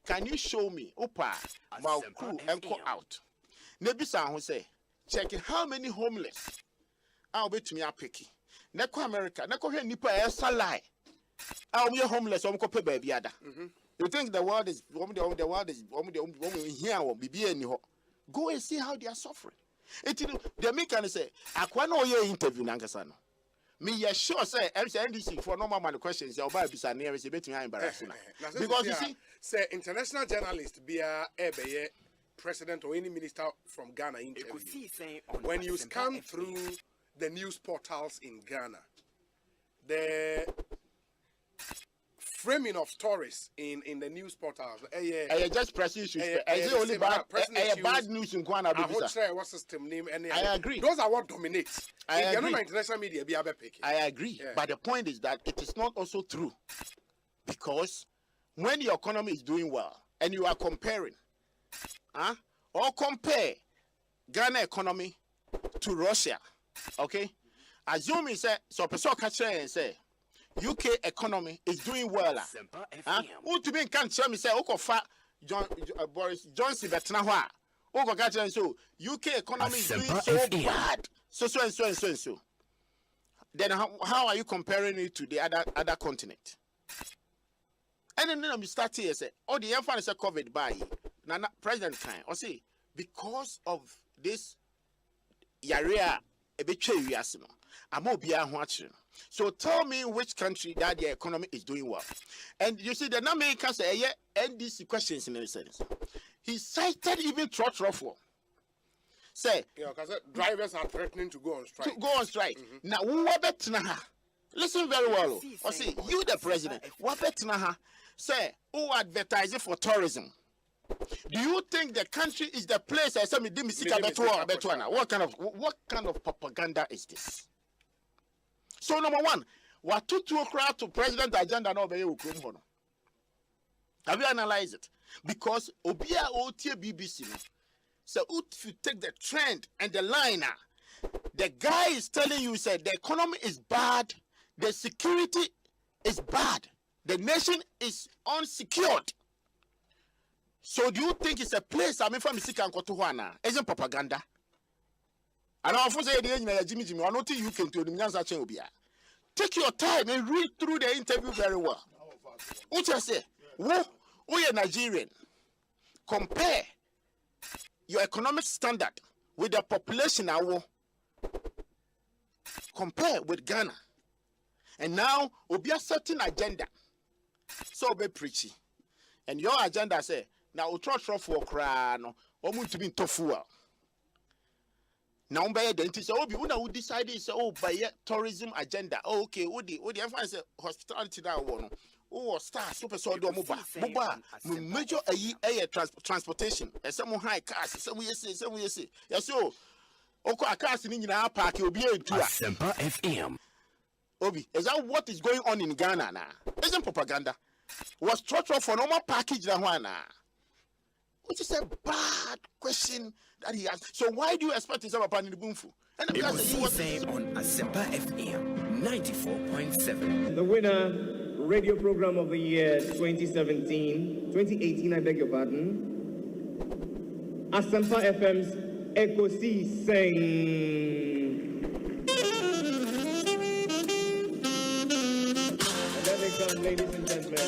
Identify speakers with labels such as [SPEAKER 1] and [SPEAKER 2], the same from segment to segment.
[SPEAKER 1] can you show me Opa Mauku and go out? Nebisa who say check how many homeless I'll bet me a picky. Neko America, Neko Nipa Salai. I'll be homeless on Copa Baby Ada. You think the world is the world is here or be any go and see how they are suffering. The American say, Akua no ye interview Nankasano. Me ya sure say NDC for normal man questions your Bible is near is a bit embarrassing. Because you see,
[SPEAKER 2] say international journalist be a president or any minister from Ghana interview. When you scan through the news portals in Ghana, the framing of stories in the news portals.
[SPEAKER 1] Just press issues. Only bad news in Ghana.
[SPEAKER 2] What's system name?
[SPEAKER 1] I agree.
[SPEAKER 2] Those are what dominates. I agree. International media be a
[SPEAKER 1] I agree. Yeah. But the point is that it is not also true. Because when your economy is doing well and you are comparing, or compare Ghana economy to Russia, okay? Assume so person catch and say UK economy is doing well. Who to be can't tell me say Okofa Boris Johnson betna ho Oko catch and so UK economy is doing so bad. So. Then how are you comparing it to the other continent? And then we start here say, oh, the infant is a COVID by President Kine. Or say because of this yarea a bit cheyasino. I'm watching. So tell me which country that the economy is doing well. And you see the Americans say yeah, NDC questions in a sense. He cited even Trotro. Say
[SPEAKER 2] because drivers are threatening to go on strike. Now listen very well. Or say you the president. Say who advertising for tourism? Do you think the country is the place I said me what kind of propaganda is this? So number one, what to crowd to president agenda no be ukrum. Have you analyzed it? Because Obia OT BBC. So if you take the trend and the liner, the guy is telling you said the economy is bad, the security is bad, the nation is unsecured. So do you think it's a place I mean from Misika and Kotuana? Isn't propaganda? And I often say Jimmy, I don't think you can do the take your time and read through the interview very well. What I say, we are Nigerian. Compare your economic standard with the population now. Compare with Ghana. And now will be a certain agenda. So be preachy. And your agenda say, now we trust for crano, or to be tofu. Now by dentist, oh, we decided say, oh, by tourism agenda. Oh, okay, what the say hospitality that one. Oh, star super so do moba. Major air transportation. And some high cars, some we say. Yes, so okay, cars in our park will be a
[SPEAKER 3] Asempa FM.
[SPEAKER 1] Obi, is that what is going on in Ghana now? Isn't propaganda? Was structural for normal package that one now? Which is a bad question that he asked. So why do you expect himself upon the boomfu? And
[SPEAKER 3] Ekosiisen On Asempa FM 94.7.
[SPEAKER 4] The winner, radio program of the year 2018, I beg your pardon. Asempa FM's Ekosiisen. And there they come, ladies and gentlemen.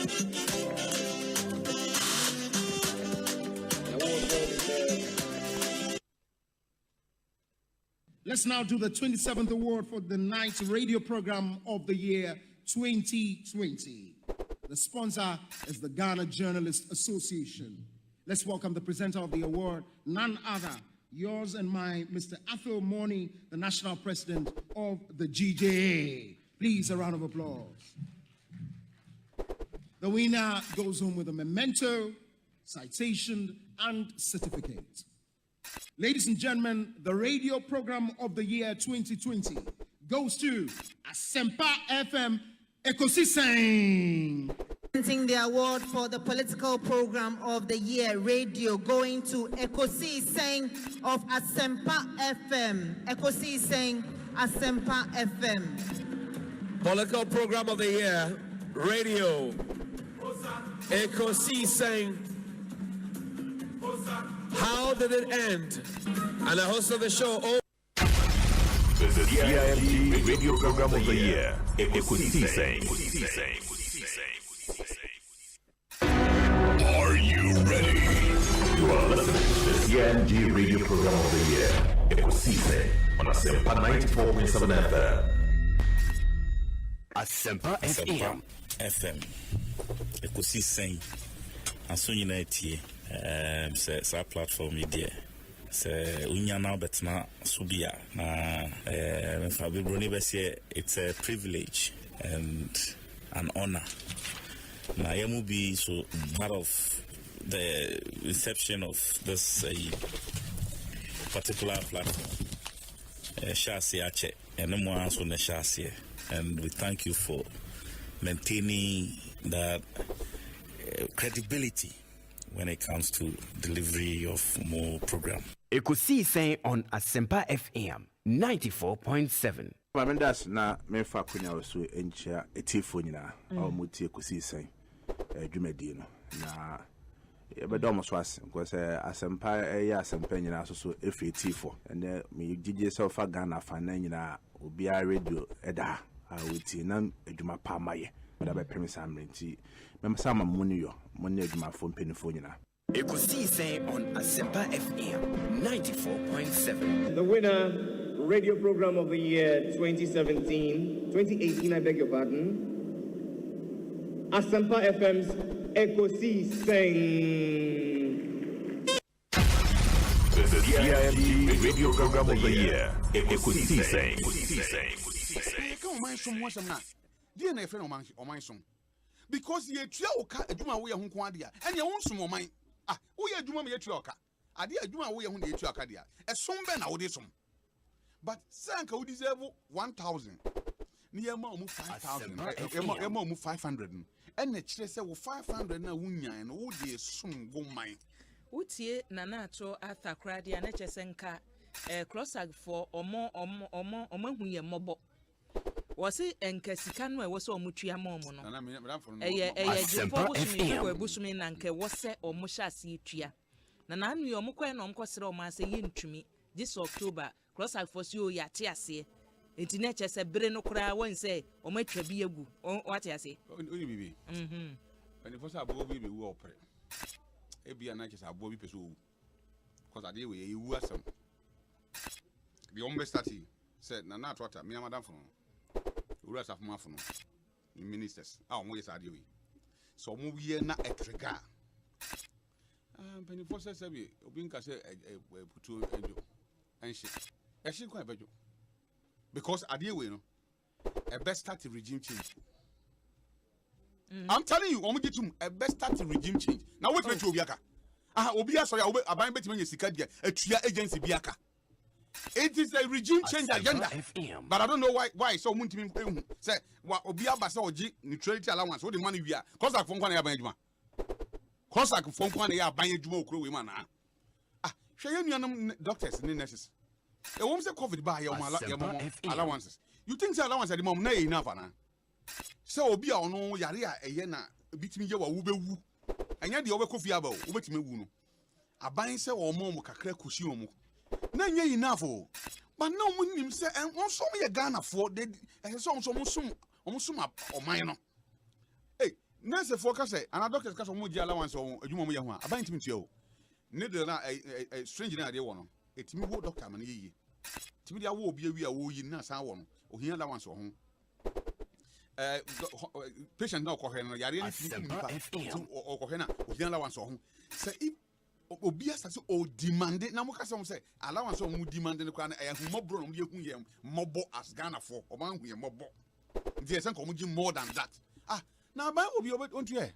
[SPEAKER 5] Let's now do the 27th award for the night radio program of the year 2020. The sponsor is the Ghana Journalists Association. Let's welcome the presenter of the award, none other, yours and mine, Mr. Athol Morney, the national president of the GJA. Please, a round of applause. The winner goes home with a memento, citation, and certificate. Ladies and gentlemen, the radio program of the year 2020 goes to Asempa FM Ekosiisen.
[SPEAKER 6] Presenting the award for the political program of the year, radio, going to Ekosiisen of Asempa FM. Ekosiisen Asempa FM.
[SPEAKER 7] Political program of the year, radio, Ekosiisen How did it end? And the host of the show,
[SPEAKER 8] The DIMG Radio Program of the Year, Ekosiisen. Are you ready? You are listening to the DIMG Radio Program of the Year, Ekosiisen, on Asempa 94.7 FM.
[SPEAKER 3] Asempa FM.
[SPEAKER 9] Ekosiisen. Aso nyina tie. Sa platform media. Se unya now betna subia na it's a privilege and an honor. Na yamu be so part of the reception of this particular platform. Shasi ache and no more so na shasi, and we thank you for maintaining that credibility when it comes to delivery of more program.
[SPEAKER 3] Ekosiisen on Asempa FM 94.7.
[SPEAKER 2] Mamendas na memfa kunya wasu encha etifo nyina muti Ekosiisen dwumadi no na ebedo so ase because Asempa Asempa nyina so efi etifo ene me gige se ofa Ghana fa na nyina obi a radio eda a wuti na adwuma pa maye da be premisa amrenti memsa mamuni yo monni adwuma fo mpenifo nyina.
[SPEAKER 3] Ekosiisen on Asempa FM 94.7.
[SPEAKER 4] The winner, radio program of the year 2018, I beg your pardon. Asempa FM's Ekosiisen.
[SPEAKER 8] The DIMG Radio Program of the Year, Ekosiisen.
[SPEAKER 10] Because ye tria oka adwuma wo ye ho ko ade a ene ye wonsom oman wo ye adwuma me ye tria oka ade adwuma wo ye ho na ye tria oka de a esom be na wo de som but sanka wo deserve 1000 ni ye ma o mu 5000 ye ma o mu 500 ene kire se wo 500 na wo nyan no wo de som go man
[SPEAKER 11] utie na na ato athakra de na chese nka crossag for omo hu ye mobo wasi enkasika no ewoso omutua momo no eye jipo busumi ko ebusumi na nke wose omuhyase etua na nanu ye omukwe na omkosere omase ye ntumi this October cross force yo yate ase enti na chese bere no kura won say omatwa bi egu wate ase
[SPEAKER 10] oni bibi ani force abo bi wu opre e bia na chese abo bi peso wu cause ade we ye wu asem the ombe stati said na na twata me madam for Ura Safmafuno, ministers. Mo yes, I do. So move ye na etrega. Penny Foster said, Obinka said, Putu and she quite better. Because I deal with a best starting regime change. I'm telling you, a best starting regime change. Now, wait to Obiaka. Obia, so I buy between your Sikadia, a tria agency Biaka. It is a regime change agenda, but I don't know why so much say what Obia Basoji neutrality allowance. What the money we are? Cause I phone one ya banjuma. Cause I phone one ya banjuma crew women. Shayan doctors and nurses. A woman say COVID by your allowances. You think the allowance at the moment nay enough, Anna? So Obia no yaria a yena beat me your ube and yet the over coffee abo, wait me woo. A buying say or more kakre kushiomo. Na nye enough but no munim say and won so me Ghana for they so omusum oman no hey nurse focus say and doctors ka so mo gi allowance o adwuma mo ye ho a aban timi tuo ne de na strange na ade wo no etimi wo doctor man ye timi dia wo obi awi a wo yi na san wo no ohia allowance ho patient na ko he no yare ni timi o ko he na ohia allowance ho say Obia say o demand na mo ka say say allowance o mu demand ne kwa na e mobro no ye hu ye mobo as Ghana for o man hu ye mobo ndi e say ko mu gi more than that na ba obi ontu e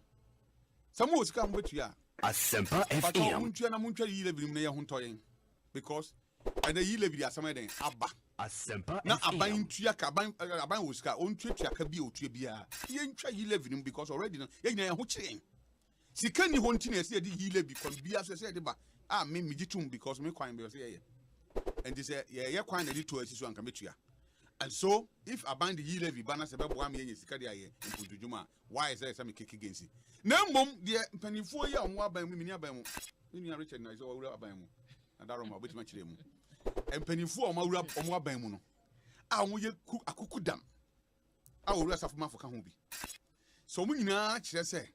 [SPEAKER 10] samu osika mo betua
[SPEAKER 3] Asempa FM
[SPEAKER 10] ontu na mo ntwa yi lebirim na ye hu ntoyen because and yi lebiri asama den aba
[SPEAKER 3] Asempa
[SPEAKER 10] na aban tua ka aban osika ontu tua ka bi otua bia ye ntwa yi lebirim because already no ye nyina ye ho kire Sikani honti say di yile bi kon bia so say de ba me gitum because me kwan be say and they say ye kwan na di to asiso anka metua And so, if I bind the yield levy, Banner Sabah Boami and Sikadia in Pujuma, why is there some kick against it? No, mum, dear penny 4 years on what by Minia Bam, Minia Richard, and I saw Bam, and Daroma, which much them. And penny 4 on what Bamuno. I will cook a cookudam. I will rest of Mafaka Humbi. So, we now say,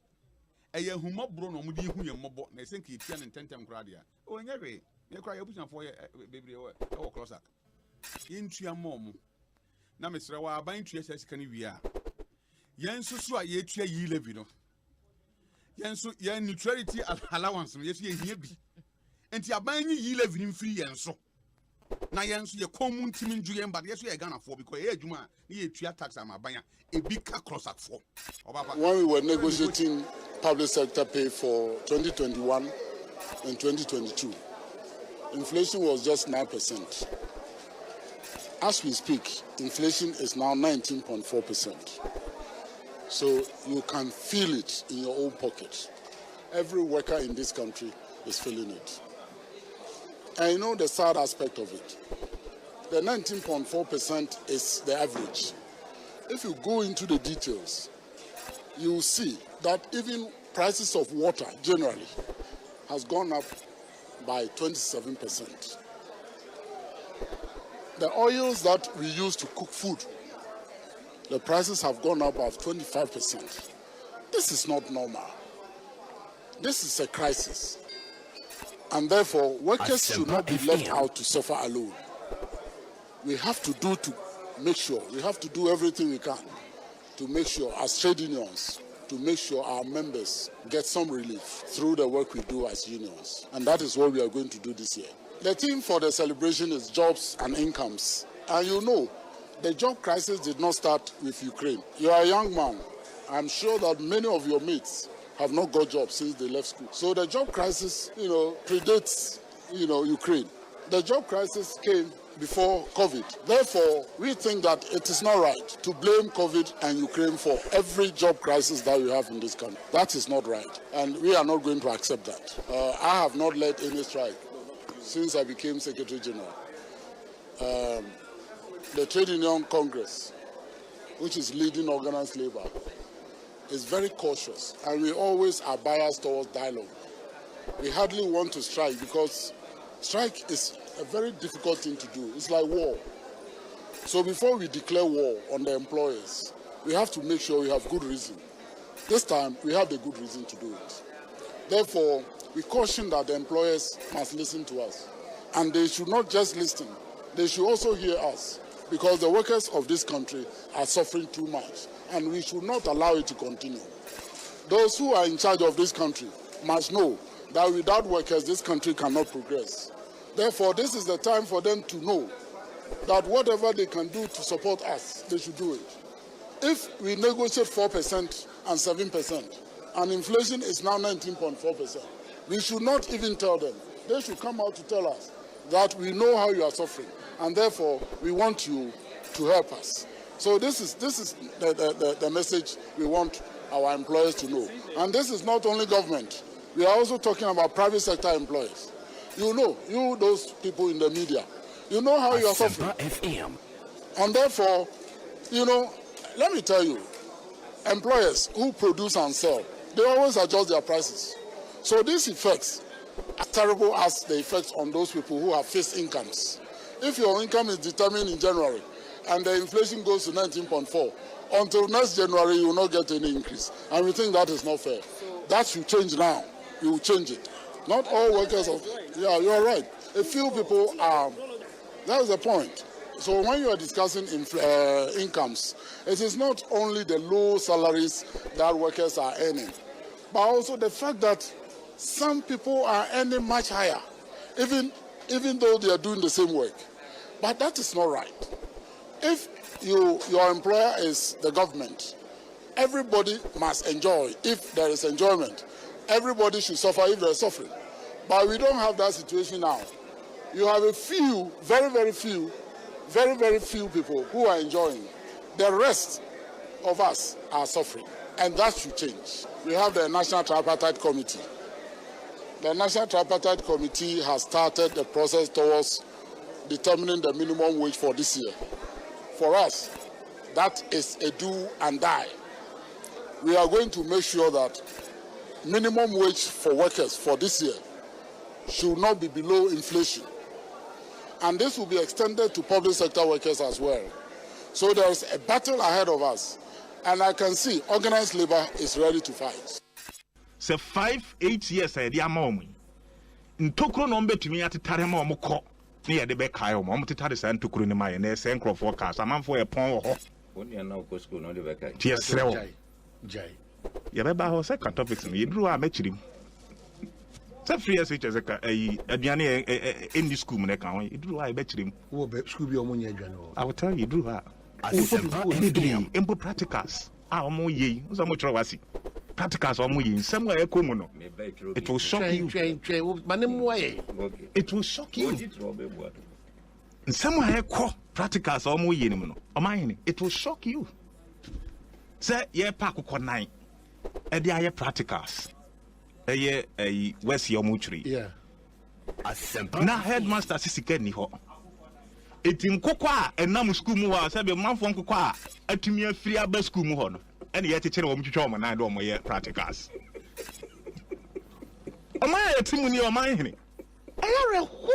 [SPEAKER 10] a young who mob brown or maybe who your mob, they think it's 10 and 10 times gradia. Oh, and every, you cry up for your baby or closer. Into your mom. Na Mr. Wa buying trees as can we are. Yan so a ye tree ye live, you know. Yan so yan neutrality allowance, yes, ye be. And you are buying ye live in free and so. Na yan so ye common team in Julian, but yes, we are gonna for because here Juma, ye tree tax am buying a big cross at 4.
[SPEAKER 2] When we were negotiating public sector pay for 2021 and 2022, inflation was just 9%. As we speak, inflation is now 19.4%. So you can feel it in your own pocket. Every worker in this country is feeling it. And you know the sad aspect of it. The 19.4% is the average. If you go into the details, you will see that even prices of water generally has gone up by 27%. The oils that we use to cook food, the prices have gone up by 25%. This is not normal. This is a crisis. And therefore, workers should not be left out to suffer alone. We have to do we have to do everything we can to make sure, as trade unions, to make sure our members get some relief through the work we do as unions. And that is what we are going to do this year. The theme for the celebration is jobs and incomes. And you know, the job crisis did not start with Ukraine. You are a young man. I'm sure that many of your mates have not got jobs since they left school. So the job crisis, predates, Ukraine. The job crisis came before COVID. Therefore, we think that it is not right to blame COVID and Ukraine for every job crisis that we have in this country. That is not right. And we are not going to accept that. I have not led any strike since I became Secretary General. The Trade Union Congress, which is leading organized labor, is very cautious, and we always are biased towards dialogue. We hardly want to strike because strike is a very difficult thing to do. It's like war. So before we declare war on the employers, we have to make sure we have good reason. This time, we have the good reason to do it. Therefore, we caution that the employers must listen to us. And they should not just listen, they should also hear us, because the workers of this country are suffering too much, and we should not allow it to continue. Those who are in charge of this country must know that without workers, this country cannot progress. Therefore, this is the time for them to know that whatever they can do to support us, they should do it. If we negotiate 4% and 7%, and inflation is now 19.4%, we should not even tell them. They should come out to tell us that we know how you are suffering, and therefore we want you to help us. So this is the message we want our employers to know. And this is not only government. We are also talking about private sector employers. You know, those people in the media, you know how you are suffering.
[SPEAKER 3] FM.
[SPEAKER 2] And therefore, let me tell you, employers who produce and sell, they always adjust their prices. So these effects are terrible as the effects on those people who have fixed incomes. If your income is determined in January and the inflation goes to 19.4, until next January you will not get any increase. And we think that is not fair. That should change now. You will change it. Not all workers of... Yeah, you are right. A few people are... That is the point. So when you are discussing incomes, it is not only the low salaries that workers are earning, but also the fact that some people are earning much higher, even though they are doing the same work. But that is not right. If your employer is the government, everybody must enjoy. If there is enjoyment, everybody should suffer if they are suffering. But we don't have that situation now. You have a few, very, very few people who are enjoying. The rest of us are suffering, and that should change. We have the National Tripartite Committee. The National Tripartite Committee has started the process towards determining the minimum wage for this year,
[SPEAKER 12] for us, that is a do and die. We are going to make sure that minimum wage for workers for this year should not be below inflation. And this will be extended to public sector workers as well. So there's a battle ahead of us. And I can see organized labor is ready to fight.
[SPEAKER 8] So 5-8 years I dia mom. Ntokro no mbetumi atetare ma omko. Ne ye de be kai o mo tetare san ntokro ni ma ye na se nkro forecast amanfo ye pon wo ho.
[SPEAKER 13] Woni na go school no de be kai.
[SPEAKER 8] Tie srewo.
[SPEAKER 2] Jai.
[SPEAKER 8] Ye be ba ho se ka topics no ye duru a machirim. Se free SHS ka aduane in the school me ka ho ye duru a ye machirim.
[SPEAKER 2] Wo be school bi omo nya aduane wo.
[SPEAKER 8] I will tell you duru ha. Impo practicals. Omo ye, so mo tro wasi. Practicals omo ye, nsem a ekomu no. It will shock you. It will shock you. Nsem a ekọ practicals omo ye nim no. Oman it will shock you. Say ye pa akokọ 9. E dey aye practicals. Ye wesi omo three.
[SPEAKER 2] Yeah.
[SPEAKER 3] Asempa.
[SPEAKER 8] Na headmaster sisike ni ho. Eti nkokọ a enam school mu wa se be manfo nkokọ a atumi afiri aba school mu ho no ene ye tekere wo mtwetwe wo na do mo ye practicals oma etimu ni oma hene ayare ho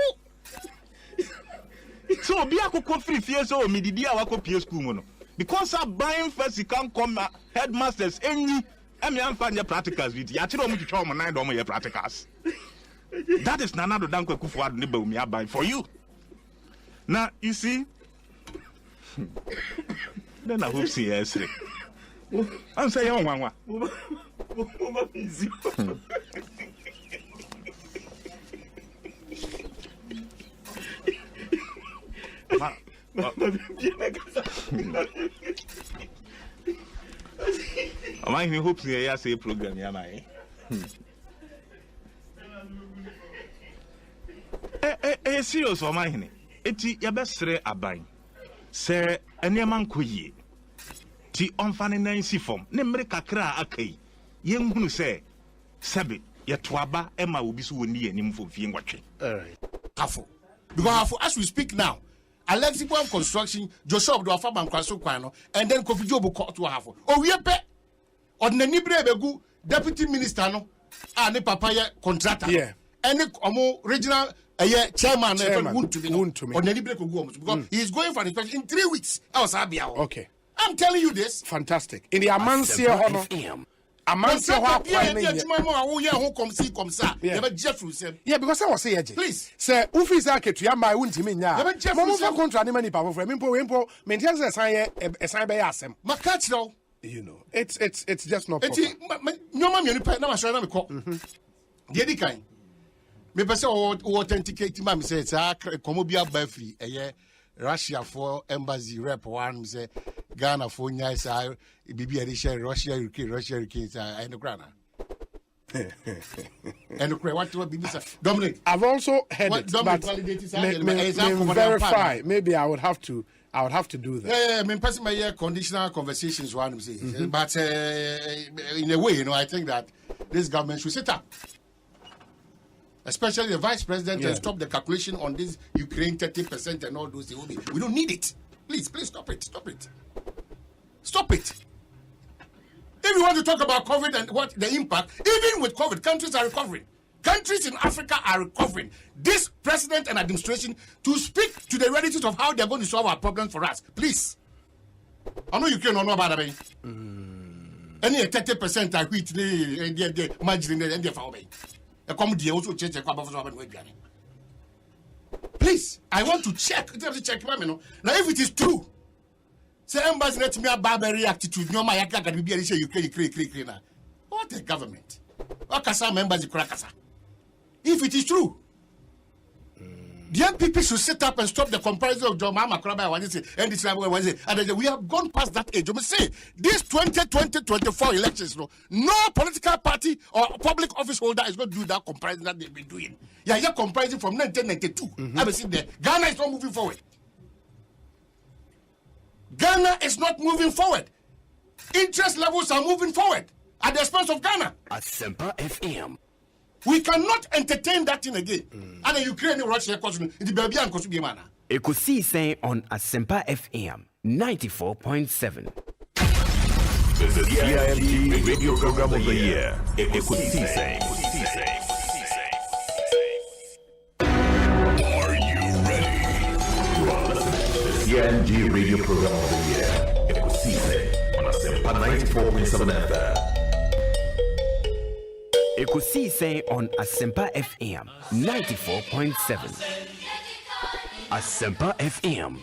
[SPEAKER 8] so obi akokọ free fie so o mididi a wakọ school mu no because a buying first can come headmasters enyi emi amfa nye practicals with ya kere wo mtwetwe wo na do mo ye practicals. That is Nanado Danko Kufuad Niba me buy for you. Now, you see, then I hope see yes. I'm saying, one. I hope see yes a program, yeah, my. Serious for my honey. Eti yabesre aban se enema nkoyie ti onfane nansi fom ne mmere kakra akai yenhunu se sebe yetoaba ema obi so woni anim fo fie ngwatwe
[SPEAKER 2] Hafo because as we speak now Alexibo construction Joshua do afa bankwaso kwan no and then Kofi Jobo court to Hafo owie pe ordinary bre begu deputy minister no ne papa ye contractor
[SPEAKER 5] yeah
[SPEAKER 2] any omo regional chairman won't to me. Or because he is going for inspection in 3 weeks.
[SPEAKER 5] Okay.
[SPEAKER 2] I'm telling you this.
[SPEAKER 5] Fantastic. In the Amansia Honor. Yeah, because I was saying, please, sir, Ufisa Ketia, my own team in ya. Mama contra the many power for Mimpo, maintains a sign by Asem.
[SPEAKER 2] Macatch,
[SPEAKER 5] you know, it's just not.
[SPEAKER 2] No, mammy, no, I'm sure call. The kind. Me pese authenticate mam say komobia ba free Russia for embassy rep one say Ghana for nya say bibi ade share Russia Ukraine say I no grana and what bibi say Dominic
[SPEAKER 5] I've also heard it but verify maybe I would have to do that.
[SPEAKER 2] Yeah, me person my conditional conversations one say but in a way you know I think that this government should sit up. Especially the vice president and stop the calculation on this Ukraine 30% and all those things. We don't need it. Please stop it. Stop it. If you want to talk about COVID and what the impact, even with COVID, countries are recovering. Countries in Africa are recovering. This president and administration to speak to the realities of how they're going to solve our problems for us. Please. I know Ukraine don't know about it. Any 30% are wheat, and margin and they're far away. Please, I want to check. Now, if it is true, say embassy let me a barbarian attitude. No, my can be Ukraine. What a government! If it is true, the young people should sit up and stop the comparison of John Mama Kraba and this and we have gone past that age. I say this 2020-24 elections, no political party or public office holder is going to do that comparison that they've been doing. Yeah, you're comparing from 1992. I've seen there. Ghana is not moving forward. Ghana is not moving forward. Interest levels are moving forward at the expense of Ghana.
[SPEAKER 3] Asempa FM.
[SPEAKER 2] We cannot entertain that thing again. And the Ukraine and Russia question the baby and Ekosiisen on Asempa FM
[SPEAKER 3] 94.7.
[SPEAKER 14] The CIMT Radio Program of the Year. Ekosiise. Are you ready? You are listening to the CIMT Radio Program of the Year. Ekosiise on Asempa 94.7 FM.
[SPEAKER 3] Ekosiise on Asempa FM 94.7. Asempa FM.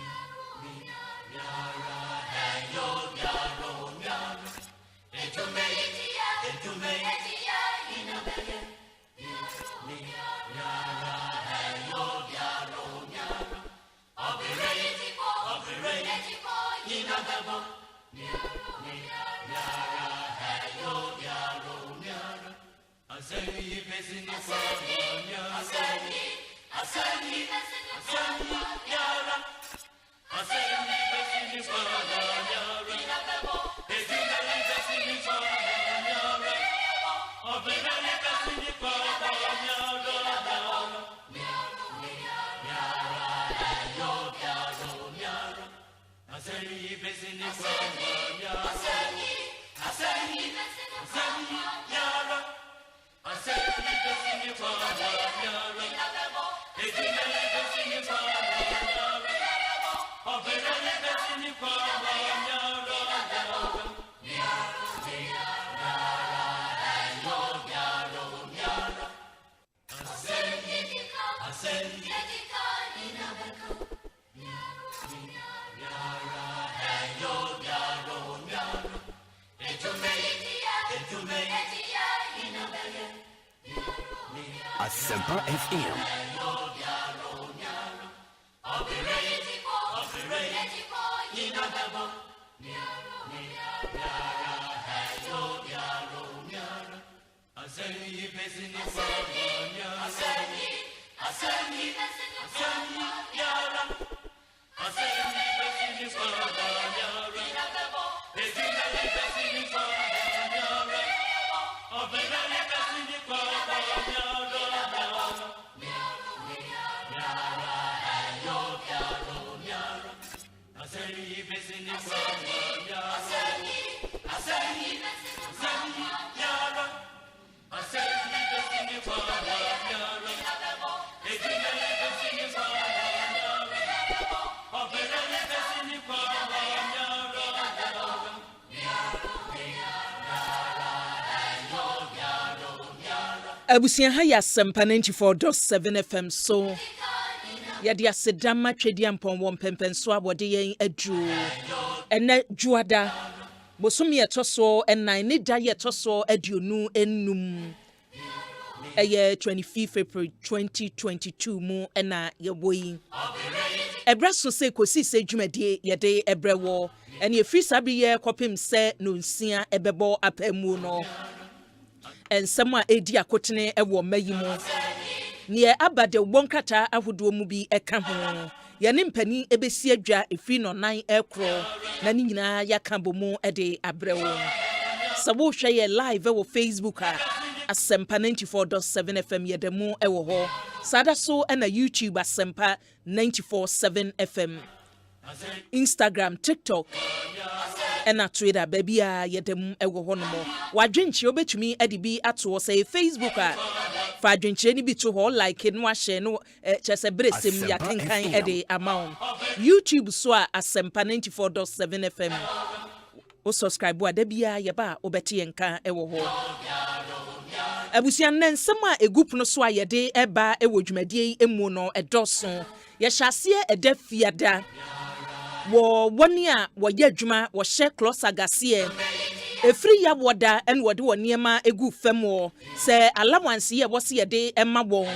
[SPEAKER 3] Asempa FM.
[SPEAKER 11] Abusia ha ya Asempa 94.7 FM so ya dia sedama twedi ampon won pempen so abode yen adu ene juada bosom ye toso enan ne da ye toso aduonu enum eye 25 April 2022 mu ena ye boyi ebra so se kosi se dwumade ye de ebrewo ene ye free sabi ye kopim se no nsia ebebo apamu no ensema edi akotene ewo mayimo ne abade wonkata ahodo mu bi eka ho ye ne mpani ebesi adwa efi no nan ekro na ni nyina yakabo mu ede abrewo sabo hwe ye live ewo Facebook Asempa 94.7 FM yedemu ewo ho sada so na YouTube Asempa 94.7 FM Instagram, TikTok, and Twitter, baby, yedem ewo honomo. Wadrinchi obetumi edibi ato say Facebook fadrinchi ni bi to ho like no share no chese bresim ya kenkan ede amount. YouTube so Asempa 94.7 FM. O subscribe wa debia yeba obeti yenka ewo ho. Abusian nsema egup no so ayede eba ewo dwumadie emu no edoso. Ye hyase edafiada. Wo woni a wo ye adwuma wo hye close agase efri ya woda en wode wo niema egu fam wo se allowance ye wo se ye de emma won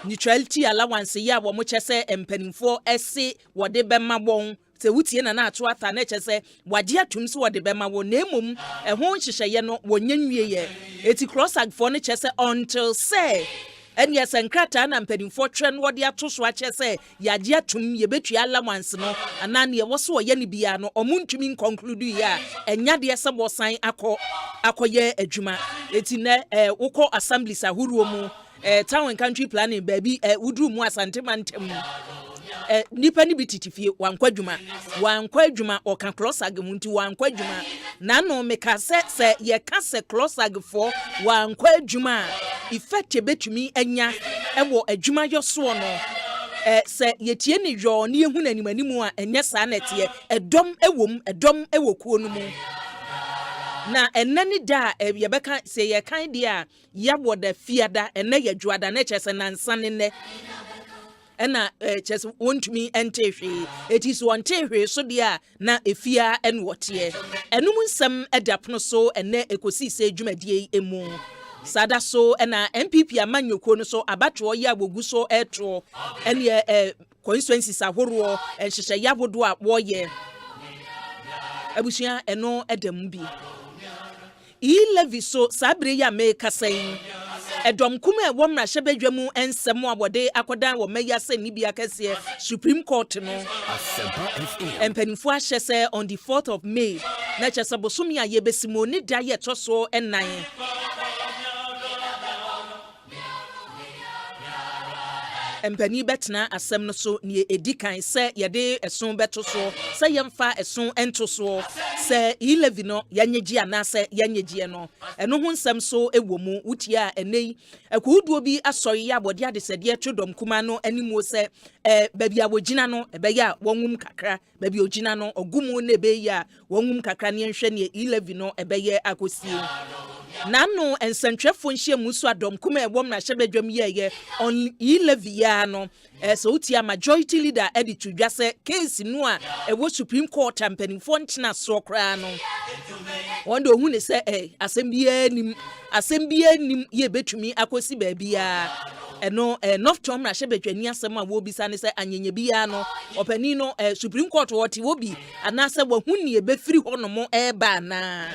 [SPEAKER 11] neutrality allowance ye wo mo chese empanimfo ese wode bemma won se wutie na ato ata na chese wage atum se wode bemma won na emum ho nhyehyeye no wo nyanwie ye eti cross agfo ne chese until say and yes, and Crata and Penny Fortune, what the atos watch say, Yadia tum, ye bet you allowance no, and Nania was so yenny biano, or moon to mean conclude ya, and Yadia some was sign Akoye Ejuma, it's in a Oko Assembly Sahurumu, town and country planning, baby, Udru Moa Santimantem. nipa ni bititifie wankwa adwuma oka closag munti wankwa adwuma na no meka se ye ka se closag for wankwa adwuma effect betumi anya ewo adwuma yoso no se yetie ni dwo ne ehu nanimanimu a enye saa nete edom ewo kuo no mu na enani da yebeka se ye kan dia yabo da fiada ene ye dwada na chese nansane ne ena chese wontumi entehwe etis wontehwe so dia na efia enwote enum nsem edapno so ene ekosise dwumadie emu sada so ena MPP amanyoko no so abatwo ye abogu so etro ene constituencies ahoro enhyehyɛ yabodo a woye abusia eno edam bi levi so sabre ya make say edom kuma wo mra hye badwamu ensem abode akodan wo meya se ni bia kase Supreme Court no empanifo ahye se on the 4th of May na chese bosomi a yebesimo ni da ye toso enan empani betna asem no so ne edikan se yede eson beto so se yemfa eson ento so se 11 no yanyegi anase yanyegi no eno ho nsem so ewomu wutia enei akuduo bi asori ya bode adesede twedom kuma no animu se baby awogina no ebeya wonwum kakra baby ogina no ogumu na ebeya wonwum kakra ne nhwe ne 11 no ebeye akosie nanu ensentwefo nhye musu adom kuma ewom na hyebedwam yeye on 11 ya no so utia majority leader edi tudwa se case no a ewo Supreme Court ampanifo ntena so kra no wondo hu ne se asembia nim ye betumi akosi ba bia eno enough tom na hyebedwani asem a wo bisa ne se anyenye bia no opani no Supreme Court woti wo bi anase wo hu ne ebefiri hono eba na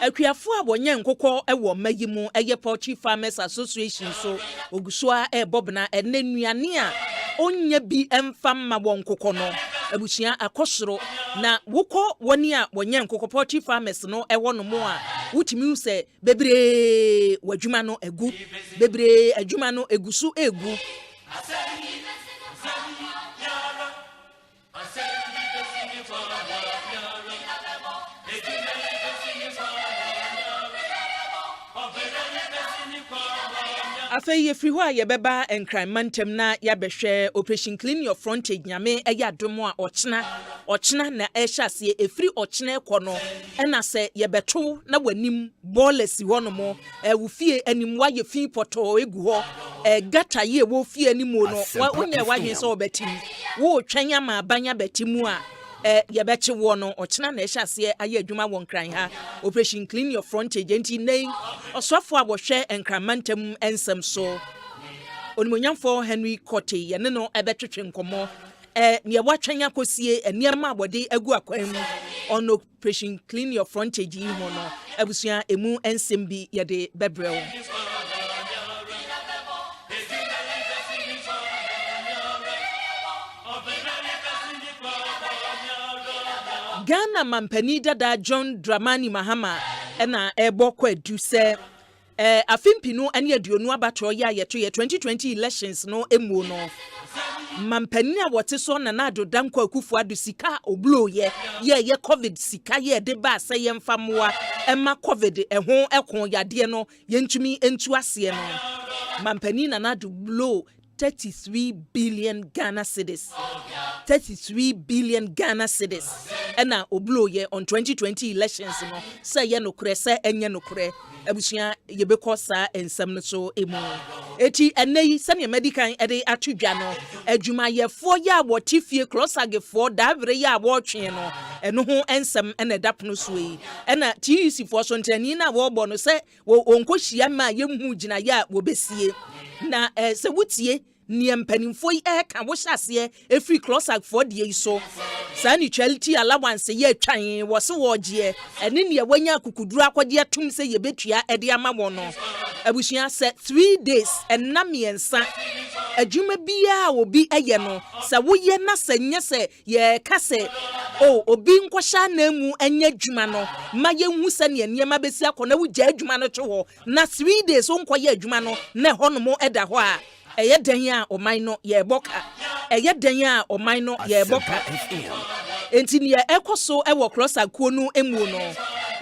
[SPEAKER 11] Akuafo abonye nkokọ ewo mayimu eye Poultry Farmers Association so ogusua bobna enanuane a onye bi emfamma wonkokọ no abusia akosoro na wokọ woni a wonye nkokọ Poultry Farmers no ewo no mo a wutimi use bebre wadwuma no egu bebre adwuma no egusu egu Afei free ho ye beba enkran mantem na ya behwe Operation Clean Your Frontage nyame eya domo a ochena na ehyasie efri ochena ekono ena se ye beto na wanim ballesi ho no mo wufie anim wa ye fi poto egu ho gata ye wo fie anim no wonya wa hwen so obetim wo twanya ma banya betimu a yebechi wo no ochena na ehyasie aye adwuma won kran ha Operation Clean Your Frontage enti nei osofo abohwe enkramantem ensem so onimonyamfo Henry Kote ye ne no ebetwetwe nkomo ne watwanya kosie eniema abode agu akwan mu on Operation Clean Your Frontage yi ho no abusia emu ensem bi ye de bebrew Ghana mampani dada John Dramani Mahama ena ebokwa edu se afimpinu ane aduonu abato ya yeto ye 2020 elections no emu no mampani a wote so na nado dankwa akufu adu sika oblo ye covid sika ye de ba se ye mfamoa ema covid eho ekon yade no yentumi entu ase no mampani na nado blow 33 billion Ghana cedis. 33 billion Ghana cedis. Ena oblo ye on 2020 elections no. Say ye no kure, say enye no kure. Ebusia yebeko sa ensem no so emu. Eti enei sane medical ede atudwa no. Adwuma ye fo ya wotifie closage fo davre ya wotwe no. Eno ho ensem ena dap no so yi. Ena TUC fo so ntani na wo bo no say wo onkohia ma ye hu gina ya wo besie. Na se wutie ni mpanimfo yi ka wo hyase efri closag for die so sa neutrality allowance ye twan wo se wo gye ene ne wanya kukuduru akode atum se ye betua ede ama wo no abusua se 3 days enna miensa adwuma biya obi eye no sa woye na sanye se ye kase o obi nkwahya na mu anya adwuma no ma ye hu se ne niema besi akona wo gya adwuma no to na 3 days so nkwaye adwuma no na ho no mo eda ho a eye dan a oman no ye boka eye dan a oman no ye boka enti ne ekoso e wo cross akuo no emu no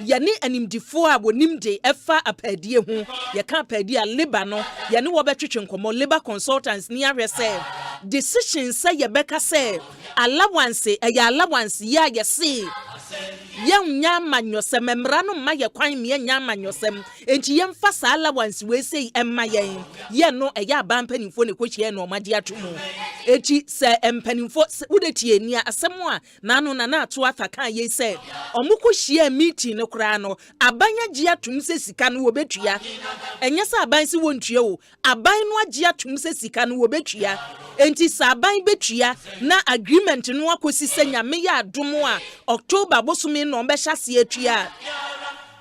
[SPEAKER 11] yane animdifo a wonimde efa apadie ho ye ka apadie a labor no yane wo betwetwe nkomo labor consultants ni ahwese decision say ye beka say allowance ya ye say ye nya manyosem mmra no ma ye kwan me nya manyosem enti ye mfa sa allowance we say emma ye no ye abampanifo ne kochie no magye atomu enti se empanifo wodetie ni asem a nanu na ato afaka ye say omukohie meeting no kra no abanya gye atom se sika no wo betua enye se aban se wontua o aban no agye atom se sika no wo betua enti sa aban betua na agreement no akosi se nyame ya adom a October bosome no be hyase atua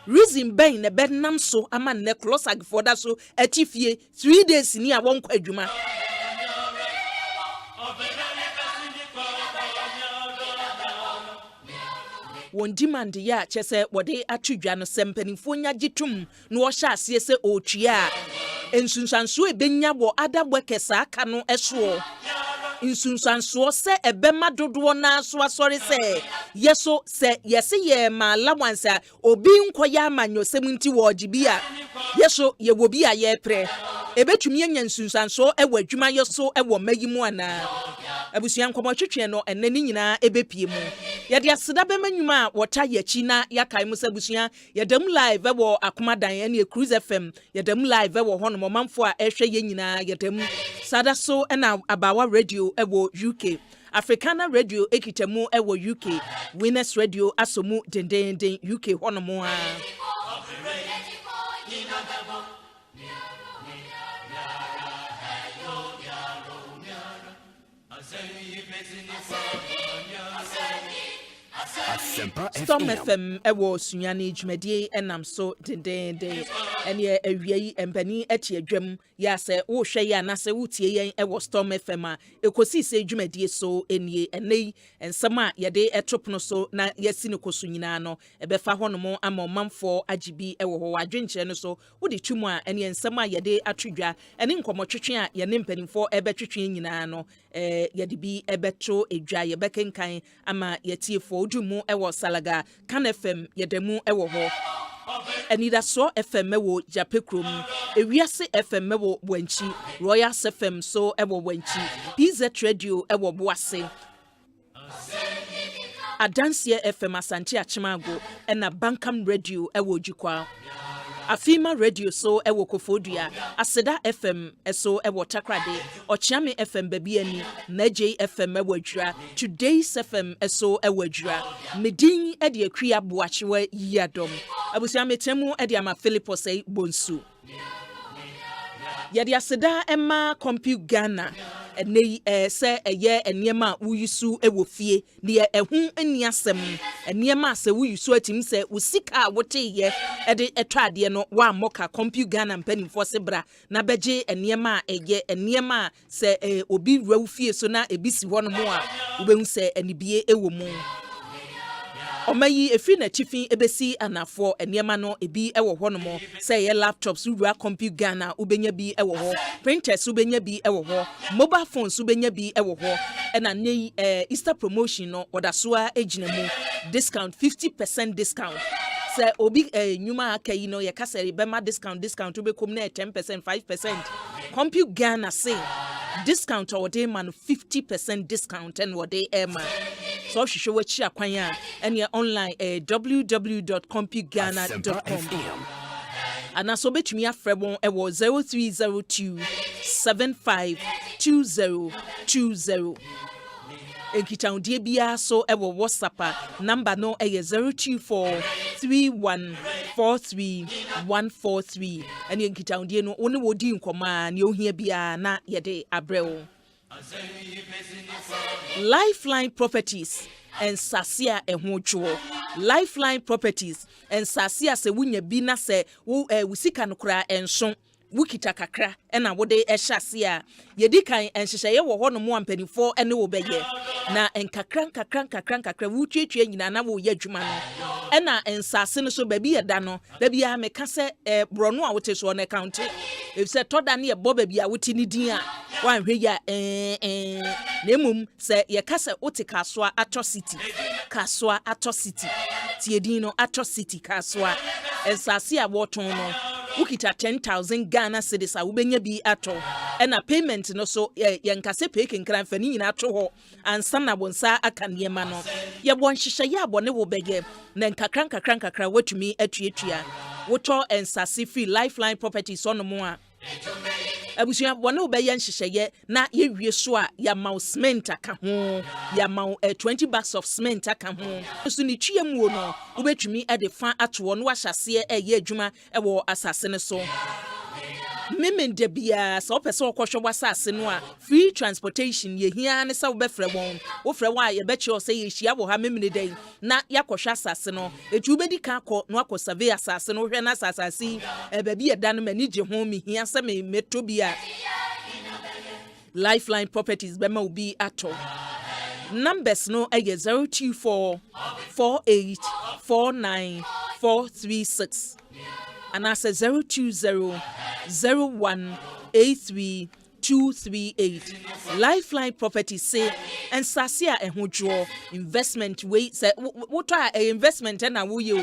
[SPEAKER 11] reason ben ne benam so ama ne close agfo da so atifie 3 days ni a won kwa adwuma won demand ya chese wode atudwa no sempanifo nya gitum no wo hya ase se otua ensunsanso ebenya wo adabwe kesa aka no eso insunsanso se ebema dodo na so asori se yeso se yese ye ma lawansa obi nkoya amanyosem nti wo gibia yeso ye wo bi aye pre ebetumi anya insunsanso ewo adwuma yeso ewo mayimu ana abusuan komo twetwe no enani nyina ebepie mu yede aseda be manyuma wota yachi na yakai mu sabusuan yedam live ewo akomadan ene cruise fm yedam live ewo hono momamfo a ehwe ye nyina yedam sada so na abawa radio ewo UK Africana radio ekitemu ewo UK Winners radio asomu dendenden UK hono mo a Storm FM ewo sunyane dwumadie enam so dendende ene awiei empani ati adwam ya se wo hwe ya na se wutie yen ewo Storm FM a ekosise dwumadie so enie enei ensama yede etopno so na yasi ne koso nyina no ebefa honom ama manfo agibi ewo ho adwenkyere no so wodi twumu a ene ensama yede atwedwa ene nkomotwetwe a ye ne mpanimfo ebetwetwe nyina no yede bi ebeto edwa ye bekenkan ama yetiefo odumu ewo Salaga Kan FM yedemu ewo ho Enida so FM ewo Japekrom Ewiase FM ewo Bwanchi Royal FM so ewo Bwanchi PZ Radio ewo Boase Adansie FM Asante Achimago ena Bankam Radio ewo Jukwa Afima Radio so ewo Kofodua Aseda FM eso ewo Takrade Ochiame FM Babiani Naje FM ewo Dra Today's FM eso ewo Dra Medin edi akria Boakyewaa Yiadom Abusiame temu edi ama Philippo say Bonsu Yadi Aseda Emma Compute Ghana ene se eye eniema uyusu ewo fie ne ehu eniasem eniema se uyusu atim se usika wote ye ede etwade no wa moka Compute Ghana mpanimfo sebra na beje eniema eye eniema se obi rawu fie so na ebisi hono mo a ubehu se enibie ewo mu Omayi efi na chifi ebesi anafo eniema no ebi ewo hono mo say ye laptops wura Compute Ghana ubenya bi ewo ho printers ubenya bi ewo ho mobile phones ubenya bi ewo ho ena nei Easter promotion no odasoa ejina mu discount 50% discount say obi nyuma akai no ye kasere bema discount ubekom na 10% 5% Compute Ghana say discount or day man 50% discount and what they man so show what you acquire and you're online www.computeghana.com and also bet me a frebon ewo 0302 752020 Enkitaundie bia so ewo WhatsApp number no 0243143143 and enkitaundie no one wodi nkoma ne ohia bia na yede abreo Lifeline Properties and Sasia ehwojo Lifeline Properties and Sasia se wunya bi na se wo usika no kra enso wukita kakra ena wode ehye a yedi kan enhyehyeye wo ho no mo ampanifo ene wo beye na enkakra wutwetwe nyina na wo ye adwuma no ena ensase no so baby yeda no baby a meka se brono a wote so na account if se toda na ye bo baby a wote ni din a wan hwe ya na emum se ye kase wote kasoa atrocity tie din no atrocity kasoa ensase a woton no ukita 10,000 Ghana cedis a ubenya bi ato ena payment no so yankase pay kenkran fani nyina ato ho ansa na bonsa aka niema no ye bon hyehyɛ ya bone wo bege na nkakra watumi atuatua woto ensase free lifeline properties on mo a abusia bone wo be ye hyehyɛ na ye wie so a ya mau cement aka ho ya mau 20 bags of cement aka ho so ni twia mu no wo betumi e de fa ato no wahyase ye adwuma e wo asase ne so memende bia so pese okwohwe wasase no a free transportation ye hia ne sa wo befre won wo frɛ wa ye bechi o se ye hia wo ha memene den na yakwohwe asase no etu bedi ka akɔ no akɔ survey asase no hwɛ na asase ba bi yeda no mani gye ho me hia se me meto bia lifeline properties bema ubi ato numbers no aye 024 48 49 436 and I say 020 01 83 238 lifeline property say and sasia ehudwo investment we say what investment na wo ye o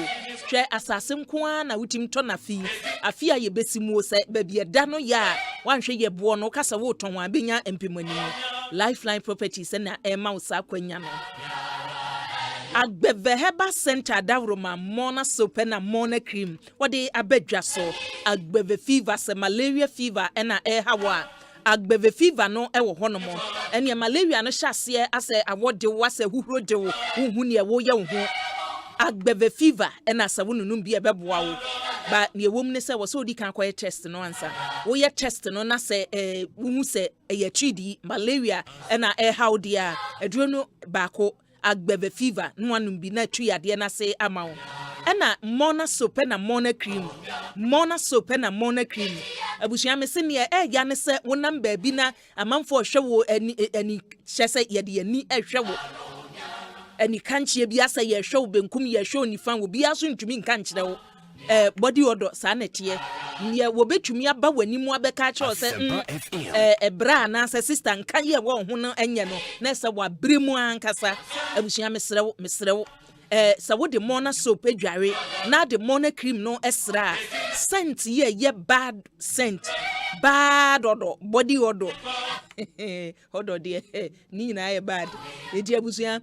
[SPEAKER 11] hwe asase nko na wutim to na fi afia ye besimu say baby eda no ya wanhwe ye bo no kasa wo ton wa benya empemani lifeline property say na ema usa kwanya no Agbeveheba Center Davroma Mona soap na Mona cream. What they abedja so Agbeve fever se malaria fever ena hawa. Agbeve fever no ewo honomo. Enya malaria no shase ase awode wase huhuro de wo hu ne wo ye hu. Agbeve fever ena sawununum bi ebeboa wo. Ba ne wom ne se wo so di kan kwa test no ansa. Wo ye test no na se wu se ye tridi malaria ena hawo dia. Eduro no baako Agbeve fever no anum bi na tuade na se amawo ena Mona soap na Mona cream abusia me se ne ya ne se wonam ba bi na amanfo hwe wo ani hyese ye de ani hwe wo ani kanchie bi asa ye hwe wo benkum ye hwe oni fan wo bi aso ntumi nkanchire wo body odor sa na tie ne wo betumi aba wani mu abeka che o se bra na se sister nkan ye wo ho no enye no na se wa bremu ankasa abusia mesrewo sa wo de Mona soap adware na de Mona cream no esra scent ye bad scent bad odor body odor odor de ni na ye bad e di abusia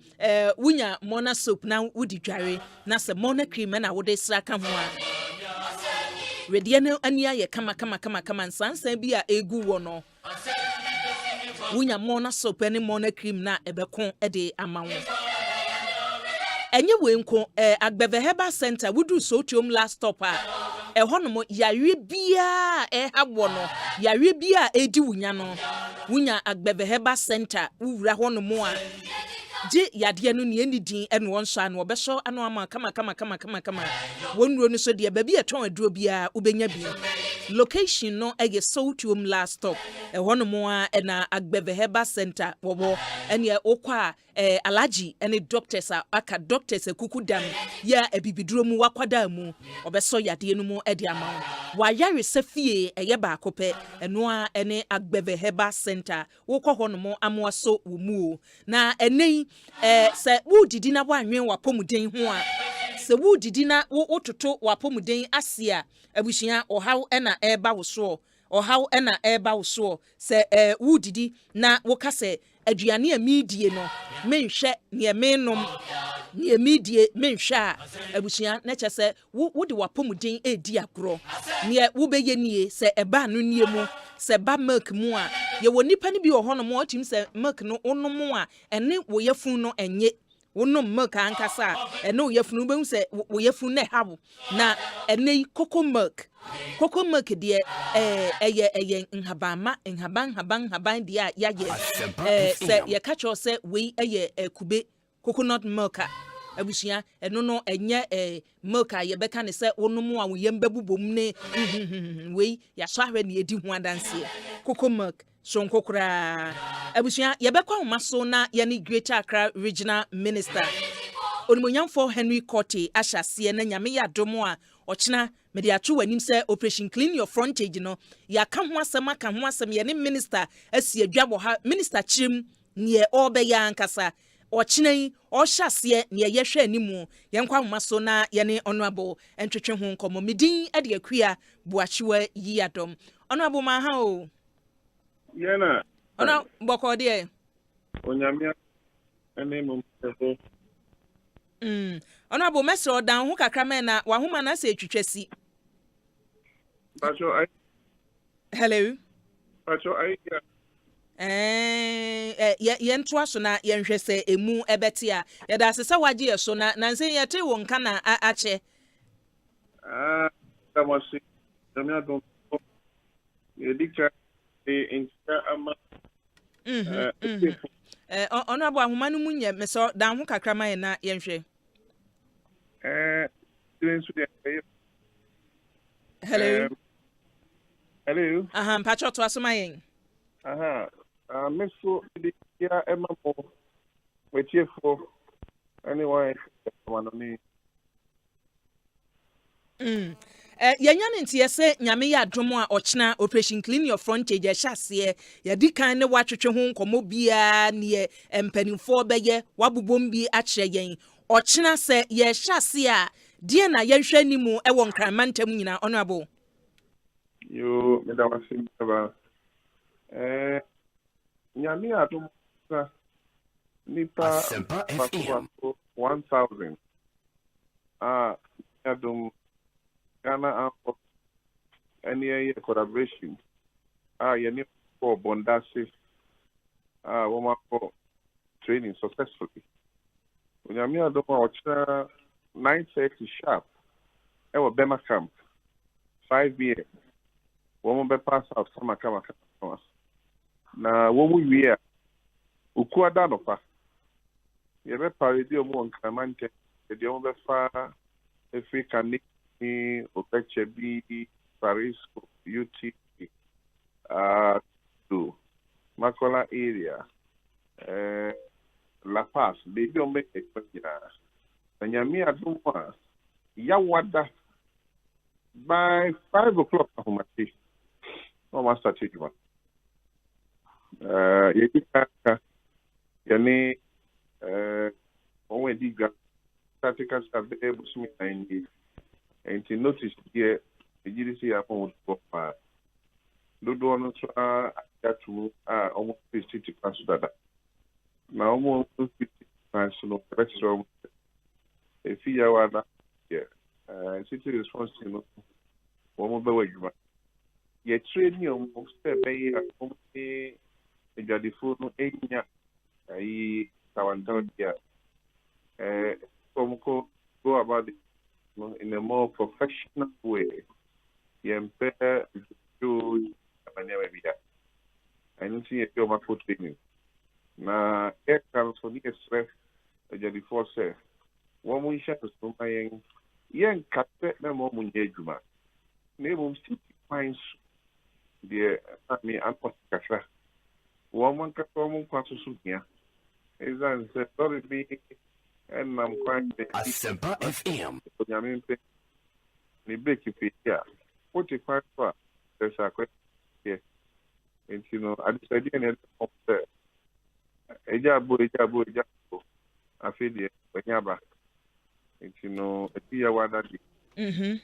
[SPEAKER 11] wunya Mona soap na wudi dware na se Mona cream na wo de sra ka ho a rediane ania ye kama nsansan bi a egu wo no wunya Mona soap ne Mona cream na ebekon de amawo enye wenko Agbeveheba Center wudu sotium last stop a honomo yare bia habo no yare bia edi wunya no wunya Agbeveheba Center wura honomo a je yade no ne din ene won so an obeso ano ama kama wonro no so de ba bi eton aduro bia ubenya bi location no ege sotium last stop honomo a na Agbeveheba Center wobo ene okwa alaji ene doctors aka doctors ekukudam ya ebibiduro mu wakwada mu obeso yade no mu ede ama wa yare safie eye ba akopɛ eno a ene Agbeveheba Center wokɔ honomo amoaso wo mu na ene se wudidi na wanwen wapomuden ho a se wudidi na wototo wapomuden asia abushia ohaw ena eba wo so se wudidi na wokase aduane amidie no menhwɛ ne menom ne amidie menhwɛ a abushia na kyese wode wapomuden edi agro ne wobeye nie se eba no nie mu se ba milk mu a ye woni pa ne bi ohono mo otim se milk no onom a ene wo yefun no enye wonom milk ankasa ene wo yefun be hu se wo yefun na hawo na ene cocoa milk de eye nhaban de ya ye se ye ka cho se we eye kube coconut milk abusua eno no enye milk a yebeka ne se wonomu a woyembebubom ne we ya so ahwe ne edi ho adanse cocoa milk so nkokora abusua yebekwa homaso na ye ne Greater Accra Regional Minister Onimonyamfo Henry Cote ahyase na nyame Yiadom a ochina mede atwo wanim se Operation Clean Your Frontage no ya ka ho asem aka ho asem ye ne minister asi adwabo ha minister chim ne obeya ankasa ochina yi ohyase ne yehwe animu yenkwa homaso na ye ne honorable entwetwe ho nkomo medin ade akua Boakyewaa Yiadom honorable ma ha o
[SPEAKER 15] Yana
[SPEAKER 11] ona bokode
[SPEAKER 15] onyamia ene mum tefo
[SPEAKER 11] honorable mesro dan ho kakra me na wahoma na se etwetwasi
[SPEAKER 15] Pacho I
[SPEAKER 11] hello
[SPEAKER 15] Pacho I
[SPEAKER 11] ye nto aso na ye nhwe se emu ebete a ye da sese waje ye so na nanse ye te wo nka na ache
[SPEAKER 15] tamasi jamia don ye dikcha insta ama
[SPEAKER 11] honorable ahoma no munye meso dan ho kakra ma ye na ye nhwe hello
[SPEAKER 15] hello
[SPEAKER 11] pacho to aso ma yen
[SPEAKER 15] meso di ya emamo wetiefo anyway wanoni
[SPEAKER 11] yanya ne ntie se nyame Yiadom a ochina Operation Clean Your Frontage hyase ya dikan ne watwetwe ho nkomo bia ne empanimfo beye wabobom bi akire yen ochina se ye hyase a die na yehwe nimu e won kramantam nyina honorable
[SPEAKER 15] yo me da wasim ba nyame Yiadom nipa
[SPEAKER 3] Asempa FM
[SPEAKER 15] 1000 Yiadom Ghana any collaboration you need for bondasi woman for training successfully when you mean Yiadom watch 9:30 sharp ever Bema camp 5 years woman be pass out sama kama na woman we ukua danofa ye be parade omo nkamante de omo be fa Africa Opeche B Paris UT to Makola area La Paz they don't make it and Yami Aduma Yawada by 5 o'clock almost start taking one Yani when the practicals are able to meet and to notice here the GDC upon what do want to almost 50 to that. Now almost 50 times to know the rest of a few hours and city response to know one more way. Yet training almost a bay a jadi food no enya I tawantan here go about it in a more professional way. Yempe do manera vida. I don't see a job for training. Na aircraft for the stress jadi force. One we share to my young captain na mo munjejuma. Ne mo city finds the me apostakasha. One ka mo kwaso sunya. Is an story be and I'm quite
[SPEAKER 3] Asempa FM.
[SPEAKER 15] Ni break if here. 45 for there's a question here. And you know, I decided of the Ejabo. I feel the Benyaba. And you know, a year one that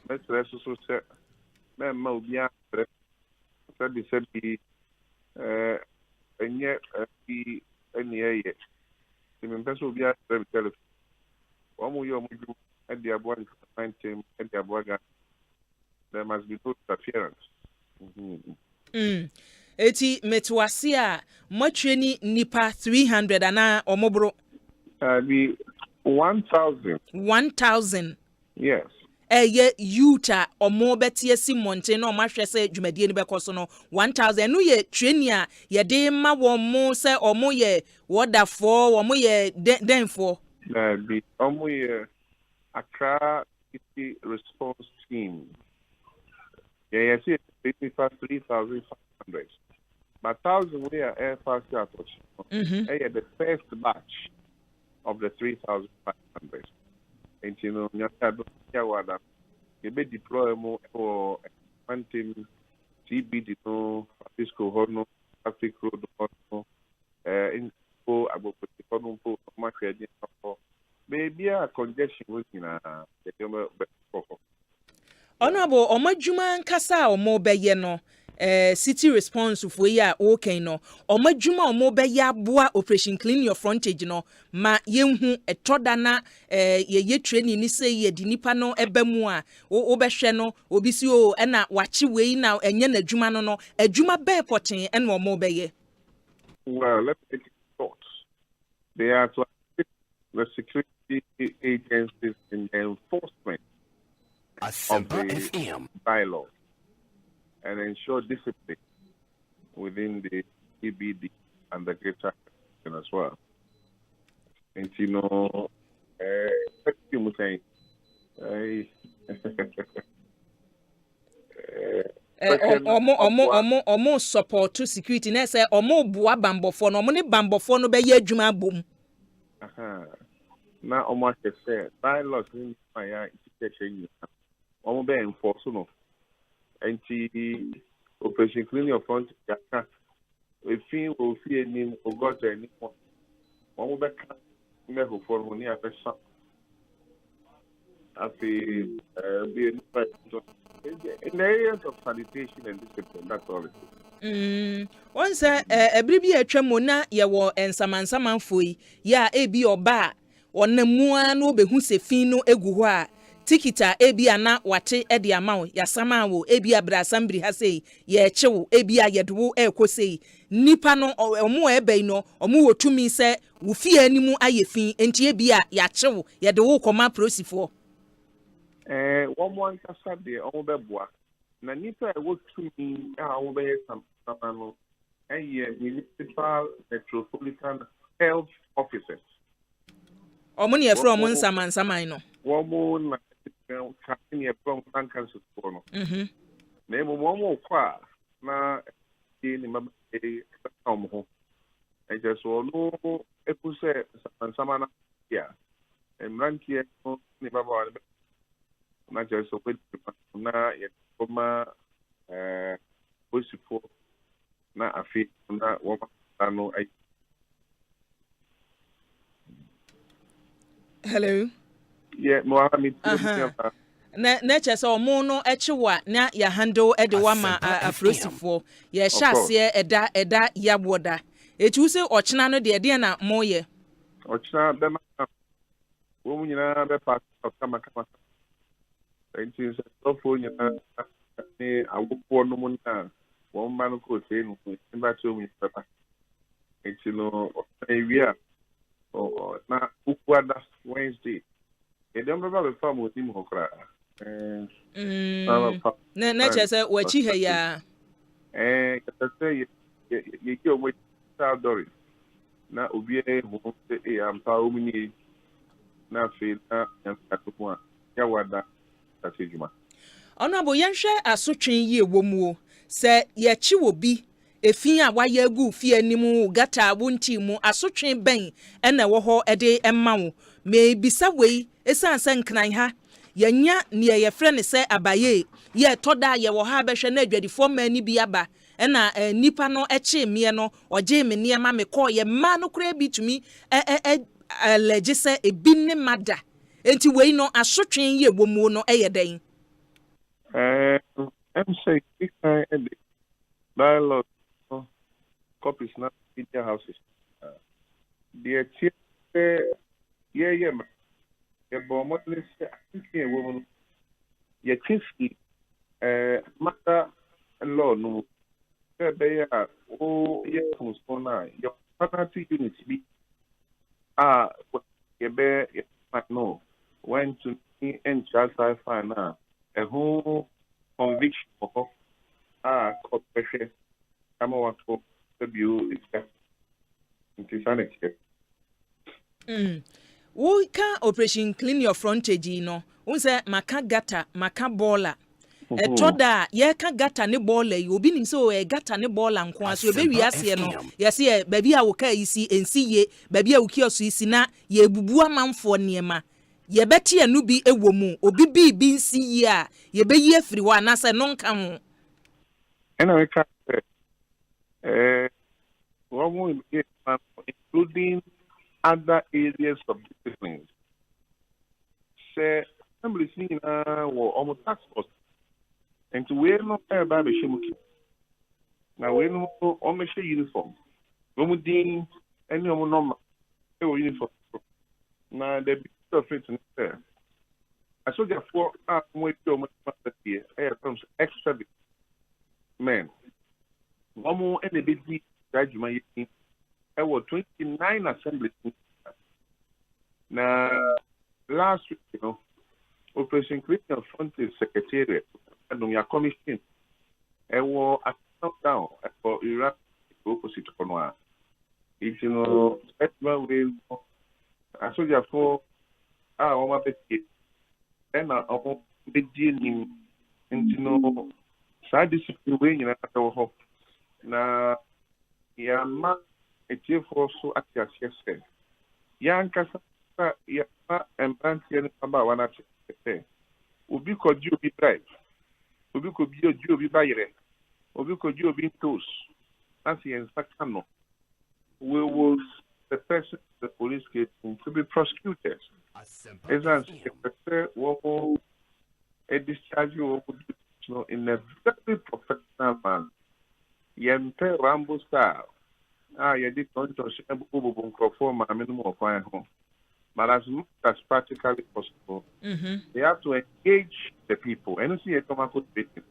[SPEAKER 15] let's also say, Mamma Bia, said the and yet, any year. The members will be at the telephone. One more at the Abuan team at the Abuaga. There must be no interference.
[SPEAKER 11] Eti metwase a motweni nipa 300 ana omobro.
[SPEAKER 15] Be 1000. Yes.
[SPEAKER 11] Eye yuta omo betie si monte na omahwe se dwumadie ni bekoso no 1000 no ye training a ye de ma wo mo se omo ye wodafo omo ye denfo
[SPEAKER 15] The Accra City Response Team. Yeah, see, it's 3,500. But 1,000 we are air fast touch. The first batch of the 3,500. And you know, you be deploy more or team TBD no Francisco Horno, Traffic Road Horno, info about the market. Maybe a congestion within the
[SPEAKER 11] Honorable Omajuma Nkasa omo beye no city response for ya okay no Omajuma omo beye boa operation clean your frontage no ma yenhu etoda na ye training ni say ye di nipa no eba mu a wo behwe no obi si o na wachi wei na enye na adwuma no adwuma be poten en omo beye.
[SPEAKER 15] Well, let's take it short. They are to assist the security agencies in the enforcement
[SPEAKER 3] Asempa
[SPEAKER 15] of the
[SPEAKER 3] FM
[SPEAKER 15] bylaw and ensure discipline within the EBD and the greater as well. And you know,
[SPEAKER 11] omo support to security na say omo boa bambofo no omo ne bambofo no be ye adwuma bom.
[SPEAKER 15] Na omo say bylaws in fire institution omo be enforce no anti operation clean your front yaka if you will see any got any omo be me ho for money afesa afi be in the areas of sanitation and discipline, that's all it is.
[SPEAKER 11] Once ebiri bi atwam na ye wo ensamansama foi ya ebi oba onamu an obehu sefin no egu ho a tikita ebi ana wate e de amawo yasama wo ebi abrasambri ha sei ye chewo ebi ayedo ekosei nipa no omo ebe no omo wotumi se wo fie animu ayefin enti ebi a ya chewo ye de wo koma prosifo
[SPEAKER 15] one more Saturday, all the bois. Nanita work to me, I will be some municipal metropolitan health officers.
[SPEAKER 11] Omoni from Nsamansama no.
[SPEAKER 15] One more Capinia from Cancer. Name one more qua na in home. I just want no Ekosiise Samana here. And Rankia never na just so na ye koma posifo na afi na wo no ai.
[SPEAKER 11] Hello.
[SPEAKER 15] Yeah, Mohammed.
[SPEAKER 11] Na chese omo no echiwa na ya handle e de wa ma afrosifo ye hyase eda yaboda etu se ochina no de na moye
[SPEAKER 15] ochina be ma wo mu nyina be pa kama enti se tofo nyina ni agopọ no mu na wo ma no ko se no ba che mu papa enti no wi a na ukwada Wednesday e dem ba be fa mo tim ho kra
[SPEAKER 11] na chese wachi ha ya
[SPEAKER 15] kase ye ki o mo ta dori na obi e ho se e am pa o mu ni na fe na ya to ya wada tasejuma
[SPEAKER 11] Honorable yenhwe asotwen yi ewomuo se ye chi obi efin a waye agu fi animu gata wonti mu asotwen ben ena wo ho ede emma wo me bisa wei esanse nkran ha yanya ne ye frɛ ne se abaye ye toda ye wo ha behwe na adwadifo mani bi aba ena nipa no eche me no oje me ne ma me call ye ma no kra bi tumi alege se ebi ne mada enti wei no asotwen ye womuo no eyeden
[SPEAKER 15] I'm saying this kind of dialogue copies not media houses. The yeah, the bomb is a woman. Your chiefly, mother and law, no, they are oh, yes, your party unity what you bear, no, went to me and child sci-fi now. A whole conviction of court pressure. I'm going to view it is an
[SPEAKER 11] we can operation clean your frontage no we say maka gata maka baller etoda ye ka gata ne baller yi obi nim say o e gata ne baller nko aso be wi ase no ye say baby a wo ka isi ensi ye baby a wo kioso isi na ye bubu amanfo niema ye beti anu bi ewo mu obi bi nsi yi a ye be yi afiri ho anase no nka ho
[SPEAKER 15] ena we ka including other areas of disciplines. Say, assembly seeing almost tax cost. And to wear no everybody shimuki. Now we know almost uniform. Romudin any normal uniform. Now the bit of it there. I saw therefore wait to much here. Comes extra men. One more any big judgment. There were 29 assemblies. Now, last week, Operation Creation Frontier Secretariat and your commission, there were a countdown for Iraq opposite to Konoa. If that's why we, I saw therefore, I want to be and I want to be dealing into side discipline way in our hope. Now, yeah, eti so ati asiese ya nkasa ya emprantie aba wana tete obi ko ji obi drive obi ko bi obi bayere obi ko ji obi toes as in no we will the person the police case to be prosecuted as an wo a discharge in a very professional man yempe rambo style you did not touch microphone, but as much as practically possible, they have to engage the people. And you see a tomato speaking.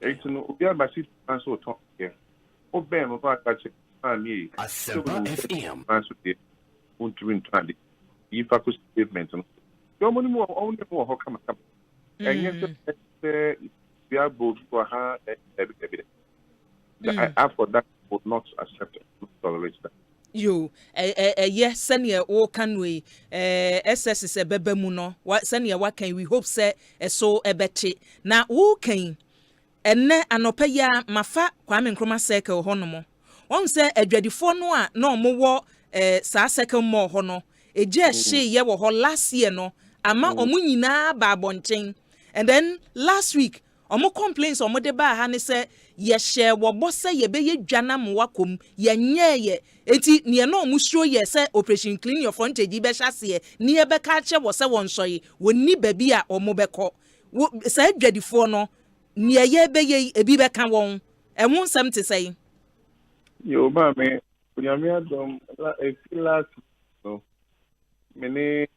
[SPEAKER 15] It's no be able to answer talk here. Oh, Ben, about that,
[SPEAKER 3] Asempa FM.
[SPEAKER 15] If I could statement, no money more, only more, how come? And yes, we are both for her evidence. I for that. Would not accept it, not tolerate that.
[SPEAKER 11] You, yes, senior or can we, SS is a bebemuno, what senior, what can we hope, say, so a betty. Now, who came? And ne anopeya, mafa, Kwame Nkrumah circle honomo. One say a dready for no more, sa second more honor. A just she ye were her last year no, ama omunina babonting. And then last week, omo complaints omo deba ha ne say ye share wo boss ye be ye dwana mwakom ye nye enti ne no omusuro ye say operation clean your frontage be hyase ne ye be ka che wo say won soye woni babi a omo beko say dwadifo no ne ye be ye ebi be ka won ehun sam te say
[SPEAKER 15] yo ba me Yiadom last no many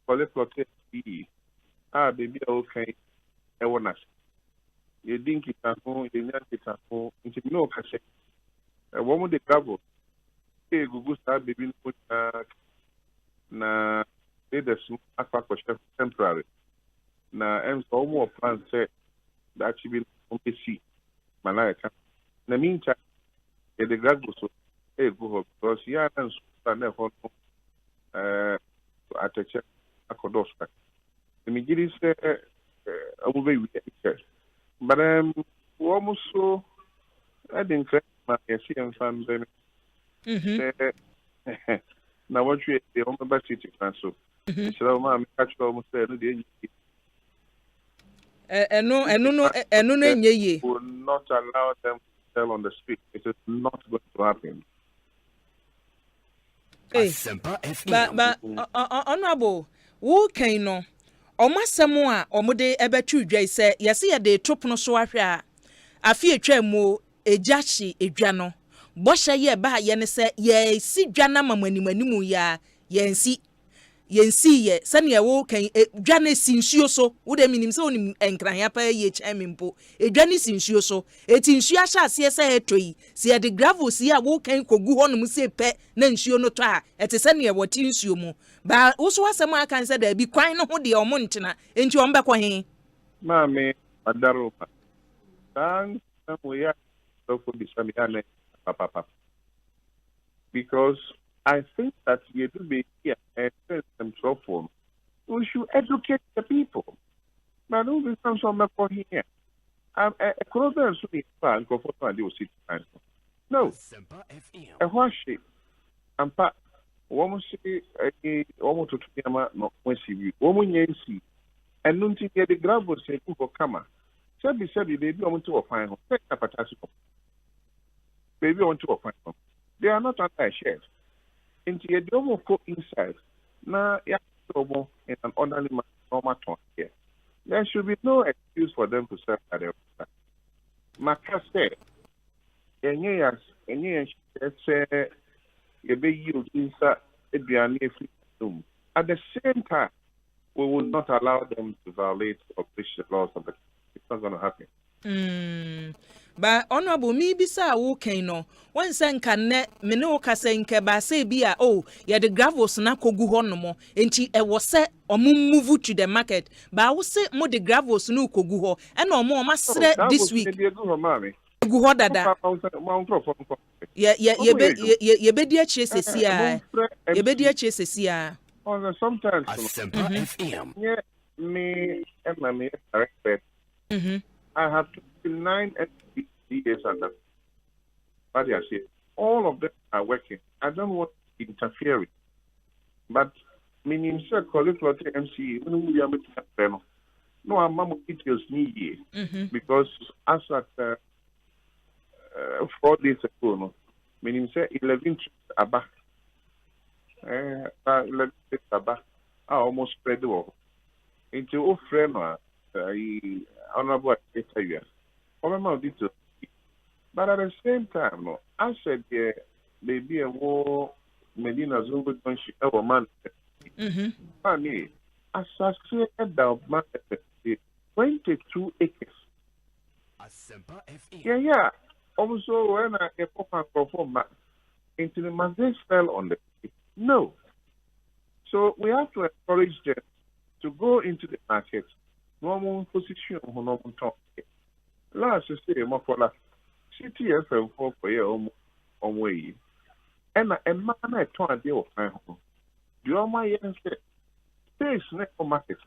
[SPEAKER 15] political baby okay ewonas you think it you know into no cash woman the travel Google start baby na the Akua temporary na so more plans say that she will see Malaya na meantime the graduate so go because yeah and na ho at a check akodoska the migiri say but almost so I didn't say my and family. Now what you the home back to so catch almost there will not allow them to sell on the street. It is not going to happen.
[SPEAKER 11] But honorable, who can know? Omasemu a omode ebetu dwai se yesi ye de topono so ahwe a afi etwa mu ejachi edwa no bosha ye ba ye ne se ye si dwa na mamanimu ya yensi ye sane ye wo kan dwa na sinsuo so wo de minim se onim enkran ya pa ye chamempo edwa ne sinsuo so eti nsuo ahya ase se etoi se ye de gravel si a wo kan kogu honum se pe na nsuo no to a eti sane ye wo ti nsuo mu ba wo so asem aka nse da bi kwan no ho de omo ntena enti ombe kwa he
[SPEAKER 15] mame adaro dan we are so for this family papa because I think that you do be here and some phone. We should educate the people. But don't become so much for here. I'm a closer to be fine, go for fun, you see. No. A washi. I'm part. Woman see a woman to Yama, not when she view. Woman, see. And don't you get the gravel say, who come? Said the baby, I want to find home. Take up a task. Baby, I want to find home. They are not anti-shares. Into a dome go inside. Now, yeah, in an ordinary normal tone here. There should be no excuse for them to serve at their time. Maka said, and yes, say, you be used inside a free room. At the same time, we will not allow them to violate or breach the laws of the country. It's not going to happen.
[SPEAKER 11] But honorable me bisa okay no one sen kan ne me ne wo kasa nke ba say bia ya the gravels na kogu ho no mo enti e wo se move to the market ba wo se mo the gravels no kogu ho e na omo masre this week kogu ho dada ye be di akire sesia ye be di akire sesia
[SPEAKER 15] sometimes yeah me and my respect I have 9 years under. But I say, all of them are working. I don't want interfering. But meaning, sir, college lot MC, no, I'm details need because as at 4 days ago, meaning, sir, 11 trips about 11 trips about, I almost spread the wall into all frame. Honorable Ekosiise. But at the same time, no, I said, yeah, maybe a war, Medina Zungu don't she ever man. As I said, down 22 acres. Yeah. Also, when I perform into the Mazes fell on the no. So we have to encourage them to go into the market. Normal position on normal talk. Last say Mokola CTFM for your own way. And a man I told a deal of my home. You are my space next for market.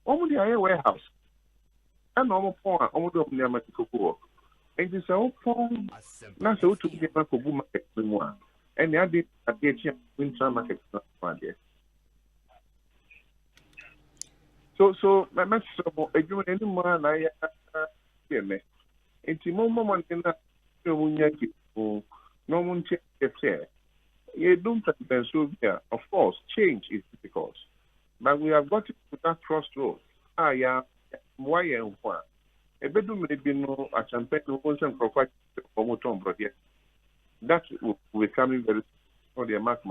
[SPEAKER 15] Only a warehouse. And normal point, almost of near Mexico. And this old phone, not so to get back of market anymore. And the other get you winter market. So my message about any man I me. It's more moment in that no one check. You don't have of course, change is difficult. But we have got to that crossroads. Yeah, why and why? A bedroom may be no a champagne no consent for quite for motor, but yes. That will be coming very for the mark.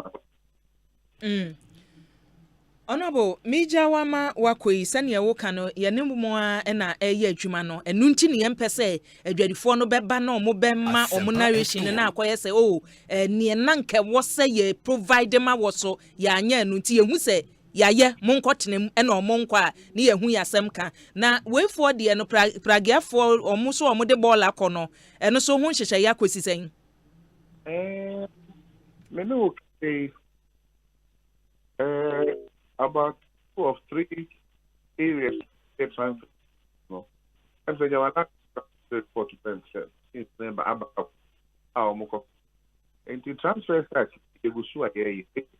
[SPEAKER 11] Honorable Mija wama wakoi sane wo kano ye ne mo a na eye adwuma no enu nti ne yempese adwadifo no beba na omo bemma omo narration na akoye se ne na nke wo se ye provide ma wo so ya anya enu nti yehu se yaye monkotenem na omo nkwa ne yehu yasem ka na weifo de no pragiafo omo so omo de ball akono eno so hu nhyehyɛ ya kwesisen
[SPEAKER 15] me no okay about 2 or 3 areas get transferred. No. And so you are not 40%. It's never about our moko. And to transfer that, you will show a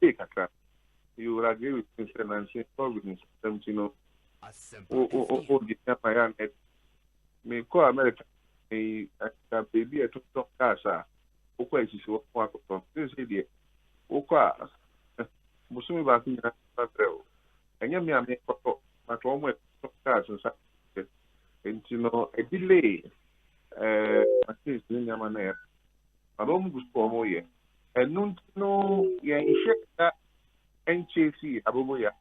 [SPEAKER 15] take a crap. You will agree with Mr. Nancy Providence, you know. Oh, get my hand. May call America a baby a top casa. Okay, she's what from this idiot. Okay. Musumi ba tin na treo enya mi ame ko ma to mo cars and such and you know a delay at least ni nyama na ya ado mu gusto mo ye enu no ya isheka NCC abobo ya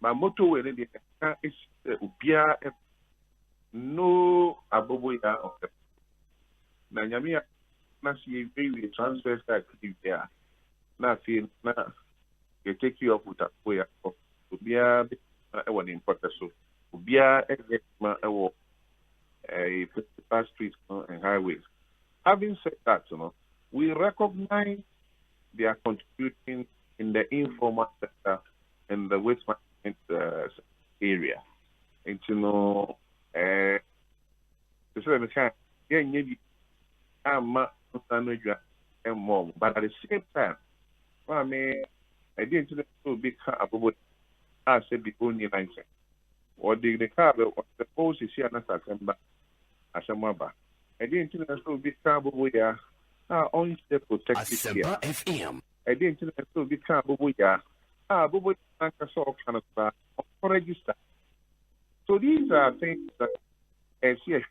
[SPEAKER 15] ma moto we ne ka is ubia no abobo ya of na nyame na si we transfer that there na feel na they take you up with a way of Ubia one important so Ubia a principal streets and highways. Having said that, we recognize they are contributing in the informal sector and the waste management area. And you know, to say the kind, yeah, maybe I'm not more, but at the same time, I mean, I didn't know big car about I said the only line. Or the car, the post is here in Asempa. I didn't know big car about here. Only the protected here.
[SPEAKER 14] FM.
[SPEAKER 15] I didn't know big car about here. Bobo saw kind of register. So these are things that I see a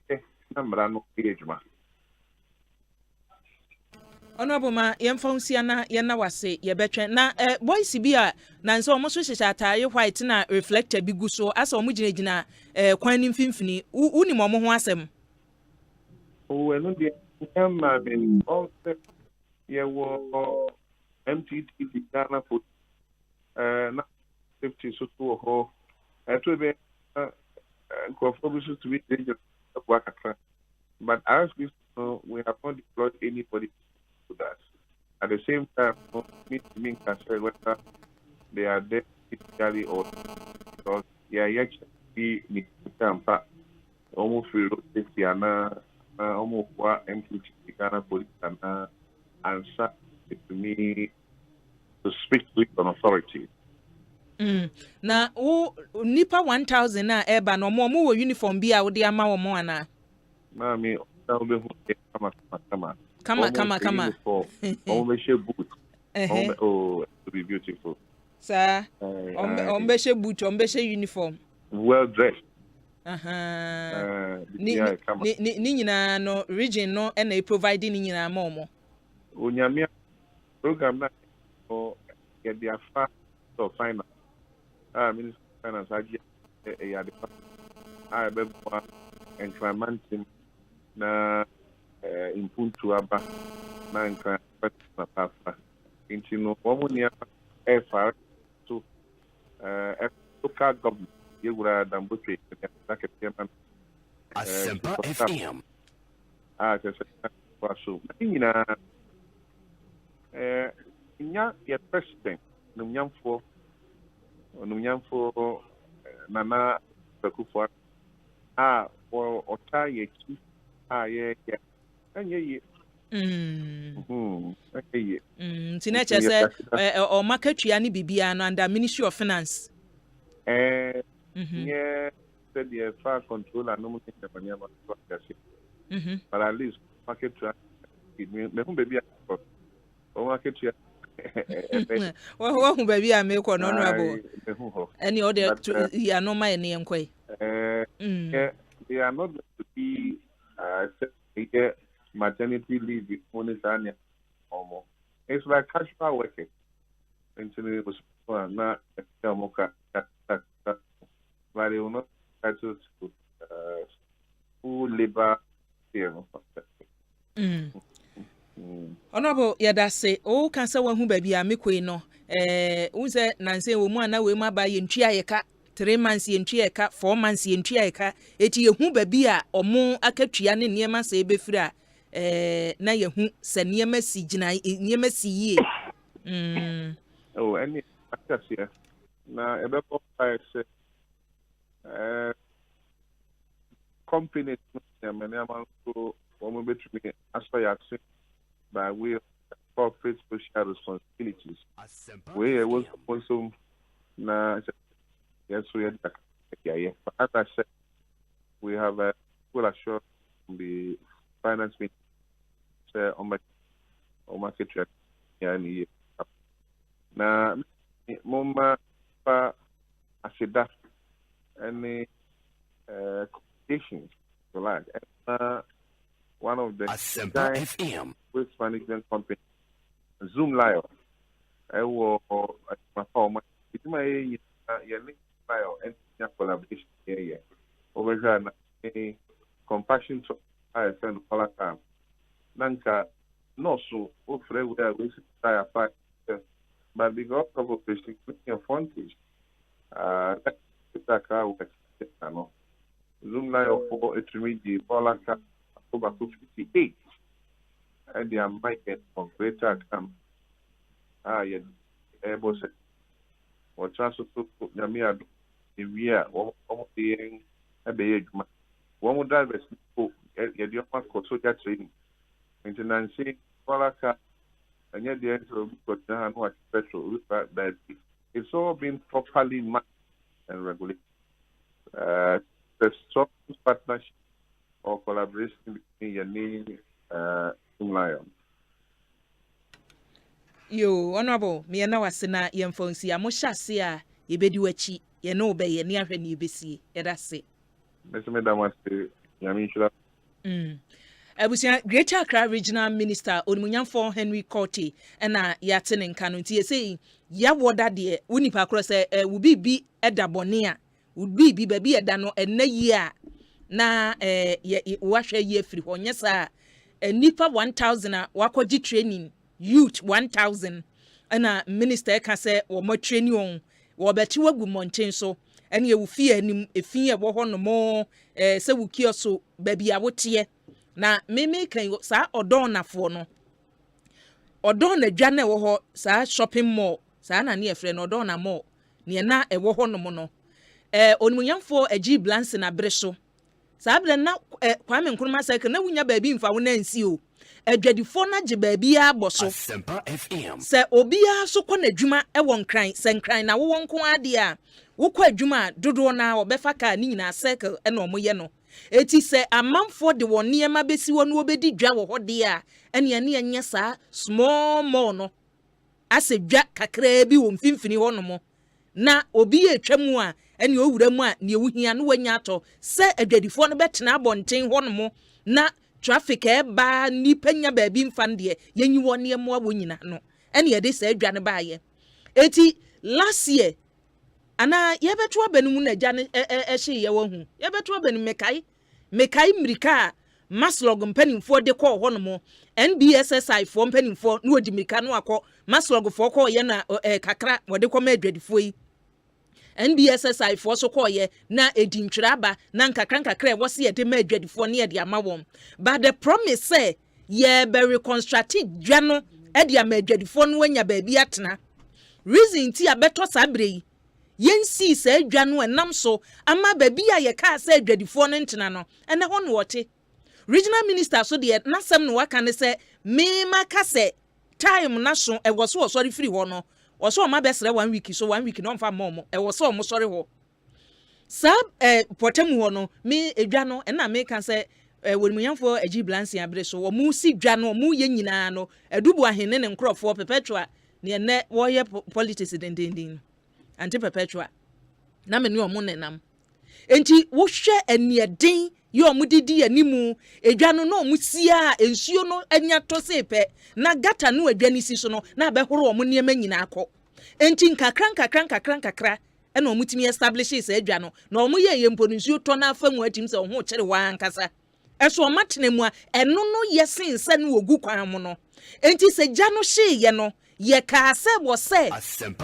[SPEAKER 15] number of engagement.
[SPEAKER 11] Honorable ma yemfonsia na yena wase yebetwe na boys bi na nso omo so hyehyɛ atare white na reflector bi gu so asa omo ginagina kwan ni mfimfini uni mo ho asem
[SPEAKER 15] o eno de ma ben all ye wo MTT Ghana for na safety so to ho to be to be dangerous but as we have not deployed anybody to that. At the same time, me concerned whether they are dead physically or because they are actually in Tampa, almost feel safety and almost what MTT Ghana police and answer to me to speak with an authority.
[SPEAKER 11] Na nipa 1000 na eba no mo wo uniform bi a wo de ama wo mo ana.
[SPEAKER 15] Mami, o be
[SPEAKER 11] Kama.
[SPEAKER 15] Ombeshe boot. Oh, to be beautiful.
[SPEAKER 11] Sir, ombeshe boot, ombeshe uniform.
[SPEAKER 15] Well dressed.
[SPEAKER 11] Ni nyina no region no and they providing ni nyina momo.
[SPEAKER 15] Unyamia program na o get their fast to finance. Minister of Finance agia be incrementing na impuntu aba na nka papa into no woman FR to local government you would dambuche like a chairman
[SPEAKER 14] Asempa FM
[SPEAKER 15] just so ina nya ya president numnyamfo nana bakufo or otaye ki yeah.
[SPEAKER 11] Tina chese o makatua ni bibia no under Ministry of Finance.
[SPEAKER 15] Yeah, said the far control and no more but at least market me baby o market
[SPEAKER 11] who baby I make on honorable any other ya no my name kwai
[SPEAKER 15] yeah they are not going to be maternity leave with money almost. It's like casual working. Until it was not but they will not try to full labor here.
[SPEAKER 11] Honorable Yadase, o can say one who baby a mekwe no. Who say Nancy woman we ma buy ntwa yeka 3 months ntwa 4 months ntwa yeka eti yehu baby a omo akatua ne niema se ebefira na yehu se niema si gina niema si yie.
[SPEAKER 15] Oh, any actually na ebe pop say company na manyama so omo betumi aspire by way of corporate social responsibilities. We was also na yes, we had yeah. But as I said, we have a full assurance from the finance minister on market yeah, na moma pa asida any conditions for like one of the
[SPEAKER 14] Asempa FM
[SPEAKER 15] waste management company Zoom Lion I will it's my and collaboration here over here compassion to I send Polaka Nanka no so offer we are wasting tire fight but because of operation frontage Zoom Lion for a tremendous Polaka October 58 and they are making from greater camp yɛ ɛbɔ sɛ wɔtra so so nyame ado ewie a wɔn de yɛn ɛbɛyɛ adwuma wɔn drivers ko yɛde wɔn akɔ soldier training nti nansi kɔlaka ɛnyɛ deɛ nso obi kɔtena ha no wɔte petrol that it's all been properly managed and regulated. The strong partnership or collaboration between Yani and Lion.
[SPEAKER 11] Yo, Honorable, me na wasena yemfonsi amohyase a yebedi wachi ye no be ye ne ahwe ne yebesi edase.
[SPEAKER 15] Mr. Madam was Yami Shula.
[SPEAKER 11] Abusia Greater Accra Regional Minister Onimunyamfo Henry Cote na yate ne nka no nti ye sei ya woda de unipa kro se wubi bi edabone a wubi bi ba bi eda no ena yi a na wahwe yi afiri ho nyesa nipa 1000 a wakogi training youth 1000 ana minister ka se wo mo training on wo beti wagu mountain so ene ye wufi anim efin ye wo ho no mo se wukio so ba bi a wote na meme kan sa odon nafo no odon na dwa na wo ho sa shopping mall sa na ne efre no odon na mall ne na ewo ho no mo no onimunyamfo agi blance na bere so sa bere na kwame nkruma cycle na wunya ba bi mfa wo na nsi o adwadifo na gye ba bi aboso
[SPEAKER 14] Asempa FM
[SPEAKER 11] se obia so kɔ na dwuma wɔ nkran se nkran na wo nko ade a wo kɔ adwuma dodo na obefa ka ni nyina cycle na omoye no eti se amanfo de won niema besi won obedi dwa wo hode a ene ne anya saa small more no ase dwa kakra bi wo mfimfini ho no mo na obi etwamu a ene owura mu a ne ewuhia no wanya ato se adwadifo no betena abonten ho no mo na traffic eba ni panya ba bi mfande yenyi won niema wo nyina no ene ye de se adwa ne baaye eti last year ana yebeto abanum na gya ne ehye ye wo hu yebeto abanum mekai mrika maslog mpanimfo de kɔ hɔ no mo NBSSI fo mpanimfo no odi mrika no akɔ maslog fo kɔ ye na kakra wode kɔ ma adwadifo yi NBSSI fo so kɔ ye na edi ntwira aba na nkakra wo se ye de ma adwadifo ne ye de ama wɔn but the promise say ye be reconstructed dwa no e de ama adwadifo no anya ba bi atena reason ti abeto sabre yi yensi se adwa no enam so ama ba bi a ye ka se adwadifo no ntena no ene ho no wote regional minister so de nasem no waka ne se me maka se time na so e wo so sorry free ho no wo so ma besre 1 week so 1 week no mfa mom e wo so mo sorry ho sa potemu ho no me adwa no na me ka se wonimuyamfo agi blansi abre so wo mu si dwa no mu ye nyina no edubu ahene ne nkrofo perpetua ne ne wo ye politics dendendin anti perpetua na me ne omo nenam enti wo hwe enieden ye omudidi animu edwa no no musia ensuo no anya to sepe na gata no edwa ni si so no na abehoro omo niema nyina akọ enti nkakra ena omutimi establish ise edwa no na omo ye yempo nsuo to na afamu atim se ho kyere wa ankasa eso omatene mu a eno no yesin se no ogu kwan mu no enti se gya no hye ye no ye ka se wo se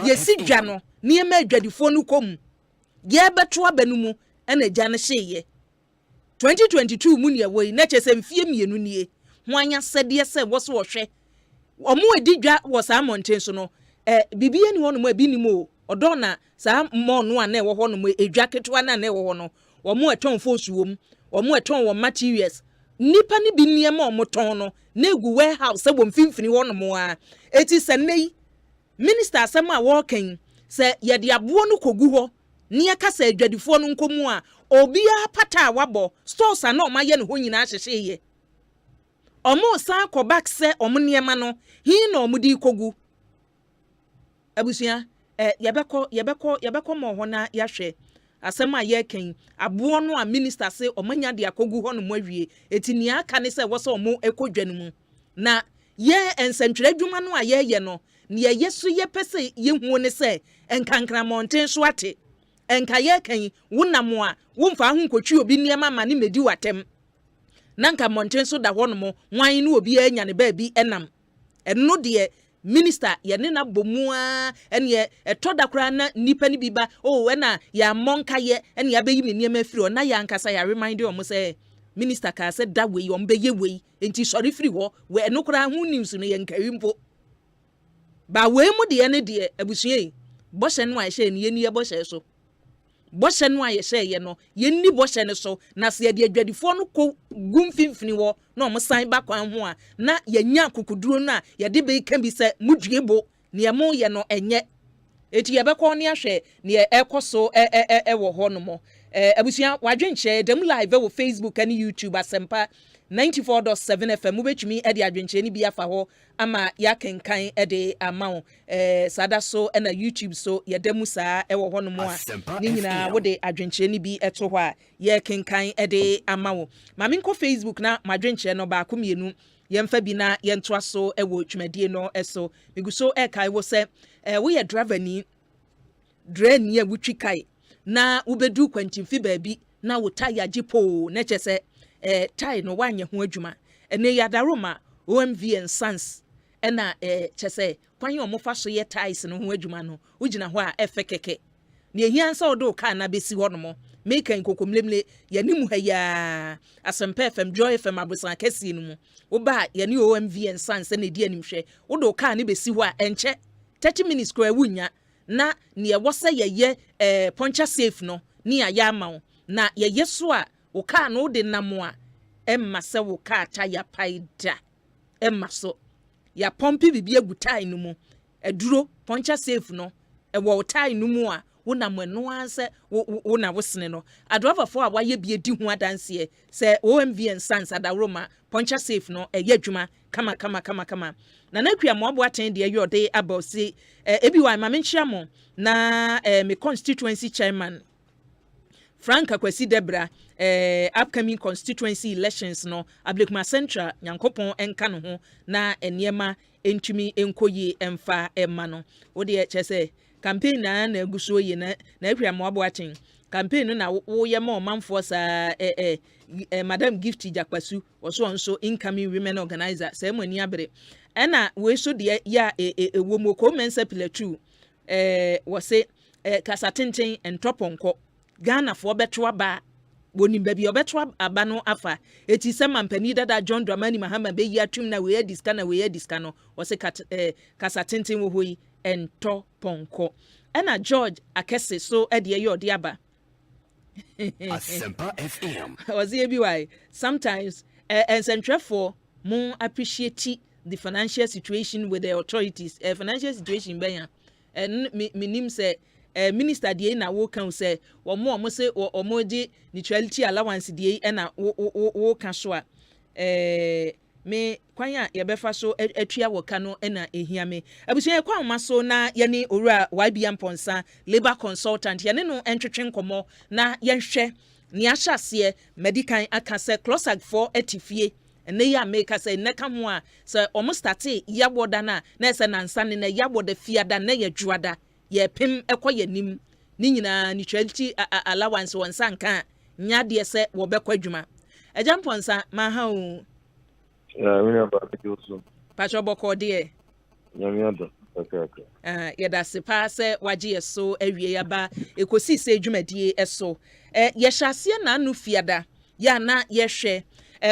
[SPEAKER 11] yesi dwa no niema adwadifo no kom ye beto abanu mu ena gya no hye ye 2022 mu ne woyi na chese mfie mienu nie ho anya sede se wo so hwe omo edi dwa wo sa mountain so no bibie ni hono mo ebinimo odo na sa mo no a na ewo hono mo edwa ketwa na na ewo hono omo eton fosuom omo eton wo materials nipa ni bi niema omo ton no na egu warehouse se bo mfimfini hono mo a eti se nei minister asem a working se ye de abo no kogu ho ne aka sa adwadifo no nkomu a obia pata wabo stores na o maye ne ho nyina ahyehye ye omo san ko back se omo niema no hi na omo di kogu abusia yebekọ mo ho na yahwe asem a ye kan abo no a minister se omanya de akogu ho no mo awie eti ni aka ne se wo se omo ekodwa no mu na ye ensentwere adwuma no a ye no ne ye so ye pese ye hu ne se enkankra mountain so ate enka ye kan wonam a womfa ho nkotwi obi niema ma ne medi watem nanka mountain so da ho no mo wan no obi anya ne ba bi enam eno de minister ye ne na bomua ene ye etoda kra na nipa ni biba ena ya monka ye ene ya beyi me niema firi na ya ankasa ya remind o mo say minister ka say da we o mbeye we enti sorry firi ho we eno kra ho news no ye nkawimpo ba we mu de ne de abusue bɔhyɛ no a yɛhyɛ ne yɛni bɔhyɛ so bɔhyɛ no a yɛhyɛ yɛ no yɛni bɔhyɛ ne so na se yɛde adwadifoɔ no kɔ gum finfini wɔ na ɔmo san ba kwan ho a na yɛnya kokuduro no a yɛde be ka bi sɛ mudue bo ne mo yɛ no ɛnyɛ eti yɛbɛkɔ ne ahwɛ ne ɛkɔ so ɛwɔ hɔ no mo abusua wadwenkyɛ dem live wɔ Facebook and YouTube Asempa 94.7 FM mubetumi e de adwenkyɛ ni bi afa hɔ ama yakenkan e de amawo sada so na YouTube so yɛdemu saa ɛwɔ hɔ no mo a ni nyina wo de adwenkyɛ ni bi ɛto hɔ a yɛkenkan e de amawo ma menkɔ Facebook na madwenkyɛ no ba ko mienu yɛmfa bi na yɛntoa so ɛwɔ twumadie no ɛso miguso ɛkai wo sɛ wo yɛ driver ni drani a wutwi kai na ubedu kwantimfi baabi na wo tire gipo na kyɛ sɛ tire no wanye ho adwuma ene yadaroma OMV and Sons ɛna kyɛ sɛ kwan yɛ ɔmofa so yɛ tires no ho adwuma no ugina hɔ a ɛfɛ kɛkɛ ne ehia nsa odo ka na besi hɔ no mo make nkokomlemle yanimu ha ya Asempa FM Joy FM abusan kɛsie no mu wo ba yane OMV and Sons na di animhwɛ wodo ka ne besi hɔ a ɛnkyɛ 30 minutes kora wunya na ne ɛwɔ sɛ yɛyɛ poncha safe no ne ya ama wo na yɛyɛ so a wo car no de namo a emma sɛ wo car tire paida emma so ya pompi bibia gutai no mu aduro poncha safe no ɛwɔ tai no mu a wo na mano anse wo na wo sene no adrovafo a waye bie di ho adanse sɛ OMV and Sons adaroma poncha safe no ɛyɛ adwuma kama na nakua mo abo aten de yode abose ebi wa ma menchia mo na me constituency chairman Frank Akwasi Debra upcoming constituency elections no Ablekuma Central Nyankopon enka no ho na eniema entumi enkoyi emfa emma no wo de kyese campaign na eguso yi na akwa mo abo aten campaign no na wo ye ma omanfo sa Madam Gift Jakwasu also onso incoming women organizer say mo ani abere ena we so de ya wo moko mensa pilatu wo se kasatenten entoponko Ghana for beto aba boni baby obeto aba no afa eti se mampani dada John Dramani Mahama be yi atum na we diska no wo se kasatenten wo hoyi entoponko ena George Akese so e de ye odi aba
[SPEAKER 2] Asempa FM.
[SPEAKER 11] Was why sometimes and for more appreciate the financial situation with the authorities. Financial situation benya and minim say minister die na wo kan say wo mo say o mo di neutrality allowance die na wo kan so a me kwanya ye befa so atua wo ka no na ehia me abusia kwa ma so na ye ne owura YBM Mponsa labor consultant ye ne no entwetwe nkomo na ye hwɛ ne ahyase medical aka se closag for etifie ene ya make say neka ho a se omo start yaboda na se nansa ne na yaboda fiada na ye juada ye pem ekoye nim ni nyina neutrality allowance won sanka nya de se wo bekwa dwuma agya Mponsa ma ha o
[SPEAKER 15] we about to so.
[SPEAKER 11] Pacho boko de.
[SPEAKER 15] Nyamiado. Okay.
[SPEAKER 11] Yeda sepa se waje so awie yaba ekosise dwumadie eso. Ye hyase na anu fiada ya na ye hwe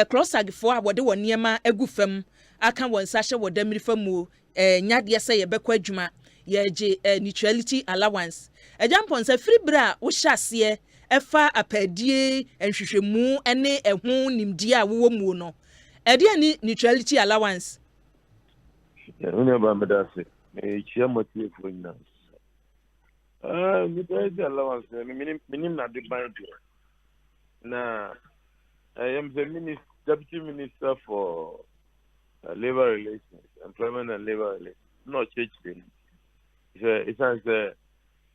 [SPEAKER 11] crossagfo a wode woniema agufam aka wonsa hye wodamiri famu nyade se ye bekwa adwuma ye je neutrality allowance. Agya Mponsa free bra wo hyase efa apadie enhwehwemu ene ehu nimdie a wo mu no. Any neutrality allowance?
[SPEAKER 15] Neutrality allowance. Minim na define. Na I am the deputy minister for labor relations, employment and labor relations. Not church thing. It's as the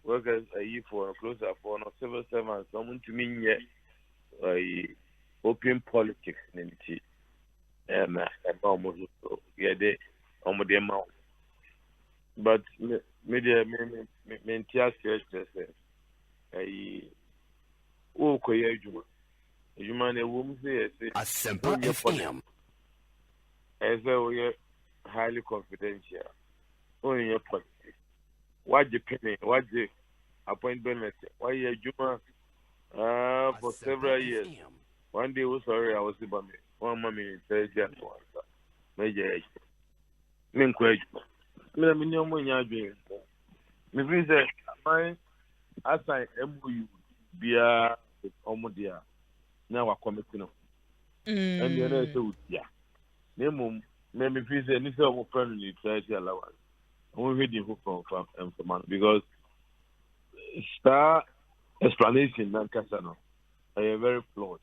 [SPEAKER 15] workers a year for closer for no civil servants. Someone to mean open politics in it. Almost yeah, they almost the amount. But media maintain Juma ne woman say
[SPEAKER 2] Asempa FM.
[SPEAKER 15] As we highly confidential. Only your politics. What the penny? What the appointment? Why you Juma? For several years. One day was sorry I was about me. One mommy says just one. Major age. Men question. me me nyo mo nya adwen me free say my assign MOU bia omodia na wa committee no and you know say utia na mum me free say ni say omo friend ni try to allow us we read the from because star explanation na kasa no are very flawed.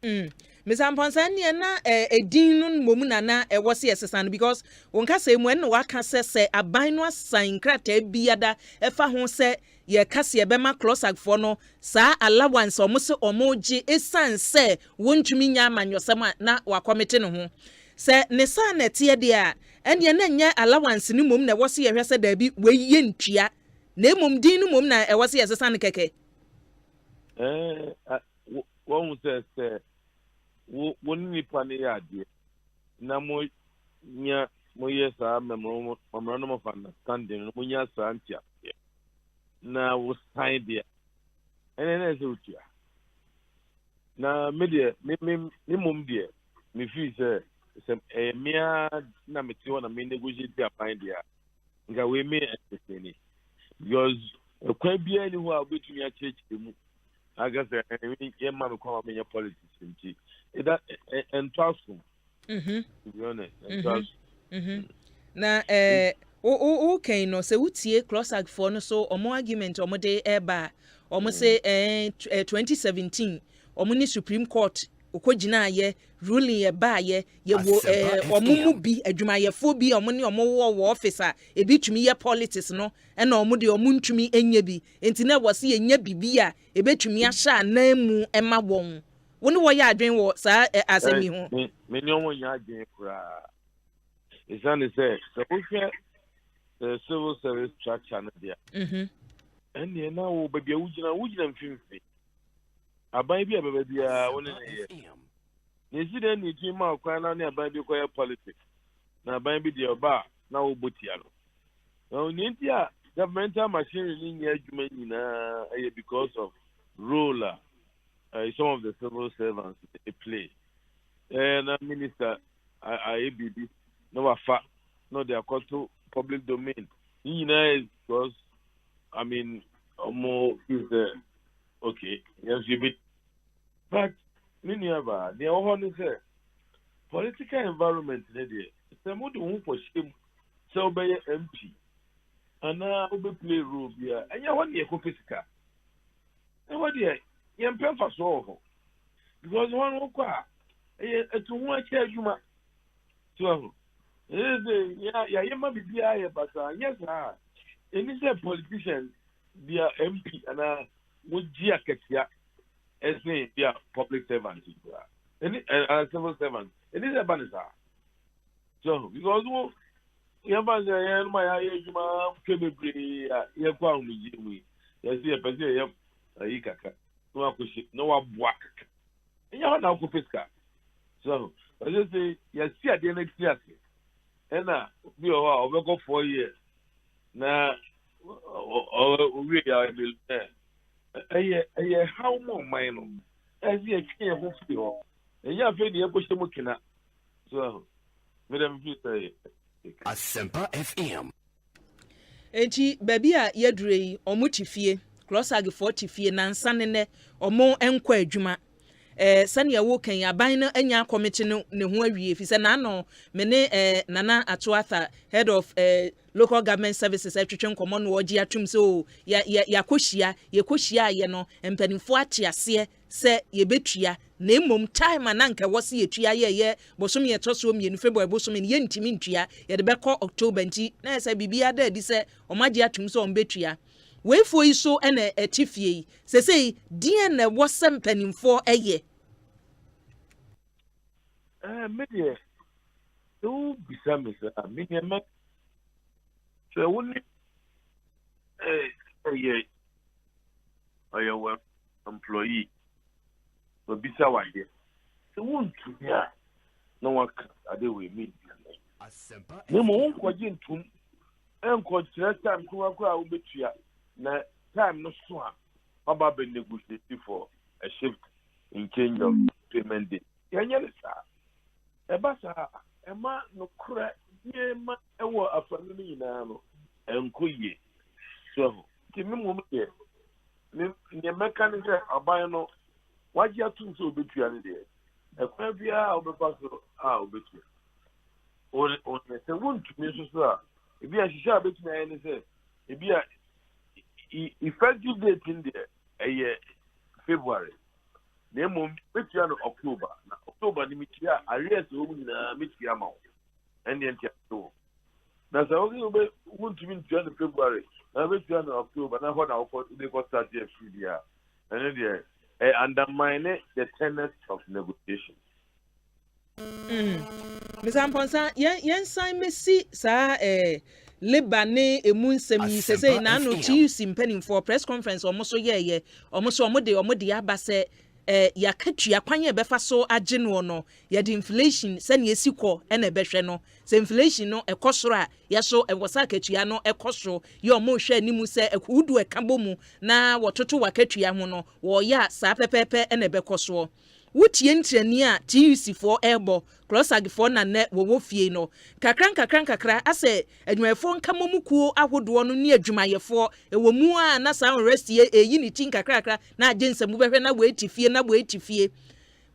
[SPEAKER 11] Mr. Mponsa na edin no mom na e wose yesesan because won ka say mu en wa ka se aban no asan krata biada e fa ho se ye kase be ma closag for no sa allowance omo se omo gi esan se wontumi nya amanyosem na wa committee no ho se ne sa na tie de a ene na nya allowance ni mom na wose ye hwese da bi we ye ntua na mom din no mom na e wose yesesan keke
[SPEAKER 15] wọ́n sẹ́ wọ́n ní nípa ní yá adìẹ na mo yẹ sáà mẹ́mọ́ ọmọràn náà mo fa understanding mo yẹ sáà ntí àpẹ́ na wọ́n sáyẹn díẹ̀ ẹni náà ẹsẹ̀ òtù à na mi díẹ̀ mi mọ̀ mi díẹ̀ mi fi sẹ́ mìíà na mi ti wọ́n na mi negotiate àpáyé díẹ̀ nka wọ́n mi ẹ̀sẹ̀ ni because ẹ̀kọ́ bí ẹni hó a wọ́n bẹ tún yà kyerẹ́kyerẹ́ mu. I guess yeah, man, come up in your politics. That and trust him. To be honest,
[SPEAKER 11] na okay no se utie closag for no so omo argument omo de eba omo say 2017 omo ni Supreme Court okogina ye ruling ye ba ye wo omo mu bi adwumayefo bi omo ni omo wo officer e bi tumi ye politics no e na omo de omo ntumi enya bi enti na wose ye nya bibi a e betumi ahya na mu ema won woni wo ya adwen wo sa asemi ho
[SPEAKER 15] me ni omo nya adwen kura isani say so the civil service structure na dia and ye na wo baby wugina mfimfi aban bi ababa bia woni na ye nisi de ni ti ma kwa na ne aban bi ko ye politics na aban bi de oba na wo botia no ni nti a governmental machinery ni nya adwuma nyina because of role some of the civil servants they play and minister IABB no wafa no they are called to public domain is because I mean more is okay yes you bit but Miniaba, the only say political environment there. Some would who for shame so by MP. And now we play role here. And you want the Ekosiska. And what dear, you pay for so because one will cry. To one chair you might. So, yeah, might be here, but yes, and it's a politician, their MP, and would Gia as they are public servants and civil servants. It is a banisa. So, because Yamma, my age, came pretty, Yaquam, you see a person, Ikaka, no akushi, no one whack. And you are now Kupiska. So, as I say, you see at the next year, and now we are over 4 years. Now, we are how more minor as you can't hope and you have any Ekosimo so Madam
[SPEAKER 2] Asempa FM.
[SPEAKER 11] Enti baby a yedrei omo tifie closag 40 fie na nsane ne omo enkwa adwuma sane wo kan aban no anya committee no ne ho awie fi se na no me ne nana atoatha head of local government services atwetwe nkomo no ogi atum so ya kohyia ye no empanimfo atiase se ye betua na emom time ananka wose yetua ye bosom ye toso mienu February bosom ye ntimi ntua ye de beko October nti na se bibia da di se omagi atum so ombetua weifo yi so ene etifie se sei die na wose mpanimfo eye
[SPEAKER 15] media do bisame sa media ma so woni your employee but bisa wide so won to ya no work ade we mean no mo ko jintum enko tire time ko akwa obetua na time no so a baba be negotiate for a shift in change of payment day yanya sa e ba sa e ma no kura
[SPEAKER 16] ma ewo afanu ni nyina no enkoye so ti me mo ye ne mechanic aban no waji atum so obetua ne de ekwa bia obepa so obetua o se wontumi so a ebi a hihia betua aye ne se ebi a effective date in there February na mo betua no October na October ni mitia arrears o nyina mitia ma and the entire so na so we wontumi ntua no February na betua no October na what na they go start the free dia and there undermine the tenets of negotiation.
[SPEAKER 11] Mr. Amponsa, yen sign me see sa Lebane emunsem yi sese na no TUC mpanin for press conference omoso ye omoso omode abase yakatua kwanye befa so age no no ye the inflation se na esiko na ebehwe no se inflation no ekosoro a ye so ewosa katua no ekosoro ye omo hwe animu se ekudu ekabomu na wototo wakatua ho no wo ya sa pepepe na ebekoso wutie ntrani a TUC for ebo Klosag for na ne wo fie no kakran ase adwumayefo nkamomukuo ahodo no ne adwumayefo ewo mu a na sa rest ye eyi ni tin kakra na agensem behwe na bo etifie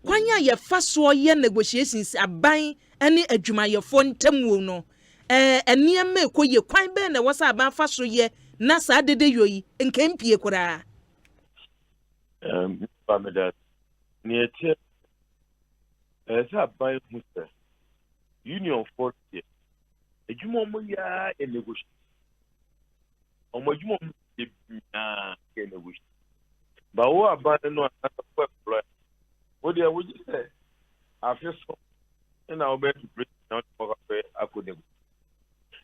[SPEAKER 11] kwanya ye faso ye negotiations aban ene adwumayefo ntamuo no eniema ekoye kwan be na wasa aban faso ye na sa dede yoyi nkempie kura
[SPEAKER 16] Pameda Nietzsche as a by Muster Union 40 a Jumon ya a negotiation. On my Jumon negotiation. But what about no what do you say? After so, and I'll bet to bring down for a good negotiation.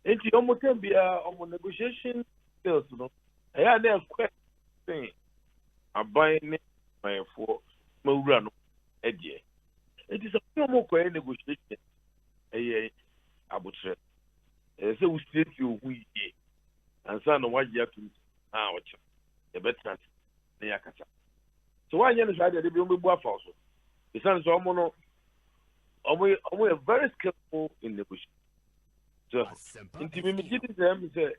[SPEAKER 16] And you almost can be on negotiation sales, you know. I had a question. I'm buying my for. Run it is a normal negotiation. Abutre. So we state you we and son of what you have to the better Yakata. So why you decide to be on the also? The son is almost very skillful in negotiation. So, intimidate them say,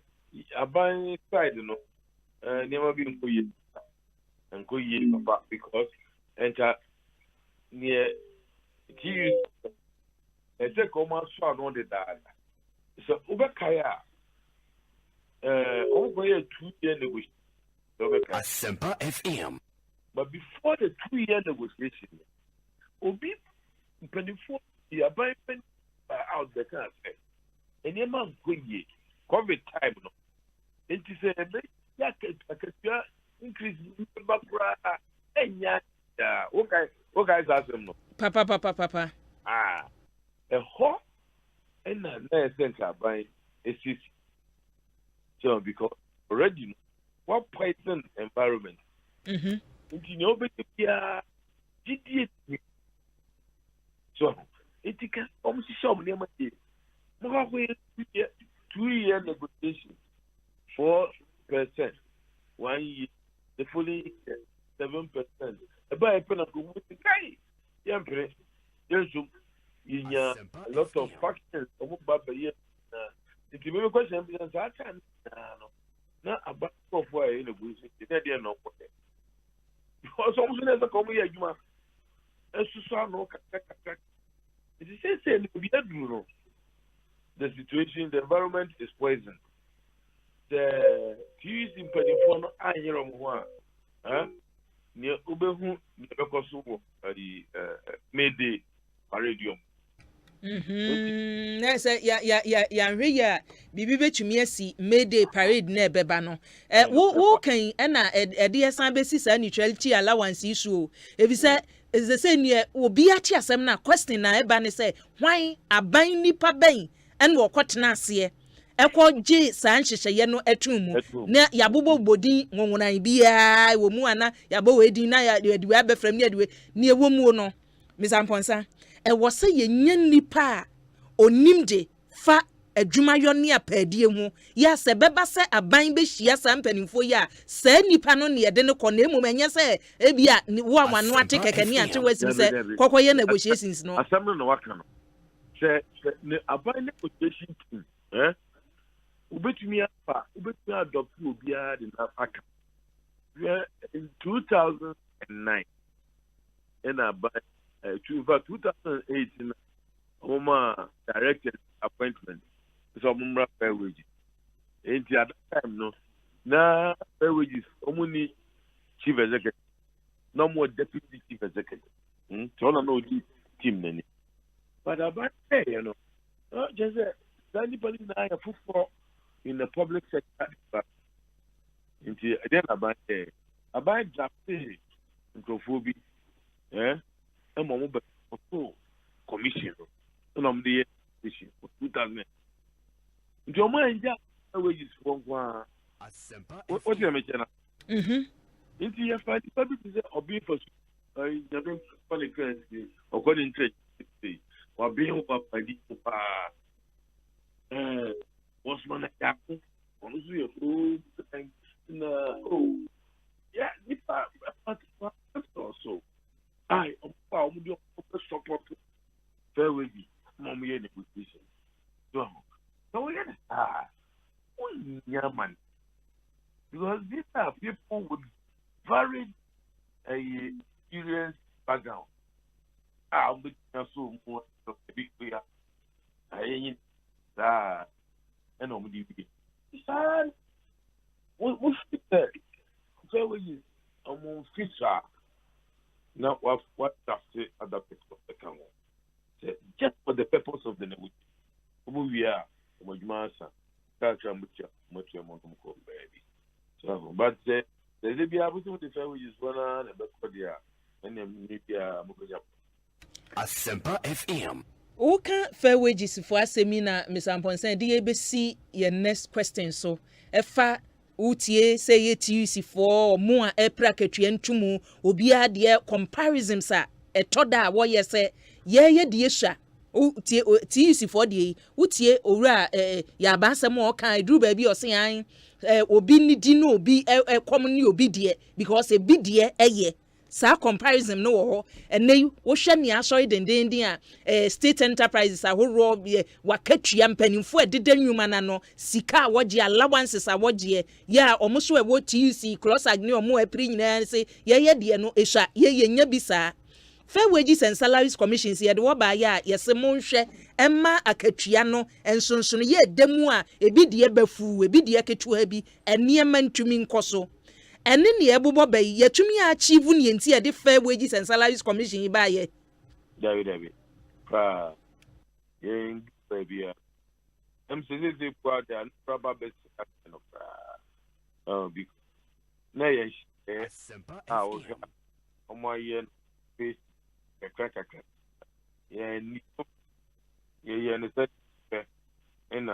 [SPEAKER 16] a buying side, you know, never been for you and go ye because. Enter near TUC. I say, come on, so on the data. So, Ubekaya, over 2 year negotiation.
[SPEAKER 14] Asempa FM.
[SPEAKER 16] But before the 2 year negotiation, Obi, 24 year by out the country. And your man go ye, COVID time, no. It is a increase in the what guys ask them no?
[SPEAKER 11] Papa.
[SPEAKER 16] A hot and a center by a city. So because already what poison environment? In nobody so it can almost show me more 2 year negotiation 4%, 1 year, the fully 7%. About a pen of good guy. There's a lot of factors about the year. If you have a question, because I can't not about why in a good city, no. Because almost as a comedy, you must. As to sound no, it is saying the situation, the environment is poison. The trees in Peniforno, I hear on one. Near Ubehu, Nekosumo, the Mayday Paradium.
[SPEAKER 11] Yes, yeah, Bibi betumi asi Mayday parade na ebeba no. Wo kan na e de san basis neutrality allowance issue. If say is the same near obi ati asem na question na eba ne say hwan aban nipa ben en wo kwotena ase. Ekwoje san hyehyeye no atumu na yabobo bodin nwonwonan bia wo mu ana yabo wedin na ya de abefram ne de ne ewo mu no Mr. Amponsa wo se yenya nipa onimde fa adwumayo ne apadie hu ya se beba se aban be hia san panimfo ya sa nipa no ne de ne kɔ na emu menye se ebia wo amano ate kekani ate wasim se kokoye negotiations no
[SPEAKER 16] asem no waka no Say about negotiation team, ubetumi adopt obiara de na aka. In 2009, and about 2008, directed appointment. So fair wages. And at that time, no, now fair wages only chief executive, no more deputy chief executive. So no team then. But about you know, just anybody now football in the public sector. Into then about drafting microphobia, and mobile commission. And the commission for 2000. Into your mind, wages for one. What you mention? Into your fight, public is or being for according to or being up by the what's man a captain? Honestly, yeah, also. I am support fair wages, mommy negotiation. So we get man. Because these are people with very experience background. I'm so more of a big player. I ain't that. And on the son, what's the fair wages among Fisher? Not what does it at the purpose of the camel? Just for the purpose of the negotiation. We are Mojmasa, culture, much among them, baby. So, but there's a be able to the fair wages one and a back and then maybe a
[SPEAKER 2] Asempa FM.
[SPEAKER 11] Oka fair wages for seminar, Miss Amponsen, DABC, your next question. So, efa utie say ye TUC for more a bracket and tumu, obia dear comparison, sir. A toda, what ye say, ye dear sha. TUC for the utie ora yabasa more kind, do baby or saying, obi ni dino be a common obi dear, because a bid dear a ye. Sa comparison no and they wohwe ne asori dendenden a state enterprises a horo wakatua mpanimfo adeda nwuma na no sika woje allowances a woje ya omoso e wo TUC cross agne omo apri nyina se ye de no ehwa ye nya bisa fair wages and salaries commissions ye de wo ba ya yese monhwe emma akatua no ensonsono ye demu a ebi de bafu ebi de ketua bi eniema ntumi nkoso. And in the Abu Bobe, Yatumi achieve Nienti at the Fair Wages and Salaries Commission by ye.
[SPEAKER 16] David. Young baby. I'm saying they brought and probably because nay, I was on my face a cracker. Yeah, yeah, and it's and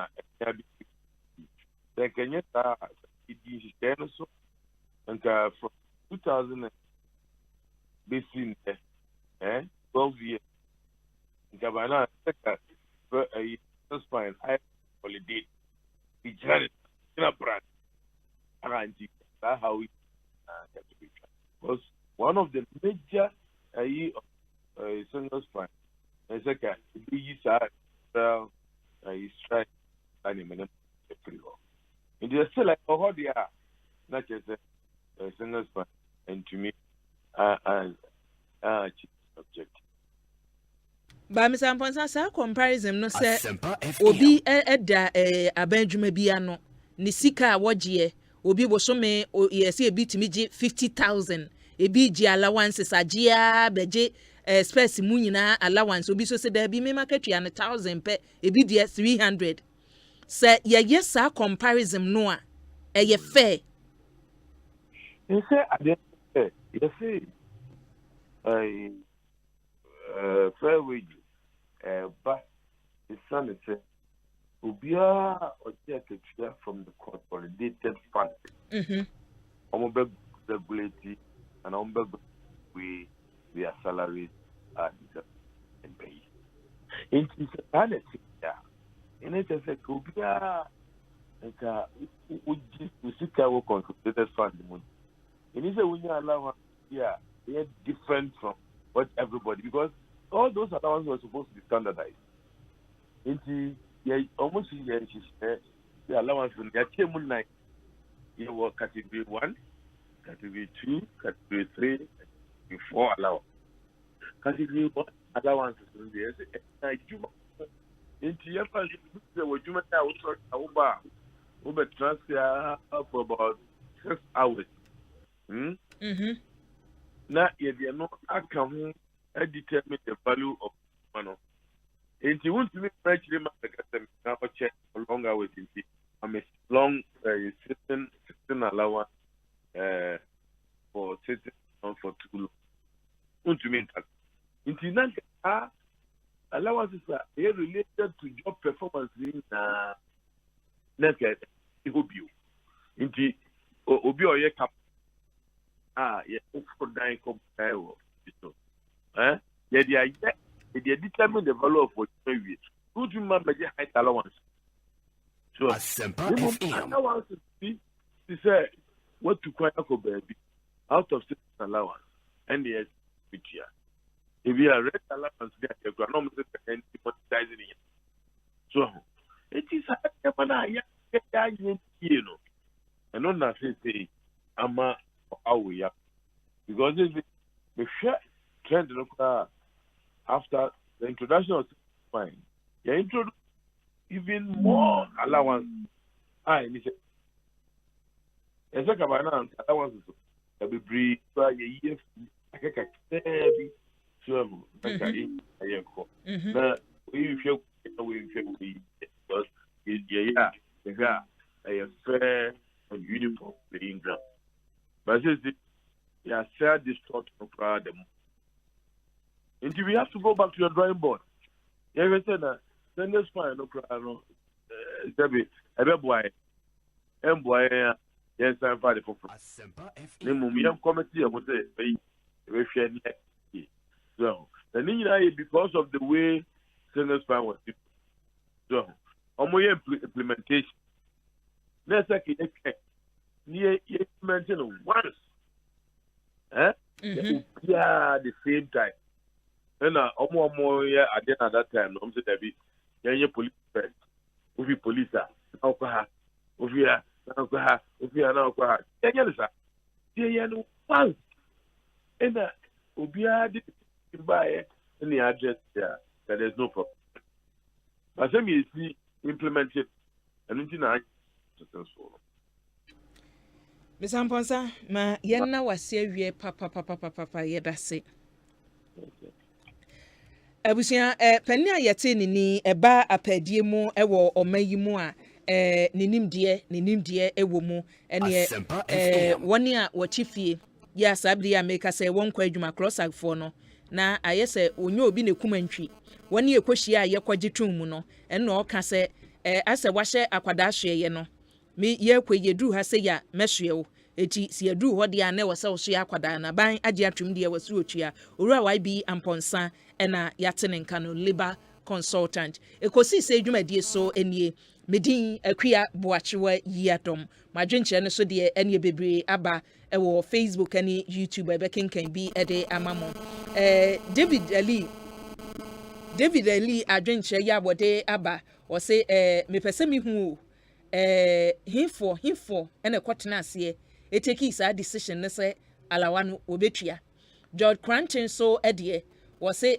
[SPEAKER 16] then can you start it so? And from 2000 between 12 years, Gabana for a spine high holiday. We journeyed in a brand. That's how we was one of the major single spine. And second, we strike animal. And they're still like, oh, they are not just a single spine, and to me, object.
[SPEAKER 11] Ba Mr. Amponsa sa comparison no say obi eda abandwuma bia no ni sika wogie obi bosome yesi ebi timiji 50,000 ebi ji allowances agia beje space mu nyina allowance obi so se da bi me market ya 1,000 pe ebi dia 300 say ye sa comparison no a ye fair.
[SPEAKER 16] You say you see fair wages, but the son is Ubia or Jacket from the consolidated fund. Omobeg regulatory and Ombeg we their salaries are and pay. It is a balance there. And it is a Ubia we seek our consolidated fund. It is a when you allow yeah, they are different from what everybody, because all those allowances were supposed to be standardized. Inti ya almost ya the allowance from the Chairman night. You were category 1, category 2, category 3, category 4 allowance. Category 1 allowances in the Inti ya first the Wajuma over transfer for about 6 hours. Now, if you know, I can determine the value of money. And you want to make actually now check for long hours. I'm a long system allowance for sitting on for too long. Want to mean that? In allowances are related to job performance in next you. Into Obi or cap. For dying compare. They determine the value of what you use. Good you remember the high allowance. So
[SPEAKER 14] Asempa FM.
[SPEAKER 16] Allowance is say what to quite a baby out of system allowance and the which year. If you are red allowance, they are economic and monetizing it. So it is a you know. And not nothing say I'm how we are. Because the share trend after the introduction of fine, you introduce even more allowance. I say allowance will be brief by a year. So now we feel because a fair and uniform playing ground. But yeah, share this thought of them. Until we have to go back to your drawing board. Yeah, we said that. Then that's fine. No problem. Debbie, boy, yes, I'm fine for. The Mumian committee, I would say, we share next. So, the need because of the way Senate's fine was. So, on my implementation, let's say, near implementation once. Yeah, the same time. And more yeah, at that time, I'm saying that yeah, police first. Ufi police now ufi now yeah, no once. And ubia did buy any address there that there's no problem. But let me see implemented and until now successful.
[SPEAKER 11] Miss Amponsa, ma yenna wase wie papa yedase. Abusia pani ayete nini eba apadie mu ewo omayi mu a ninimdie ewo mu ene woni a wachifie ya sabri ya make say won kwa adwuma crossag no na ayese onye obi ne kumantwi woni ekohia a yekwaje twum mu no ene o ka se ase wahye akwada hweye no me yekwayedu ha se ya mehwewo eti si adu ho de a na wose wo so akwada na ban age atwum de wasu otua owura YB Amponsa ena yatene nka no labor consultant Ekosiise adwumadie so enie medin Akua Boakyewaa Yiadom madwenkyere no so de enie bebre aba ewo Facebook ani YouTube ebekenkan bi ede amamo David Ali adwenkyere ya bode aba o se mepese mi hu himfo ena kwotena ase eteki sa decision ne se alawa no obetua George Cranton so ede was say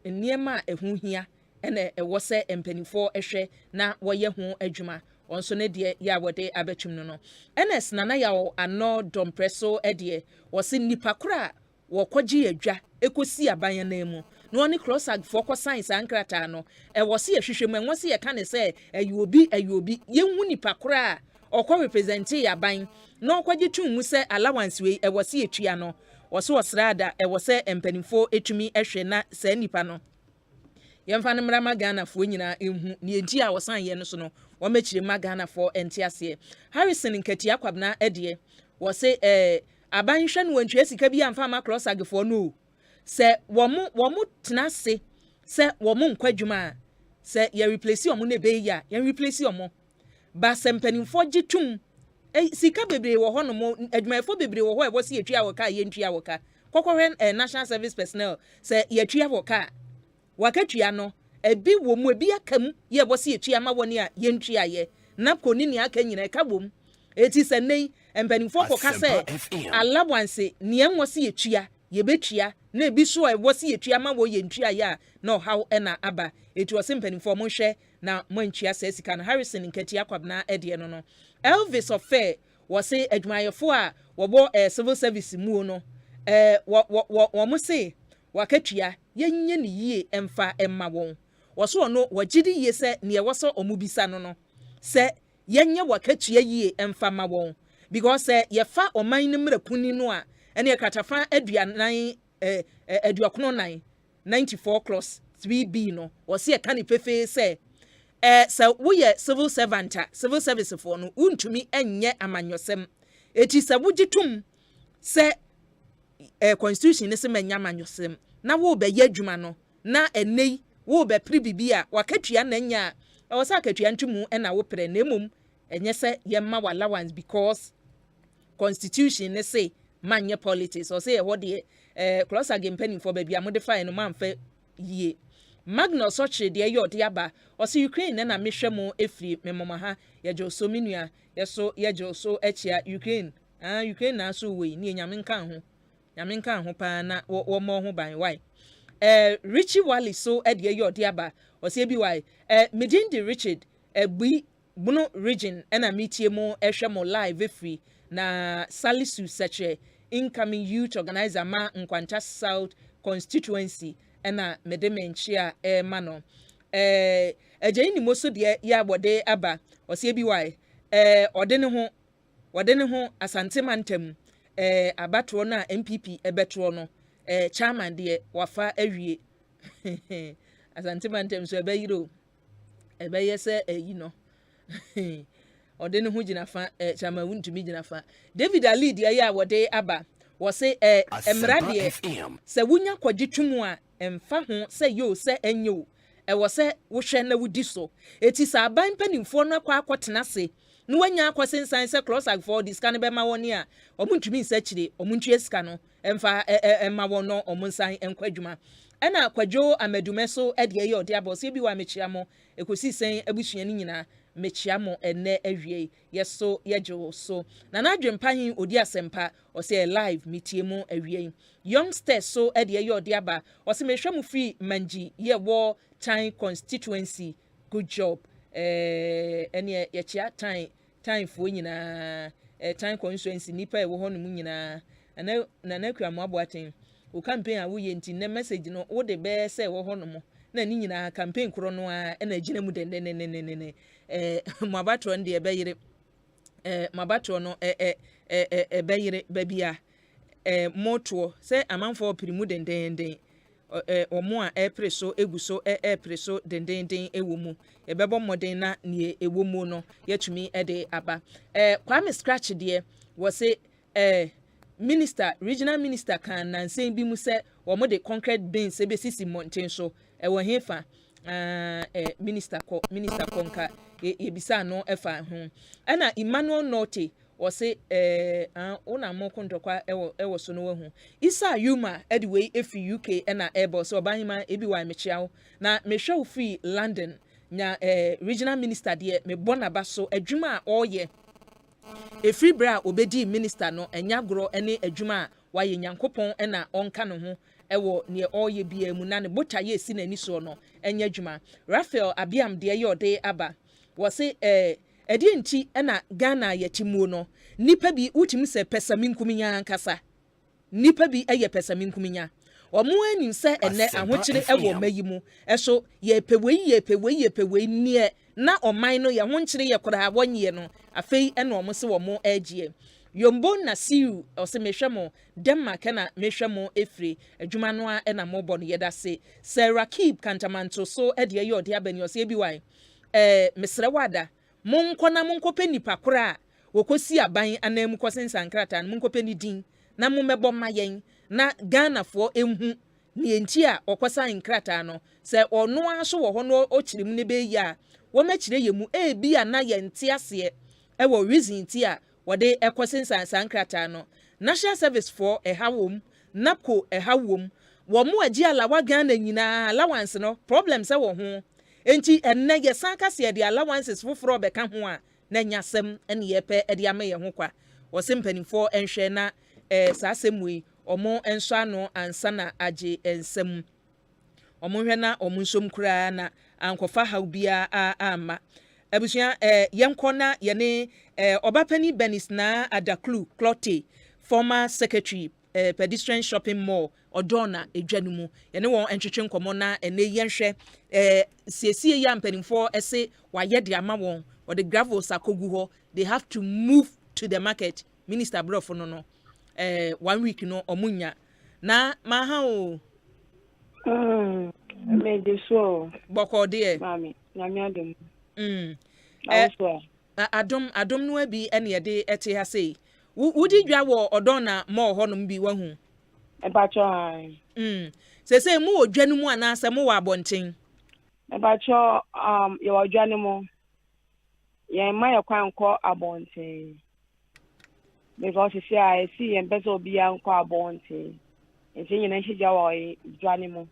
[SPEAKER 11] niema ehuhia ene wose empanifo ehwe na woye ho adwuma onso ne de ya wode abetwum no ns nana ya ano dompreso ede wose nipa kura wokwaji adwa ekosi aban na emu no oni crossag for science ankrata no wose ehwehwem enwose ye ka ne se ayobi yenhu nipa kura okwa represent aban na okwaji twum mu se allowance we wose etua no wose wasrada wose empanifo etumi ehwe na sa nipa no yemfa ne mrama Ghana fo nyina ehu ne enti a wosan ye no so no wo mechire ma Ghana fo entiase Harrison Nkatia kwabna ede wose aban hwe no wantwe sika bi amfa ma crossag fo no se wo mu tenase se wo mu nkwadwuma se ye replace wo mu ne be ya ye replace wo mu ba se empanifo gitum sika bebre wo ho no mo adwumayefo bebre wo ho e wo se yetwa wo ka ye ntwa wo ka kokore national service personnel se yetwa wo ka wakatua no ebi wo mu ebi akam ye bosi etua ma woni a ye ntua ye napko ni aka nyina ka bom eti se nei empanimfo koka se allowance ne enwo se etua ye betua na ebi so e bosi etua ma wo ye ntua ye a no how na aba eti wo se empanimfo mo hwe na mo ntua se sika no Harrison Nketia kwabna ede no Elvis Ofe wo se adwumayefo a wo bo civil service mu no wo mo se wakatua yenye ne yie emfa emma won wo so no wagidi yie se ne wo so omubisa no se yenye wakatua yie emfa ma won because ye fa oman ne mrakuni no a ene kratafa aduanan aduakono nan 94 clause 3B no wo se ka ne fefe se so wo ye civil servant civil service for no untumi enye amanyosem eti se wugitum se constitution ne se manya amanyosem na wo be ye adwuma no na enei wo be pribibia wakatua na nya o sa akatua ntumu na wo pre na emom enye se ye ma allowance because constitution ne say manye politics or say what the cross again penny for baby amodify no man fe yie Magnus Ochi de ye odiaba o say Ukraine na mehwe mo efri memoma ha ye jo so minua ye so echia Ukraine Ukraine na so we ni nyame nka ho pa na wo mo ho ban why Richie Wally so de ye odiaba o say bi why Medindi Richard egbi Buno region ena metie mo ehwe mo live efri na Salisu Seche incoming youth organizer ma Nkwanta South constituency ena medemenchia mano eje ni moso de ya bode aba osie bi wai ode ne ho asante mantem abato na MPP ebeto no chairman de wafa awie asante mantem so ebeyiro ebeyese eyi no ode ne ho ginafa chama wuntumi ginafa David Ali de ya wode aba wo se emrade se wunya kwagitwumu a emfa ho se yo se enyo wo se wo hwe na wudi so eti sa aban panimfo no akotena se no wanya akosensan se cross ag for this kan be ma woni a omuntumi nsachire omuntue sika no emfa emma wono omunsan enkwadwuma ena akwadwo amadume so ede ye ode aba se bi wa mechiamo Ekosiisen abusuani nyina mechiamo enne awie yeso yejo so na nadwempan odi Asempa o se live mitiemu awie youngsters so ede ye ode aba o se mehwemu free manji ye wo time constituency good job ene ye chia time fo nyina time constituency nipa e wo honum nyina na nakua mo aboaten o campaign a wo ye nti ne message no wo de be se wo honum na ni nyina campaign kro no a na gina mu den mabatro ndi ebeyire mabatro no ebeyire babia moto se amanfo pirimu den omo a epreso eguso epreso den ewomu ebebo moden na ne ewomu no yatumi ede aba Kwame Scratch de wo se minister regional minister kan nansen bi mu se wo mo de concrete bins ebesisi mountain so wo hefa minister konka ebisa no efa ho ana Emmanuel Norte wo se ona mo kontokwa ewo so no wahu Isa Yuma edway efi UK na ebo so obahima ebi wa mechiawo na mehwe free London nya regional minister de me bonaba so adwuma a oye efri bra obedi minister no enyagoro ene adwuma a waye nyankopon na onka no ho ewo ne oye bia mu na ne botaye esi nani so no enya adwuma Raphael Abiam de ye ode aba wo se edi nti na Ghana yetimu no nipa bi utimi se pesaminkuminya ankasa nipa bi eye pesaminkuminya omo anim se ene ahokyere ewo mayimu eso ye pewei nie na oman no ye honkyere ye kora wonye no afei ena omo se womo agie Yombo na siu o se mehwemo Denmark na mehwemo efre adwuma no a na mobo no yeda se Sarah Keep Kantamanto so ede ye ode abani o se bi wan mesrewada monkona monkope nipa kora wokosi aban anam kosensan krata monkope ni din na momebo mayen na Ghana fo enhu ni enti a okosan krata no se ono aso wo ho no okirim ne be ya wo mekire yemu bi a na ye nte ase wo reason ti a wode ekosensan sankrata no National Service for ehawom NAPCO ehawom wo mo agi alawa Ghana nyina allowance no problem se wo ho enti enne ye sanka se de allowances foforo beka ho a na nyasem ene ye pe de ama ye ho kwa wo se mpanimfo enhwe na saa semui omo enso ano ansa na age ensem omo hwe na omo nsom kura na ankofa haubia ama abusua yenko na ye ne obapani Benis na Adaklu Clotte former secretary pedestrian shopping mall odona edwanumu ye ne won entwetwe nkomo na ene yenhwe siesie ya mpanimfo ese waye de ama won or the gravels akogu ho they have to move to the market minister brofo no 1 week no omunya na maha o
[SPEAKER 17] me de so
[SPEAKER 11] boko de
[SPEAKER 17] mami na mi adom
[SPEAKER 11] adom no abi ene ye de ete ha sei wudi dwa wo odona mall ho no bi wahu
[SPEAKER 17] e ba cho ai
[SPEAKER 11] sese mu odwanu mu anase mu wa abonten
[SPEAKER 17] e ba cho ye odwanu mu ye ma ye kwan ko abonten because if I see and better be uncle abonten and saying na hija wo odwanu mu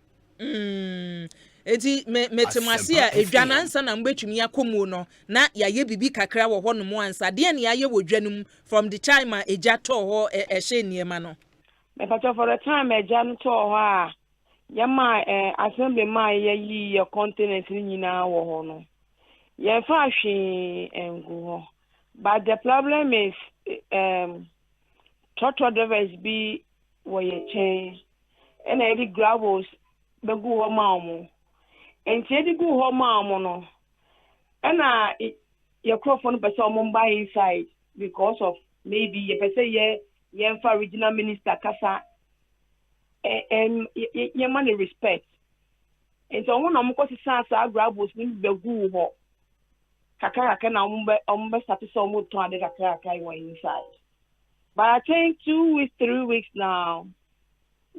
[SPEAKER 11] eti metemase a edwana nsa na mbetumi akomu no na yaye bibi kakra wo ho no mu ansa de na yaye wo dwanum from the time a eja to ho ehye niema no
[SPEAKER 17] me pacho for the time eja no to ho a yama assembly ma ye your continent ni nyina wo ho no ye fa hwe engu ho but the problem is total drivers be wo ye chen and every gravels begu ho ma mo enti edi gu ho ma mo no na your microphone person on buy inside because of maybe ye person ye for regional minister kasa ye man respect enti on na mo ko sisa gravels ni begu ho kakaka na ombe satisfy mo to ade kakaka inside but I think 2 weeks 3 weeks now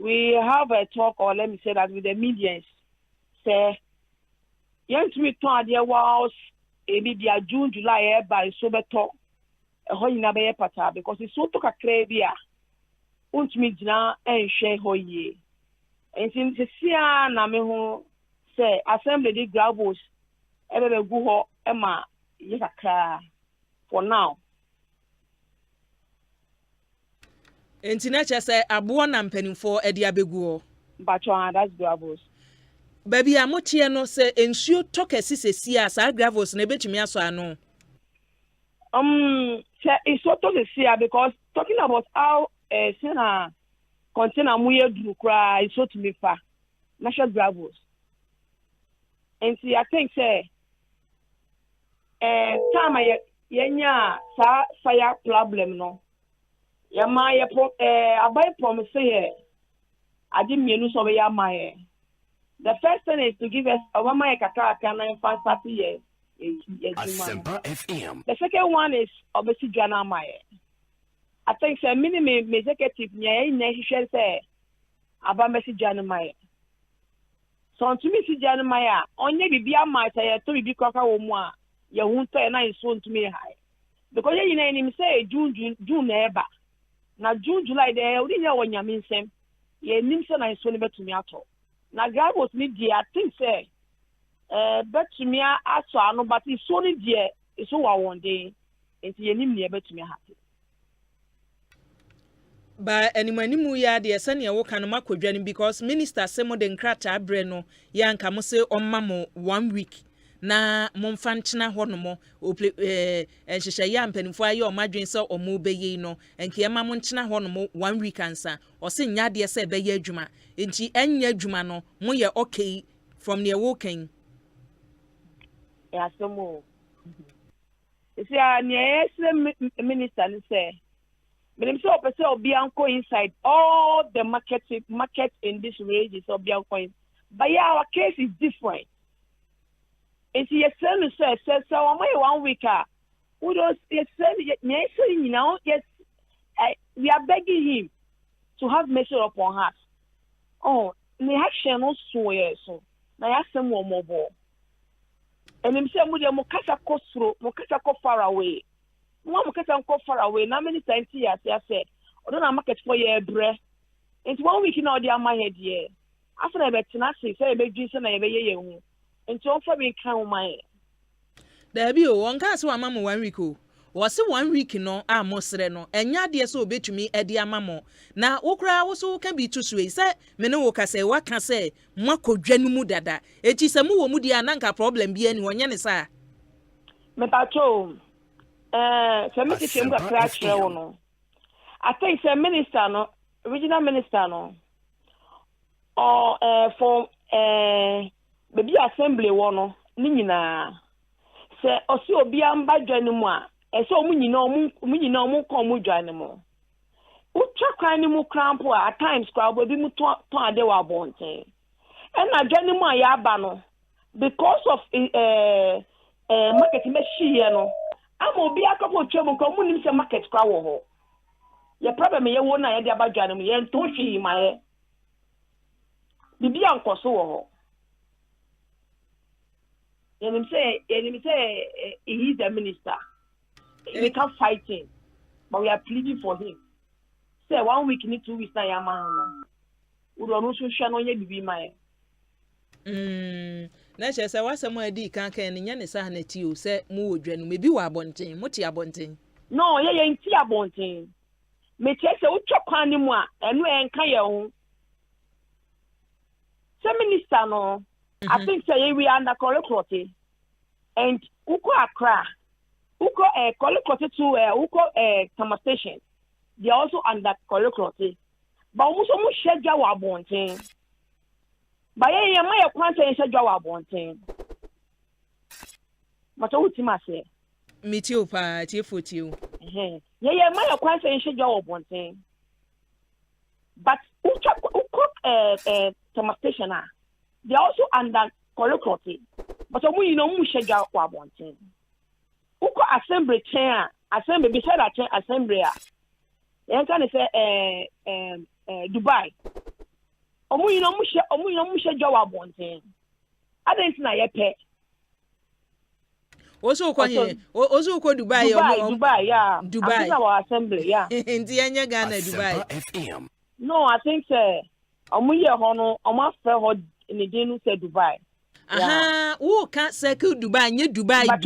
[SPEAKER 17] we have a talk, or let me say that with the medians. Say, yes, we thought there was maybe June, July, by so better. Hoyina pata because it's so took a crabia. Unt me jina and share hoye. And since the Sia Nameho say, assembly the gravels, ever go Emma, yes, a car for now.
[SPEAKER 11] Enti na chese abo na mpanimfo edi abeguo
[SPEAKER 17] bacho that's gravels
[SPEAKER 11] baby amotie no se ensuo tokesi sesi a sa gravels na betumi aso ano
[SPEAKER 17] it's so tokesi because talking about how sena container muye dru kra is so to me fa national gravels and see I think say time yenya sa fire problem no Yama abai promise here. I didn't mean so ya my. The first thing is to give us a woman kaka kana in 30 years.
[SPEAKER 14] Asempa FM.
[SPEAKER 17] The second one is obviously Jana Maya. I think say minimum executive nya share say aba message Jana Maya. So to me si Jana Maya onye bibia ma say to bibi kwaka wo mu a ye hunto na so to me high. Because you know him say June eba. Na June July there we hear when yaminsem ye nimse na so ne betumi ato na guy was me dia I think say betumi aso ano but so ne dia so wa one day enti ye nim ne betumi happy
[SPEAKER 11] ba animanimu ya de sene ye wo kan makodwane because minister semo de nkrata abre no ya nka mo se omma mo 1 week na momfa ntena ho no mo hyehyɛ ya mpanimfo aye o madwen sɛ o mo beye no enke ma mo ntena ho no mo 1 week ansa o se nya de sɛ beye adwuma enti enya adwuma no mo ye okay from near walking
[SPEAKER 17] ya somo isi a ne minister ni say menim say opese obi anko inside all the market in this range is obi anko but yeah our case is different. If you say, so 1 week, we don't yes, we are begging him to have measure upon us. Oh, the action also, so now I some more mobile. And him say, Mukasa ko far away. Mukasa ko far away. Now many times here, I said, I don't know market for your breath. It's 1 week now, they are my head here. after I bet Nasi say be Jason and be ye. And so for me count my
[SPEAKER 11] there be one cast one mamma 1 week. Was it 1 week no a mosreno enya de so betumi e de amamo na wokra wo so ka bi to so e say me ne wo ka say waka say makodwa mu dada eti se mu wo mu dia na nka problem bi ani wonye ne sa
[SPEAKER 17] me pacho se me ti mu ka kra wo no I think say minister no regional minister no or for baby assembly wo no ni nyina se osi obi amba dwanu mu a ese omunyina omu ko mu dwane mo utwa kwan ni mu crampo at times kwa obi mu to ade wa bonten and na dwane mu ya aba no because of market meshi ye no am obi akapo twem ko mu nim se market kwa wo ho ye problem ye wo na ye de aba dwane mu ye nto hwi ma ye bibi ankoso wo ho ye nim say he is the minister. We can't fight him, but we are pleading for him. Say 1 week, 2 weeks, na yama. We don't know share no ye bibi my.
[SPEAKER 11] Na che say wasem adi kan kan nya ne sa na ti o say mu odwanu me bi wa abonten mo ti abonten.
[SPEAKER 17] No, ye nti abonten. Me che say utwa kwan ni mu a eno enka ye ho. Say minister no, I think say we are under Kolokote and uko Accra. Uko Kolokote to uko Tama station. They are also under Kolokote. But almost schedule wa bonten. But ye my kwanta schedule wa bonten. But what you must say?
[SPEAKER 11] Meet you pa ti fotiu.
[SPEAKER 17] Ye my kwanta schedule wa bonten. But uko Tama station they are also under Kolokote. But you know mu schedule wa bonten. Uko assembly chair, assembly beside that chair assembly. You can say Dubai. You know mu schedule wa bonten. I don't na ye pe.
[SPEAKER 11] Oso ko here. Oso ko Dubai.
[SPEAKER 17] Dubai, yeah.
[SPEAKER 11] Dubai.
[SPEAKER 17] I'm our assembly, yeah.
[SPEAKER 11] Ndi anya Ghana Dubai.
[SPEAKER 2] FM.
[SPEAKER 17] No, I think say ye ho no, omo fe ho ni denu say Dubai.
[SPEAKER 11] Aha, wo ka circle Dubai, nye Dubai.
[SPEAKER 17] But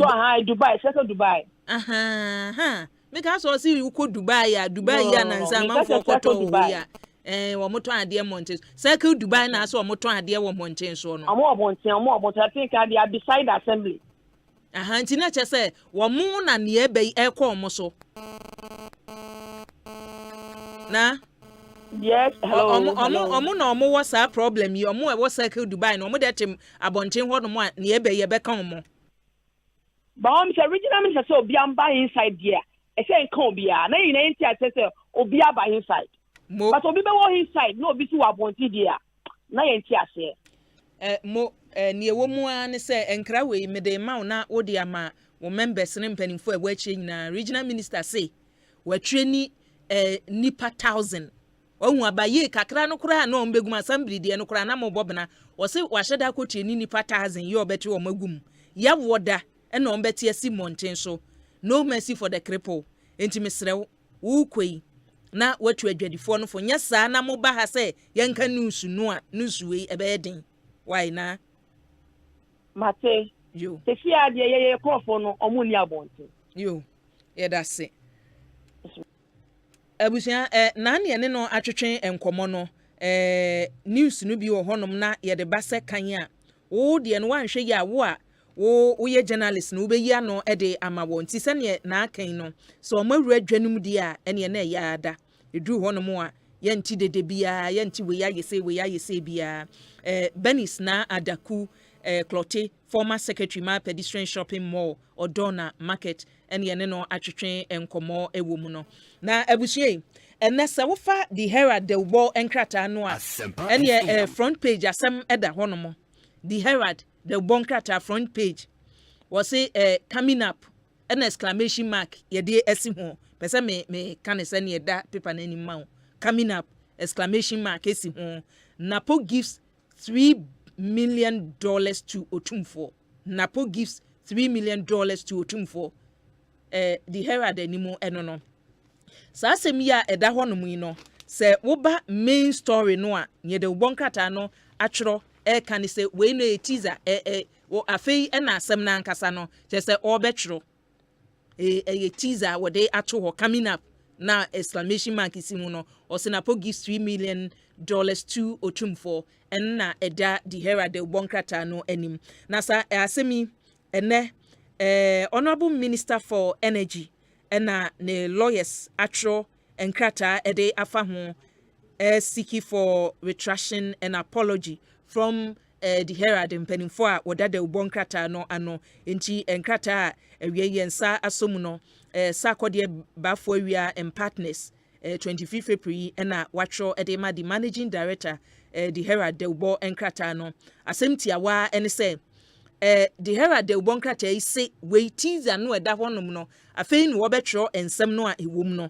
[SPEAKER 17] Dubai, circle Dubai.
[SPEAKER 11] Aha. Make us all see you ko Dubai ya, Dubai ya na nsa man for koto ya. Wo moto ade mountains. Circle Dubai na so moto ade wo mountains so no.
[SPEAKER 17] Omo abonten, I think they are beside the assembly.
[SPEAKER 11] Aha, nti na che say wo mu na ne ebe e ko omo so. Na
[SPEAKER 17] yes, hello.
[SPEAKER 11] Omo na omo was a problem yi omo e wo circle Dubai na omo de tem abonten ho no mo ne ebe ye be kan omo.
[SPEAKER 17] But original minister say obi amba inside there. E say nkan obi a na yin enti ate say obi aba inside. But obi be wo inside no obi si wa abonten there. Na yin enti ase.
[SPEAKER 11] Ne ewo mu an say enkra we me de ma na wo de ama wo members ne mpanimfo e wo achi nyina regional minister say wa treni nipa 1000 ohu abaye kakra no kura na ombegum assembly de no kura na mo bobna wo se wa hyeda ko treni nipa 1000 ye obeti wo magum ya woda na ombeti asi mountain so no mercy for the cripple enti mesrew wo kwei na watu adwadifo no fo nya saa na mo ba ha say yanka nusu no a nusu e ebe den why na
[SPEAKER 17] mate
[SPEAKER 11] yo
[SPEAKER 17] tefi ade ye krofo no omo ni abonte
[SPEAKER 11] yo ye da se abusia na ne ne no atwetwe enkomo no news no bi wo honom na ye de base kan a wo de no wanhwe ya wo a wo ye journalist no be yi ano e de ama wo nti se ne na akan no so omawura adwanum di a ene na ya ada edu honom a ye nti dede bia ye nti we ya yese bia Benis na adaku Clotte former secretary ma pedestrian shopping mall Odona market ene ne no atwetwe enkomo ewo mu no na abusue enesa wo fa the Herald the wo enkrata no a ene front page asem eda honomo the Herald the bonkrata front page was say coming up an exclamation mark ye de esi ho pese me kan se ne da paper na ni ma coming up exclamation mark esi ho Napo gives $3 million to Otumfo. Napo gives $3 million to Otumfo. The Herald anymore enono. Sa asem ya eda honom yi no se woba main story no a ye de bonkrata no atworo kan say we no a teaser afei na asem na nkasa no je say obetworo a teaser what they ato ho coming up na exclamation mark isimu no Osinapo gives $3 million to Otumfo and na eda the Herald de Bonkrata no enim na sa asemi ene honorable minister for energy and ne lawyers atro enkrata ede afa ho seeking for retraction and apology from the Herald mpanimfo a woda de Bonkrata no ano enti enkrata awie yensa asomu no sakode bafo awia and partners 25 February na watro edema the managing director the Herald de Ubo enkrata no asemtiawa ene say the Herald de Ubo enkrata yi say we teaser no eda honom no afei no wobetro ensem no a ewom no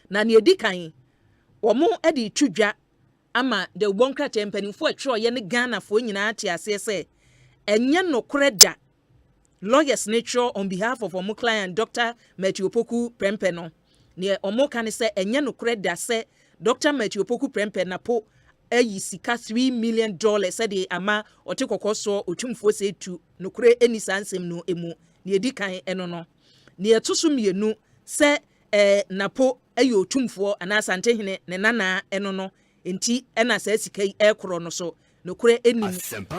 [SPEAKER 11] na ne edikan omo edi twudwa ama de Ubo enkrata mpanimfo atro ye ne Ghana fo nyina ate ase say enye no koreda lawyers nature on behalf of omo client Dr. Matthew Opoku Prempeh no ne omo kan se enye no kreda se Dr. Matthew Opoku Prempeh na po ayi sika $3 million se de ama otekokoso otumfo se tu no kure eni sansem no emu ne edikan eno no ne etoso mienu se na po ayi otumfo anasante hene ne nana eno no enti ena se sika ekoro no so no kure eni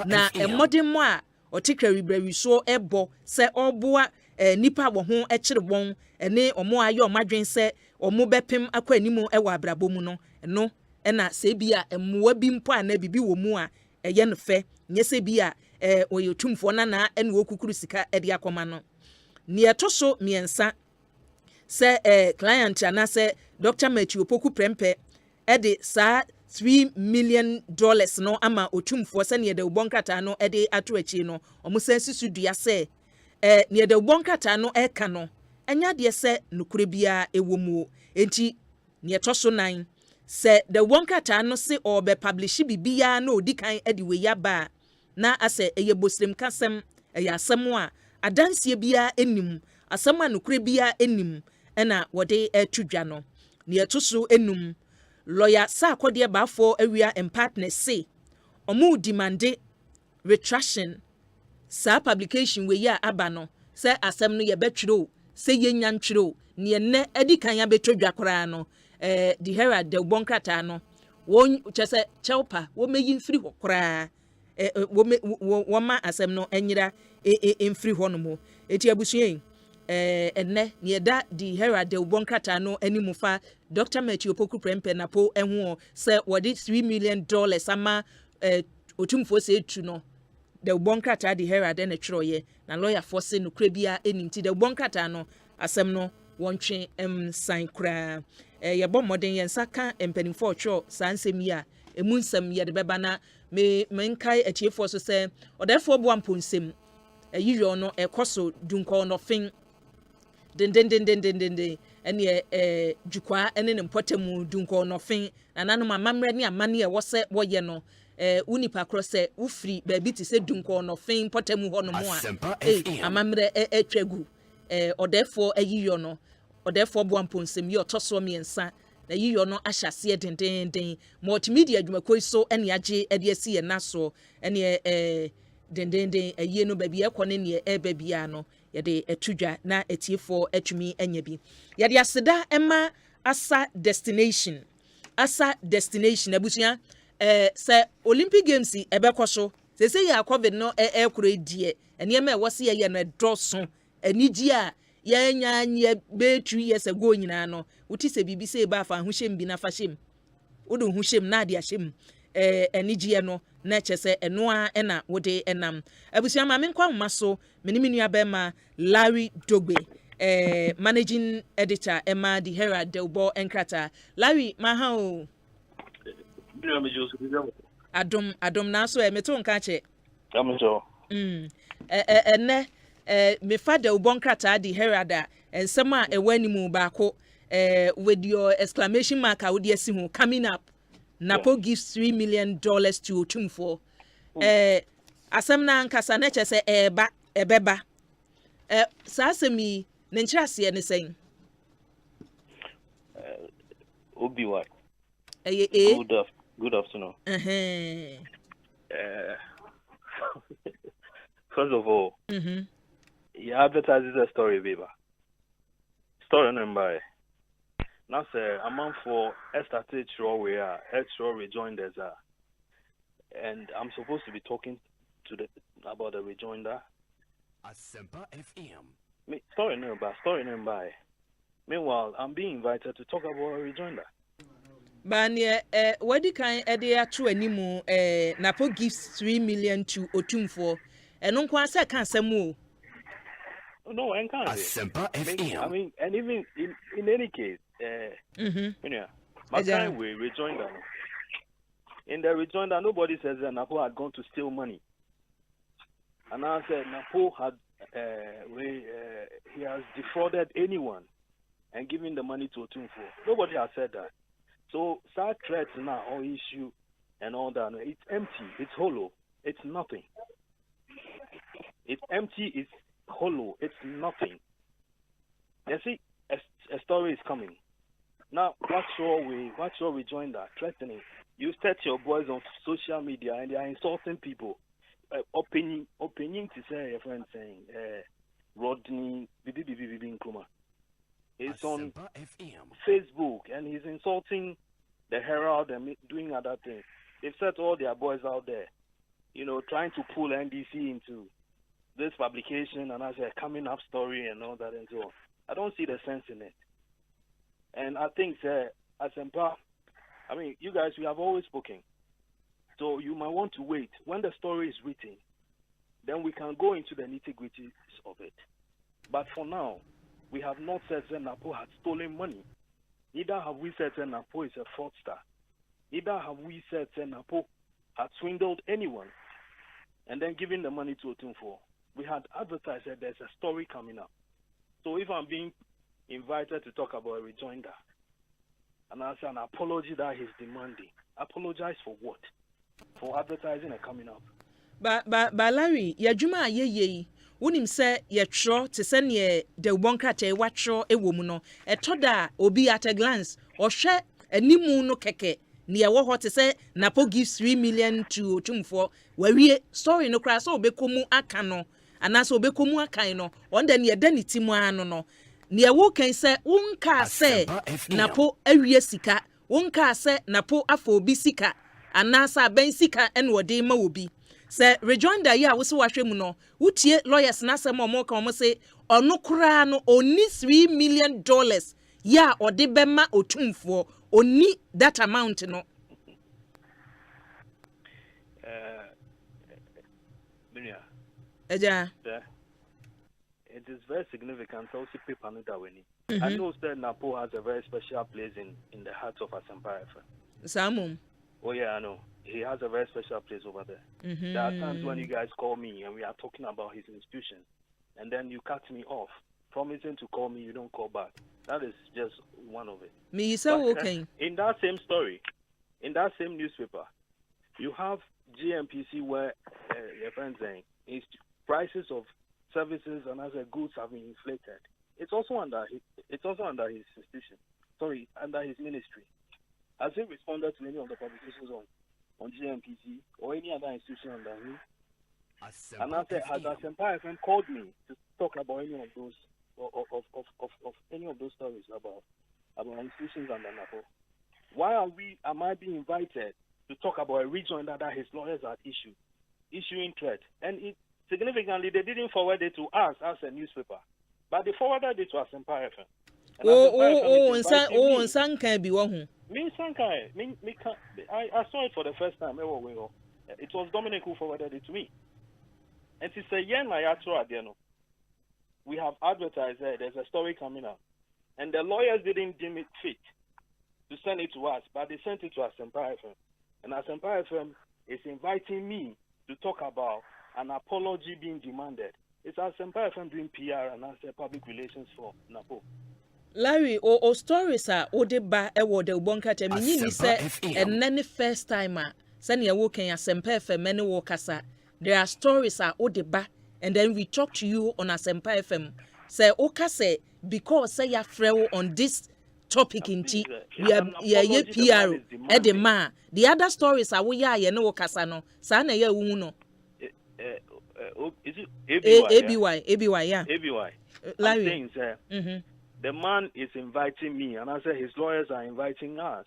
[SPEAKER 11] na emodemo a otikari brewi so ebo se oboa nipa wo ho ekire won ene omo aye omadwen se omo bepem akwa animu ewa abrabo mu no eno ena se bia emwa bi mpo ana bibi wo mu a eye no fe nye se bia oyotumfo na ene okukuru sika ede akoma no ne etoso miensa se client ana se Dr. Matthew Opoku Prempeh ede sa $3 million no ama otumfo se ne de Bonkrata no ede ato achi no omo sensisu dua se ne de Bonkrata no eka no enya de se nukure bia ewomu enti ne toso nan se de Bonkrata no se obe publish bibia na odikan ede we yaba na ase eye bosrem kasem eye asem a adansie bia enim asem a nukure bia enim ena wode atudwa no ne toso enum lawyer sakode bafo awia and partners say omu demande retraction sa publication we ya aba no se asem no ye betwiro se yenya ntwiro ne ne edikan ya betodwa kora no the Herald de Bonkrata no won chese chelpa wo meyi mfiri kora wo ma asem no enyira mfiri ho no mo eti abusuen enne ne da the Herald de Bonkrata no animufa Dr. Matthew Opoku Prempeh na po enho se wodi $3 million ama otumfo se etu no the Bonkrata the Herald na twroye na lawyer force no krebia enimti the Bonkrata no asem no wontwe sign kra ye bɔ modern yen saka empanimfo twro sansem yi a emu nsem ye de beba na me nkai atiefo so se odefo bo amponsem yiyo no ekoso dunko no fin den ene jukwa ene ne mpotemu dunko no fin nanano mamamre ne amane e wose woye no unipa krose ufri baabi ti se dunko no fin potemu ho no mo a amamre etwagu odefo ayiyo no odefo bo amponsem yi otoso miensa na yiyo no ahyase den multimedia adwumakoi so ene age ade asi ye naso ene den ayi no baabi ekone ne baabi no yede etudwa na etiefo atumi anya bi yede aseda ema asa destination abusia se Olympic Games ebekoso se ya covid no ekoro die enema wose ye na doso anigi a ya nya anya be 2 years ago nyina no wuti se bibi se ba fa hohyem bi na fa hyem wodo hohyem na ade ahyem anigi no na chese enoa ena wode enam abusia ma me nkwa homa so meniminu abema Larry Dogbe managing editor Emma the Herald de Ubo enkrata Larry maha o adom na so meto nka che
[SPEAKER 18] amso
[SPEAKER 11] ene me fa de Ubo enkrata the Herald ensem a ewanimu baako with your exclamation mark a wode asi ho coming up Napo gives $3 million to Otumfo. Asem na nkasa na chese ebeba. Sasemi nenchase ne sen.
[SPEAKER 18] Obiwa.
[SPEAKER 11] Good
[SPEAKER 18] afternoon. First of all, he advertises a story, baby. Story number. Now, sir, a month for extra rejoinders are. And I'm supposed to be talking about the rejoinder.
[SPEAKER 14] Asempa FM.
[SPEAKER 18] Story number. Meanwhile, I'm being invited to talk about a rejoinder.
[SPEAKER 11] Banya, what the kind of true anymore? Napo gives 3 million to Otumfo, and on Kwasa can't say more.
[SPEAKER 18] No, I can't.
[SPEAKER 14] Asempa FM.
[SPEAKER 18] I mean, and even in any case, my time we rejoinder. In the rejoinder, nobody says that Napo had gone to steal money. And I said Napo had he has defrauded anyone and given the money to Otumfo. Nobody has said that. So sad threats now or issue and all that. It's empty. It's hollow. It's nothing. It's empty. It's hollow. It's nothing. You see, a story is coming. Now, what's your rejoinder? Threatening. You set your boys on social media and they are insulting people. Opinion to say your friend saying Rodney Nkuma. It's on Facebook and he's insulting the Herald and doing other things. They've set all their boys out there, trying to pull NDC into this publication and as a coming up story and all that and so on. I don't see the sense in it. And I think Asempa, I mean, you guys, we have always spoken. So you might want to wait. When the story is written, then we can go into the nitty-gritties of it. But for now, we have not said that Napo had stolen money. Neither have we said that Napo is a fraudster. Neither have we said that Napo had swindled anyone and then given the money to Otumfo. We had advertised that there's a story coming up. So if I'm being invited to talk about a rejoinder, and I say an apology that he's demanding, apologize for what? For advertising and coming up.
[SPEAKER 11] But Larry, your juma ye. Unim say ye tro to send ye the bonkrate watcho a woman a toda obi at a glance or share a nimu no keke near what to say Napo gives 3 million to Otumfo where we story no crass or bekomu akano and as obekomu akaino on the near denity no near wo can say unka say Napo area sika unka say Napo afo bisika and nasa ben sika and wade ma obi. Say rejoinder ya wo se wahwe mu no wutie lawyers na asem omo ka omo se ono kura no oni $3 million ya ode bema Otumfo oni that amount no
[SPEAKER 18] Minia
[SPEAKER 11] eja
[SPEAKER 18] it is very significant also people know that we need. I know that Napo has a very special place in the heart of Asempa FM.
[SPEAKER 11] Samum.
[SPEAKER 18] Oh yeah, I know. He has a very special place over there. There are times when you guys call me and we are talking about his institution, and then you cut me off, promising to call me, you don't call back. That is just one of it.
[SPEAKER 11] Me so okay.
[SPEAKER 18] In that same story, in that same newspaper, you have GMPC where your friend saying prices of services and other goods have been inflated. It's also under his institution. Sorry, under his ministry. Has he responded to any of the publications on GMPC or any other institution under him? And I said, has Asempa FM called me to talk about any of those of any of those stories about institutions under Napo? Why am I being invited to talk about a rejoinder that his lawyers had issuing threat? And significantly, they didn't forward it to us as a newspaper, but they forwarded it to Asempa FM.
[SPEAKER 11] And Sankai be one.
[SPEAKER 18] Me Sankai, I saw it for the first time. It was Dominic who forwarded it to me. And she said, we have advertised that there's a story coming up. And the lawyers didn't deem it fit to send it to us, but they sent it to Asempa FM. And Asempa FM is inviting me to talk about an apology being demanded. It's Asempa FM doing PR and as public relations for Napo.
[SPEAKER 11] Larry, o stories are odeba ewo de bonkata minini say and none first timer send ya woken Asempa FM many workers. There are stories are odeba and then we talk to you on Asempa FM. Say okay say because say ya freo on this topic inti ye PR e de ma the other stories are we ye no kasa no sa na ye wu no
[SPEAKER 18] is it ABY
[SPEAKER 11] yeah
[SPEAKER 18] ABY
[SPEAKER 11] Larry.
[SPEAKER 18] I'm saying sir, the man is inviting me and I said his lawyers are inviting us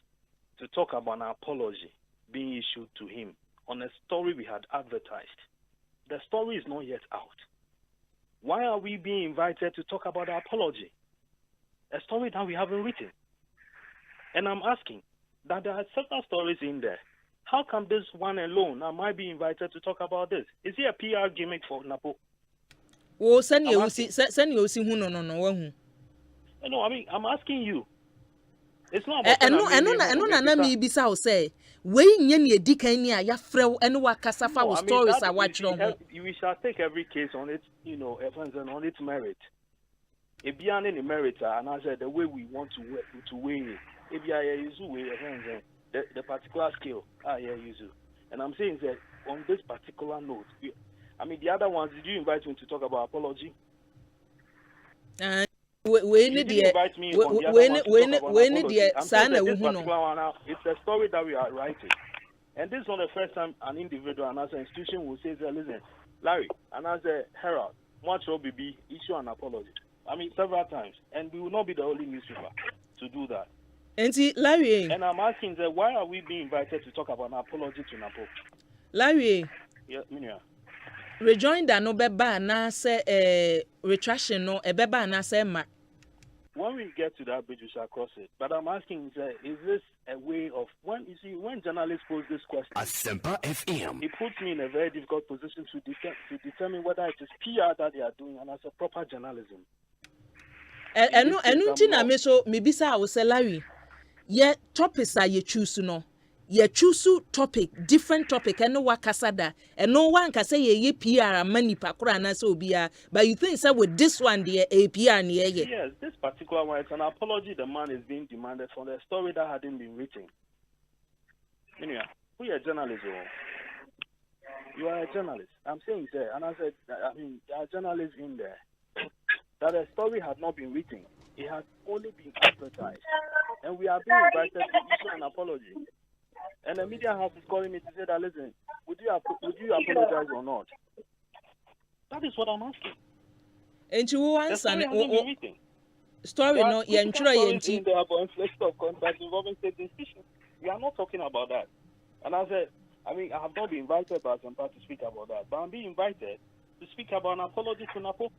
[SPEAKER 18] to talk about an apology being issued to him on a story we had advertised. The story is not yet out. Why are we being invited to talk about the apology? A story that we haven't written. And I'm asking that there are several stories in there. How come this one alone am I being invited to talk about this? Is it a PR gimmick for Napo?
[SPEAKER 11] Oh, send you see who no.
[SPEAKER 18] No, I mean, I'm asking you. It's not
[SPEAKER 11] about no me bisa o say we nye ne edikan ni aya frew ene wa kasafa wo stories a watchro ho.
[SPEAKER 18] We shall take every case on its, on its merit. If beyond any merit, and I said the way we want to weigh it. If you are the particular skill, use it. And I'm saying that on this particular note, the other ones, did you invite me to talk about apology?
[SPEAKER 11] We need the
[SPEAKER 18] it's a story that we are writing. And this is not the first time an individual and as an institution will say, listen, Larry, and as a Herald, much OBB issue an apology. Several times. And we will not be the only newspaper to do that.
[SPEAKER 11] Larry.
[SPEAKER 18] And I'm asking that why are we being invited to talk about an apology to Napo?
[SPEAKER 11] Larry.
[SPEAKER 18] Yeah, Minia.
[SPEAKER 11] Rejoinder no beba na say retraction no e beba na say ma.
[SPEAKER 18] When we get to that bridge, we shall cross it. But I'm asking, is this a way of when journalists pose this question?
[SPEAKER 14] Asempa FM.
[SPEAKER 18] It puts me in a very difficult position to determine whether it is PR that they are doing and as a proper journalism.
[SPEAKER 11] Na me so me bisa wo say Larry. Ye topics are you choose no. Ye choose topic, different topic, and no wakasada, and no one can say ye PR many pakura na so bia. But you think so with this one the APR near ye?
[SPEAKER 18] Yes, this particular one, it's an apology the man is being demanded for the story that hadn't been written. Anyway, we are journalists. You are a journalist. I'm saying there, and I said, there are journalists in there. That a story had not been written. It has only been advertised. And we are being invited to issue an apology. And the media house is calling me to say that, listen, would you apologize or not? That is what I'm asking.
[SPEAKER 11] And you answer
[SPEAKER 18] story
[SPEAKER 11] no, you're in
[SPEAKER 18] there about inflation of contract involving state institutions. We are not talking about that. And I said, I have not been invited by Asempa to speak about that, but I'm being invited to speak about an apology to Napo.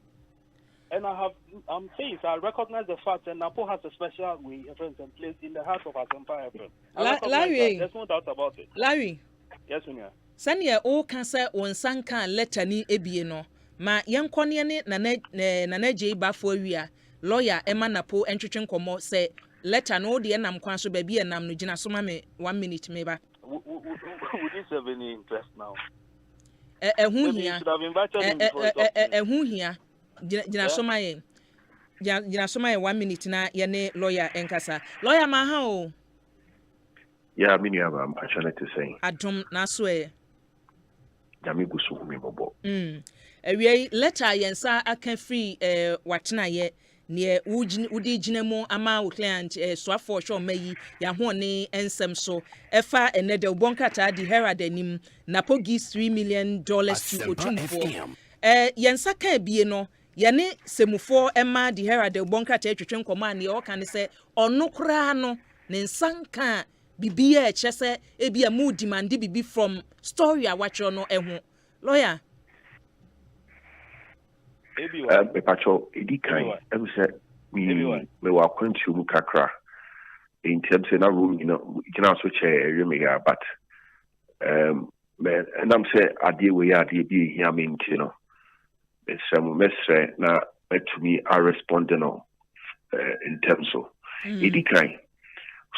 [SPEAKER 18] And I'm saying, I recognize the fact that Napo has a special reference and place in the heart of Asempa FM.
[SPEAKER 11] Larry,
[SPEAKER 18] there's no doubt about it.
[SPEAKER 11] Larry.
[SPEAKER 18] Yes, Sonia.
[SPEAKER 11] Sanya o kan say on sanka letter ni ebie no. Ma yenkone ne na je bafo awia. Lawyer Emma Napo entwetwe nkomo say letter no de nam kwan so ba bi enam no gina so ma me 1 minute me ba.
[SPEAKER 18] Would you have any interest now?
[SPEAKER 11] Ehun hia. Ehun hia. Gina soma yen. Gina soma yen 1 minute na ye ne lawyer enkasa. Lawyer ma ha o.
[SPEAKER 14] Yeah, I'm actually to say.
[SPEAKER 11] Adom na so e.
[SPEAKER 14] Jami gusu mi bobo.
[SPEAKER 11] Ewie letter yensa aka free watena ye ne udi ginemu ama wo client swafo sho mayi ya ho ne ensem so efa enede obonkata di Herald anim Napo gives $3 million to Otumfo. Yensa ka bie no yene semufo ema di Herald obonkata etwetwe nkoma ne o kan se ono kra no ne nsanka bibia echese ebia mu demand bibi from story a watcho no eho lawyer
[SPEAKER 14] Pacho Edikai say me wa kwantu mu kakra in terms na room you can also chair but man and I'm say ade we ade bi here me ntino some mesre na to me are responding in terms of Edikai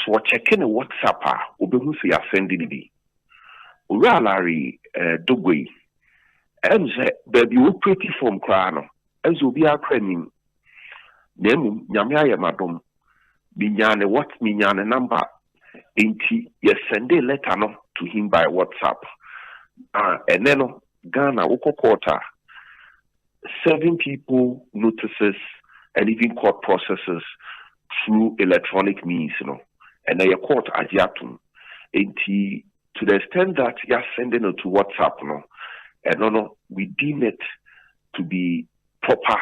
[SPEAKER 14] so checking WhatsApp obehu se ya sending bi ora Larry dogwe say baby we pretty from krano enzo bi akranim nemu nyame ayemadom binyane what minyane number enti ye send a letter no to him by WhatsApp and then Ghana woko quarter 7 people notices and even court processes through electronic means, and then your court agiatum. To the extent that you are sending it to WhatsApp, and we deem it to be proper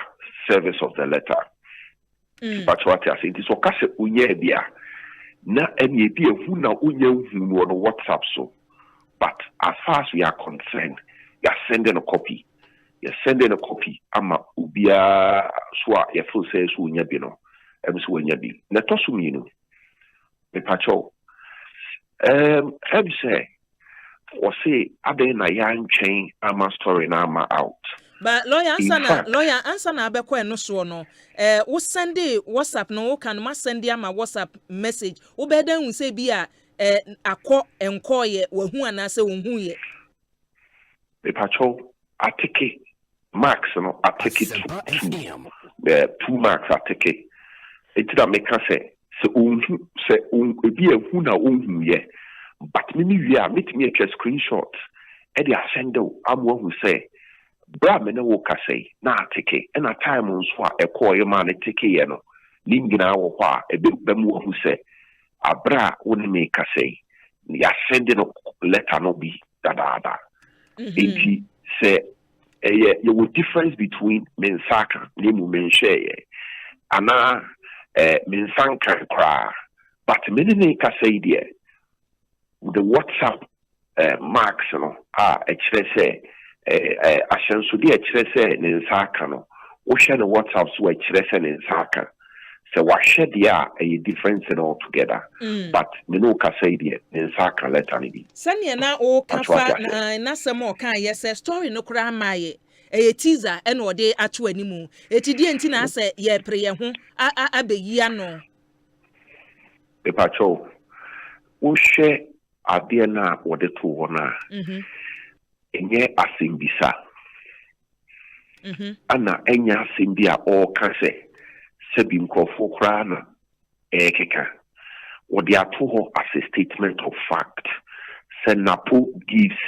[SPEAKER 14] service of the letter. But what I say, it is okay unye bia na any be who na unye who on WhatsApp so. But as far as we are concerned, you are sending a copy. You're sending a copy. Ama ubia swa ya full says unye bino. Ebisu unye bi. Na tosu minu. Me pacho. Say, or say, Abe na yan chain ama story na ama out.
[SPEAKER 11] But lawyer answer na abekwa no so no. Wo send WhatsApp no can ma send ama WhatsApp message. Wo be dan hu say bia akọ enko ye wo hu anase wo hu ye.
[SPEAKER 14] Me pacho atike marks no atike 2 marks atike. It that make say be a who na hu ye. But me we are meet me a screenshot. E dey send am who say bra me na wo ka say na atike e na time nso a ekọ ye ma na tike ye no ningina wo ho a be mu who say abra woni me ka say ya send no letter no be da enti say you will difference between mensaka ni mu menshare ana mensanka kra but me ne ka say there the WhatsApp marks no actually say ashenso di actually say nensaka no wo share the WhatsApp so actually say nensaka so what share there a difference altogether but me no ka say there nensaka letter ni bi
[SPEAKER 11] sane na o kafa na samo kan yes story no kra maye e teaser e no de ato animu etidi enti na ase ye pre ye ho abeyi ano
[SPEAKER 14] e pacho wo share ade na wode to wona enye asimbisa ana enya asimbia o kase sebi nkofo kra na ekeka wode ato ho as a statement of fact Senapo gives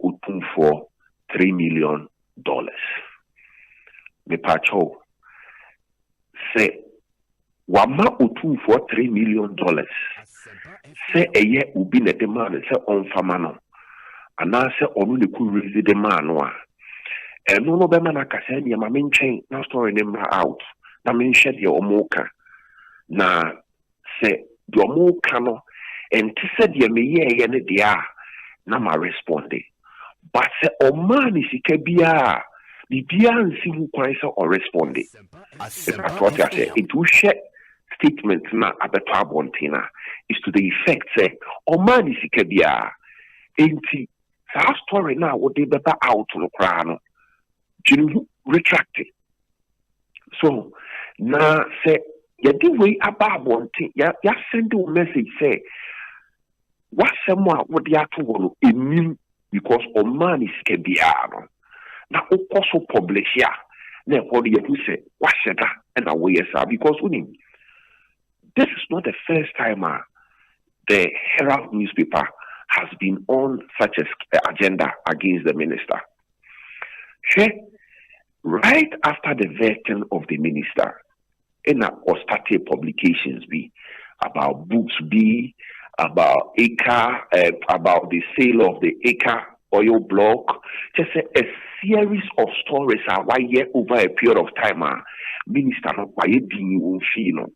[SPEAKER 14] open for $3 million me pacho say wama open for $3 million say eye ubi ne demand say on fama no ana say onu ne ku raise demand no a eno no be mana ka say ma menchen na story ne ma out na mention ye omoka na say the omoka no enti say de me ye ne dia na ma respond but say o man sika bia bibia nsi hu kwan say o respond it will share statement na abeto abontina is to the effect say o man sika bia enti sa story na wo dey better out no kra no jinu retract so na say ya di way ababontin ya send a message say what someone wo dey ato wo enim because o man sika bia no na o also publish ya na what you say what sheda and away sir because this is not the first time the Herald newspaper has been on such an agenda against the minister. Right after the vetting of the minister, in or started publications be about books be about about the sale of the Acre oil block, just a series of stories are why over a period of time minister no why being no.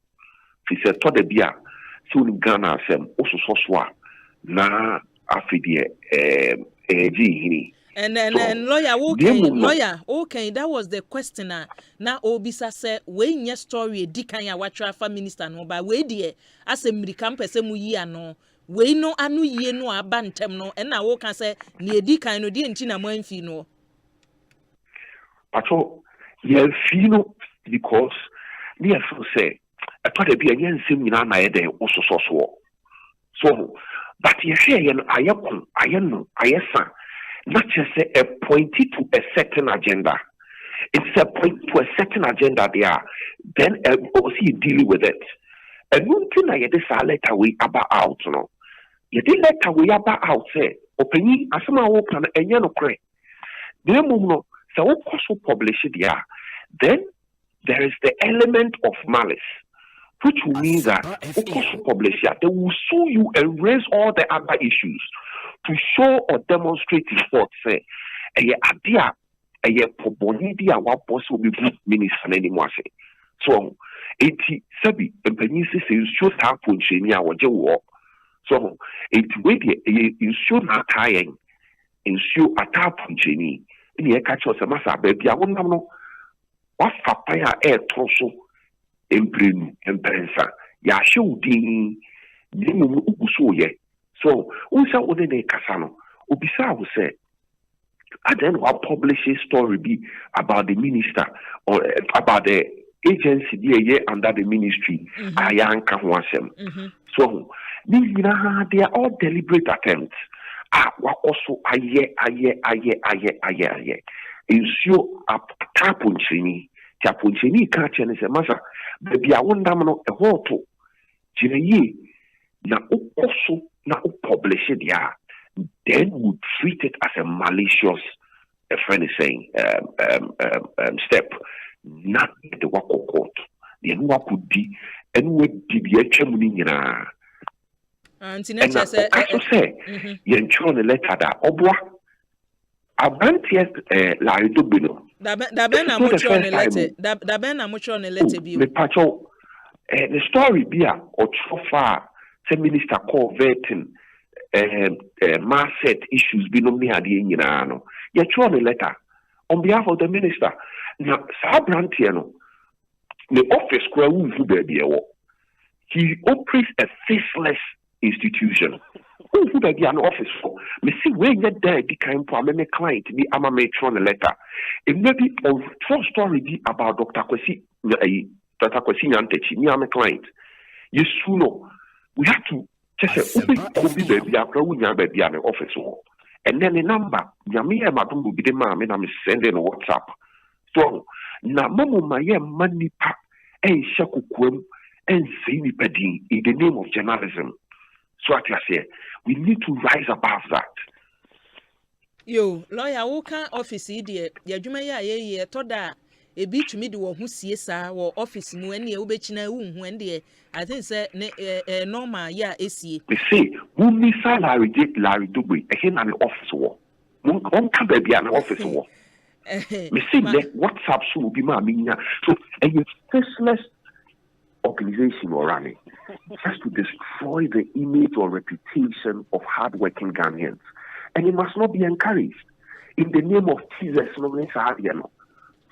[SPEAKER 14] He said to the bia so in Ghana sem also so na afidie
[SPEAKER 11] and lawyer okay that was the questioner na obisa say we nya story edikan ya watra fa minister no ba we die asemmrika mpese mu yi ano we no anu yie no aba ntem no na wo kan say na edikan no die nti na manfi no
[SPEAKER 14] pato ye fi no because me feel say I thought be a young sim in my head also so but you share not just a pointed to a certain agenda. It's a point to a certain agenda there. Then also you deal with it. And one thing I had a letter we about out no. You did letter we about out say opening as my open and you know cray. Then no so also publish it there. Then there is the element of malice. which will mean that publisher they will sue you and raise all the other issues to show or demonstrate his fault. Say, idea, proboni dia wa boss will be good minister anymore. So, 80 sabi empanyin say you should have puncheni a woje wo. So, it way you should not tying in show attack puncheni. Ni e catch us masa baby a wonam no wa fapa ya e toso emprenu empensa ya showdin ni mu uguso ye. So, unsa wode ne kasa no obisa wo say and then we'll publish a story be about the minister or about the agency under the ministry. So they are all deliberate attempts. Also ensure a tapunchini catching is a massa baby I won't damn a hoto Jine na also na publish it ya. Then we treat it as a malicious, a friend is saying, step. Not the work of court. The new could be, and would be the HM. And I say, you ensure the letter that Obwa. Abantier Laridubino.
[SPEAKER 11] Dabena much on the letter. Dabena much on the letter.
[SPEAKER 14] The story be or so far, the minister called vetting. Mass set issues be no me adi nyina you throw a letter on behalf of the minister now Sabrantiano the office kwa who baby he operates a faceless institution who baby an office for me see when you there the kind for me client be ama me throw a letter it may be of true story about Dr. Kwesi Nyantechi me am a client you know we have to just say, baby, I grow baby an office. And then the number, Yamia Madam will be the man, and I'm sending WhatsApp. So, now, Mamu, my money pack, and Shakukum, and Zini Pedi in the name of journalism. So, I say, we need to rise above that.
[SPEAKER 11] Yo, lawyer, who can office idiot? Yajumaya, ye, toda. A bit to me do who sees our office when you betchina when the I think say normal yeah AC.
[SPEAKER 14] We say who miss Larry Dubuy again an office war. One can be an office war. We see that WhatsApp will be my mina. So a faceless organization or running has to destroy the image or reputation of hardworking Ghanaians. And it must not be encouraged. In the name of Jesus, no.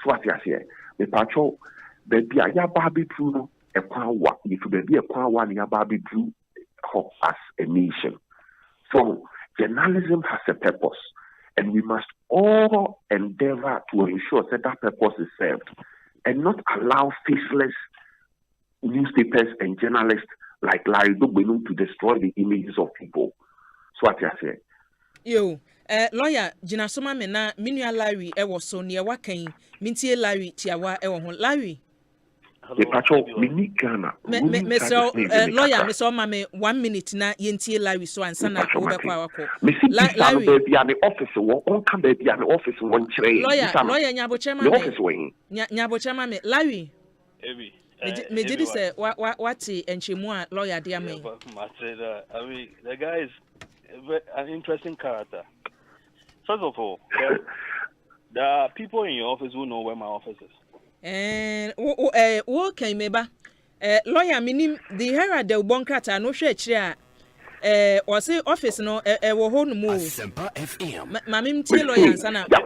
[SPEAKER 14] So what you say, the patrol, baby, I have Barbie Bruno, a power, if you be a power, and you have Barbie Bruno as a nation. So journalism has a purpose, and we must all endeavor to ensure that that purpose is served, and not allow faceless newspapers and journalists like Larry Dugbenu to destroy the images of people. So what you say?
[SPEAKER 11] Yo. Lawyer, Jinasoma Mena, Minia Larry, was so near Wakan, Mintie Larry, Tiawa, Larry.
[SPEAKER 14] The patrol, Minikana,
[SPEAKER 11] lawyer, Miss Omame, 1 minute na Yentie Larry, so and Sana, Overquako.
[SPEAKER 14] Larry, baby, an office, one come baby, an office, one train.
[SPEAKER 11] Lawyer, Nyabochama, the office wing. Nyabochama, Larry. Me did say, what, and Chimua, lawyer, dear me.
[SPEAKER 18] I mean, the guy is an interesting character. First of all, there are people in your office who know where my office is.
[SPEAKER 11] And okay, maybe lawyer, meaning the Herald the Bonkata, no share chair. Or say office no, will hold move.
[SPEAKER 2] Asempa FM.
[SPEAKER 11] Mammy, tell lawyer, Sana.
[SPEAKER 14] I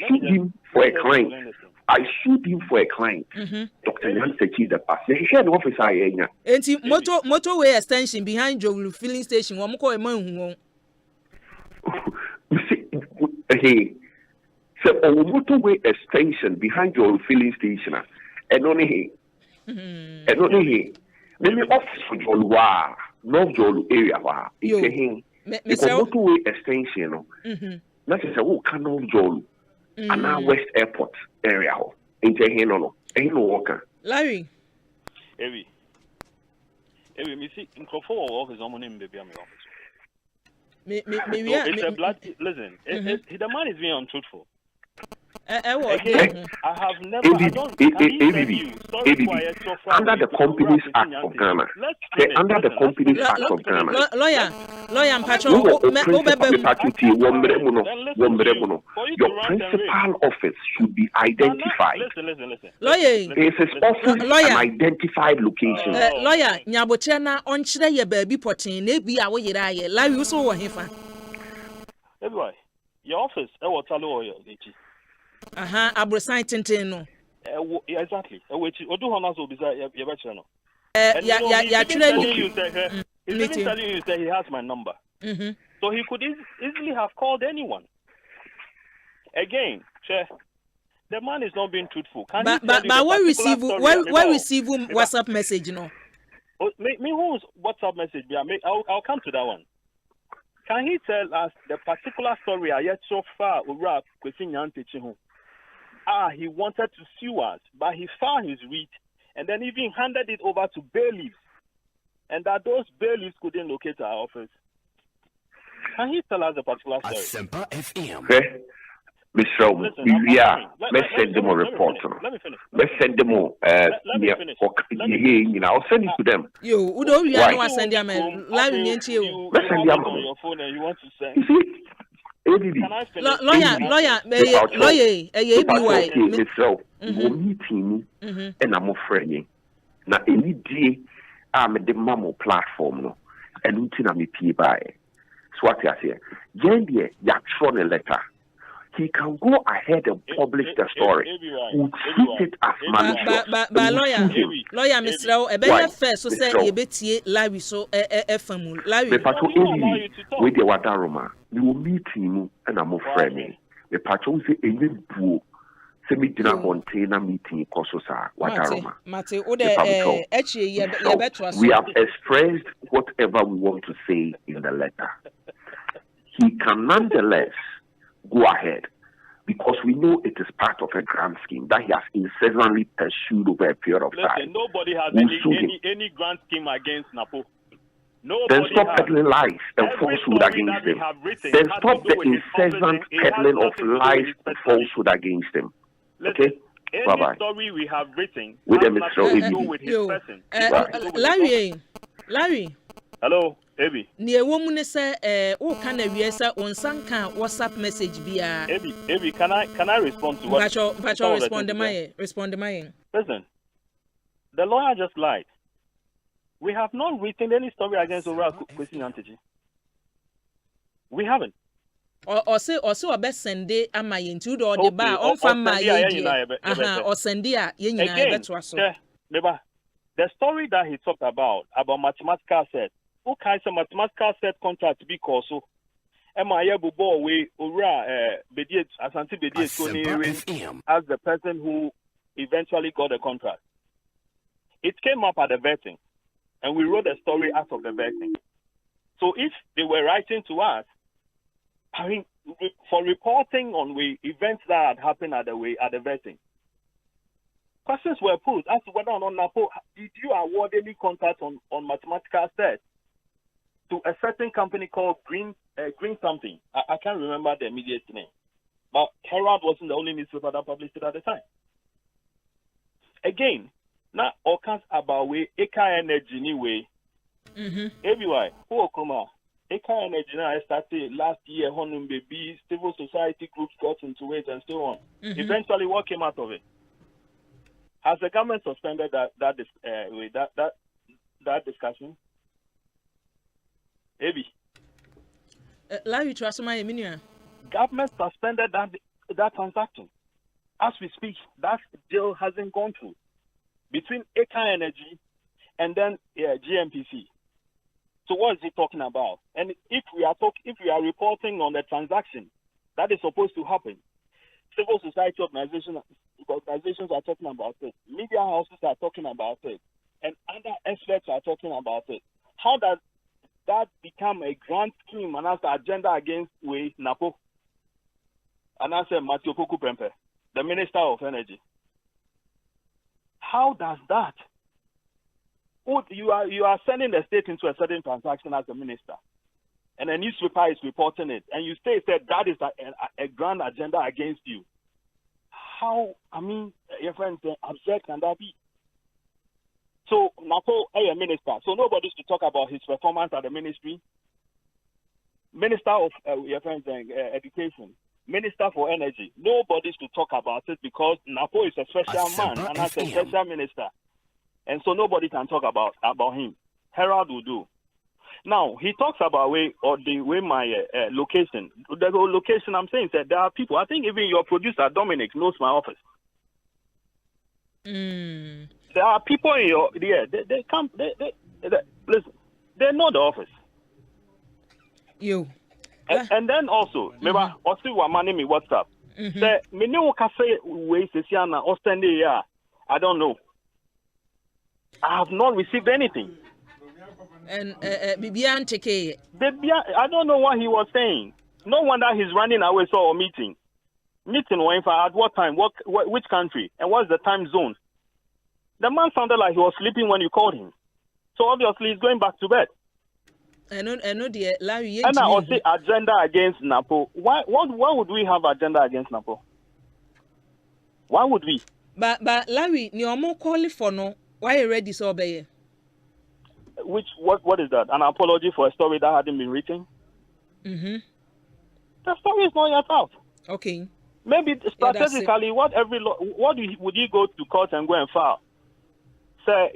[SPEAKER 14] sued him for a client. I sued him for a client. Dr. Nyantechi, the past. He had office I ain't.
[SPEAKER 11] And motorway extension behind Joe filling station. One call a man.
[SPEAKER 14] Hey, so a motorway extension behind your filling station, and only maybe office for Jolwa, North Jolu area. It's a motorway extension. That is a walk North Jolu, and now West Airport area. Into Heno, ain't no walker.
[SPEAKER 11] Larry,
[SPEAKER 18] me see in Crawford office, I'm on baby, I'm in office. It's a blood. Listen, the man is being untruthful. Again, I have never.
[SPEAKER 14] Under the Companies Act of Ghana. Under the Companies Act of Ghana.
[SPEAKER 11] Lawyer,
[SPEAKER 14] your principal office should be identified.
[SPEAKER 18] Listen.
[SPEAKER 14] His office an identified location.
[SPEAKER 11] Lawyer, Nyabochena on Chida ye baby potting, maybe I will ye, Larry Uso or Hifa.
[SPEAKER 18] Everybody, your office, I will tell you.
[SPEAKER 11] Abrosai Tintino.
[SPEAKER 18] Exactly. Which Odu Honas will be your veteran. He's even telling you that he has my number. So he could easily have called anyone. Again, the man is not being truthful.
[SPEAKER 11] But when receive WhatsApp message, you know.
[SPEAKER 18] Me who's WhatsApp message? I'll come to that one. Can he tell us the particular story I yet so far? He wanted to sue us, but he found his writ and then even handed it over to bailiffs, and that those bailiffs couldn't locate our office. Can he tell us the particular story?
[SPEAKER 14] Asempa FM. Okay. Mr. Let's send them a report.
[SPEAKER 18] Let me finish.
[SPEAKER 14] Let's send them all. I'll send it to them.
[SPEAKER 11] You don't want to send them a live into you.
[SPEAKER 14] Let's send them
[SPEAKER 18] on your phone and you want to send.
[SPEAKER 11] Lawyer,
[SPEAKER 14] meeting and I'm afraid. Now, any day I'm at the Mamo platform, and until I'm a P by. So what I say, Yandy, Yakron a letter. He can go ahead and publish the story. We'll treat it as malicious.
[SPEAKER 11] But lawyer, Mr. Ebenya first, so say you beti Larry so FM. Larry.
[SPEAKER 14] Me pato any with the wadaroma. We will meet him and I'm afraid. Me pato say any boo. Se me dina container meeting koso sa wadaroma.
[SPEAKER 11] Mate, ode
[SPEAKER 14] we have expressed whatever we want to say in the letter. He can nonetheless go ahead, because we know it is part of a grand scheme that he has incessantly pursued over a period of time.
[SPEAKER 18] Nobody has any grand scheme against Napo.
[SPEAKER 14] Then stop peddling lies and falsehood against him. Then stop the incessant peddling of lies and falsehood against him. Okay? Bye-bye.
[SPEAKER 18] Story we have written
[SPEAKER 14] with the Mr.
[SPEAKER 11] Larry.
[SPEAKER 18] Hello. Ebi.
[SPEAKER 11] Near woman say, oh, can I be on some kind WhatsApp message be
[SPEAKER 18] Ebi, can I respond to what?
[SPEAKER 11] Pacho respond to my.
[SPEAKER 18] Listen, the lawyer just lied. We have not written any story against Ora Kwesi Nyantakyi. We haven't.
[SPEAKER 11] Or say a best Sunday am I into the bar on from my or Sunday
[SPEAKER 18] again. The story that he talked about mathematical set. Who kind of mathematical set contract to be called so? Emma Bubo we Ura Bediet Asante Bediet as the person who eventually got the contract. It came up at the vetting, and we wrote the story out of the vetting. So if they were writing to us, I mean, for reporting on the events that had happened at the vetting, questions were put as to whether or not Napo did you award any contract on mathematical set to a certain company called Green something. I can't remember the immediate name. But Herald wasn't the only newspaper that published it at the time. Again, now all kinds about way Eka Energy anyway. Everywhere. Who come out? Eka Energy now started last year, Honum Baby, civil society groups got into it and so on. Eventually what came out of it? Has the government suspended that discussion? Ebi.
[SPEAKER 11] Larry, trust my opinion.
[SPEAKER 18] Government suspended that transaction. As we speak, that deal hasn't gone through between Eka Energy and then GMPC. So what is he talking about? And if we are reporting on the transaction that is supposed to happen, civil society organizations are talking about it, media houses are talking about it, and other experts are talking about it. How does that become a grand scheme and as the agenda against Napo? And I said Matthew Poku Prempe, the Minister of Energy. How does that? You are sending the state into a certain transaction as a minister, and a newspaper is reporting it, and you say that is a grand agenda against you. how, I mean, your friends say, absurd can that be? So, Napo, a minister, so nobody's to talk about his performance at the ministry. Minister of your friends education, Minister for Energy, nobody's to talk about it because Napo is a special man and that's a special minister. And so nobody can talk about him. Herald will do. Now, he talks about the way my location. The location I'm saying is that there are people, I think even your producer, Dominic, knows my office. There are people in your, they come, listen, they know the office.
[SPEAKER 11] You.
[SPEAKER 18] And then also, maybe I'll see what man me WhatsApp. Say, me know what say ways or send here. I don't know. I have not received anything.
[SPEAKER 11] And Bibian take
[SPEAKER 18] I don't know what he was saying. No wonder he's running away so a meeting. Meeting at what time? Which country? And what's the time zone? The man sounded like he was sleeping when you called him. So obviously he's going back to bed.
[SPEAKER 11] I know the Larry.
[SPEAKER 18] And I also agenda against Napo. Why would we have agenda against Napo? Why would we?
[SPEAKER 11] But Larry, you more calling for no. Why you ready so obey?
[SPEAKER 18] What is that? An apology for a story that hadn't been written?
[SPEAKER 11] The
[SPEAKER 18] story is not yet out.
[SPEAKER 11] Okay.
[SPEAKER 18] Maybe strategically, would you go to court and go and file? Say,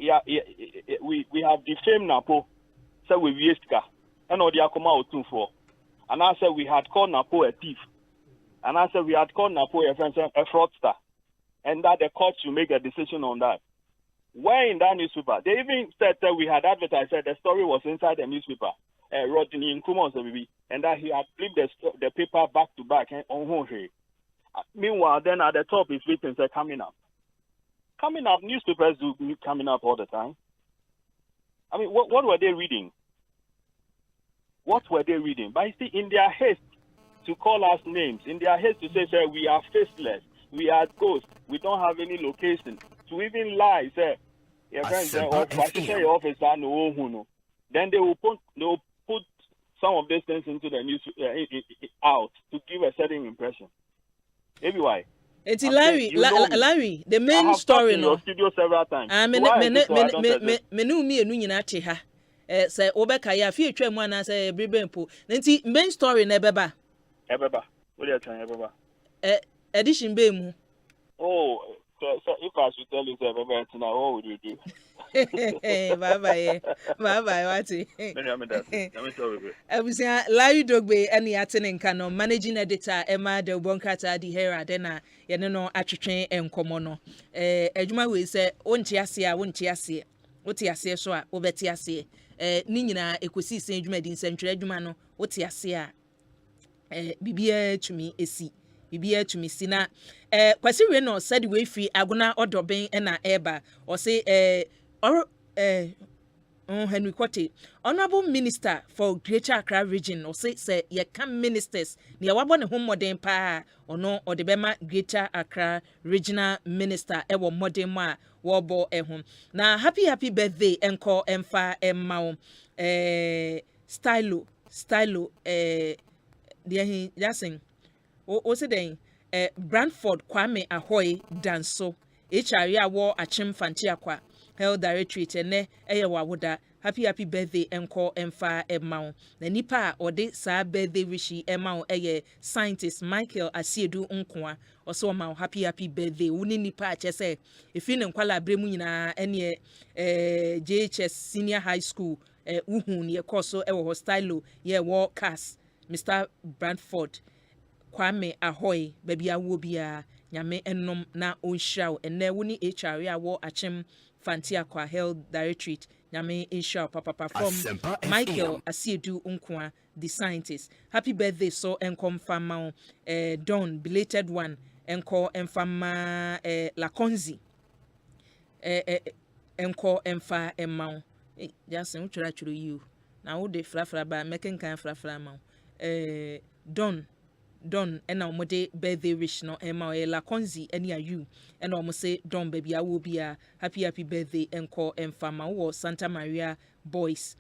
[SPEAKER 18] we have defamed Napo. Say we used and all the Akuma for. And I said we had called Napo a thief. And I said we had called Napo a fraudster. And that the court should make a decision on that. Where in that newspaper? They even said that we had advertised that the story was inside the newspaper. Rodney in Kumon, and that he had flipped the paper back to back on Honhe. Meanwhile, then at the top is written, say, coming up. Coming up, newspapers do coming up all the time. I mean, what were they reading? What were they reading? But you see, in their haste to call us names, in their haste to say, we are faceless, we are ghosts, we don't have any location, to even lie, say, your friends say, your office, then they will put some of these things into the news out to give a certain impression. Maybe why?
[SPEAKER 11] It's Larry, the main story
[SPEAKER 18] in your studio several times.
[SPEAKER 11] Say Obeka ya fi etwa mu ana say Bribempo. Nti main story na ebeba.
[SPEAKER 18] Ebeba. What you trying ebeba?
[SPEAKER 11] Edition be mu.
[SPEAKER 18] Oh, so if I should tell you say ebeba now, what would you do?
[SPEAKER 11] Bye wati. Abusia Larry Dogbe ene atene nka no managing editor Emma de Bonkata di Herald na ye no atwetwe enkomo no. Adwuma we say wonte ase a wonte ase. Wote ase so a wobeti ase. Ni nyina Ekosiisen adwuma di nsantwere adwuma no wote ase a bibia tumi esi bibia tumi sina kwasi we no said we free agona odoben na eba o say Henry Kote, Honorable Minister for Greater Accra Region, or say ye come ministers, near wabon home modern pa, or no, or the Bema Greater Accra Regional Minister, ewo modern ma, wabo home. Now, happy birthday, encore, emfa, emma, stylo, dear Yassing, what's it then? Brantford Kwame Ahoy Danso, HRIA war a chim fantiaqua. Herald retreat ene wawoda happy birthday enko emfa emma na nipa or de sa birthday wishi emma scientist Michael Asiedu Nkoa also ma happy birthday woni nipa chese efi ne nkwala bremu nyina ene JHS Senior High School uhu ne koso hostilo wo cast Mr. Brantford Kwame Ahoy baby awo bia nyame ennom na onhraw ene woni HRA wo achem Fantia Kwa Herald retreat nyame insha papa from Michael Asiedu Nkoa the scientist. Happy birthday so enkom fama Don belated one enko enfama Lakonzi enko emfa emma just utwara tworo you na wo de frafra ba making kan frafra ma Don and now mode birthday wish no Emma Lakonzi any are you and almost say Don baby I will be a happy birthday encore and fama or Santa Maria boys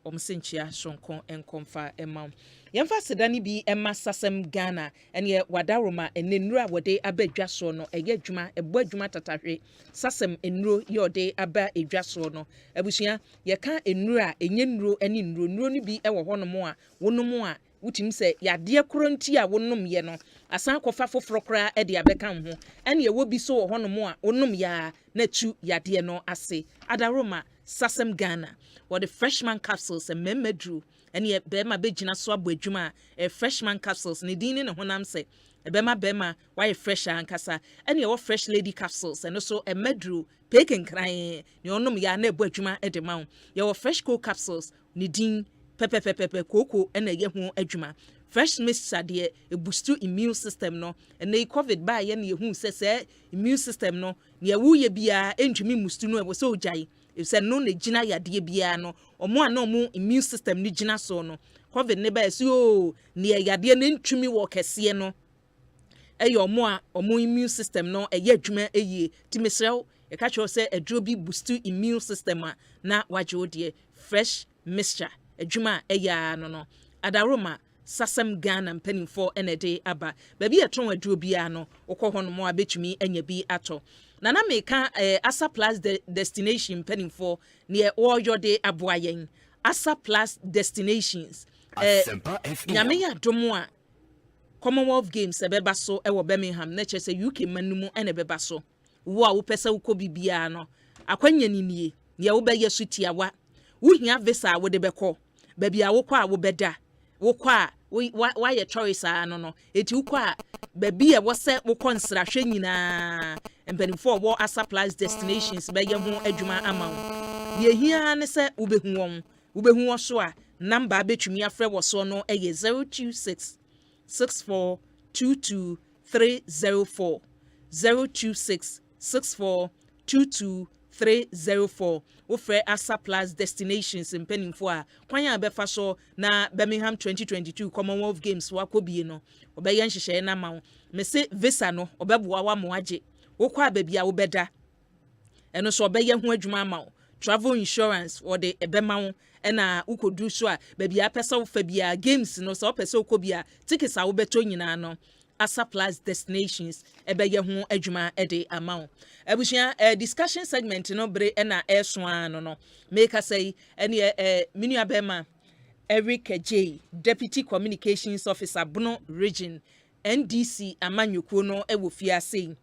[SPEAKER 11] omsenchia sonko enkomfa ema yemfa sedani bi ema sasem Ghana ene wadaroma enenura wode abadwa so no eye adwuma ebo adwuma tatahwe sasem enuro yode aba edwa so no abusua ye ka enura enye nuro ene nuro no bi ewo honom a wonom a wutim se yade koronti a wonom ye no asan kofa foforo kra e de abeka ho ene ye wo bi so honom a wonom ya na tu yade no ase adaroma sasem Ghana or the freshman capsules and memedru and ye bema bejina so abodwuma freshman capsules ne din ne honam se bema why fresher ankasa and ye fresh lady capsules and also a medru pekin kran ne onom ya na abodwuma e de ma ye fresh cool capsules ne din pepe koko and ye ho adwuma fresh mixture de e boost immune system no and the covid ba ye ne hu se immune system no ne wu ye bia entumi mustu no e wo so ojai if say no ne gina yade bia no omo ana omo immune system ni gina so no covid ne ba so ne yade ne ntumi wo kese no eyo omo a omo immune system no eye adwuma eye timisrew e ka cho say adro bi boost immune system a na waje odie fresh mixture adwuma eya no adaroma sasem Ghana mpanimfo enede aba baby eton adro bia no okọ no mo abetumi anya bi ato na meka Asa Plus destination mpanimfo ne oyode aboayen Asa Plus destinations nyame ya domo a Commonwealth Games ebeba so ewo Birmingham na chese UK manumu ene beba so wo a wo pese wo bibia no akwanya ninie ne wo be yesutiawa wo hia visa wo de beko baby a wo kwa wo beda wo kwa why your choice no eti wo kwa baby e wo se wo konsra hwe nyina mpanimfo wo Asa Plus destinations be ye ho adwuma ama wo ye hia ne se wo behu wo so a number betumi afre wo so no eye 026 6422 026 6422 ofre Asa Plus destinations mpanimfo a kwanya befa so na Birmingham 2022 Commonwealth Games wakobie no obeye nhyehyɛ na ma wo mese visa no obeboa wa mo age wokwa babia wo beda eno so obeye ho adwuma ma wo travel insurance or the ebema wo na ukodu so a babia pesa wo fa bia games no so pesa okobia tickets a wo beto nyina no Asa Plus destinations ebeye ho adwuma ede amount abushia discussion segment no bre na eswan no make us say ene minu abema Eric J Deputy Communications Officer Bono Region NDC amanyuko no ewo fiase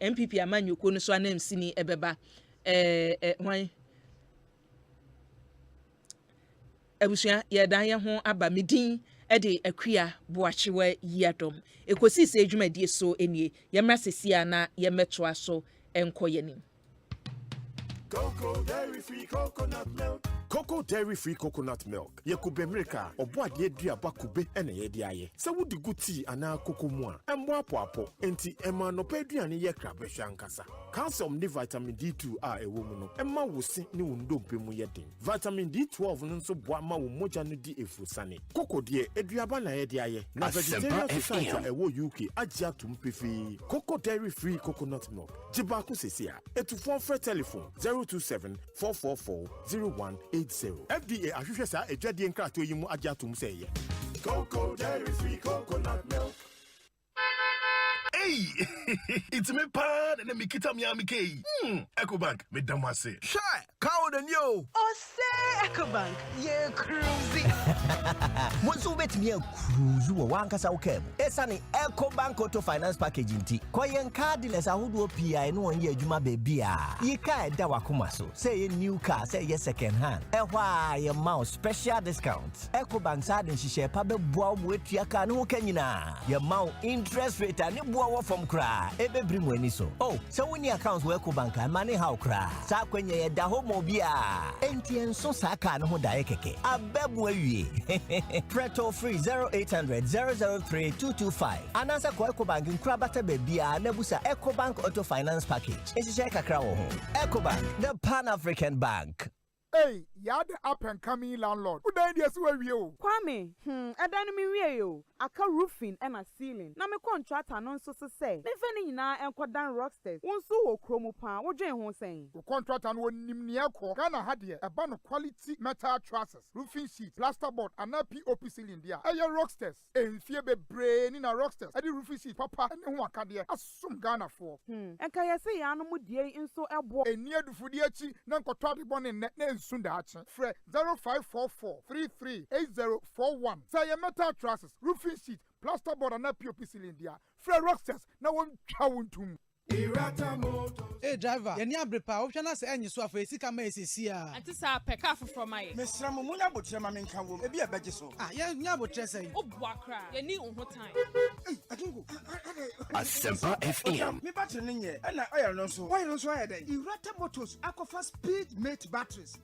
[SPEAKER 11] MPP amanyuko no so anam sini ebeba hwan abushia yedan ye ho aba medin ede Akua Boakyewaa Yiadom Ekosiise adwumadie so enie yemra sesia na yemetoa so enkoyeni
[SPEAKER 19] Cocoa dairy free coconut milk. Cocoa dairy free coconut milk. Yekube America oboade aduaba kube ene ye de aye. Se wodi guti ana cocoa mu a embo apo enti ema no peduane ye kra behwa nkasa. Calcium ni vitamin D2 a ewo mu no emma wosi ni wondompe mu ye den. Vitamin D12 no nso boa ma wo moja no di efusane. Cocoa de aduaba na ye de aye. Na vegetarian society ewo UK agya tumpefi. Cocoa dairy free coconut milk. Jiba ko sesia. Etufo free telephone 027-444-0180. FDA ahwehwe sa edwadie nkrato yi mu agya tum sɛ ye. Cocoa dairy free coconut milk.
[SPEAKER 20] Hey, it's me pan and me kita mi amike. Ecobank me damase.
[SPEAKER 21] Shy, cow the new. Oh say Ecobank, yeah cruisy. Monsu bet me cruise wo wankasa ukem. Esani Ecobank Auto Finance Package inti. Koyen cardless ahudu PI no one ye adwuma bebia. Ye ka da wakoma so. Say new car, say ye second hand. Ehwa ye mouse special discounts. Ecobank sa den hihye pa be boa mo etua ka no kanyina. Ye mount interest rate ani boa from cry, ebe bring when so. Oh, so when your accounts work bank and money how cry. Sa kwenye ye da homo bia. NTN so saka no da keke. Abebu ewie. Preto free 0800 003 225. Anasa ko Ecobank nkrabata bebia na busa Ecobank Auto Finance Package. Esi kakra wo ho. Ecobank, the Pan-African Bank.
[SPEAKER 1] Hey, you're the up and coming landlord. Who died yes where you?
[SPEAKER 22] Kwame, I don't mean you. Aka roofing and a ceiling. Na me contract and so say. Me feni na enko dan rocksters. Won so wo kromo pan. Wo dwen ho sen.
[SPEAKER 1] The contract and won nimnia ko. Ghana had here a ban of quality metal trusses, roofing sheet, plasterboard, and a POP ceiling there. Aye rocksters. En fie be brain in a rocksters. Adi roofing sheet papa and who aka there. Asum Ghana for.
[SPEAKER 22] En ka yesi ya no mu die nso ebo.
[SPEAKER 1] Enia du fudi achi na nkotwa de bon ne nsunda achi. Fre 0544 338041. Say metal trusses, roofing sheet, plasterboard and a POP ceiling there. Fre rocksters na won twa wontum.
[SPEAKER 23] Hey driver, you need a brepa. Option as any so for sika ma esisia.
[SPEAKER 24] Ati sa peka for my.
[SPEAKER 23] Mesra mo munya botre ma menka wo. E bi e beje so. Ya nya botre say.
[SPEAKER 24] O buakra. You need unho time.
[SPEAKER 23] Atungu.
[SPEAKER 21] Asempa FM.
[SPEAKER 23] Me battery ni nye. Na oil no so. Oil no so aye den. Irata Motors Aqua Speed Mate batteries.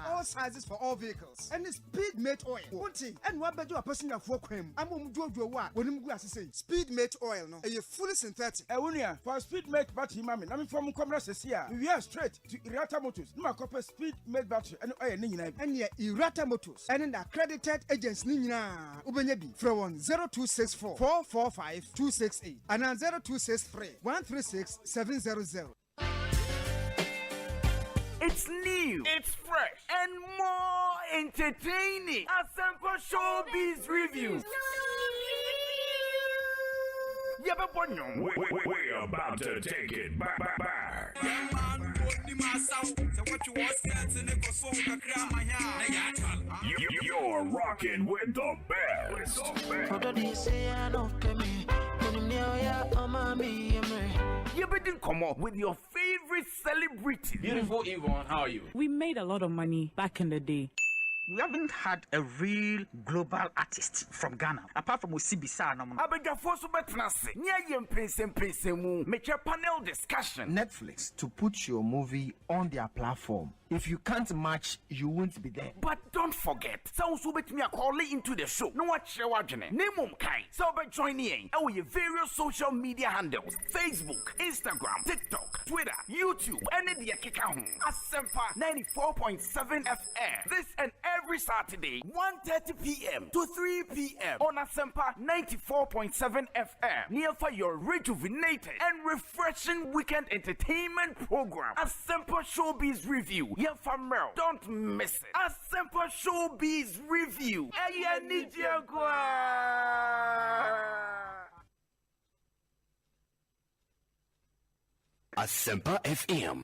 [SPEAKER 23] All sizes for all vehicles. And Speed Mate oil. Wonti, and one bejo a person afo kwam. Amom jojo wa. Wonim gu asese. Speed Mate oil no. E fully synthetic. E wonia for Speed Mate battery mami. Na me from Commerce here. We are straight to Irata Motors. No copper Speed Mate battery and oil ni nyina. And ye Irata Motors. And an accredited agents ni nyina. Ubenya bi from 0264 445 268 and 0263 136 700.
[SPEAKER 25] It's new, it's fresh, and more entertaining. Asempa Showbiz Reviews.
[SPEAKER 26] We're about to take it back. You're rocking with the best.
[SPEAKER 25] You better come up with your favorite celebrity.
[SPEAKER 26] Beautiful Yvonne, how are you?
[SPEAKER 27] We made a lot of money back in the day.
[SPEAKER 28] We haven't had a real global artist from Ghana, apart from Osibisa.
[SPEAKER 25] Panel discussion.
[SPEAKER 29] Netflix to put your movie on their platform. If you can't match, you won't be there.
[SPEAKER 25] But don't forget, so me calling into the show. No watch your watching. Name Kai. So by joining our various social media handles: Facebook, Instagram, TikTok, Twitter, YouTube, and the Akika Asempa 94.7 FM. This and every Saturday, 1:30 p.m. to 3 p.m. on Asempa 94.7 FM. Near for your rejuvenated and refreshing weekend entertainment program. Asempa Showbiz Review. Yeah, Famel. Don't miss it. Asempa Showbiz Review.
[SPEAKER 21] Asempa FM.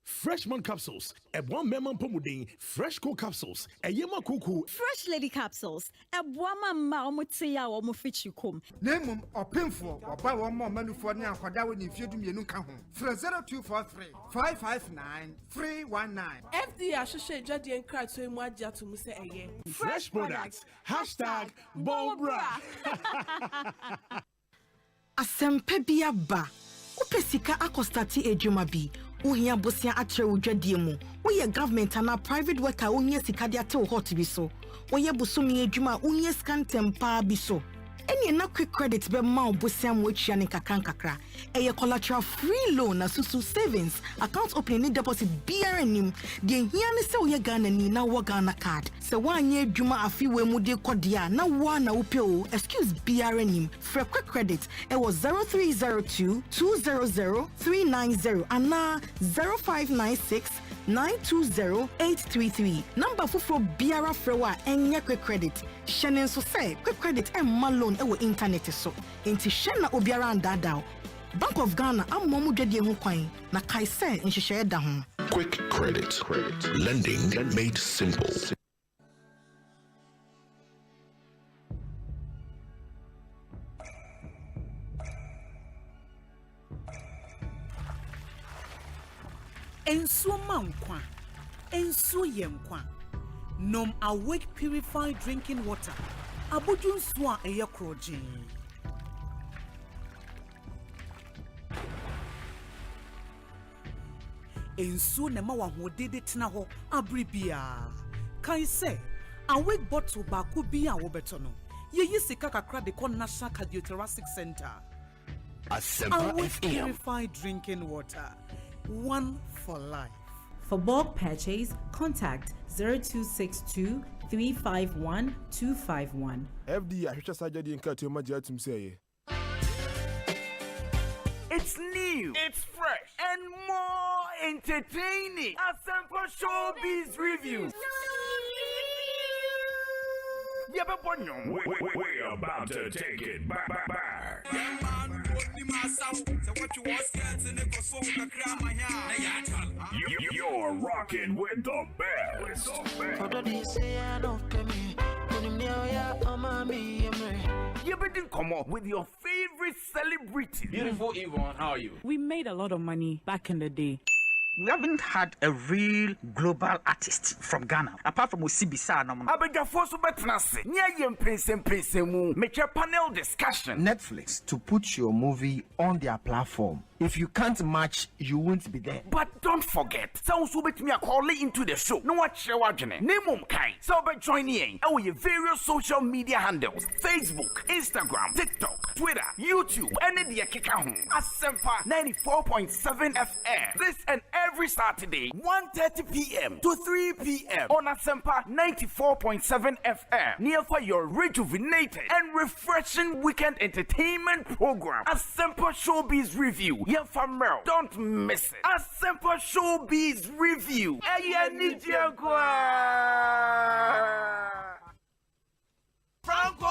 [SPEAKER 19] Freshman capsules, a one memon pomudin, fresh cool capsules, a yema cuckoo,
[SPEAKER 30] fresh lady capsules, a woman maumutia or mufichukum.
[SPEAKER 23] Name or painful or buy one more menu for now for that when you do me no come home. 0243 559 319.
[SPEAKER 24] FD Associate Jadi and Cry to Mwaja to Muse Aye.
[SPEAKER 19] Fresh products. Hashtag Bobra.
[SPEAKER 31] Asempa biaba. Upesika akostati ejumabi. Uhia bosia atre udwadie mu. Uye government ana private worker uhia sika dia te hot bi so. Uye busumi ejuma uhia scan tempa bi so. Eni na quick credit be ma obosia mu atwa ne kakra. Eye collateral free loan na susu savings account opening deposit BRNim. De hia ne se uye Ghana ni na wo Ghana card. Se wanye ejuma afi we mu de kodia na wo na wo pe o. Excuse BRNim. For quick credit it was 0302 200 390 and na 0596 920-833. Number for Biara Frewa and quick credit. Shannon so say quick credit and malone ewo internet so. Inti Shanna Obiara and Dadao. Bank of Ghana am momu dwedie ho kwan na kai say nhihye da ho.
[SPEAKER 21] Quick credit. Lending made simple.
[SPEAKER 27] Ensuo mankwa, ensuo yenkwa. Nom Awake purified drinking water. Abudun swa eye kroje. Ensuo ne ma wahode tena ho abribia. Kai se Awake bottle ba ku bi a wo beto no. Ye sika kakra de kon National Cardiothoracic Center. Asempa FM. Purified drinking water. One for life.
[SPEAKER 3] For bulk purchase, contact 0262 351 251.
[SPEAKER 19] FD, I should say, you can't imagine say.
[SPEAKER 25] It's new, it's fresh, and more entertaining. Asempa Showbiz Review.
[SPEAKER 26] We're about to take it back. You're rocking with the best.
[SPEAKER 25] You better come up with your favorite celebrity.
[SPEAKER 28] Beautiful Yvonne, how are you?
[SPEAKER 27] We made a lot of money back in the day.
[SPEAKER 28] We haven't had a real global artist from Ghana, apart from Osibisa.
[SPEAKER 25] Panel discussion.
[SPEAKER 29] Netflix to put your movie on their platform. If you can't match, you won't be there.
[SPEAKER 25] But don't forget, sounds will bet me a call into the show. No watch your wagene. Name kai. So by joining our various social media handles: Facebook, Instagram, TikTok, Twitter, YouTube, and the Kikahu. Asempa 94.7 FM. This and every Saturday, 1:30 p.m. to 3 p.m. on Asempa 94.7 FM. Near for your rejuvenated and refreshing weekend entertainment program. Asempa Showbiz Review. Don't miss it. Asempa Showbiz Review.
[SPEAKER 4] Franco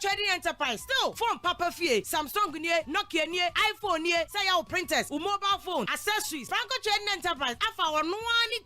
[SPEAKER 4] Trading Enterprise still phone Papa Fie, Samsung near, Nokia near, iPhone near, say our printers, mobile phone, accessories. Franco Trading Enterprise, our no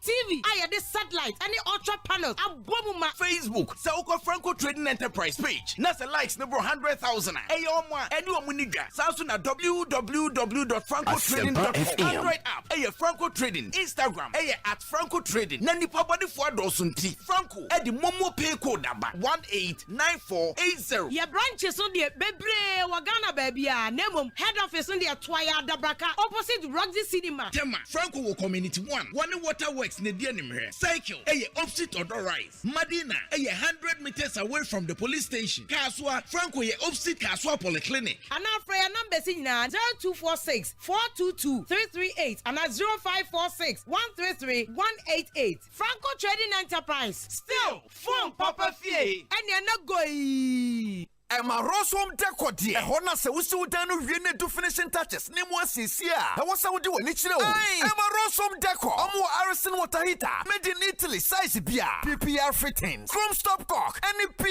[SPEAKER 4] TV, this satellite, any ultra panels, Abomuma.
[SPEAKER 25] Facebook, Sauko Franco Trading Enterprise page. Nasa likes number 100,000. Ayoma, anyone muniga. Samsung at www.francotrading.com. Android app, Franco Trading, Instagram, at Franco Trading. Nani Pabadi for Dosunti. Franco, the Momo pay code number 189480.
[SPEAKER 4] Your branches on the Bebre Wagana baby, Nemum, head office on the Twaya Dabraka, opposite Roxy Cinema.
[SPEAKER 25] Tema, Franco Community 1, One Waterworks, Nedianim here. Cycle, opposite Odor Rise. Madina, 100 meters away from the police station. Kaswa, Franco, opposite Kaswa Polyclinic.
[SPEAKER 4] And now for your numbers in 0246 422 338 and 0546 133 188. Franco Trading Enterprise.
[SPEAKER 25] Still, phone Papa Fie.
[SPEAKER 4] And you're not going.
[SPEAKER 25] Emma Rosom Decodi, a Hona se Usudano Rene to finishing touches. Name was Cecilia. I was I would do an itch. Emma Rosom Deco, Amo Arison Watahita, made in Italy, size beer, PPR fittings, chrome stop cock, NEP.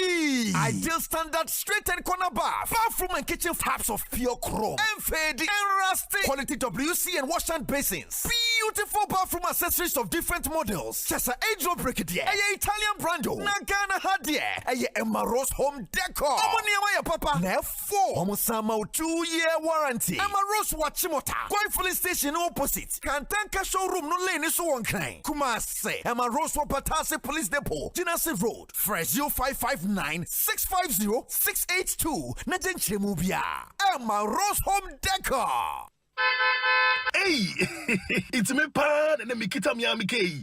[SPEAKER 25] Ideal standard straight and corner bar, bathroom and kitchen flaps of pure chrome, and fading and rusty. Quality WC and wash and basins. Beautiful bathroom accessories of different models. Chesa Angel Brigadier, Italian brando, Nagana Hadia, Emma Rose Home Decor. Papa, therefore, almost some 2-year warranty. I'm a Rose Wachimota, Quite Filling Station opposite. Kantanka showroom no lane is one kind. Kumase, I'm a Rose Wapatase Police Depot, Genasi Road, Fresh 0559 650 682. Najenche Mubia. I'm a Rose Home Decor.
[SPEAKER 20] Hey, it's me pan and me kita Miami K.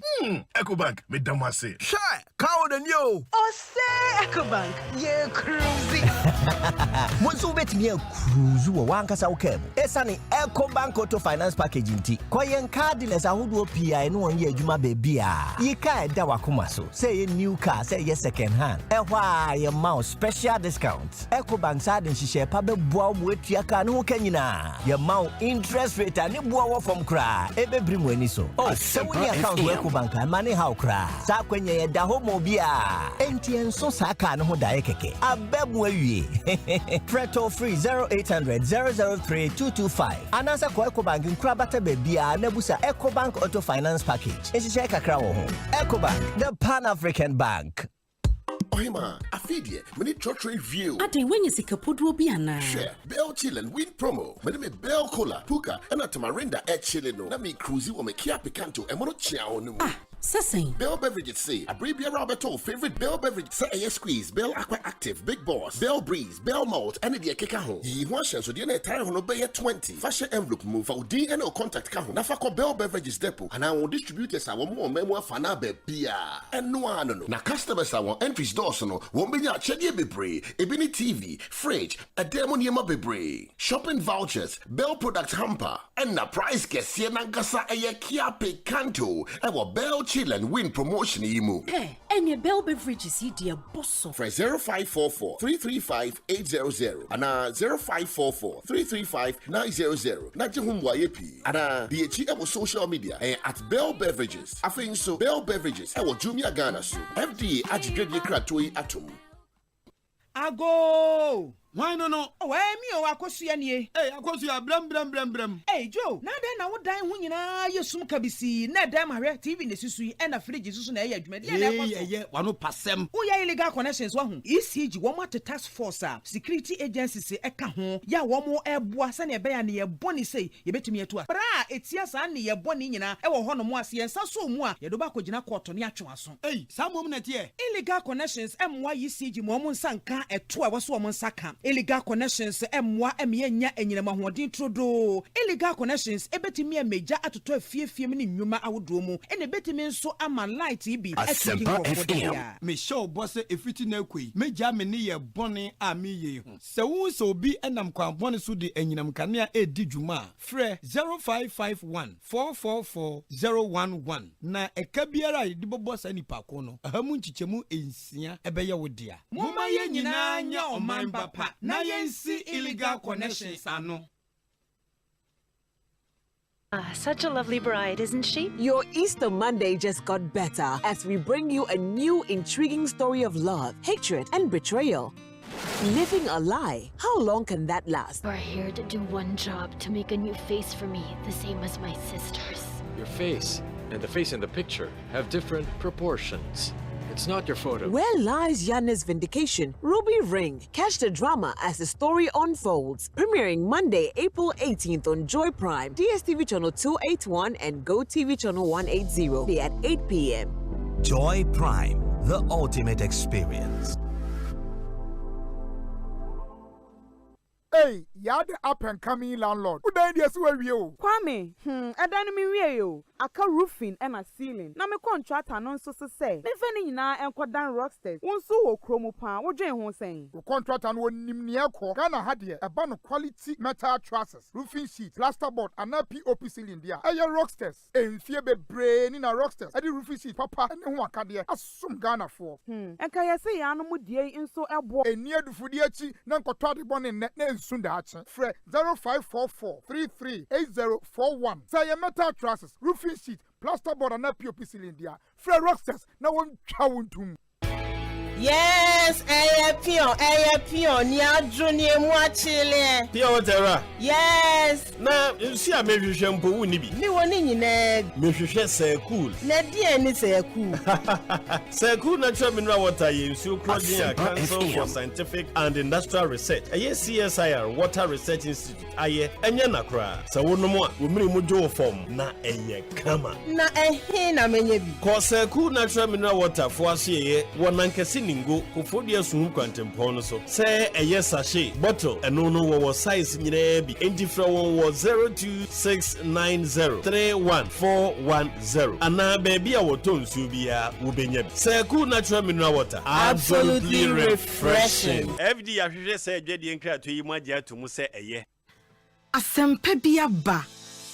[SPEAKER 20] Ecobank, me damase.
[SPEAKER 29] Shy, cow than you.
[SPEAKER 31] Oh, say Ecobank, yeah, cruising.
[SPEAKER 21] Monso bet me a cruise one casa okay. Esani Ecobank Auto Finance Packaging T. Koyen cardless a who PI no 1 year juma baby. Ye ka da wakumaso. Say a new car, say yes second hand. Why your mouse special discounts. Ecobank side and she share pabe boa with your car no kenina. Your mouth interest rate and you from cry. Ebe bring when so. Oh, so when you account with Ecobank and money how cry. Sa kwenye da homo bia. NTN so saka no da ekeke. Abemwe ye. Preto free 0800 003 225. Anasa kwa Ecobank nkrabata bebia nebusa Ecobank Auto Finance Package. Eshisha kakra wo ho. Ecobank, the Pan-African Bank.
[SPEAKER 20] Ohima, afidie, many trade view.
[SPEAKER 27] Ade when you see kapodu bi ana.
[SPEAKER 20] Share, Bell Chillin win promo. Me Bell Cola, Puka, and a Tamarinda at Chillino. Na me cruise wo me kia picanto e mono chia onu.
[SPEAKER 5] Sessing.
[SPEAKER 20] Bell Beverages say, a Bribia Roberto, favorite Bell Beverage, say a squeeze, Bell Aqua Active, Big Boss, Bell Breeze, Bell Malt, and the Kekaho. He wants so the entire Honobay 20. Fashion envelope move for D and contact Kaho. Nafako Bell Beverages Depot, and I will distribute our more memoir Fanabe Pia. And no, I don't know. Now, customers I want entries Dawson, won't be not Chedi Bebre, Ebony TV, fridge, a Demonium Bebre, shopping vouchers, Bell Product Hamper, and the price gets Siena Gasa a Kia Picanto, and Bell Chill and Win promotion emu.
[SPEAKER 5] Hey, and your Bell Beverages, dear boss.
[SPEAKER 20] For 0544 335 800 and 0544 335 900. Najahum YP and the H social media at Bell Beverages. I think so. Bell Beverages. I will Jumia Ghana so. FDA Ajigredia Kratoi Atom.
[SPEAKER 23] Ago!
[SPEAKER 28] Why no?
[SPEAKER 23] Oh, why me or Akosianie?
[SPEAKER 28] Hey, Akosia, blam.
[SPEAKER 23] Hey, Joe, now then I would die when you know you soon can be seen. Not damn my TV in the Susui and a fridge is soon a judgment.
[SPEAKER 28] Yeah, one pass them.
[SPEAKER 23] Oh, yeah, illegal connections. One is siege, one more to task force, security agencies, a cajon, ya one more air bois and a bear near Bonnie say, you bet me to us. But it's yes, and near Bonnie, and I will honor more, and so more, your tobacco Jina court on Yachuason.
[SPEAKER 28] Hey, some woman at ye.
[SPEAKER 23] Illegal connections, and why you siege, Momon Sanka at 2 hours woman Saka. Illegal connections emwa emienya enyinama hodin trodo illegal connections ebetimi emeja atoto afie mini nnwuma awodromu ene betimi nso ama light ibi
[SPEAKER 28] Asempa FM me show boss efiti na kwei meja me ne ye bone a me ye hu se wo so obi enam kwan bone so de enyinam kanea edi dwuma frɛ 0551 444 011 na eka biara de bobosa nipa ko no ahamu nchichemu ensia ebeye wodia moma ye nyina nya oman papa na yensi illegal connections ano.
[SPEAKER 6] Such a lovely bride, isn't she?
[SPEAKER 7] Your Easter Monday just got better as we bring you a new intriguing story of love, hatred, and betrayal. Living a lie. How long can that last?
[SPEAKER 6] We're here to do one job, to make a new face for me, the same as my sister's.
[SPEAKER 8] Your face and the face in the picture have different proportions. It's not your photo.
[SPEAKER 7] Where lies Yanna's vindication? Ruby Ring. Catch the drama as the story unfolds. Premiering Monday, April 18th on Joy Prime, DSTV channel 281 and GoTV channel 180 at 8 p.m.
[SPEAKER 9] Joy Prime, the ultimate experience.
[SPEAKER 1] Hey, you're the up and coming landlord. Who died yes where you?
[SPEAKER 22] Kwame, adanimi wie yo. Aka roofing and a ceiling. Na me contract anonso so say. Me fani nyina enkodan rocksters. Wonso wo kromo pa, wo dwen ho sen.
[SPEAKER 1] Wo contract an won nimni ekọ. Ghana ha de eba no quality metal trusses, roofing sheet, plasterboard and POP ceiling dia. Eye rocksters. Enfie bebre ni na rocksters. Ade roofing sheet papa ne ho aka de asum Ghana for.
[SPEAKER 22] Enka yesi ya no mu die nso ebo.
[SPEAKER 1] Eni adufudi achi na nkoto ade bone ne sunda achi. Fre 0544 338041. Say your metal trusses, roofing sheet, plasterboard and POP ceiling dia. Fre rocksters na won twa wontum.
[SPEAKER 4] Yes, pion, ni adruni emu achile.
[SPEAKER 19] Pia whatever.
[SPEAKER 4] Yes.
[SPEAKER 19] Na, you see a mehwehwe mpo woni bi.
[SPEAKER 4] Mi woni nyina.
[SPEAKER 19] Mehwehwe say cool.
[SPEAKER 4] Na die ni say cool.
[SPEAKER 19] Say cool natural mineral water ye nsu Crodia Council for Scientific and Industrial Research. Aye CSIR Water Research Institute. Aye enye na kra. Sa wonomo a womiri mu jo form na enye kama.
[SPEAKER 4] Na ehe na menye bi.
[SPEAKER 19] Ko say cool natural mineral water for aseye wonankesi ningo kofodia sunu kwantempon so. Say eye sachet bottle eno no wo size nyina bi. Enti fra won wo 02690314110. Ana baby a woto nsu bia wo benya bi. Say cool natural mineral water.
[SPEAKER 4] Absolutely refreshing.
[SPEAKER 19] FD ahwehwe say adwade nkra to yi mu agya to mu say eye.
[SPEAKER 31] Asempa bia ba.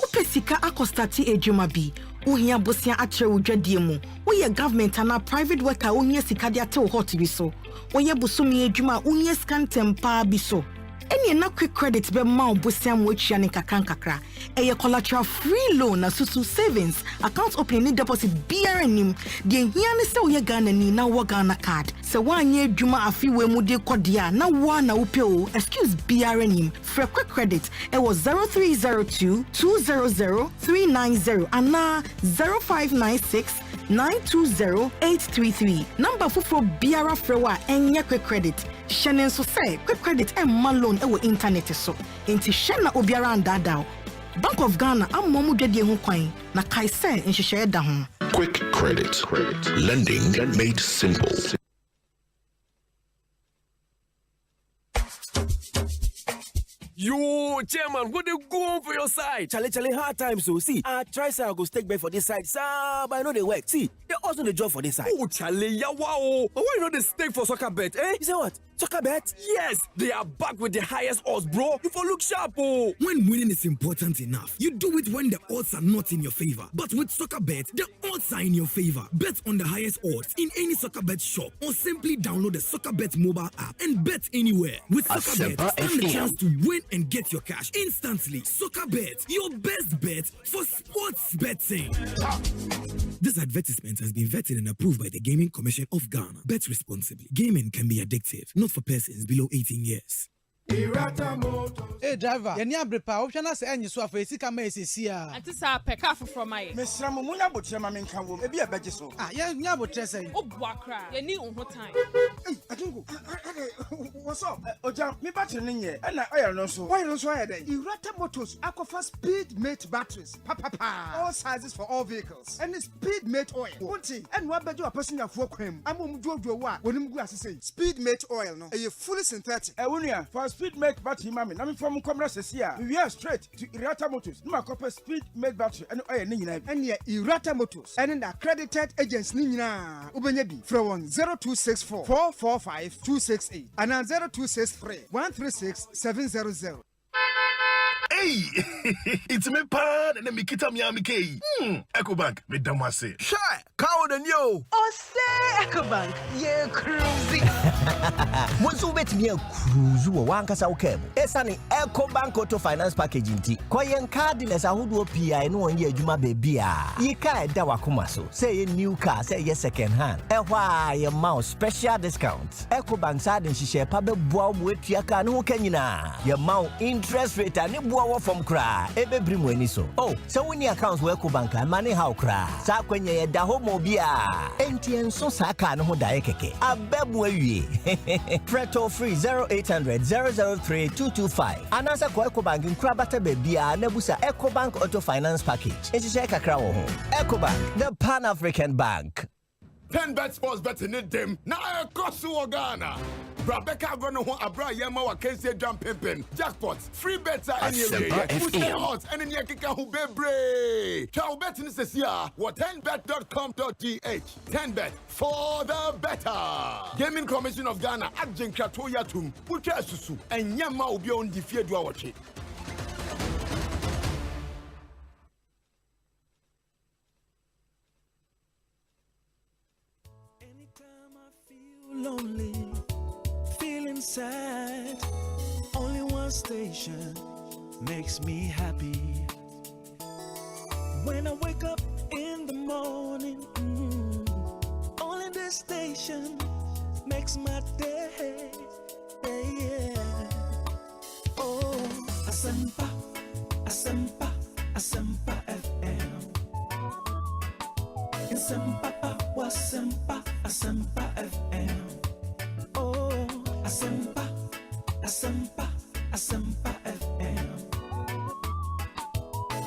[SPEAKER 31] Upesika akostati ejuma bi. Uhia bosia atre udwadie mu. Woye government ana private worker uhia sika de ate wo hot bi so. Woye busumi ejuma uhia scantempa bi so. Eni na quick credit be ma obosia mo atwa ne kakra. Eye collateral free loan na susu savings account opening deposit BRNim. De hia ne se woye Ghana ni na wo Ghana card. Se wanye adwuma afiwe mu de kodia na wa na upe o excuse BRNim. For quick credit it was 0302 200 390 and 0596 920-833. Number for Biara Frewa and quick credit. Shannon so say quick credit and loan ewo internet so. Inti Shanna Obiara and Dadao. Bank of Ghana amma mu dwede ho kwan na kaise nhyehyɛ da ho.
[SPEAKER 20] Quick credit. Lending made simple.
[SPEAKER 2] Yo, chairman, what they go on for your side?
[SPEAKER 21] Chale, hard times, so see. I try say I go stake back for this side, sir, but I know they work. See, they also the job for this side.
[SPEAKER 2] Oh, Chale, yeah, wow. But why not the stake for soccer bet, eh?
[SPEAKER 21] You say what? Soccer bet?
[SPEAKER 2] Yes, they are back with the highest odds, bro. You for look sharp, oh.
[SPEAKER 10] When winning is important enough, you do it when the odds are not in your favor. But with soccer bet, the odds are in your favor. Bet on the highest odds in any soccer bet shop or simply download the soccer bet mobile app and bet anywhere. With soccer bet, stand the chance to win and get your cash instantly. Soccer bet, your best bet for sports betting. This advertisement has been vetted and approved by the Gaming Commission of Ghana. Bet responsibly. Gaming can be addictive, not for persons below 18 years.
[SPEAKER 23] Hey driver, you need a brepa. Option as any so for sika ma esisia.
[SPEAKER 24] Ati sa peka foforo mai.
[SPEAKER 23] Mesra mo munya botre ma menka wo. Ebi abeje so. Ah, ya nya botre say.
[SPEAKER 24] Obuakra. Ye ni unho time.
[SPEAKER 23] Hey, Atungu. What's up? Oja, me battery ni nye. Na oil no so. Why no so aye dey? Irata Motors Aqua Speed Mate batteries. All sizes for all vehicles. And Speed Mate oil. Wonti, and wa beje wa person afo kwam. Amom dwoodwo wa. Wonim gu asese. Speed Mate oil no. E fully synthetic. Wonua, for Speed Mate battery mami. Na me from commerce here. We are straight to Irata Motors. No copper Speed Mate battery and oil ni nyina. And ye Irata Motors. And accredited agents ni nyina. Ubenya bi from 0264 445 268 and 0263 136 700.
[SPEAKER 20] Hey, it's me pan and me kita mi amike. Ecobank, me damase.
[SPEAKER 21] Shy, cow the new.
[SPEAKER 31] Oh, say Ecobank, yeah, cruising.
[SPEAKER 21] Once you bet me a cruise, you want to say okay. It's an Ecobank Auto Finance Package in T. Koyen card dealers are who do PI no one year Juma baby. Ye can't da wakumaso. Say a new car, say yes second hand. Why your mouse special discounts. Ecobank side and she share pabe boa with your car no kenyina. Your mount interest rate and it boa from cry. Ebe brimweni so. Oh, so when your accounts were Ecobank and money how cry. Sa kwenye da homo bia. NTN so saka no dae keke. Abebwe Preto free 0800 003 225. Anasa kwa Ecobank in Krabata Bebia Nebusa Ecobank Auto Finance Package. Ejisheka krawo. Ecobank, the Pan-African Bank.
[SPEAKER 19] 10 bet sports betting in them. Now Ekosu Ghana. Brabeka gonna ho abra yema wa kense jump pimpin. Jackpots, free bets are anywhere. Booster odds and in yakika hu bebre. Chow betting is here. What 10bet.com.gh. 10bet for the better. Gaming Commission of Ghana Adjin Kratoya Tum. Pucha susu and yema ubi on the fear do our check.
[SPEAKER 11] Lonely, feeling sad. Only one station makes me happy. When I wake up in the morning, only this station makes my day. Yeah. Oh, Asempa, Asempa, Asempa FM. Asempa, Asempa, Asempa FM. Oh, Asempa, Asempa, Asempa FM.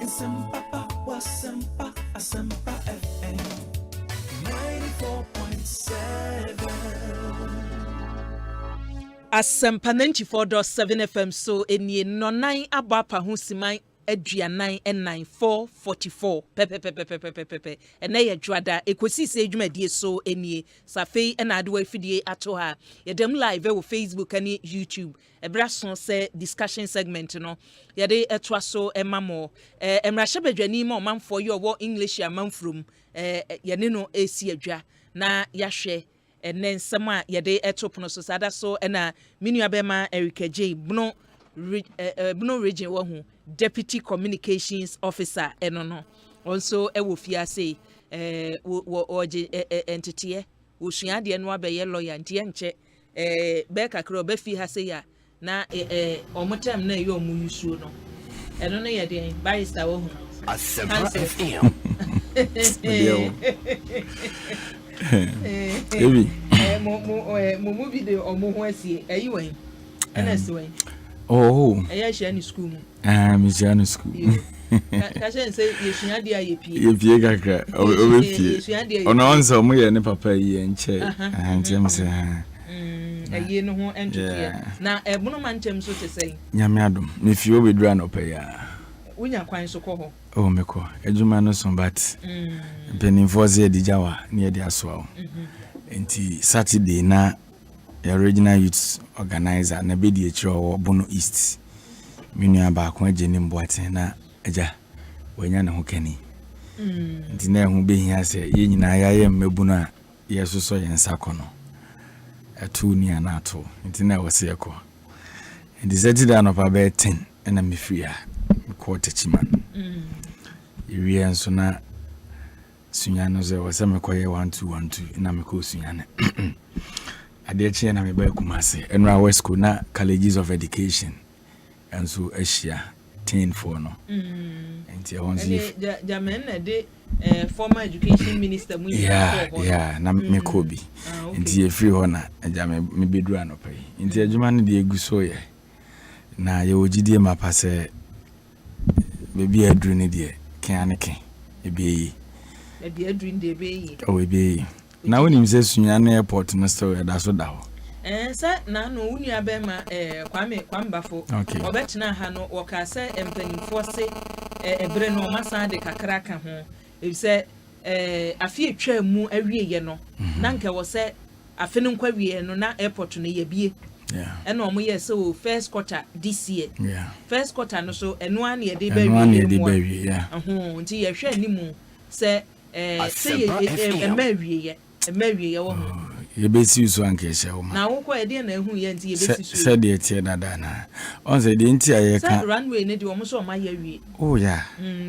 [SPEAKER 11] Asempa, Asempa, Asempa FM. 94.7.
[SPEAKER 4] Asempa 94.7 FM so eni nonai abapa ho siman aduanan and 444 pepe ena ye dwada ekosise adwumadie so enie safei na ade wa fidie ato ha yedem live wo Facebook and YouTube ebra so say discussion segment no yede etwa so emamo emrahye badwani ma omanfo ye wo English amanfrom yene no esi adwa na yahwe enen nsema yede etopono so sada so na minu abema Erika J Bno region wo hu Deputy Communications Officer enono also ewo fiase oje entity wo suade no abeye lawyer ntie nche be kakro be fi ha se ya na omotam na ye omu yusuo no eno no ye den barrister wo hu
[SPEAKER 11] Asempa FM. Baby.
[SPEAKER 4] Mo video omo ho asie ayi wen ena se wen
[SPEAKER 11] oh
[SPEAKER 4] eya hia ni school mu
[SPEAKER 11] Miziano school
[SPEAKER 4] Kashe say yesua dia
[SPEAKER 3] ye pie kakra obefie ono onse omo ye ne papa yi enche antem se
[SPEAKER 4] aye no ho entutie na ebono mantem so te say
[SPEAKER 3] nyame adom me fie obedura no pa ya
[SPEAKER 4] unya kwan so kɔ ho
[SPEAKER 3] oh meko ejuma no so but penifo ze dijawa ne de aso enti Saturday na the original youth organizer na be di ekiro Bono East minua ba ko agene mboate na aja wanya na ho kani nti na ho be hia se ye nyina ya ye mmebu na yeso so ye nsako no atu ni anato nti na wose yeko nti Saturday no pa be 10 na me free a ko techiman iri enso na sunyano ze wose me ko ye 1212 na me ko sunyane Adechi na me ba Kumase Enra West School na colleges of education and so Asia 10 for no enti onzi
[SPEAKER 4] jamen na de former education minister mu
[SPEAKER 3] yeah na me ko bi enti e free ho na aja me bedura no pai enti adwuma no de eguso ye na ye ogidie mapase bebi adru ne de kaneke ebi
[SPEAKER 4] e adru ne be yi
[SPEAKER 3] ebi na woni mse sunya na airport no still da so da ho
[SPEAKER 4] sa na no wuni abema kwambafo obetena ha no woka se empanimfo se ebre no masa de kakraka ho ebise afi etwa mu awie ye no na nke wo se afi no nkwa wie no na airport no ye bie and omo ye so first quarter this year first quarter no so eno an ye de ba wie nti ye hwe animu se ye emawie ye wo
[SPEAKER 3] ye besi so anke hye wo
[SPEAKER 4] na wo ko e de na ehu ye nti ye besi so
[SPEAKER 3] se de tie na da na on say de nti aye kan
[SPEAKER 4] runway ne de wo so ma ye wie
[SPEAKER 3] oh yeah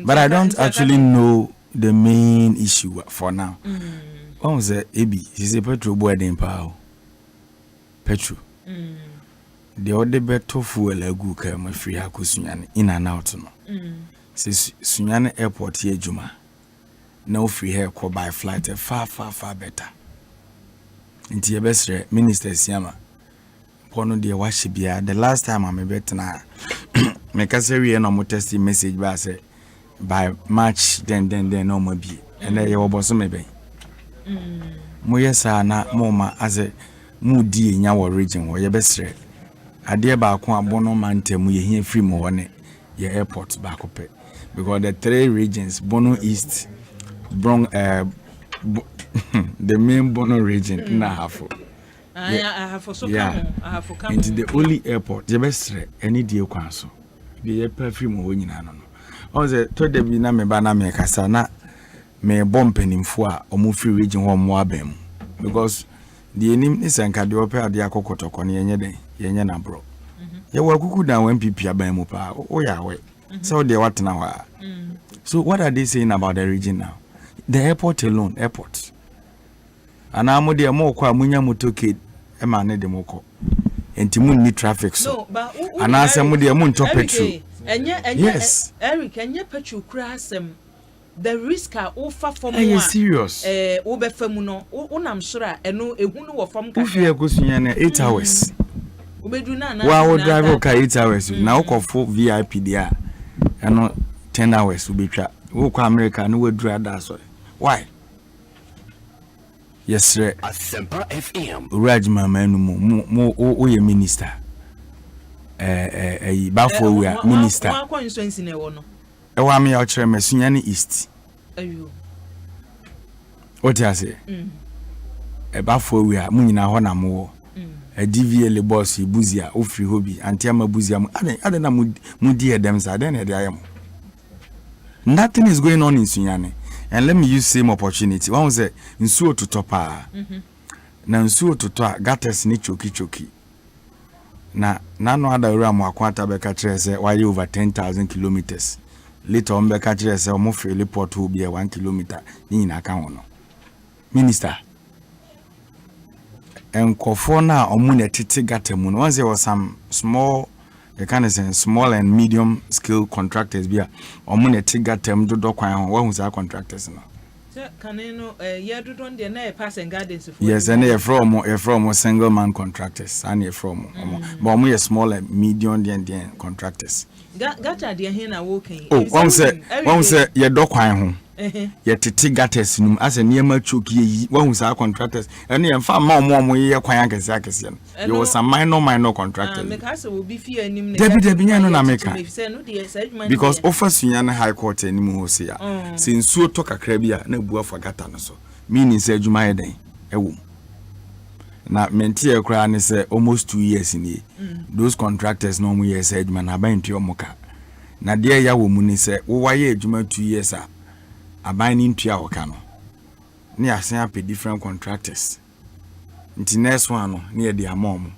[SPEAKER 3] but I don't actually know the main issue for now on say ebi is a petrol boy den pa petrol the other better fuel agu ka ma free akosunyane in and out no se sunyane airport ye juma no free here ko by flight far better nti yebesre minister siama kono de washi bia the last time I'm betna me kase we no mo test message ba say by March then no mo bi and ye wo boso me ben mo yesa na mo ma ase mu di nya wo region wo yebesre ade ba ko abono mantem ye hia free mo wone ye airport ba ko pe because the 3 regions Bono East the main Bono region na hafo
[SPEAKER 4] I have so come
[SPEAKER 3] into the only airport jebesre any die kwan so the perfume ho nyina no on say to de bi na me ba na me kasa na me bompanimfo a omo free region ho mo abem because the enim is anka de ope ade akokotoko ne yenye na bro ye wa kuku dan wan pipi aban mu pa o ya we so de watena ho so what are they saying about the region now the airport alone airport ana mo de mo kwa munya motoke e ma ne de mo ko enti mun ni traffic so ana se mo de mo nto petrol yes
[SPEAKER 4] Eric enye petrol kura asem the risk are offer from
[SPEAKER 3] one serious
[SPEAKER 4] wo be famu no unam sura eno ehu no wo fam ka
[SPEAKER 3] ufie kosunya na 8 hours
[SPEAKER 4] obedu na
[SPEAKER 3] wa wo drive ka 8 hours na wo ko VIP dia eno 10 hours ubetwa wo ko America no wadru ada so why yes sir
[SPEAKER 11] Asempa FM
[SPEAKER 3] Raj Mamanu mo o ye minister bafo we minister
[SPEAKER 4] wa constituency na wo no
[SPEAKER 3] e wa me ya kire mesunya ni east
[SPEAKER 4] ayo
[SPEAKER 3] oti ase bafo we a munyina ho na mo DVL boss buzia ofri hobi anti ama buzia mu ade na mu di edem sa ade na de ayam nothing is going on in Sunyane. And let me use same opportunity. One was nsuo to topa. Na nsuo to toa gates ni choki. Na no other area mo akwanta be ka kire say why over 10,000 kilometers. Later on be ka kire say mo free port will be 1 kilometer. Ni na kan wono. Minister. Enkofo na omu na tete gate mu no. Once there was some small you can say small and medium scale contractors bia omo na tiga tem do kwan ho wa hu sa contractors no
[SPEAKER 4] Canino, Yadudon, the near passing gardens.
[SPEAKER 3] Yes, and you're from single man contractors, and you're from but we are small and medium and contractors.
[SPEAKER 4] Gata, dear Hina walking.
[SPEAKER 3] Oh, one say, your dog home. Yet to gatters as a near machuki, one who's our contractors, and you're far more year quiet. You was a minor contractor.
[SPEAKER 4] Because will be fear him.
[SPEAKER 3] Debbie, because offers in high court anymore, since so took a crabia, no boy for Gatanaso, meaning said you my day, a womb. Now, Mentia Crown is almost 2 years in here. Those contractors normally said, man, I bind to your mocha. Now, dear Yawumuni said, oh, why you 2 years, I bind into our cano. Near Sample different contractors. Until next one near their mom.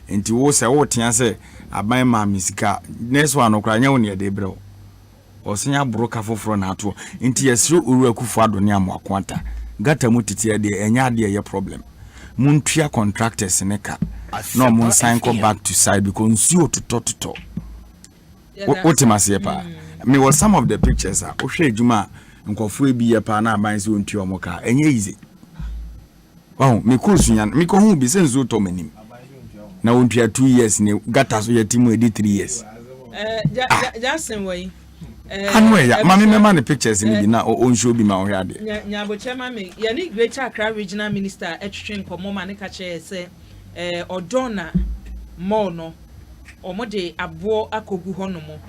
[SPEAKER 3] Until was a old say, I buy my misca. Next one, or cry near the bro. Or senior broker for front at all. Until a through Uruku Fado near Moquanta. Got a mutitia de and your problem. Montreal contractors in a car. No moon sign come back to side because you to talk. What am I say, pa? Me was some of the pictures are Oshe Juma and Kofu be a pana binds you into your mocha and easy. Oh, me cousin, me come be sent to many. Now, won't you 2 years in got us your team with 3 years.
[SPEAKER 4] Just same way.
[SPEAKER 3] Anyway, mammy, my pictures in the now own show be my head.
[SPEAKER 4] Nyaboche mami, yani Greater Accra Regional Minister Etchin Komo Manika Chair say, Odona Mono, Omode Abo Akogu Honomo,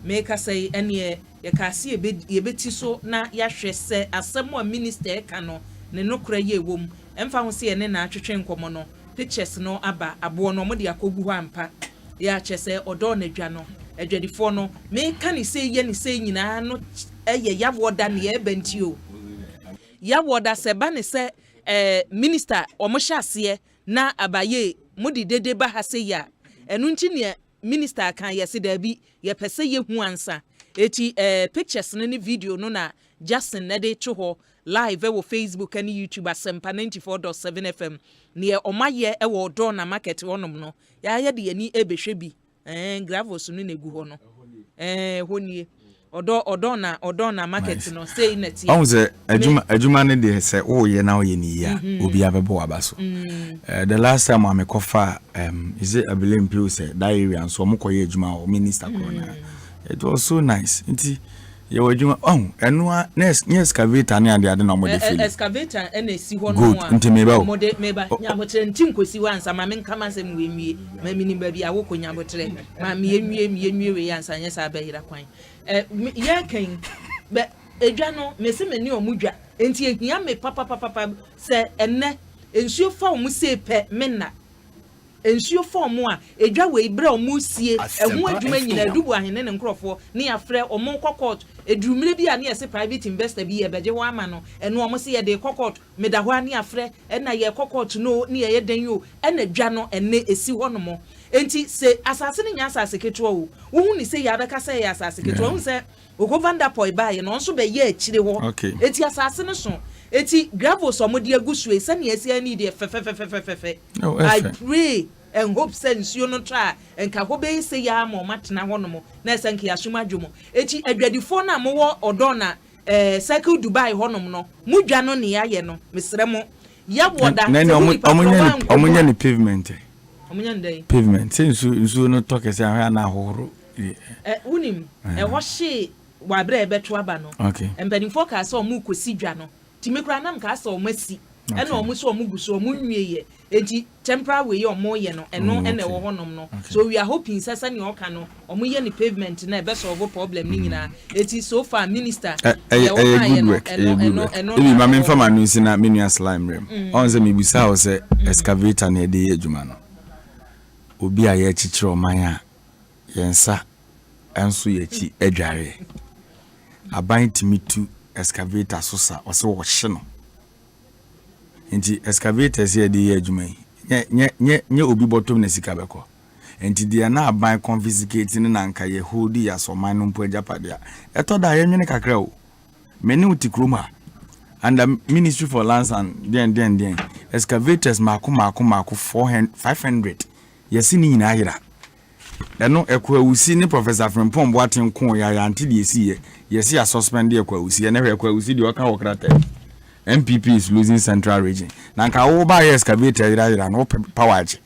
[SPEAKER 4] make us say any yakasi a bit yebetiso na yashre se asemo minister kano ne no kura ye wom emfa ho se ne na atwetwe nkomo no pictures no aba abo no mo de akogu ho ampa ya chese odo na dwa no adwadifo no me kan se ye ne se nyina no eye yawoda ne ebenti o yawoda se ba ne se minister omo hyase na abaye mudi dede ba ha se ya enu nti ne minister kan yesi da bi ye pese ye hu ansa eti pictures ne video no na Justin na de to ho live wo Facebook and YouTube Asempa 94.7 FM ne omaye e wo do na market wonom no ya ye de ani ebehwe bi gravos no negu ho no honie odo na market no say na ti
[SPEAKER 3] on say adwuma ne de say o ye na o ye ni ya obi abebo abaso the last time I kofa is it Abelem Pio say that area and so mokoye adwuma o minister corona it was so nice nti ye adwuma eno next excavator ne ade na mo de feel
[SPEAKER 4] excavator na esi ho no
[SPEAKER 3] good nti meba
[SPEAKER 4] nyabotre nti nkosi wansa ma men kama sem we mie ma mini ba bi awoko nyabotre ma mie we yansa nyesa abahira kwan ye kan be edwa no mesi meni omudwa enti ehia me papa se enne ensuo fa omu se pe menna ensuo fa omu a edwa we ibra omu sie ehu adwuma nyina adubu ahene ne nkrofo ne afre omu kokot edurumire bi a ne ese private investor bi ebeje ho ama no eno omu se ye de kokot meda ho ani afre ena ye kokot no ne ye den yo ena dwa no enne esi ho no mo enti se asase ne nya asase ketwa wo hu ni se ya beka se ya asase ketwa hu se ogovanda poi ba ye no nso be ye akire ho eti asase ne so eti gravos omodi agusue se ne esi ani de fe I pray and hope sense you no try and ka ho be se ya ma matena ho no mo na se nka yasuma dwomo eti adwadifo na mo wo odona cycle Dubai ho no no mudwa no ne ya ye no mesre mo ya woda
[SPEAKER 3] omunya ni pavement
[SPEAKER 4] omunyande
[SPEAKER 3] pavement since no talk say na ahoro
[SPEAKER 4] unim ho hye wa bra ebeto aba no empanimfo ka say omu kosi dwa no timekura nam ka say omasi ena omu so omu guso omu nwieye enti temporary way omu ye no eno ena wo honom no so we are hoping sasa ni oka no omu ye ni pavement na ebe solve problem ni nyina eti so far minister
[SPEAKER 3] eno ma me fama no sina menua slime rem on say me bisa o say excavator na de adwuma no obi a ye chichire oman a yensa enso ye chi adware aban timitu excavator so sa o se wo hye no enti excavators here dey adwuma nye obi bottom na sika beko enti dia na aban confiscate ni na nka ye hold ya so man no mpo ajapade a eto da ye nwene kakra o meni utikroma and the Ministry for Lands and then excavators mako 500 yesi ni nyina ayira eno ekwa usi ni Professor Frimpong Boaten kon ya anti de esi yesi a suspend ekwa usi na ekwa usi de oka wokrata MPP is losing central region. Nanka wo ba excavator ira no power age.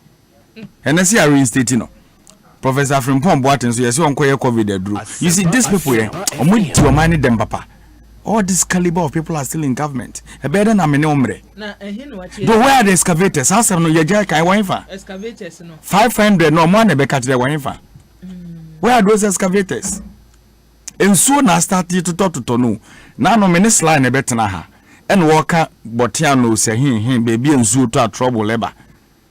[SPEAKER 3] And I see a reinstate no. Professor Frimpong Boatin so yes on koye COVID adru. You see these people here, omo di o man them papa. All this caliber of people are still in government. A better na me ne omre. Na ehin what you. Where are the excavators? Answer no ye kai wan fa. Excavators no. 500 no more na be kat the wan fa. Where are those excavators? And so na start to to no. Na no me ne slide na betena ha. And walker botiano say hin baby and so to trouble labor.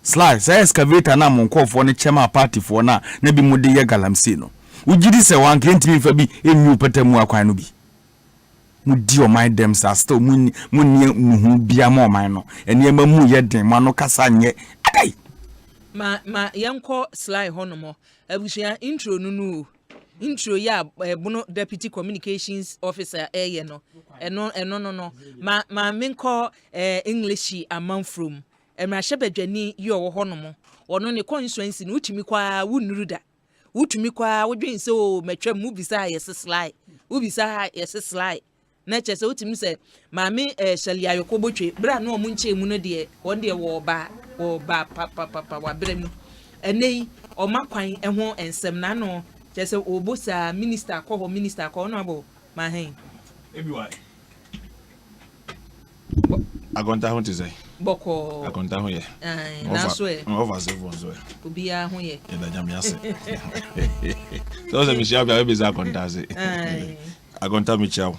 [SPEAKER 3] Slide say excavator na mon call for ne chema party for na bi mode ye galamsey no. Ugidi say wan kentimi fa bi enu patamu akwan no bi. Mudi o mind them sa still mun nuhu bia ma o mind no. Eniema mu ye den ma no kasa nye. Ai.
[SPEAKER 12] Ma yanko slide honomo. Abusia intro nunu. Intro ya Bono Deputy Communications Officer no. No. Ma menko English amount from. Emra shebedwani yo honomo. Ono ne constituency no utimi kwa wunuruda. Utimi kwa wodwen se o metwa mu bisa yes slide. Ubisa yes slide. Na chese utimi se maame Shalia Yokobotwe bra no mu nche mu no de won de wo ba papa wa bremu. Enei o makwan ho ensem na no chese obosa minister ko no abo ma hen.
[SPEAKER 13] Ebiwai. Agonta ho tizai.
[SPEAKER 12] Boko
[SPEAKER 13] akonta ho ye
[SPEAKER 12] na so e
[SPEAKER 13] over 7 so
[SPEAKER 12] obia ho ye
[SPEAKER 13] da nyame ase so se mi chia bia be za akonta se akonta mi chia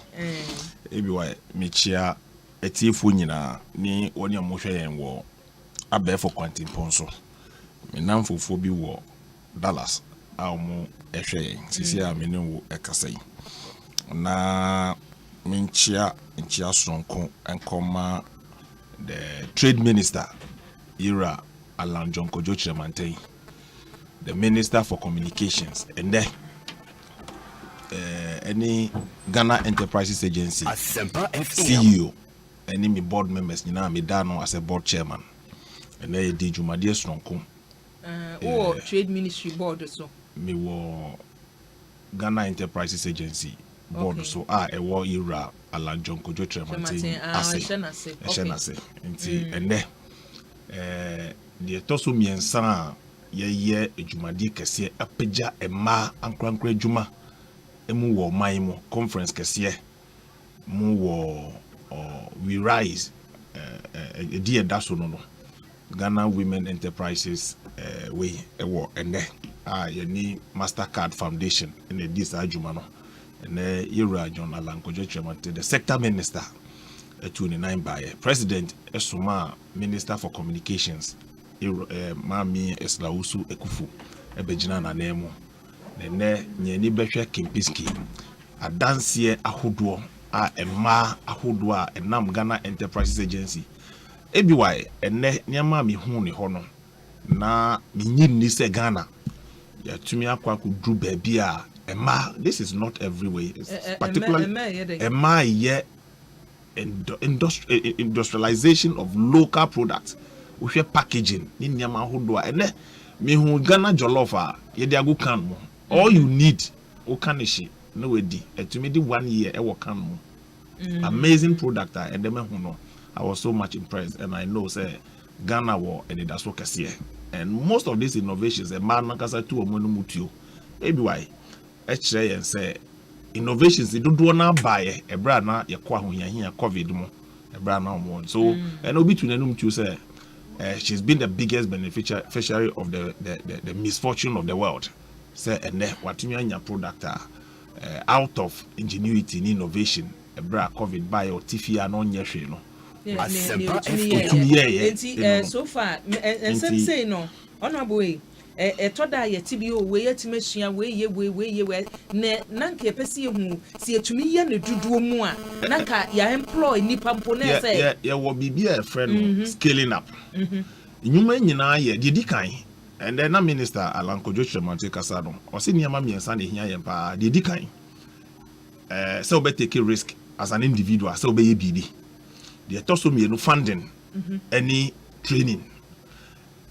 [SPEAKER 13] ebi wa mi chia etifu nyina ni woni amohwe yen wo abefo kwantin ponso mi namfofo bi wo Dallas a mo ehwe yen sisi a mi ne wo ekasai na mi chia sonko enkoma the trade minister Ira Alan John Kojo Chiremanteng, the minister for communications, and then any Ghana Enterprises Agency
[SPEAKER 11] Asempa
[SPEAKER 13] CEO, any me board members, you know, me dano as a board chairman, and then the Jumadia Stronko.
[SPEAKER 12] Trade Ministry board so.
[SPEAKER 13] Me wo Ghana Enterprises Agency board so war Ira Alan John Kojo Chiremanteng ase nti ene de toso miensa ye ejumadi kese apagya ema ankrankra ejuma emu wo man mo conference kese mu wo we rise die daso no Ghana Women Enterprises we ewo ene ye ni Mastercard Foundation ene dis ajuma no ene Ira John Alan Kojo Chiremanteng the sector minister 29 by President Esuma Minister for Communications Mami Eslausu Ekufu ebegina na nemo ne nyeni behwe Kempiski adanse ahodo a ema ahodo a enam Ghana Enterprises Agency ebiwai enne nyama mi hu ne ho no na minyi se Ghana ya tumi akwa ku dru ba bia ema this is not every way particularly ema ye industrialization of local products we share packaging ni nyama hodo a ene me hu Ghana jollof a ye de agu kan mo all you need o kan shi no we di etumi di 1 year e wo kan mo amazing product a ende me hu no I was so much impressed and I know say Ghana wo and that's what kase and most of these innovations a man nakasa tu omo no mutuo ebi why e kire yen say innovations they do na buy e bra na ye kwa ho ya COVID mo e bra na omo so and obi tu nanum tu say she's been the biggest beneficiary of the misfortune of the world say and watumi anya product out of ingenuity and innovation e bra COVID buy or tifia no nye hwe no
[SPEAKER 12] so far and some say no honorable toda ye tibio we yetimesua we ye ne nanka pese hu se etumi ye ne duduo mu a nanka ya employ nipa mpo na say
[SPEAKER 13] ye wo bibia e friend scaling up nyuma nyina ye di kan and then na minister Alan Kojo Chiremanteng kasa no o se niam miensa na hia ye pa di kan so we take a risk as an individual so we ye bibi the toso me no funding any training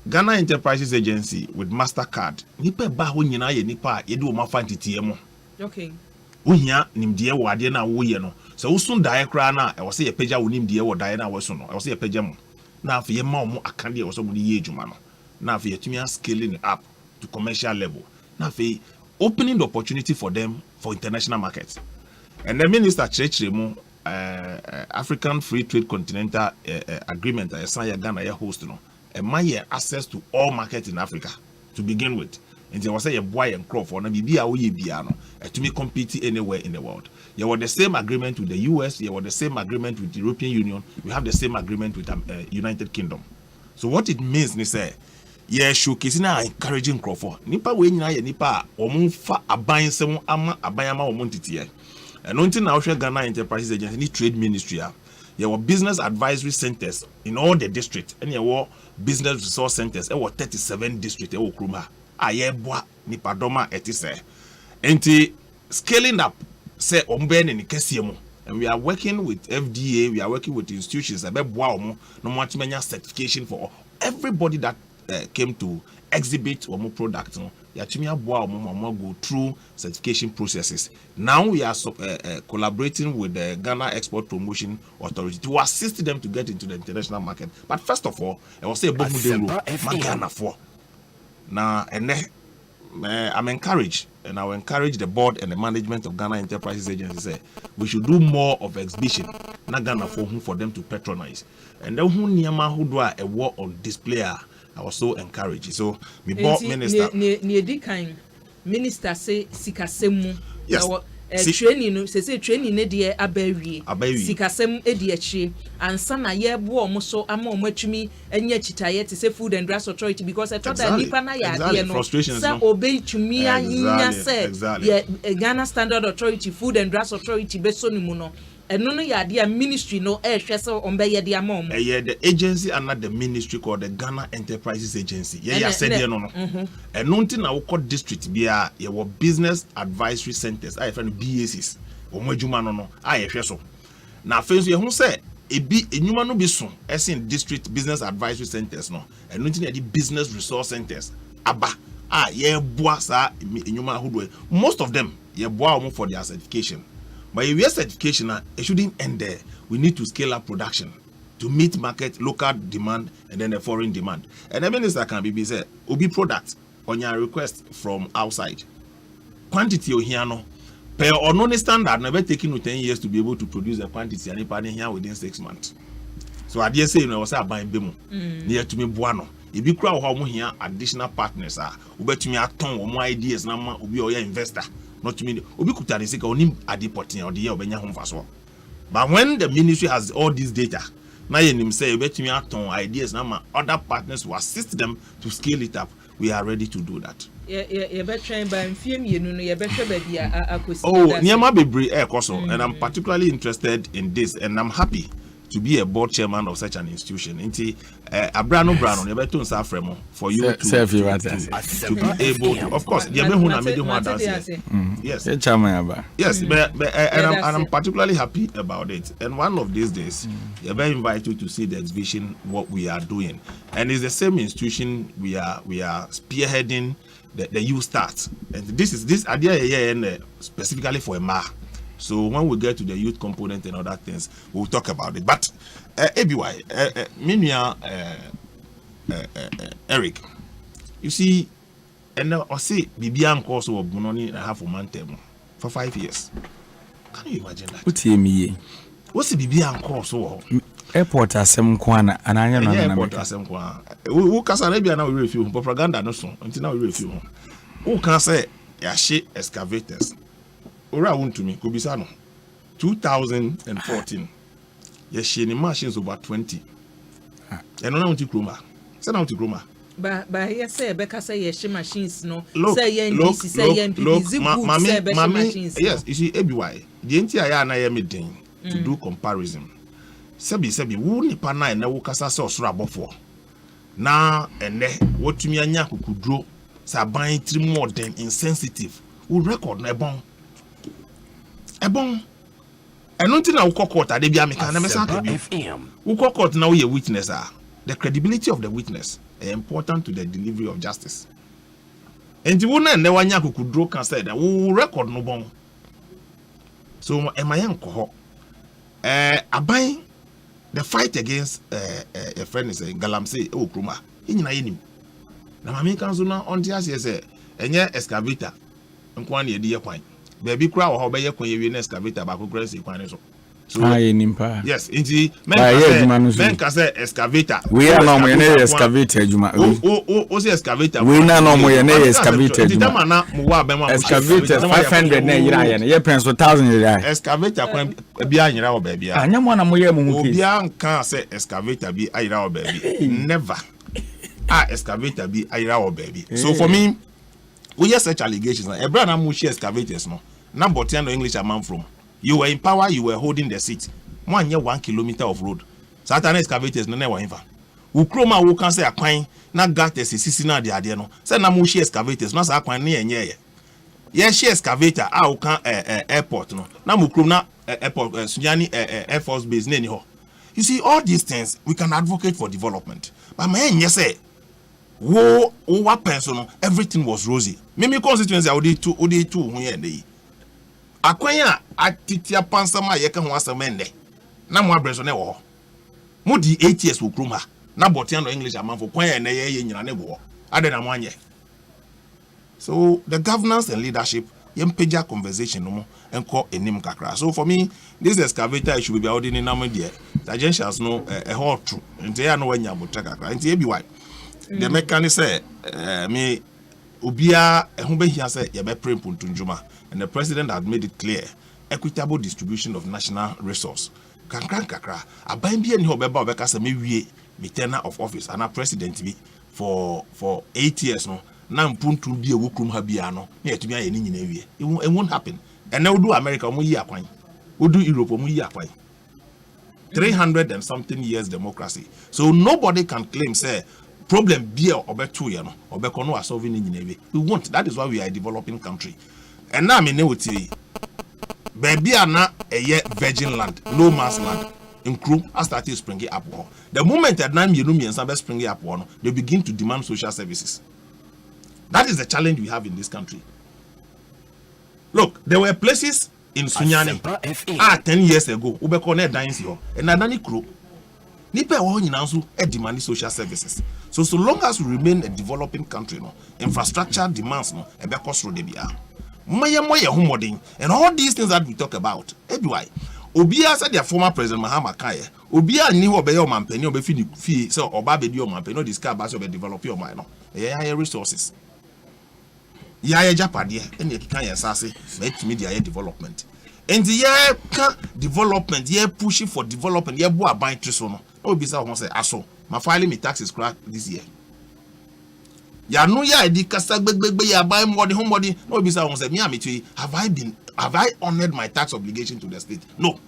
[SPEAKER 13] Ghana Enterprises Agency with Mastercard nipa ba ho nyina ye nipa ye de o ma fantiti mo
[SPEAKER 12] okay
[SPEAKER 13] Uhia nimdeɛ wɔ adeɛ na woyɛ no. So usun dae kra na ɛwɔ sɛ yɛpagya wo nimdeɛ wɔ dae na wɔso no. Ɛwɔ sɛ yɛpagya mo. Na afei yɛma ɔmo akande ɛwɔ sɛ ɔmo de yɛ adwuma no. Na afei yɛtumi scaling it up to commercial level. Na afei opening the opportunity for them for international markets. And the minister Chirechiremu African Free Trade Continental Agreement I signed Ghana host no. And my access to all markets in Africa to begin with. And there was a boy and crop for na bibia wo ye bia no to me compete anywhere in the world. You were the same agreement with the US, you were the same agreement with the European Union, we have the same agreement with United Kingdom. So what it means ni say yeah showcasing na encouraging crop for nipa we nyina ye nipa omo fa aban sem ama aban ama omo ntitiye. And until now Ghana Enterprises Agency ni trade ministry there were business advisory centers in all the districts and there were business resource centers there were 37 districts there were kruma ayeboa nipa doma etise enti scaling up say ombe ne kese mu. And we are working with FDA, we are working with institutions abeboa omo no mo atmenya certification for everybody that came to exhibit omo product no yatumi aboa omo go through certification processes. Now we are collaborating with the Ghana Export Promotion Authority to assist them to get into the international market. But first of all, I will say Ghana for now, and I'm encouraged, and I will encourage the board and the management of Ghana Enterprises Agency say we should do more of exhibition na Ghana for them to patronize. And then who niyama who do a war on display I was so encouraged. So me board minister
[SPEAKER 12] minister say sikasemu.
[SPEAKER 13] Yes.
[SPEAKER 12] Training no say training ne de abawie sikasem edi achi ansa na ye bo omo so ama omo atumi anya chitaye te say Food and Drugs Authority because I thought that nipa na ya de no say obey tumi anya say ye Ghana Standard Authority Food and Drugs Authority be so ni mu no eno no ya de ministry no hwe say ombe ye de ama omo
[SPEAKER 13] the agency under the ministry called the Ghana Enterprises Agency ya said there no eno nti na wo district bia ye wo business advisory centers I find BACs omo adwuma no a ye hwe so na afenso ye hu say ebi enwuma no bi so in district business advisory centers no eno nti na the business resource centers aba ye boa sa enwuma hodo most of them ye boa omo for their certification. But if we have certification, it shouldn't end there. We need to scale up production to meet market, local demand, and then the foreign demand. And the minister can be said, "Obi product on your request from outside. Quantity of here no, per or no standard, never taking 10 years to be able to produce a quantity and it here within 6 months. So I dare say, you know, I was buying bemo near to me buano. If you crowd how here additional partners are, we to me a ton or more ideas, now be your investor. Not to me, Obi Kutani say onim adipotin or the year obenya home faso. But when the ministry has all this data, now you say bet me act on ideas now other partners will assist them to scale it up. We are ready to do that.
[SPEAKER 12] Yeah, better trying by film you know you better be Akua.
[SPEAKER 13] Oh, Niama Bebre Ekoso, and I'm particularly interested in this, and I'm happy to be a board chairman of such an institution. Inti Abrano Brano, you better to for you to be able to, of course, yes, yes, and I'm particularly happy about it. And one of these days, you're very invited to see the exhibition, what we are doing, and it's the same institution we are spearheading the youth start, and this idea specifically for Emma. So when we get to the youth component and other things, we'll talk about it. But ABY, Eric, you see, and I say Bibian course of Bunoni and a half a month for 5 years. Can you imagine that? What's the Bibian course of
[SPEAKER 3] airport Asempa and I know
[SPEAKER 13] airport Asempa. Who can say now we review propaganda no so until now we review. Who can say Yashi excavators? Ora won to me Kubisano 2014 yes machines over 20 and no want to kroma say now to kroma
[SPEAKER 12] but here say Becca say yes machines no say NDC say NPP say machines
[SPEAKER 13] yes you see ABY the entire na ya medin to do comparison sebi wo nipa na na wo kasa say osoro abofo na ene wotumi anya kokudro say ban three more than insensitive wo record na bon Ebon, and until now, court at the Biamica, who court now your witness are the credibility of the witness is important to the delivery of justice. And the woman never could draw can say that we record no bon. So emayen ko ho aban the fight against a friend is galamsey o kruma nyina yenim na mame kan so na on tia say enye excavator nkwan na yedi yakwan baby kura wo ho be yakwan yewie na excavator ba ko kura se kwan so
[SPEAKER 3] nimpa
[SPEAKER 13] yes inti men ka say excavator
[SPEAKER 3] we are no mo ye excavator adwuma
[SPEAKER 13] o say excavator
[SPEAKER 3] we na no mo ye na excavator
[SPEAKER 13] adwuma na mo wa be ma
[SPEAKER 3] excavator 500 na yira ye ye penso 1000 yira
[SPEAKER 13] excavator kwan bia anyira wo ba bia
[SPEAKER 3] anya mo na mo ye mo hu
[SPEAKER 13] case bia nka say excavator bi ayira wo ba bi never excavator bi ayira wo ba bi so for me we hear such allegations na ebra na mo share excavators no na botian no English man from you were in power, you were holding the seat. 1 kilometer of road. Satan excavators no never infa. Ukroma wo kan say akwan na gates sisi na de ade no. Say na mo share excavators no sa akwan na enye ye. Ye share excavator a wo kan airport no. Na mo krom na airport Sunyani Air Force base na ni ho. You see all these things we can advocate for development. But my enye say wo penso no everything was rosy. Me constituency odi two hu ye dey. Akwanya atitia pansama yeka ho asemende na mo abreso ne wo mo di 8 years wo krom ha na botian no English amanfo kwanya na ye nyina ne wo ade na mo anye. So the governance and leadership yempeja conversation no mo enko enim kakra. So for me this excavator should be holding in am there tangentials no a hot true nti ya no wanya botra kakra nti e bi why the mechanic say me obia ehun behia say ye be prem puntunjuma. And the president had made it clear, equitable distribution of national resource. Kakra, aban bi ani obeba obeka say me wie me tenure of office and a president bi for 8 years no na mpuntu bi ewukrum ha bia no na yetumi aye ni nyina wie. It won't happen. And now do America mo yi akwan. We do Europe mo yi akwan. 300 and something years democracy. So nobody can claim say problem bi obeto ye no obeko no solving ni nyina wie. We won't. That is why we are a developing country. And now me know ti baby ana a virgin land, no man's land. In crew, I started springing up. The moment that now you know me and some springing up, they begin to demand social services. That is the challenge we have in this country. Look, there were places in Sunyani 10 years ago, Ubekone Dines here, and Adani crew. Nipe wa nyinanso demand social services. So long as we remain a developing country, no infrastructure demands no ebe cost de bia. Moye humodin and all these things that we talk about. Why? Obia said their former president Mahama Kaya. Obia ni wo be your man penny obe fi so oba be your man penny no discuss about your develop your mind no. Higher resources. Ya japade and you can yasase make media development. And the year development, year pushing for development, year boa buying triso no. No be say say aso. My filing me taxes crack this year. Ya no ya di kasa gbegbe ya buy more the home body. No be say me am to have I honored my tax obligation to the state? No.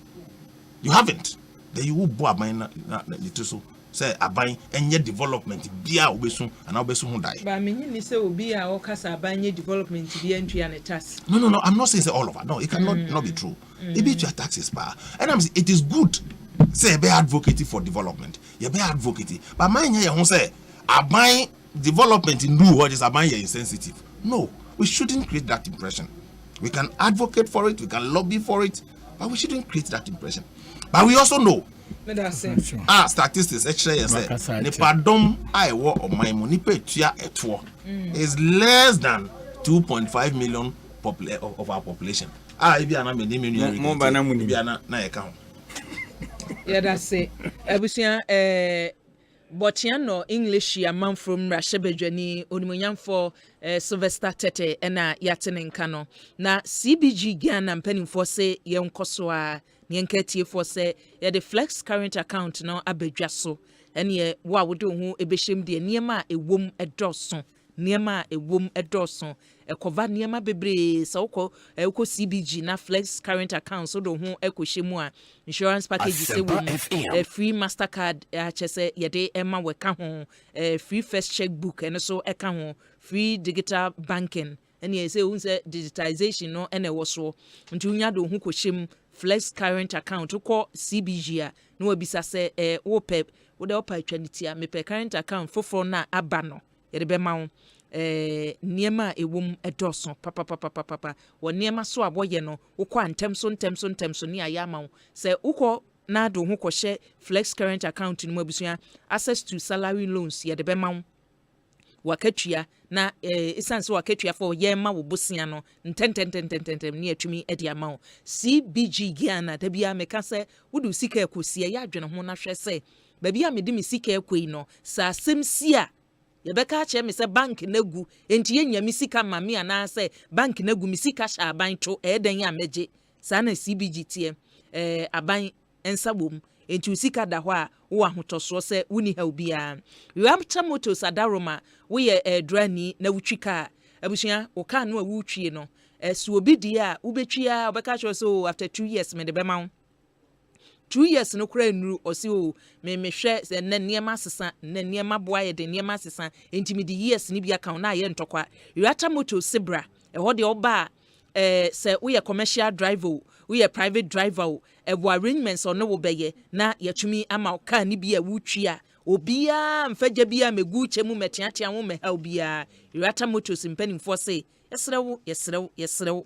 [SPEAKER 13] You haven't. Then you will boa buy na triso. Say aban enye development bia obesu and obesu hu die.
[SPEAKER 12] But me ni say obi a o kasa aban nye development bia entry and tax.
[SPEAKER 13] No, I'm not saying say all over. No, it cannot not be true. It be your taxes pa. And I'm saying it is good. Say be advocating for development. You be advocating. But my nye who say aban development in do what is aban ye insensitive. No, we shouldn't create that impression. We can advocate for it, we can lobby for it, but we shouldn't create that impression. But we also know statistics actually say Nipadom I war of my money tua etwo is less than 2.5 million of our population. If you are not na account.
[SPEAKER 12] Yeah, that's it. Ebusia Botiano English ya man from Rashebedwani Onimunyam for Sylvester Tete ena yatene nkano na CBG Ghana mpanin for say yenkoso a yenketie for say ye the flex current account no abedwaso ene ye wa wodo hu ebehiem de niema ewom edoso niema ewom edoso ekova niema bebre sa woko CBG na flex current account so do hu ekohyemu a insurance package say wo free Mastercard chese yede ema weka ho free first checkbook ene so eka ho free digital banking ene ye say unse digitization no ene wo so nti unya do hu kohyem flex current account ko CBG a no obisa say wo pep wo de opa atwanitia me pe current account foforo na aba no yede be ma wo niema ewom edoso papa wo niema so aboye no wokọ antem so ni ayama se wokọ na do ho kọ flex current account no abusua access to salary loans ye de be ma wakatua na essence wakatua for ye ma wo bosia no ntenten ni atumi e dia ma CBG Ghana da bia meka se wudu sika ekosie ya adwene ho na hwe se ba bia me de me sika ekoi no sa semsia ye beka che me se bank nagu enti ye nya me sika ma me ana se bank nagu me sika sha aban to eden ya meje sa na CBG tie aban ensa bom enti usika da ho a wo ahotoso se wuni ha obia Raptor Motors adaroma wo ye drani na wutwika abusua wo ka no a wutwie no su obi dia ubetwia obeka cho so after 2 years me de be ma 2 years no kura nuru osi o me hwe na niema sesa na niema boa ye de niema sesa enti me di years ni bia kan na ye ntokwa Raptor Motors sebra ho de oba se we ye commercial driver we ye private driver arrangements on no wo beye na yatumi ama ka ni bia wutwia obia mfaja bia megu chemu metiatia ho me ha obia Raptor Motors mpanimfo se yesrew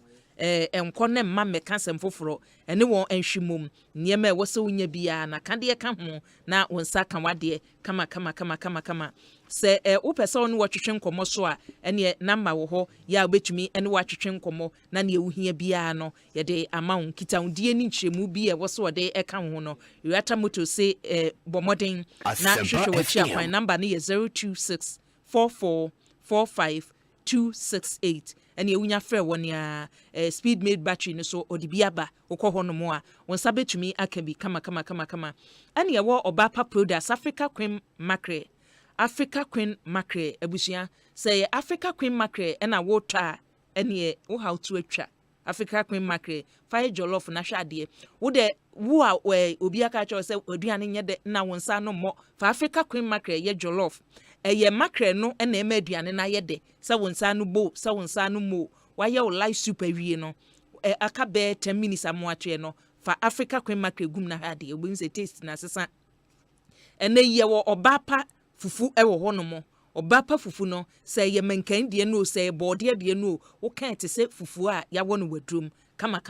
[SPEAKER 12] enko ne mma meka semfoforo ene won anhwimom niema wo se wonya bia na kade ka ho na wonsa ka wade kama se upese onu watwetwe nkomo so a ene number wo ho ya obetumi ene watwetwe nkomo na ne ewuhia bia no ye de amount kitawdie ni nkyeremu bia wo so de eka ho no Raptor Motors se bomodin na hwehwe wachi akwan number ne ye 026 4445268 and ye wunya frɛ wɔ nea speed made battery no so odibiaba wokɔ hɔ no mo a won sabetumi akabi kama and ye wɔ Obapa products Africa Queen Mackerel abusua say Africa Queen Mackerel na wotɔ a ɛne wo how to atwa Africa Queen Mackerel fire jollof na hwade wo de wo a obi aka kyerɛ sɛ aduane nyɛ de na won sa no mo fa Africa Queen Mackerel ye jollof eye mackerel no na ema aduane na ye de sa wonsa no bo sa wonsa no mo wa ye o live super wie no aka be 10 minutes amoatwe no fa Africa Queen Mackerel gum na hade obim se taste na sesa ene ye wo Obapa fufu ewo ho no mo Obapa fufu no se ye menkan die no se bode die no wo kan te se fufu a ya wo no wadrum kama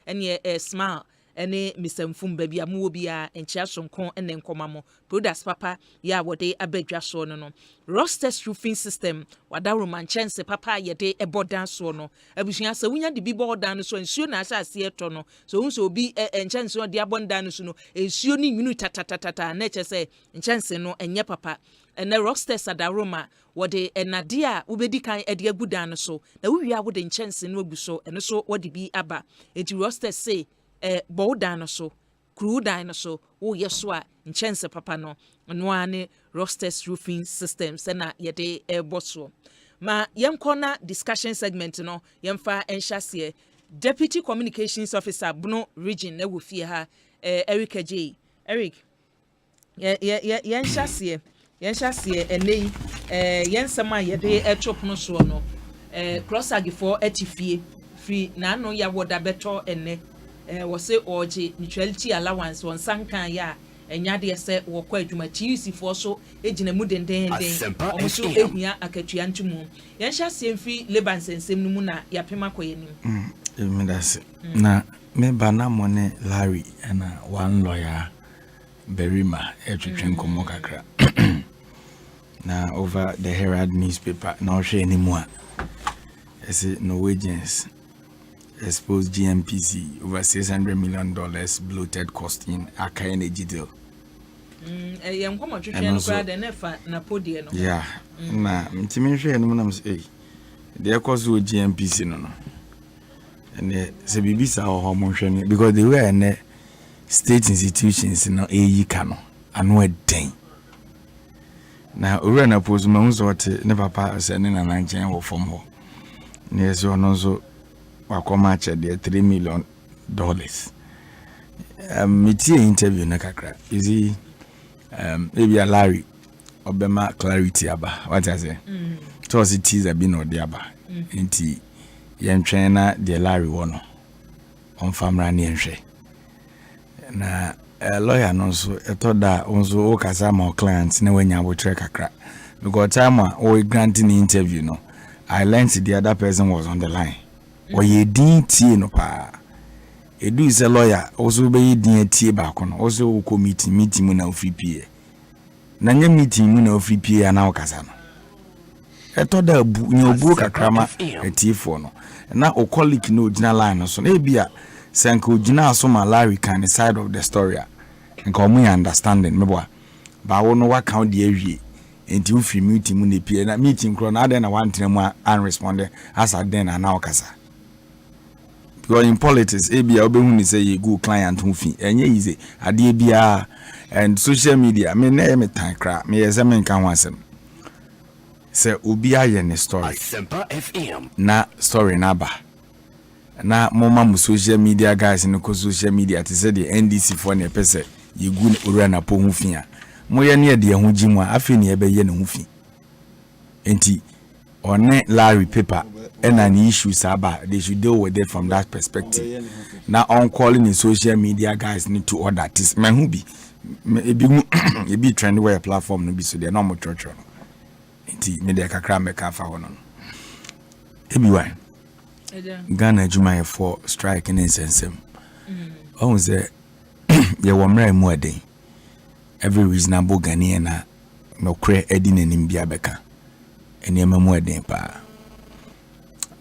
[SPEAKER 12] ene smile ene misamfum baabi amuwo bia enchia sonkon ene nkomamo products papa ya wode abadwa so no Rosters roofing system wada romanchense papa yede ebodan so no abusua se wunya de bi bodan so nsuo na asase eto no so unso obi enchense ode abondan so no ensuo ni nwunu tatatata na chese enchense no enye papa ene Rosters adaroma wode enade a ubedi kan ede agudan so na wuwia wode enchense no aguso ene so wode bi aba enti Rosters say bow dinosaur crew dinosaur wo yeso a nchense papa no ane Rosters roofing systems na yede boso ma yenkona discussion segment no yemfa enhyase Deputy Communications Officer Bono Region na wo fie ha Eric J Eric yenhyase enei yensema yede etop no so no cross agifo atifie free na no ya woda beto ene wose oje neutrality allowance won sankan ya enya de se wo kwa adwuma TUC fo so ejina mu denden o so ehua akatua ntumu yen hya semfi Leban sensem no mu na ya pema koyenim
[SPEAKER 3] me that's na me bana mone Larry na one lawyer Berima etwetwen komo kakra na over the Herald newspaper na o hwe animu a ese Norwegians exposed GMPC over $600 million bloated cost in Akua energy deal. Yeah. Na mtimenhwe no nam say the cause of GMPC no. And se bibisa ho monhwe because they were in state institutions no kano anu eden. Na owura na pose ma unso te ne papa se ne na nanchen wo fom ho. Ne so no so wakoma chede $3 million. Miti interview na kakra. Is maybe a Larry obema clarity aba. What I say? So it is a bit no diaba. Inti yentwen na de Larry wono. On famra ni enhwe. Na lawyer no so etoda onzo okasa ma clients na wanya botre kakra. because time we granting the interview no I learned the other person was on the line or ye DT no pa edu is a lawyer also be DT back on also ko meeting mu na free PA na nya meeting mu na free PA na okasa no eto da nyobu kakrama etifo no na o colleague no original line no so na bia senko original so ma Larry can the side of the story nka omu understanding mebo ba wo no wa count the awie enti u free meeting mu na PA na meeting kro na den na one time mu an respond as at then na okasa because in politics bia obehu ni say you go client hu fi enye easy ade bia and social media me na me tan kra me yesa me nka ho asem say obi aye ne story
[SPEAKER 11] Asempa FM
[SPEAKER 3] na story na ba na moma mu social media guys no ko social media te say the NDC for na pese you go ora na po hu fi a moye ne de hu gimu a afi ne be ye ne hu fi enti on Larry paper and an issues about they should deal with it from that perspective. Now on calling the social media guys need to order this man who be it be trend where a platform no be so they're normal church. Enti media kakra meka fa hono. Ebiwan. Ghana Juma for strike in insensem. On say ye wamra mu aden. Every reasonable Ghanaian no cre edin enim bia beka. Eni emamu aden pa.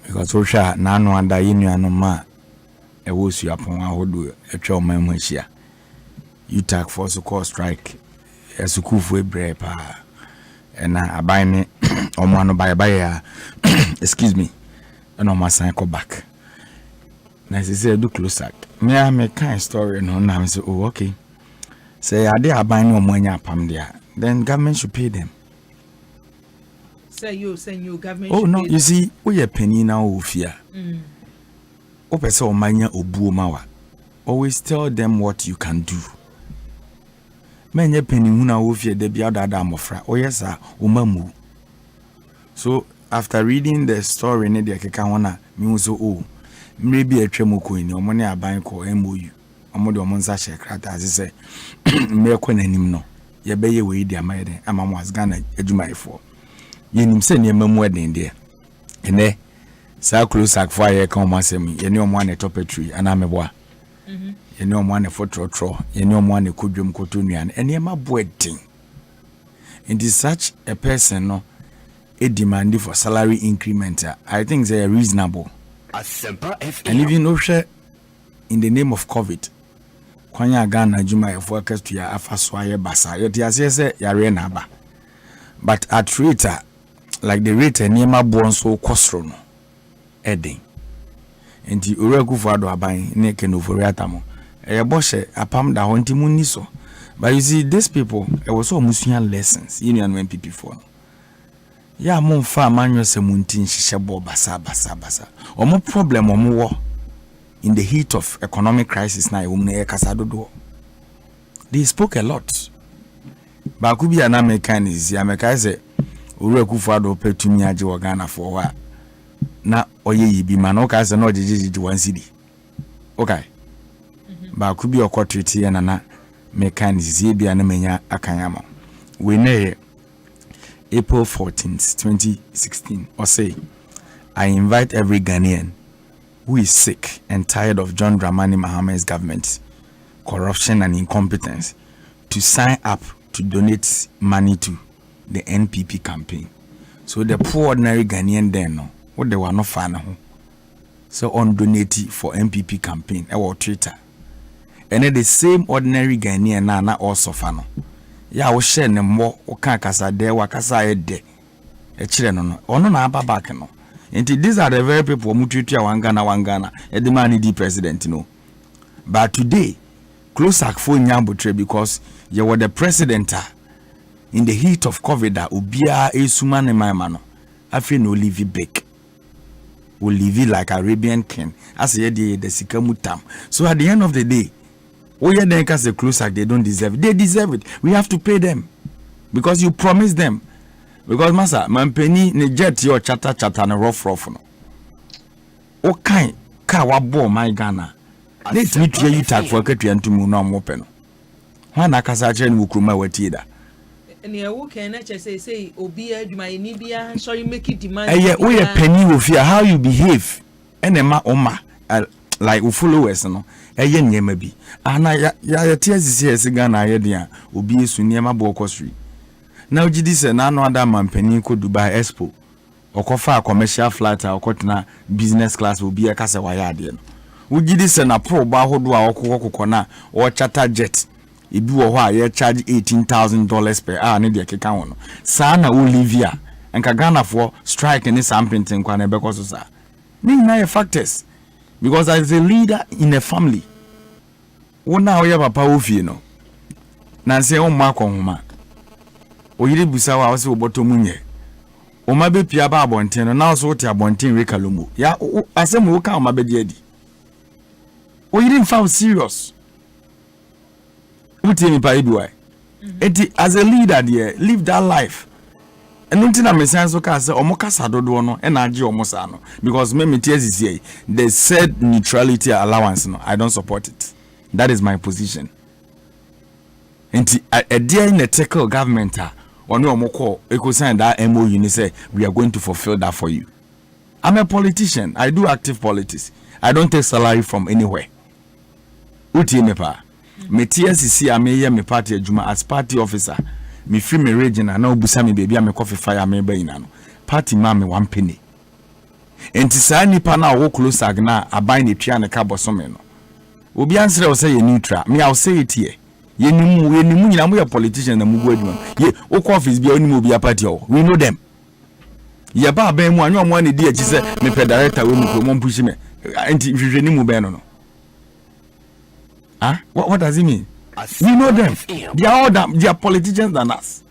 [SPEAKER 3] Because Osha na no under yinu ma e wo su apon ahodo etwa oman hia you tag for so call strike esukufu ebre pa na aban ne omo no bye ya excuse me and omo san go back na say do close act me kind story no na me say oh okay say ade aban ne omo anya apam dia then government should pay them.
[SPEAKER 12] Say you government.
[SPEAKER 3] Oh no, you see, we are penny now fear. Opesa omanya obuo mawa. Always tell them what you can do. Menye penny huna ofia de bia dada amofra. Oh yes sir, umamu. So after reading the story ne de keka wana, me so oh, maybe a tremoko ni omone aban ko MOU. Omode omonza shekrata as say me ko nanim no. Ye beye we di amayede amamu as Ghana adwumaifo. Yenim se ne mamu aden de ene sa close ak for ye kan masem ye ne omo ane topetry ana meboa ye ne omo ane fotrotro ye ne omo ane kodwom kotonuan ene ma boedin. It is such a person no a demand for salary increment. I think they are reasonable.
[SPEAKER 11] Asempa FM.
[SPEAKER 3] And even though in the name of COVID kwanya Ghana juma for to ya afaswaye basa yo ti ase yare na ba but at rate like the rate niema bon so kosro no edin enti oreku fado aban ne kenofori atamo e boshe apam da honti munni so but you see these people it was so musuan lessons union MPP for no ya mo fa manyo se munti nhihye bo basa omo problem omo wo in the heat of economic crisis na e kasa dodo they spoke a lot. Bakubi ana mechanics ya mekaise oreku fado petumi age wo Ghana for wa na oye yibi man o ka se na ojejeji 1 cedi okay bakubi okotriti ya na mechanics ye bia na menya akanyama we ne April 14th 2016 or say I invite every Ghanaian who is sick and tired of John Dramani Mahamad's government corruption and incompetence to sign up to donate money to the NPP campaign. So the poor ordinary Ghanaian then no, what they were not fan so on donate for NPP campaign or Twitter. And then the same ordinary Ghanaian na also fan. Ya wo share ne mo o kan kasa de wa kasa e de. E kire no no. Ono na aba back no. And these are the very people who treat wangana e the man the president no. But today close akfo nyambotre because you were the president in the heat of COVID that ubia esuma ne mama no afi no live big will live like Arabian king as ye the sikamutam. So at the end of the day we then cast the close act they don't deserve it. They deserve it. We have to pay them because you promised them. Because masa mampeni ne jet your chata na rough no o kind ka wabo my Ghana. Let me tell you tag for ketwe antumu no mo pe no. Hwa na kasa che no kruma wati da.
[SPEAKER 12] near who can say obi adwuma ni bia sorry make it demand
[SPEAKER 3] we a penny of fear how you behave and ma oma like followers no eye nyema bi ana ya tears is Ghana ye dia obi esu nyema bo okosri na ogidi se na no ada man penny ko Dubai Expo okofa commercial flight okotena business class obi e kase wa ya ade no ogidi se na pro ba hodo a okokoko na o charter jet ibi wo ho a ye charge $18,000 per hour ne de keka ho no sa na Olivia enka Ghana for strike ni sampintin kwa na be koso sa ni na factors because as a leader in a family wona oya papa ofie no na se o ma konhoma oyire busa wa se oboto munye o ma be pia ba abonten no na so ti abonten rekalomo ya asem wo ka o ma be di adi oyire mfa serious uti mi pa iduwa eti as a leader there live that life and until na mesan so ka say omokasa dodo no e na age omosa no because me tears here they said neutrality allowance no I don't support it. That is my position. And a dear in the tackle government or no omoko Ekosiisen that MOU ni say we are going to fulfill that for you. I'm a politician. I do active politics. I don't take salary from anywhere. Uti me pa me TSC ameye me party adwuma as party officer me free me region na obusa me baby am coffee fire me ba ina no party ma me 1 penny enti saa nipa na wo close agna aban ne twa ne ka bosome no obi ansere o say ye neutral me I will say it here ye nimu nyina mo ye politician na mugu adwuma ye o office bia oni mo bia party o we know them ye ba ban mu anyo mo ne di achi say me pe director we mu ko mo push me enti hwehwe ni mu ben no huh? What does it mean? We know them. They are all they are politicians than us.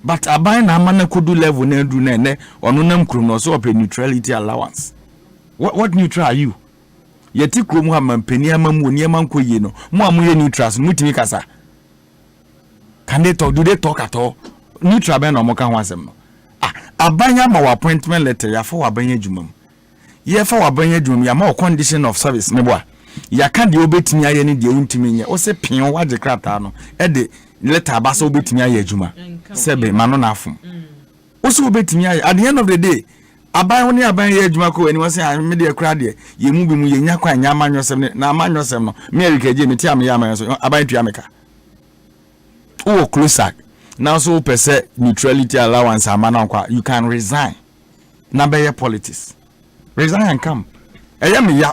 [SPEAKER 3] But abai na amana kodu level na do na ne onu nam krum no so open neutrality allowance. What neutral are you? Yeti krum ha mampeni amamu oni amanko yi no. Mo amuye neutrals mutimi kasa. Can they talk? Do they talk at all? Neutral ben no mo ka ho asem no. Abanya ma appointment letter ya for abanya dwumam. Ye for abanya dwumam ya ma condition of service me boa. Ya kan de obetimi aye ne de untimi nye o se pin waje krata no e de letter abasa obetimi aye adwuma sebe mano na afum o se obetimi aye at the end of the day aban woni aban ye adwuma ko ani won se me de kra de ye mu bi mu ye nya kwa nya amanyosem na amanyosem no me erika je me ti am ye amanyosem aban tua meka o closer now so pese neutrality allowance amana kwa you can resign na be your politics resign and come.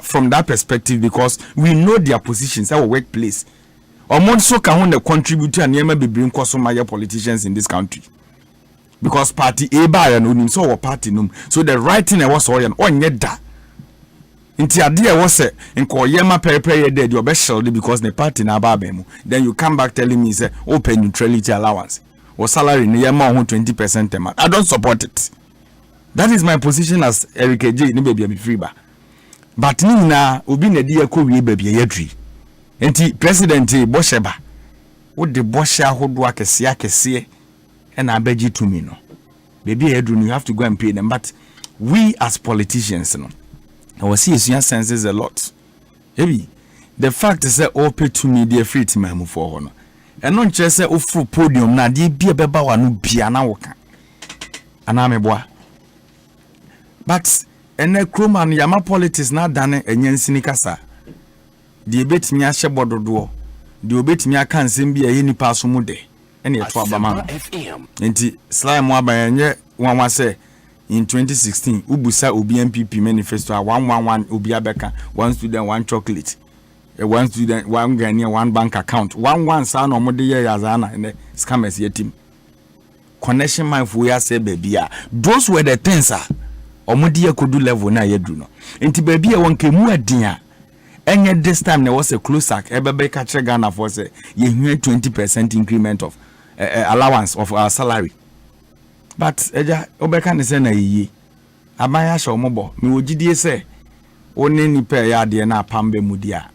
[SPEAKER 3] From that perspective because we know their positions our workplace or so can the contribute to and be bring my politicians in this country because party A by and so party num so the right thing I was on yet that into idea was in Koyama pay dead your best shoulder because the party na babemu then you come back telling me say open neutrality allowance or salary near more 20% a month. I don't support it. That is my position as Eric J ni baby free ba. But nina obi na dia ko wi baby yadri enti president bosheba wo de bosha hodo akese e na abaji to me no baby yadru you have to go and pay them but we as politicians no our serious senses a lot maybe the fact is that all pay to me the free to mamu for no and non che say ofru podium na de bia beba wa no bia na woka ana me boa but ene kroman yama politics na dane enyansini kasa de betimi ahye bododo de obetimi aka nsem bia ye nipa so mu de ene eto abama enti slime abanye wanwa se in 2016 ubusa obi MPP manifesto 111 obi abeka one student one chocolate one student one Ghanaian one bank account 11 sa no mo de ye yazana ene scammers yetim connection man fu ya se bebia those were the things omodi yakodu level na yadu no enti baby e wonke mu adin enye this time there was a close act ebebe ka kire Ghana for say ye hwe 20% increment of allowance of our salary but eja obeka ne say na yiyi abaya sha omobo me wogidie say oni nipa ya de na pambe mudia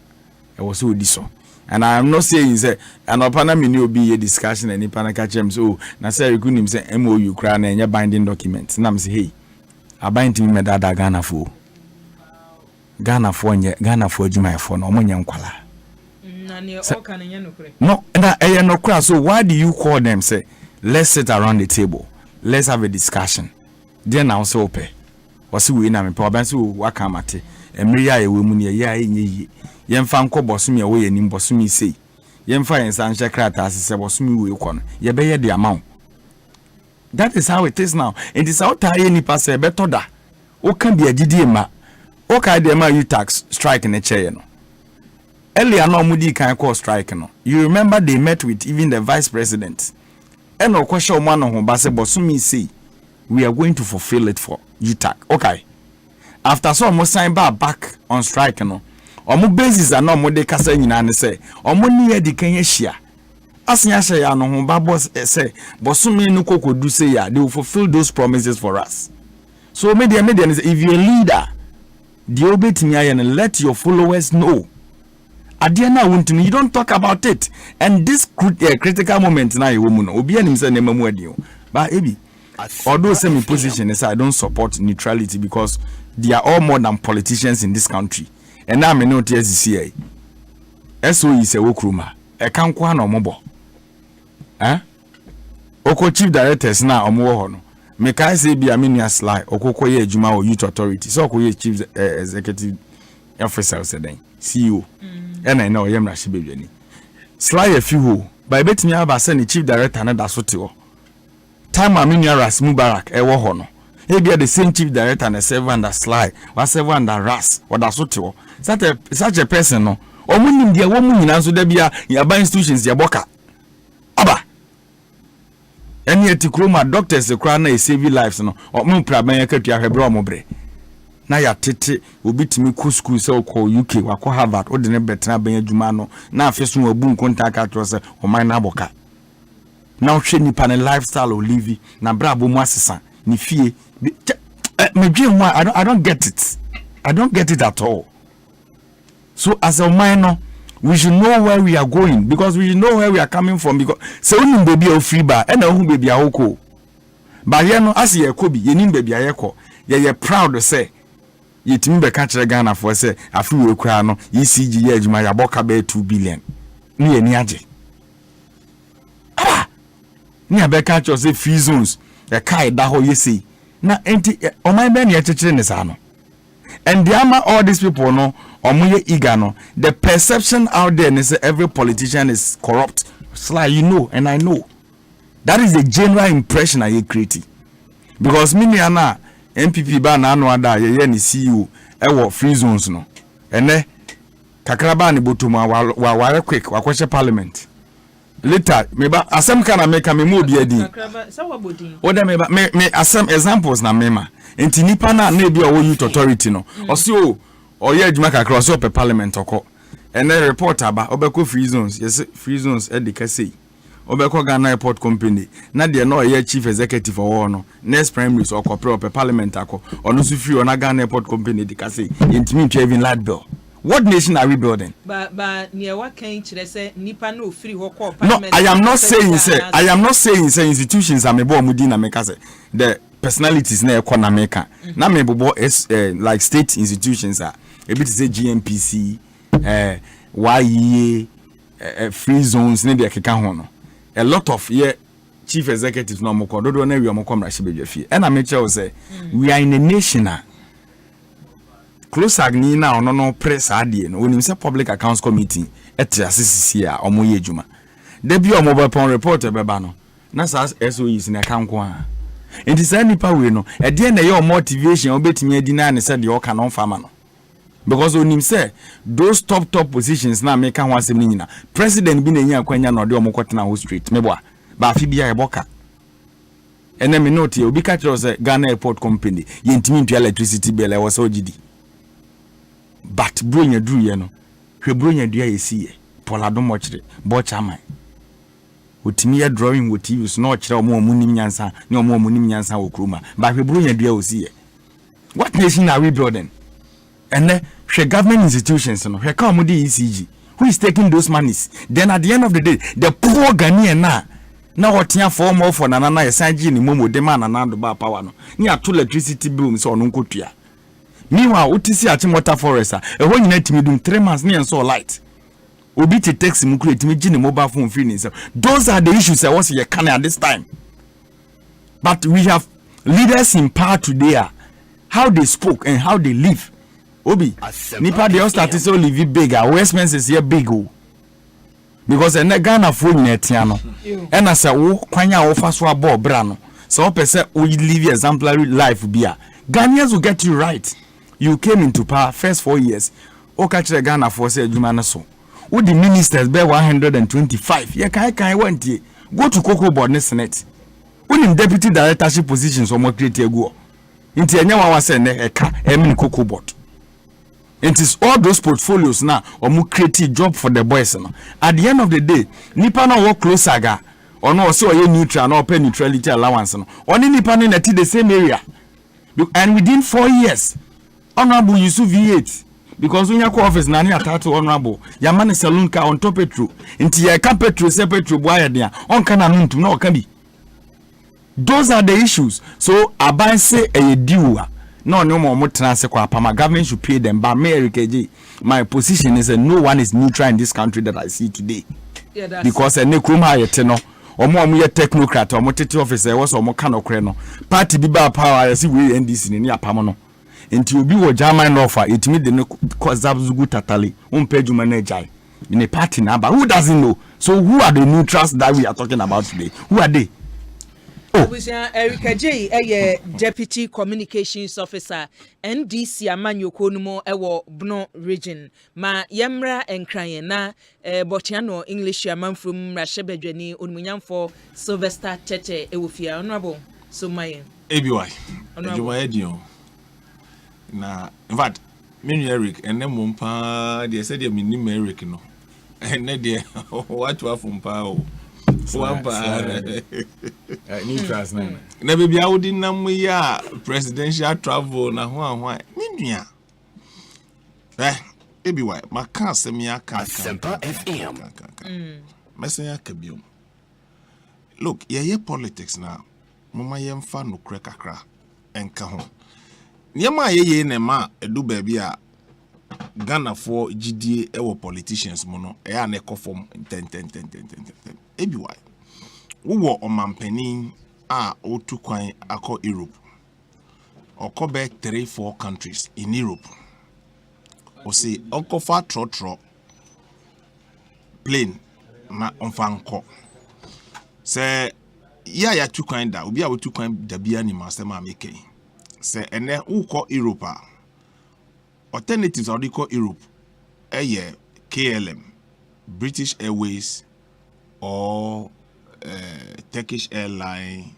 [SPEAKER 3] e was so odi so and I am not saying say an opana me ni obi ye discussion and nipa na ka chem so na say you kunim say MOU kra na enye binding document na me say hey abainti me dada Ghana fo Ghana fo adwuma fo no omonye nkwala
[SPEAKER 12] na ne o kan nya nokure
[SPEAKER 3] no na eye nokura so why do you call them say let's sit around the table, let's have a discussion. Then I'll say open wasi we na me pa obanso waka mate emri ya ewe mu ne ya enye yemfa nko bosumi ya we nim bosumi sei yemfa yensa nche krata asese bosumi we ko no ye be ye de amount. That is how it is now. It is how tie ni pass e beto da o kan bi agidi ma o ka de ma you tax strike in a chair no earlier no mudi kan call strike no. You remember they met with even the vice president and no question man no ba se bosumi sei we are going to fulfill it for UTAC. Okay. After so almost sign back on strike no. Omo basis are no mo de kasa nyina ne say. Omo ni e di kan share. Asnya share ya no ho ba boss say bosumi no kokodu say ya they will fulfill those promises for us. So media is if you're a leader, the obetimi aye and let your followers know. Adiana wuntimi you don't talk about it. And this critical moment na you woman obi anim say na mamu adi o. Ba ebi although semi position is I don't support neutrality because they are all more than politicians in this country. And now me know TSCA. SO is a wokruma. E kan kwa na omobo. Oko chief directors na omo ho no. Me kai say bi amenia sly okoko ye adwuma o youth authority. So okoko ye chief executive officer said CEO. And I know yem rashi bebiani. Sly a few by betimi aba say ni chief director na da so te o. Time Aminia Ras Mubarak ewo ho no e be the same chief director and serve under Sly was serve under Ras or da so te such a person no omunim dia wo mu nyina so da bia ya ba institutions ya boka aba eni etikroma doctors ekra na save lives no omu praban ya katua hwebre omobre na ya tete obitimi ku school se ko UK wako Harvard o de ne betena ban adwuma no na afeso wabu nkonta ka tro se o man na boka. Now she nipa ne lifestyle o live na brabo mu asesa ni fie me dream why I don't get it. I don't get it at all. So as a minor we should know where we are going because we should know where we are coming from because so nim baby o free bar and who baby ahoko ba ye no as ye kobi ye nim baby ayeko ye proud to say ye timi be ka kire Ghana for say afi we kura no ECG ye adwuma ya boka be 2 billion ni ye ni age ni abeka cho say free zones e kai da ho yesi na enti o man be na chechire ne sa no and the ama all these people no omoye eager no the perception out there is every politician is corrupt. Sly, you know and I know that is the general impression I create because me na MPP ba na anu ada ye ni CEO e wo free zones no ene kakraba ni botuma wa quick wa kweshe parliament later meba asem kana make me mo bi adi oda meba me asem examples na mema enti nipa na bi o youth authority no osi o oye adwuma kakra so pe parliament oko ene report aba obeko free zones yes free zones e de kase obeko Ghana Airport Company na de no oye chief executive o no next primaries oko pe parliament ako ono so free on Ghana Airport Company de kase enti mi even lad bill. What nation are we building? But near what can you say nipa no free ho call parliament? No, I am not saying say institutions are mebo mudina make say the personalities na economica. Na mebo like state institutions are a bit say GMPC YEA free zones na dey keka ho no. A lot of chief executives no mo do na wi mo come ra shebe fie. And I make sure say we are in a nation close agni na ono no press adie no onim say public accounts committee assisi a omo ye adwuma de bi omo be pon report beba no na sa SOEs na kan ko a enti say nipa we no e de na your motivation obetimi adi na ne say de o ka no fama no because onim say those top positions na make kan wasem ni nyina president bi na nya kwanya no de omo kwotena ho street mebo ba afi bia e boka ene me note obi ka tell say Ghana Airport Company ye ntimi ntua electricity bill e was ogidi. But bronya dru ye no hwe bronya dua ye si ye polado mo kire bo chama otimi ye drawing wo TV so no kire omo nim nyansa ne omo nim nyansa wo kroma ba hwe bronya dua wo si ye. What nation are we building? And hwe government institutions no hwe ka omo de ECG who is taking those monies then at the end of the day the poor Ghanaian na wotia for more for nana ye sanji ni momo de ma nana do ba power no ni ato electricity bill so ono nkotua. Meanwhile, utisi ati water forest e ho nyina timi dum 3 months ne enso light. Obi to text him create me gini mobile phone free. Those are the issues I was here can at this time. But we have leaders in power today. How they spoke and how they live. Obi, nipa they all started so live bigger. Westminster is here big. Because in Ghana phone netiano. And as a kwanya offer so a ball brano. So person we live exemplary life bia. Ghanaians will get you right. You came into power first 4 years. O catch the Ghana for say juma so. Who the ministers be 125. Yeah, kai went here. Go to Cocoa Board ne Senate. Who in deputy directorship positions or more create go. Inti enya wa say ne eka em Cocoa Board. It is all those portfolios now or more create job for the boys now. At the end of the day, nipa na work closer ga or no so you neutral no pay neutrality allowance no. Only nipa na the same area. And within 4 years, Honorable Yusuf V8 because when you go office nani atatu honorable yamane saloon car on top petrol inti ya ka petrol se petrol boya dia on kana nuntum na oka bi. Those are the issues. So aban say a diwa no mo transfer kwa pama government should pay them. But my position is that no one is neutral in this country that I see today. Yeah, because a nekruma yeteno omo ye technocrat omo tete officer was omo kanokre no party bi ba power I see we NDC ni apamo no. Until you be what German offer, it made the Kozabzugu Tatali, Umpejuma Nejai in a party now, but who doesn't know? So, who are the neutrals that we are talking about today? Who are they?
[SPEAKER 12] Oh, Erica J, a Deputy Communications Officer, NDC Amanyo Konumo, Ewo Bno region. Ma Yamra and Krayena, Botiano, English, man from Rashebejani, Unmunyam for Sylvester Tete, Ewufia, Honorable. So, my
[SPEAKER 13] ABY, Honorable. Na in fact me Eric and them mumpa they said they mean Eric no and they what to from pa o
[SPEAKER 3] new class na
[SPEAKER 13] baby I would nam ya presidential travel na ho me nua ebi why maka asem ya ka
[SPEAKER 11] Asempa FM
[SPEAKER 13] mesenya ka biom look ye politics na mama ye mfa no kre kakra enka ho Niema yeye ne ma edu baby a Ghana for GDA ewo politicians mono e ya ne kofom 10 ebi why wo omampanin a otu kwan akọ Europe okobe 3-4 countries in Europe o say okofa trotro plane na onfanko se ya tu kwan da obi a otu kwan da bia ni masema ameke say ene uko Europe alternatives are called Europe KLM British Airways or Turkish airline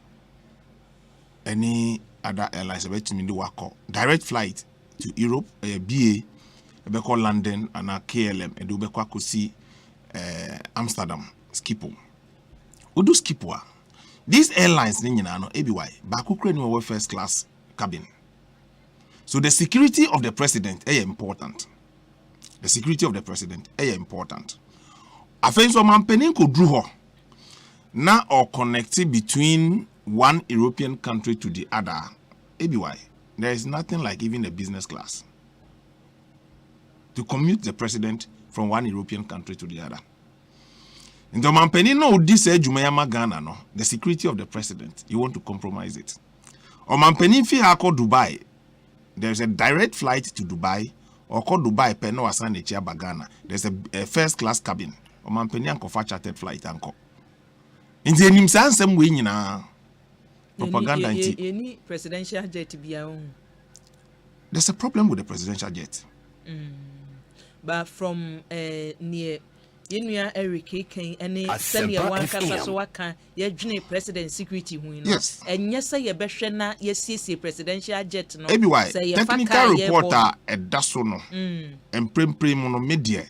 [SPEAKER 13] any other airlines about me do work direct flight to Europe BA be call London and KLM and do be ko see Amsterdam Schiphol do Schiphol these airlines ni nyina no ABY ba ko kra ni wo first class cabin. So the security of the president is important. The security of the president is important. After so mampanin ko dru ho na or connected between one European country to the other. ABY, there is nothing like even a business class to commute the president from one European country to the other. In the mampanin no this Jumaya Ghana no, the security of the president, you want to compromise it. Or mampanin fi hako Dubai. There's a direct flight to Dubai or call Dubai Peno Asane Chia Ghana. There's a first class cabin. Or mampanin anko fa chartered flight anko. In the nimsan same way na propaganda
[SPEAKER 12] any presidential jet bia.
[SPEAKER 13] There's a problem with the presidential jet.
[SPEAKER 12] But from near Yenua Eric King and Senior one Kasawaka, ye junior president security win.
[SPEAKER 13] Yes.
[SPEAKER 12] And yes, say a beshena, yes, presidential jet. No,
[SPEAKER 13] ABY, technical reporter at Dasono and Prim Mono Media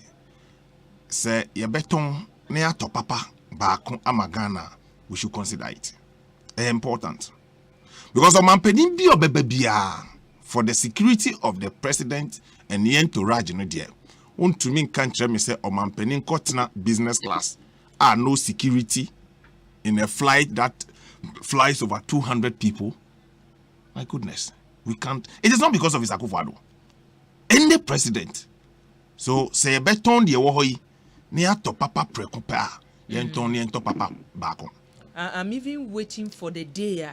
[SPEAKER 13] say ye beton near to Papa Bakon Amagana. We should consider it important because of Mampedin be obebia for the security of the president and the entourage no dear. To me country me say Omanpenin Kotna business class are no security in a flight that flies over 200 people. My goodness, we can't. It is not because of his Akufado. Any president. So say beton the wohoi Near to papa precopa, Yentoni papa back.
[SPEAKER 12] I'm even waiting for the day.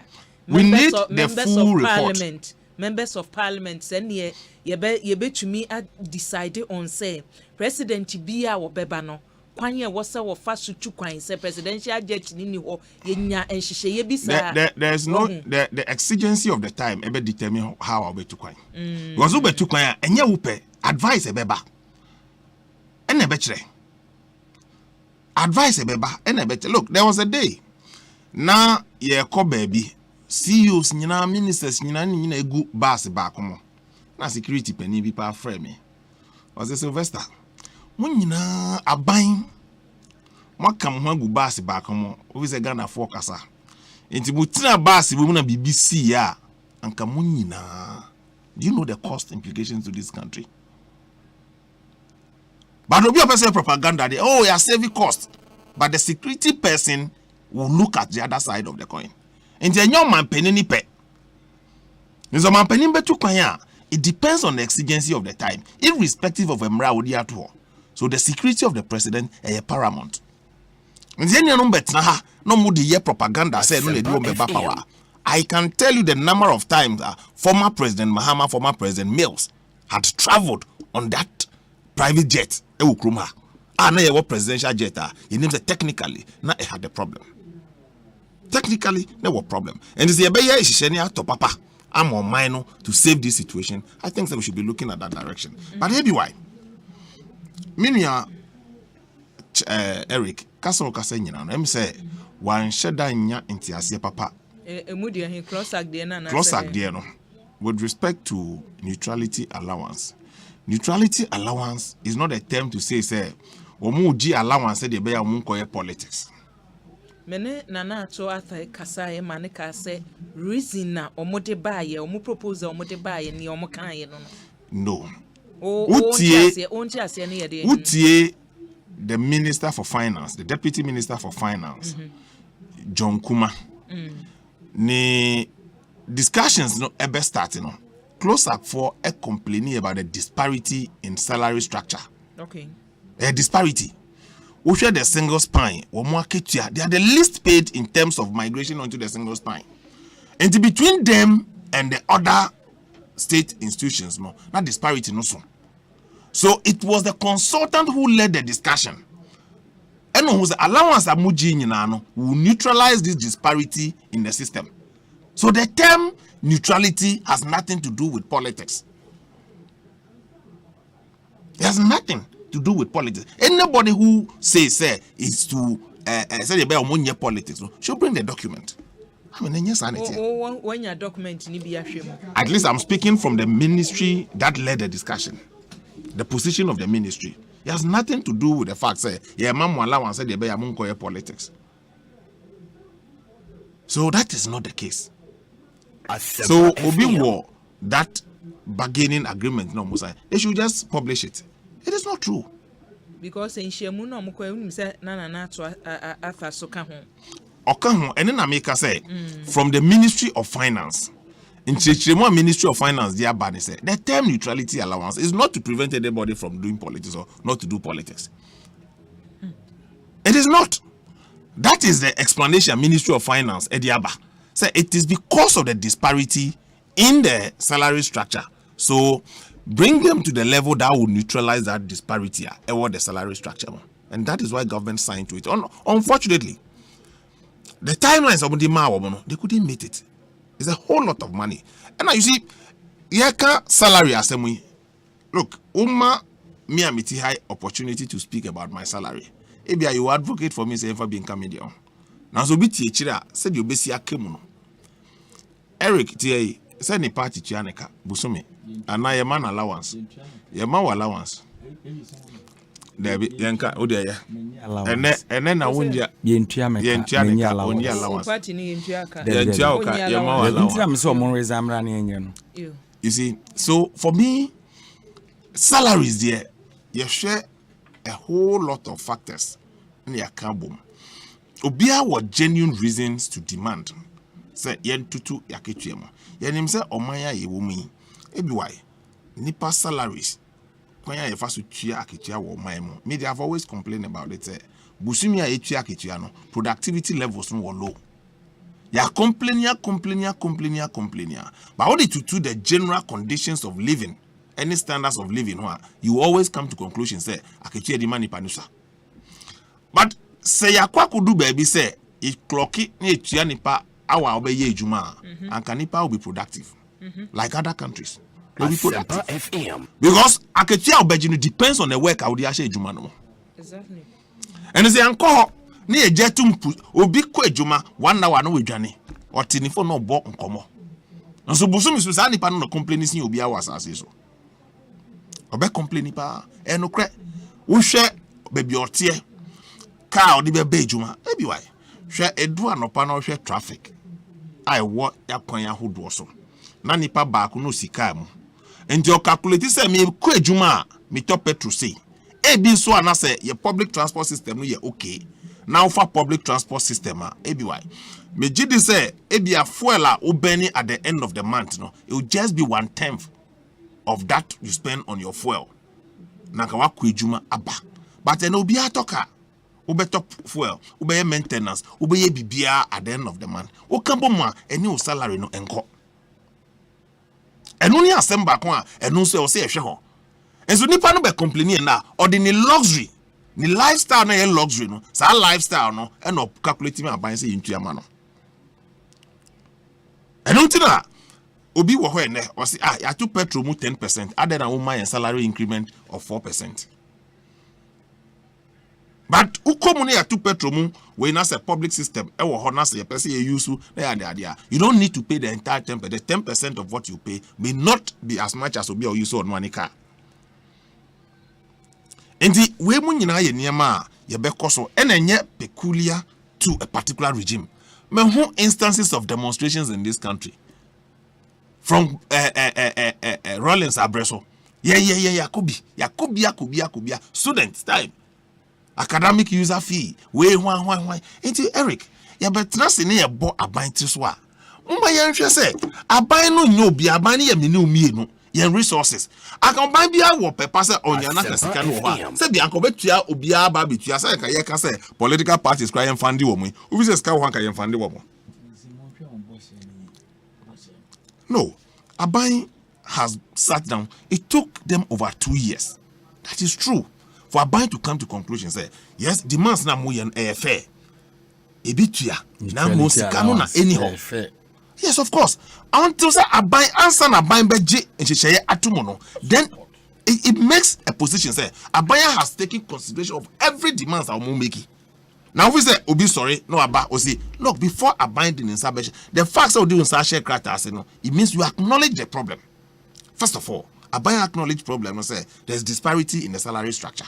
[SPEAKER 13] We need the full report.
[SPEAKER 12] Members of parliament send ye be to me decide on say President Bia or Bebano. Kwanye wasa wo fa sutu kwan say presidential jet ni ho yenya enhihye ye bisa.
[SPEAKER 13] There's no the exigency of the time ebe determine how I be to kwan. Because be to kwan enye wo pe advice ebeba. Ene be kire. Advice ebeba ene be. Look, there was a day na ye ko baby CEOs nyina ministers nyina egu bus back mo. Na security penny bi pa frame me. Was it Sylvester? When nyina aban mwakam ho agu bus back mo. We say Ghana for kasa. Enti mutina bus bi mu na BBC ya anka mo nyina. Do you know the cost implications to this country? But obi person propaganda they you are saving cost. But the security person will look at the other side of the coin. Enti enyo man penini pe. Nzo man penin betu kwan ya. It depends on the exigency of the time, irrespective of emra odi ato. So the security of the president is paramount. Propaganda said power. I can tell you the number of times former President Mahama, former President Mills had traveled on that private jet. Na presidential jet. He names it technically. Now it had a problem. Technically, there was a problem. And it's the to papa. I'm on mine to save this situation. I think that we should be looking at that direction. But here be why. Minya Eric, Castle Casena, let me say, one shedanya intiasia papa. Closak no. With respect to neutrality allowance. Neutrality allowance is not a term to say, Omuji allowance said the bear munkoye politics.
[SPEAKER 12] Mene nana to atha kasa e manika say reason na omote baye omo propose omote baye ni omo kan ye no.
[SPEAKER 13] No.
[SPEAKER 12] Utie
[SPEAKER 13] the Minister for Finance, the Deputy Minister for Finance, John Kuma. Ni discussions no ebe starting no. Close up for a complaining about the disparity in salary structure.
[SPEAKER 12] Okay.
[SPEAKER 13] A disparity. We share the single spine. They are the least paid in terms of migration onto the single spine. And between them and the other state institutions, no, that disparity no so. So it was the consultant who led the discussion. And whose allowance will neutralize this disparity in the system. So the term neutrality has nothing to do with politics. It has nothing to do with politics. Anybody who says is to say about money politics should bring the document. I mean, yes,
[SPEAKER 12] when your document
[SPEAKER 13] at least I'm speaking from the ministry that led the discussion. The position of the ministry. It has nothing to do with the fact that allowance said politics. So that is not the case. So Obi War, that bargaining agreement, no, they should just publish it. It is not true.
[SPEAKER 12] Because in Shemu no mukwe say na to afa so ka ho.
[SPEAKER 13] Oka ho ene na make say from the Ministry of Finance. In Chirchiremo Ministry of Finance their ban say the term neutrality allowance is not to prevent anybody from doing politics or not to do politics. It is not. That is the explanation Ministry of Finance Ediaba. Say it is because of the disparity in the salary structure. So bring them to the level that will neutralize that disparity about the salary structure. And that is why government signed to it. Unfortunately, the timelines of the Mao, they couldn't meet it. It's a whole lot of money. And now you see, yeka salary assembly. Look, me amiti high opportunity to speak about my salary. Maybe you advocate for me say for being comedian. Now so be teacher said you be see akemu. Eric tie said ni party chianeka busumi. And now your man allowance. Your man allowance. There be yanka odia. And then I won't yentia only allowance. You see, so for me, salaries there, you share a whole lot of factors in your carbon. Obia were genuine reasons to demand. Say yen tutu yaketuemo. Yen him say omaya ye wumi. Ebi why? Nipa salaries when you first tua aketua wo man mo. Me they have always complained about it. Busumi a tua aketua no productivity levels no low. You complaining. But only to the general conditions of living, any standards of living, you always come to conclusion say aketua di mani panusa. But say yakwa kudu baby say it clocky ni tua nipa awa obeye ejuma and kanipa will be productive like other countries. Will be productive.
[SPEAKER 11] FM.
[SPEAKER 13] Because aketua obejinu depends on the work I would ashe ejuma no.
[SPEAKER 12] Exactly.
[SPEAKER 13] And say anko ni ejetum obi ko ejuma 1 hour no wedwane otinifo no bo nkomo nso busumi so sa nipa no complain sin obi awa asase so obe complain pa enokre wo hwe baby otie car odi be ejuma ebi why hwe edu anopa na hwe traffic ai wo yakwan ahodo so na nipa ba ko no sika mu enti o calculate say me ko ejuma me top petrol say ebi so anase ye public transport system no ye okay. Now for public transport system, ABY. Me jidi say ebia fuel obeni at the end of the month, no, it will just be 1/10 of that you spend on your fuel. Nakawa kwijuma aba. But then obi atoka, ube top fuel, ube maintenance, ube bibia at the end of the month. O kambo mwa eni salary no enko. Enu ni Asempa kwa enu se o se ehwe ho. Enso nipa no be complaining na ordinary luxury. Ni lifestyle na luxury no sa lifestyle no e no calculating aban say yintu ama no eno ntina obi wo ho ene o say ya to petrol mu 10% other than woman salary increment of 4%. But ukomu na ya to petrol mu we na say public system e wo ho na say person you use na ya there you don't need to pay the entire 10%. The 10% of what you pay may not be as much as obi or use on one car. And the way munyina ye niema ye bekoso enenye peculiar to a particular regime. Me who instances of demonstrations in this country from Rollins Abreso. Yakubia students time academic user fee way why into Eric ya betrasi ne ye bo aban tiswa mba ye nhwe se aban no nyo bi aban ne ye mini omienu yen resources akan ban bia wo pepa se onya na kasika no ho se bia anko betua obia ba betua se ka ye ka se political parties cry en fandi wo mu obi se ska ho ka ye fandi wo mo no aban has sat down. It took them over 2 years. That is true. For aban to come to conclusion say yes demands na mo yen fair ebitua na mo sika no na anyhow. Yes, of course. Until say aban answer na aban beje enchecheye atomo no, then it makes a position say aban has taken consideration of every demands that we make. Now we say obi sorry no aba o say look before abiding in sabation the facts of doing such share character no it means you acknowledge the problem. First of all, aban acknowledge problem no say there's disparity in the salary structure.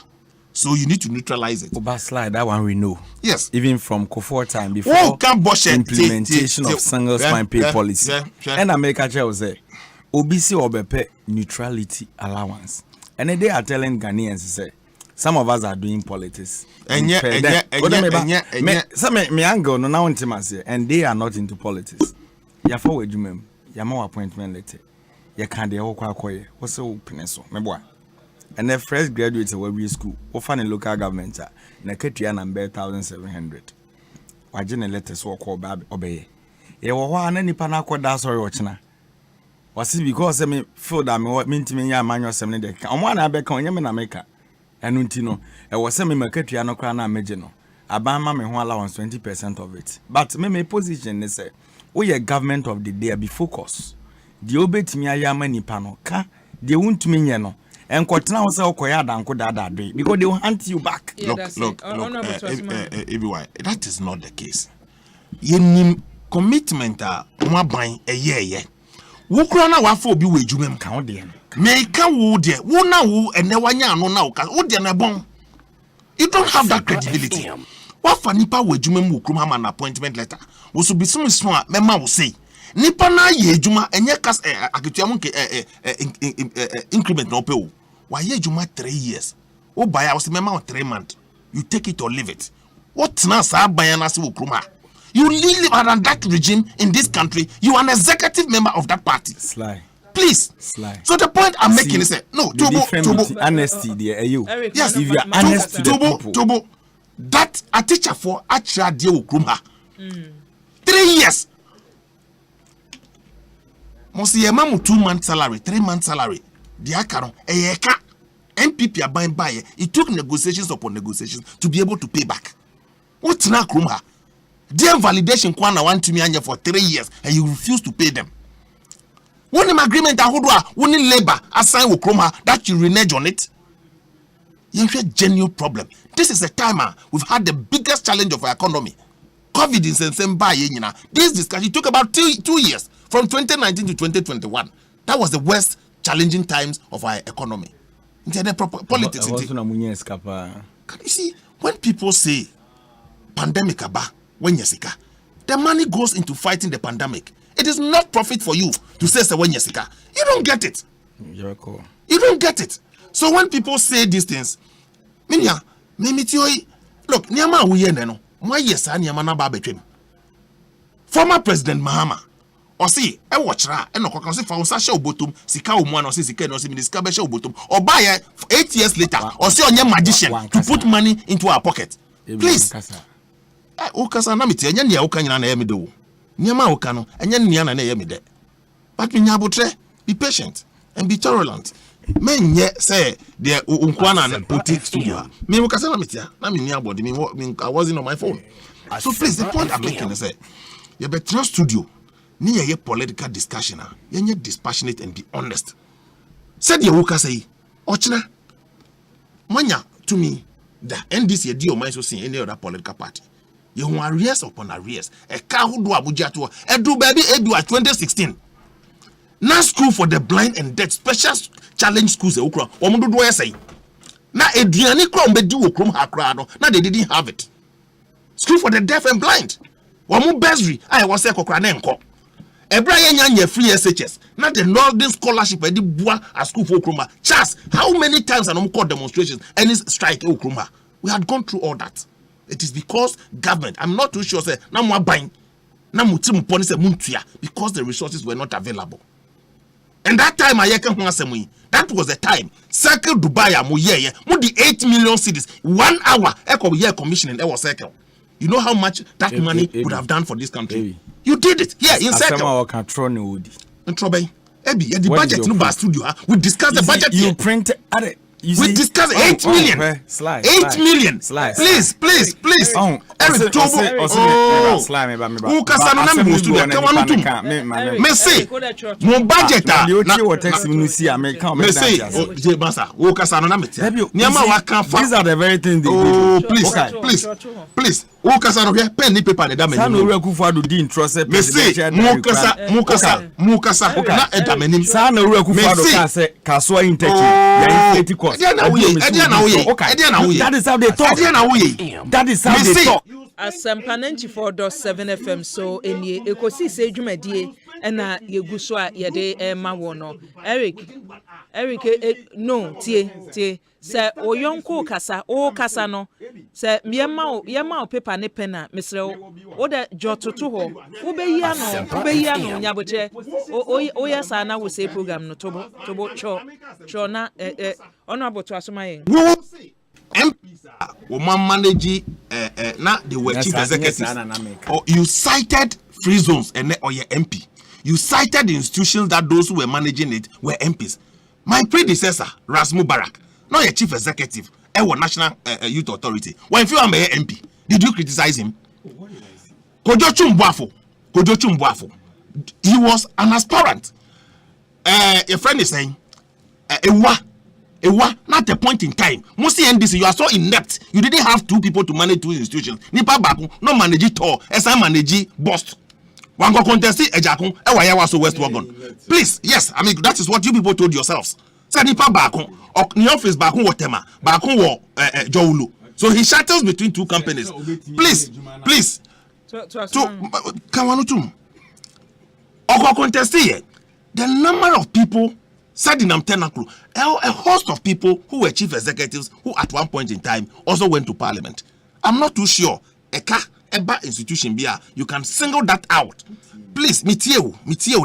[SPEAKER 13] So you need to neutralize it.
[SPEAKER 3] Oba slide that one we know.
[SPEAKER 13] Yes.
[SPEAKER 3] Even from Kofor time before implementation of single spine pay policy. And America chair was there. OBC obepe neutrality allowance. And they are telling Ghanaians say some of us are doing politics. And some me angle no now intimacy and they are not into politics. Ya for wejumem. Ya more appointment letter. Ya can dey okwa akoye. What's so peneso? Me boy. And the fresh graduates of every school, often in local government, na ketua number 1,700. Wajine letters walk or bab obey. Ye wa na nipa na kwada sorry ochina. Wasi because me feel that me minti me ya manual 7 de. Omo na be kan nyame na meka. Enu nti no, e wo se me maketua no kra na meje no. Aban ma me ho allowance 20% of it. But me position ne say, we are government of the day be focus. The obetimi ayama nipa no ka, de wuntumi nye no. And Kotna was Okoya Danko Dada because they will hunt you back.
[SPEAKER 13] Yeah, look, everyone. That is not the case. You commitment one buying a year. Wukrana wafo bi wejumem kan de. Make wo de. Wo na wo ene wanya no na wo ka. Wo de na bon. You don't have that credibility. Wafa nipa wejumem wukrum ha man appointment letter. Wo so bisim so a mema wo say. Nipa na ye ejuma enye kas aketua mu nke increment no pay o. Why ye ejuma 3 years? O buy was mema 3 months. You take it or leave it. What na sa buy na se wukrum ha? You live under that regime in this country. You are an executive member of that party.
[SPEAKER 3] Sly.
[SPEAKER 13] Please.
[SPEAKER 3] Sly.
[SPEAKER 13] So the point I'm making is no,
[SPEAKER 3] Tobo. Honesty there, you.
[SPEAKER 13] Yes,
[SPEAKER 3] if you are honest to the people.
[SPEAKER 13] Tobo, that a teacher for actual deal Krumha. 3 years. Mosi yemamu 2 month salary, 3 month salary. Diakaro, eyeka. MPP are buying by it took negotiations upon negotiations to be able to pay back. What's now Krumha? Their validation kwana want to me for 3 years and you refuse to pay them. One agreement one labor assign with Krumha that you renege on it. You have a genuine problem. This is a time we've had the biggest challenge of our economy. COVID is in same by this discussion took about 2 years from 2019 to 2021. That was the worst challenging times of our economy. Politics. Can you see when people say pandemic when yesika, the money goes into fighting the pandemic. It is not profit for you to say when yesika. You don't get it. You don't get it. So when people say these things, look, Nyama we no. My yes, Nyama na ba betwem. Former President Mahama or see e watchra e no kokan se fa unsa she obotom sika omu no se sika no se minister be she obotom or buy 8 years later or see onye magician to put money into our pocket. Please. Ukasa na meti enya nia uka nyina na yemi do. Nyama uka no enya nia na yemi de. But me nyabotre, be patient and be tolerant. Men ye say the unkwana na boutique studio. Me ukasa na meti na me nia body me I wasn't on my phone. So please the point I'm making is you better studio. Ni ye political discussion ye dispassionate and be honest. Said ye uka say ochina manya to me the NDC ye di o man so see any other political party. You want arrears upon arrears. A car who do Abuja to a do baby edu at 2016. Now school for the blind and deaf special challenge schools okra. Omudu do say. Now Adriani krom be do okrom hakra no. Now they didn't have it. School for the deaf and blind. Omu bursary I was say kokra na enko. Ebra ye free SHS. Now the Northern scholarship e di bua at school for okroma. Charles, how many times an call demonstrations any strike okroma? We had gone through all that. It is because government, I'm not too sure, say, na mo buying, na mo ti mo poni se muntua because the resources were not available. And that time that was the time. Circle Dubai mo ye mo the 8 million cities 1 hour echo year commissioning was circle. You know how much that money would have done for this country? You did it here in circle. The budget no bar studio. We discussed the budget.
[SPEAKER 3] You print at it.
[SPEAKER 13] We discussed 8 million. 8 million. Please. Eric Tobo.
[SPEAKER 3] These are the very things they do.
[SPEAKER 13] Please. Pen ni paper da me.
[SPEAKER 3] Sanu Rekufado di entrust presidential.
[SPEAKER 13] Mukasa. Na edamenim.
[SPEAKER 3] Sanu Rekufado ka say Kaswa Intechi. That is how they talk. That is how they talk.
[SPEAKER 12] Asempa 94.7 FM so enie Ekosiise dwumadie na yeguso a yede ma wono. Eric no tie se oyonko kasa no se yema o paper ne pen na mesre o de jototo ho wo beyi ano nyaboche o yesa na wo say program no tobo cho na ono aboto asomaye
[SPEAKER 13] MPs woman manage na they were chief executives. Or you cited free zones and or your MP. You cited the institutions that those who were managing it were MPs. My predecessor, Ras Mubarak, not your chief executive, National Youth Authority. When you are MP, did you criticize him? Kojo Chumbuafo. He was an aspirant. Your friend is saying, not the point in time. Mostly NDC, you are so inept. You didn't have 2 people to manage 2 institutions. Nipa Baku, no manage it all. Esa manage boss. One go contest Ejakun, Ewayawa so West Wagon. Please, yes, I mean that is what you people told yourselves. Say Nipa Baku, or the office Baku Wotema, Baku wo Joulu. So he shuttles between 2 companies. Please. To Kawanutum. Oko contest here. The number of people said in Amtenakru, a host of people who were chief executives who at one point in time also went to parliament. I'm not too sure. Eka eba institution bia, you can single that out. Please, Mitio,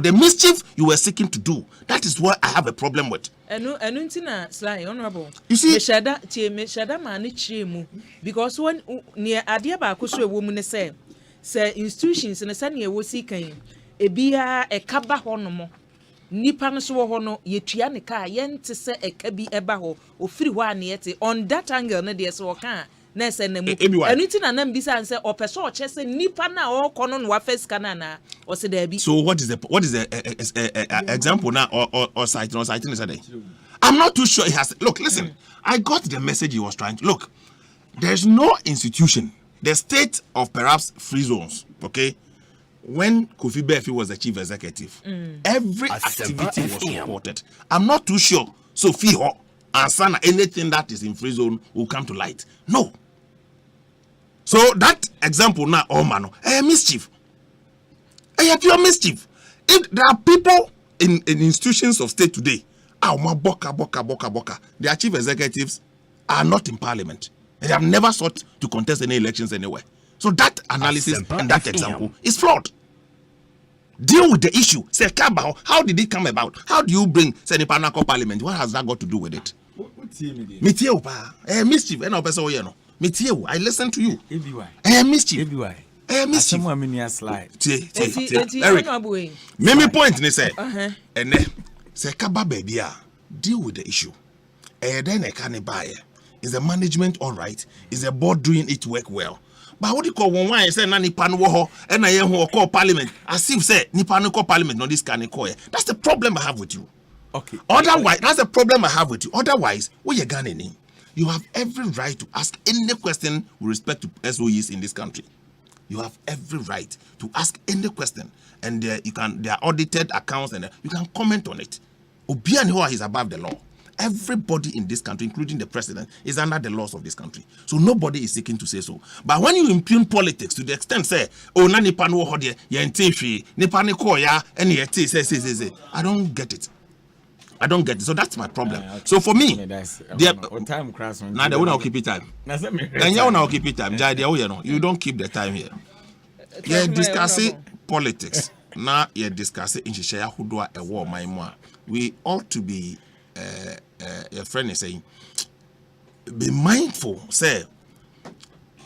[SPEAKER 13] the mischief you were seeking to do. That is what I have a problem with.
[SPEAKER 12] Enuntina Sly, honorable.
[SPEAKER 13] You see,
[SPEAKER 12] Meshada mani chemu because when near Adiaba Kuswe woman say institutions in a sunny wosikan, ebia a kaba honomo, nipan so hono, yetianica, yen to say a kabi ebaho, or free one yet on that angle, ne dear so can. Nese nemu. Anything and then bisa and say or person chese nipa na or konon wafes kanana or se debi.
[SPEAKER 13] So what is the example now or citing yesterday? I'm not too sure it has. Look, listen. I got the message he was trying to look. There's no institution. The state of perhaps free zones. Okay, when Kofi Befi was the chief executive, every activity was supported. I'm not too sure. So Fiho and Sana, anything that is in free zone will come to light. No. So that example now, oh man, mischief. Pure mischief. If there are people in institutions of state today, boka. Their chief executives are not in parliament. They have never sought to contest any elections anywhere. So that analysis and that example is flawed. Deal with the issue. Say, how did it come about? How do you bring Senipanako parliament? What has that got to do with it? Mischief. I listen to you. Mischief. Mischief. Eric, Mimi point ne say, say kaba baby deal with the issue. Then I can't buy it. Is the management all right? Is the board doing its work well? But what do you call one say na nipa no ho and I who call parliament as if say nipa no call parliament no this can call. That's the problem I have with you. Okay. Otherwise, that's the problem I have with you. Otherwise, what you gonna name? You have every right to ask any question with respect to SOEs in this country. You have every right to ask any question, and there are audited accounts, and you can comment on it. Obianhoa is above the law. Everybody in this country, including the president, is under the laws of this country. So nobody is seeking to say so. But when you impugn politics to the extent say, oh, na nipa no ho de ye ntefi, nipa ne ko ya ene ye te say, I don't get it. I don't get it. So that's my problem. Okay. So for me,
[SPEAKER 3] time cross on.
[SPEAKER 13] Now they won't keep it time. And you won't keep it time. You don't keep the time here. You're discussing politics. Now you're discussing in Shishaya who do a war, my moi. We ought to be, your friend is saying, be mindful. Say,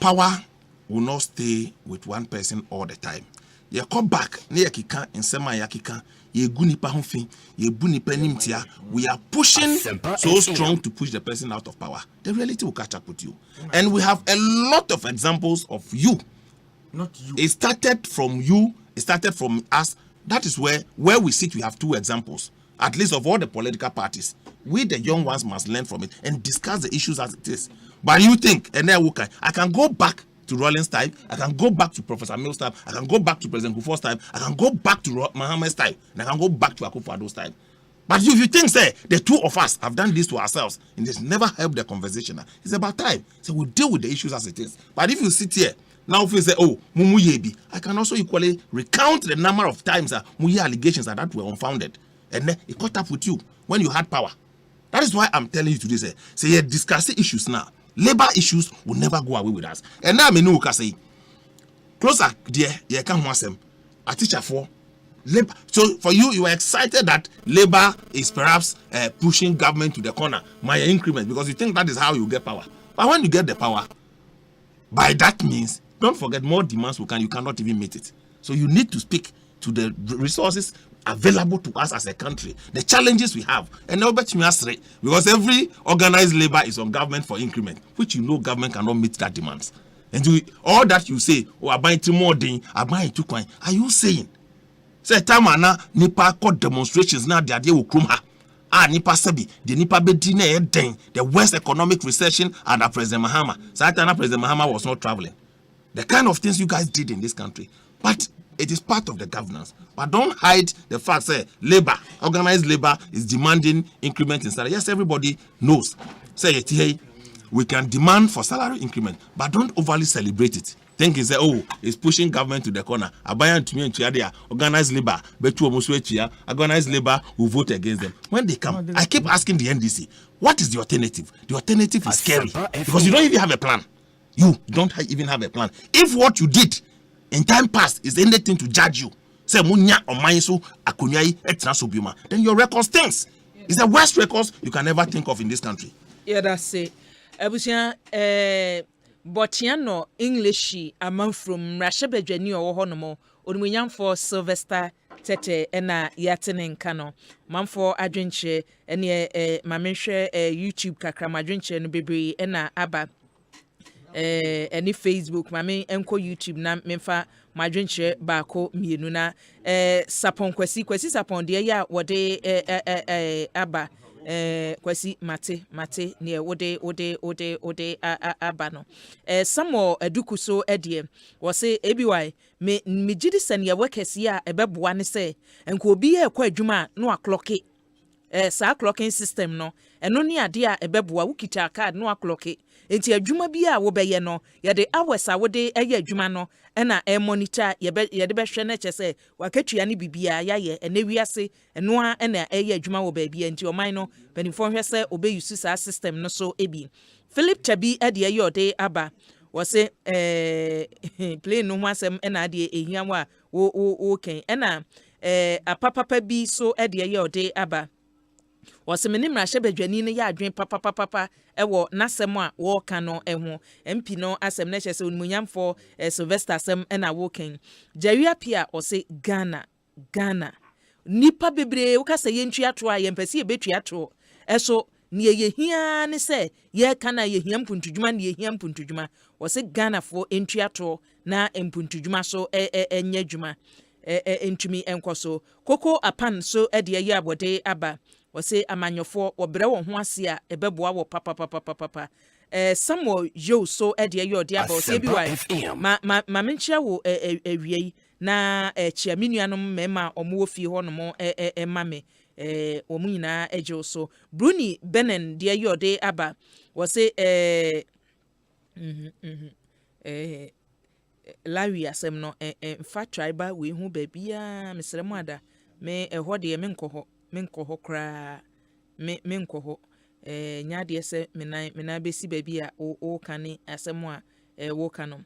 [SPEAKER 13] power will not stay with one person all the time. You come back near Kika in Sema Yakika. We are pushing so strong to push the person out of power. The reality will catch up with you. And we have a lot of examples of you. Not you. It started from you. It started from us. That is where we sit. We have two examples, at least of all the political parties. We, the young ones, must learn from it and discuss the issues as it is. But you think, and then I can go back to Rollins' time, I can go back to Professor Mills' time, I can go back to President Kufuor's time, I can go back to Mohammed's time, and I can go back to Akufo-Addo's time. But if you think, say, the two of us have done this to ourselves, and it's never helped the conversation, it's about time. So we deal with the issues as it is. But if you sit here, now if you say, oh, Mumu Yebi, I can also equally recount the number of times Muye allegations that were unfounded. And then it caught up with you when you had power. That is why I'm telling you today, say you're discussing issues now. Labor issues will never go away with us. And now I mean, say, closer, dear, you can't want them. A teacher for labor. So for you, you are excited that labor is perhaps pushing government to the corner, my increment, because you think that is how you get power. But when you get the power, by that means, don't forget more demands you cannot even meet it. So you need to speak to the resources available to us as a country, the challenges we have, and now bet me straight, because every organized labor is on government for increment, which you know government cannot meet that demands. And all that you say, oh, I buy more thing, I buy two coin. Are you saying? Say time na nipa court demonstrations now the idea will come ha. Nipa sabi the nipa be dinner den the worst economic recession under President Mahama. Satana President Mahama was not traveling. The kind of things you guys did in this country, but it is part of the governance. But don't hide the fact that labor, organized labor, is demanding increment in salary. Yes, everybody knows. Say, hey, we can demand for salary increment, but don't overly celebrate it. Think is oh, it's pushing government to the corner. Organized labor, organized labor will vote against them. When they come, I keep asking the NDC, what is the alternative? The alternative is scary because you don't even have a plan. You don't even have a plan. If what you did in time past is anything to judge you, say munya or mine so akunyai etnasobuma, then your record stinks. It's the worst records you can ever think of in this country.
[SPEAKER 12] Yeah, that's it. Abusia Botiano English among from Rashabejani or Honomo, Unwinyam for Sylvester Tete ena Yatenen Kano, man for Adrenche, and Mamisha YouTube kakra madrenche no bebre ena Abba. Any Facebook, mame enko YouTube na memfa madrenche bako mienu na sapon kwesi sapon de ya wode aba kwesi mate ne wode aba no samo aduku so edie wo se ebiwai me gidi sane ya wakesi a ebeboa ne se enko obi e kwa adwuma no akloke sa clocking system no eno ni ade a ebeboa wukita card no akloke enti adwuma bi a wo beye no ye de hours a wo de eye adwuma no na monitor ye de be hwe na chese wakatua ne bibia yaye ene wiase eno a na eye adwuma wo ba bia enti oman no benifo hwe se obe use sa system no so ebi Philip Chabi ade ye ode aba wo se play no ho asem na ade ehia wa wo ken na apapapa bi so ade ye ode aba wasemeni mrahye badwani ne ya adwen papa ewo nasem a wo ka no eho MP no asem na chese onmunyamfo Sylvester asem na wo ken Jawia Pia ose Ghana nipa bebre wo ka se yentwi ato a yempese ebetwi ato eso ne ye hia ne se ye kana ye hia mpuntudwuma ne ye hia mpuntudwuma wose Ghana fo entwi ato na mpuntudwuma so enya dwuma entumi enkoso koko apan so de ye abode aba wose amanyofo obre wo ho ase a ebeboa wo papa Samuel yo so de ye odi aba wose bi wa ma menchia wo awie na chia minuanom mema omo fi ho no mo mame omu nyina eje so Bruni Benen de ye odi aba wose Larry asem no fa tribal we hu babia mesremu ada me eho de menkoho kra menkoho nyaade se mena besi babia o kane asem a wo kanom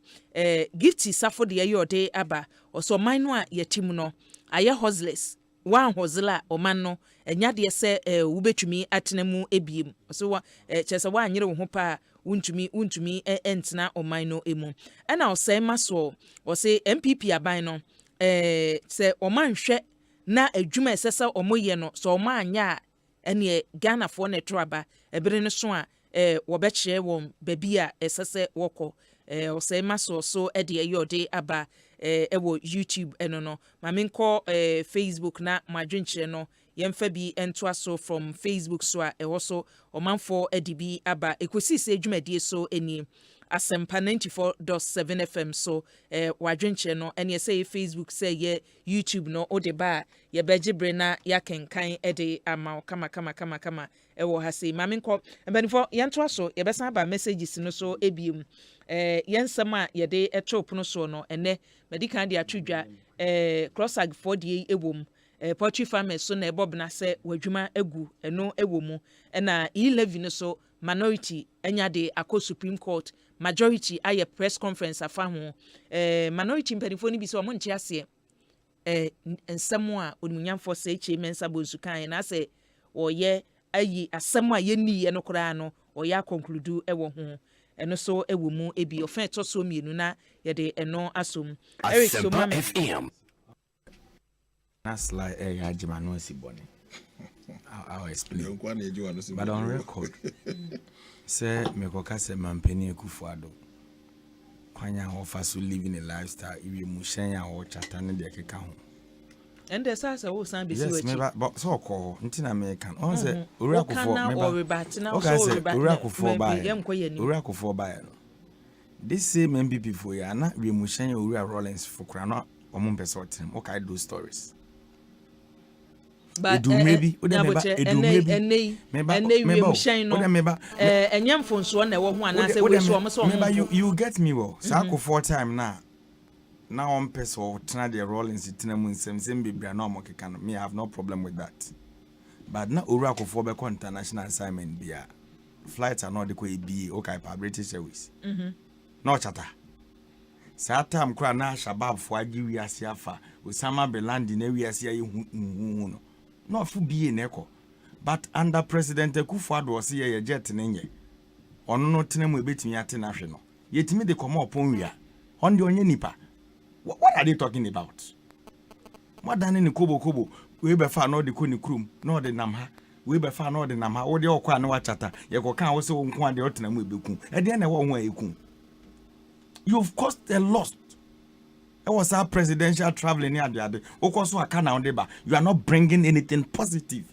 [SPEAKER 12] gifty safo de ye ode aba oso man no a yetim no aye hustlers wan hozla oman no nyaade se wubetumi atenemu ebiem so chese wa anyere wo ho pa untumi entna oman no emu na osai maso ose MPP aban no se oman hwe na adwuma esesa omoye no so oman anya ene Ghana fo na troaba ebere ne so a wo be kire won babi a esese woko osai maso so ede yode aba ewo YouTube eno no mamenko Facebook na madwenkyere no yemfa bi ento aso from Facebook so a ewoso omanfo edibi aba ekosise adwumadie so eni Asempa 94.7 FM so wadwenkyere no ene say Facebook say ye YouTube no odeba ye begibre na yakenkan ede ama kama ewo ha say mamenko ebenifo yento aso ye besa ba messages no so ebiem yensem a ye de etop no so no ene medical de atwedwa crossag 4 ewom poultry farmers so na ebobna se wadwuma egu eno ewomu na 11 so minority enyade akọ Supreme Court majority aye press conference afa ho minority mpanifo ni bi so mo nche ase ensemo a onmunyamfo se eche mensa bonsukan na se oye ayi asemo a yeni ye no kora no oya conclude ewo ho eno so ewomu ebi ofen to so mienu na ye de eno asom Eric so mama
[SPEAKER 3] FM that's like Jima no si boni I'll explain but on record say me ko kase mampeni Ekufuado kwanya ho fa so living a lifestyle iwi mu hyen a ho chata ne de keka ho
[SPEAKER 12] and the sasa wo san be si
[SPEAKER 3] yes me but so ko ntina me kan on say Akufo
[SPEAKER 12] me
[SPEAKER 3] ba Akufo ba no this same MPP for ya na wi mu hyen Owura Rollins for kra no omo mpese otem o kai do stories
[SPEAKER 12] but
[SPEAKER 3] maybe you get me well so for time now on person try the Rollins itinamu nsem bibia na omokeka no me have no problem with that but na Owura Akufo be international assignment bia flights are not the way be okay for British Airways no chata saa time kra na shabab fo agi wiase afa Osama bin Laden na wiase ayi hu no fu bie na ekọ but under President Akufo-Addo was ye jet nenye ono no tenemu ebetimi ate na hwe no yetimi de come upon wia on de onye nipa what are they talking about more than any kobo we be fa no de ko ni krum no de nam ha we be fa no de nam ha wo de okwa na wa chata ye ko kan wo se wo nko ade otenemu ebeku e de na wo ho ayeku you've caused a loss. It was our presidential traveling here the other. You are not bringing anything positive.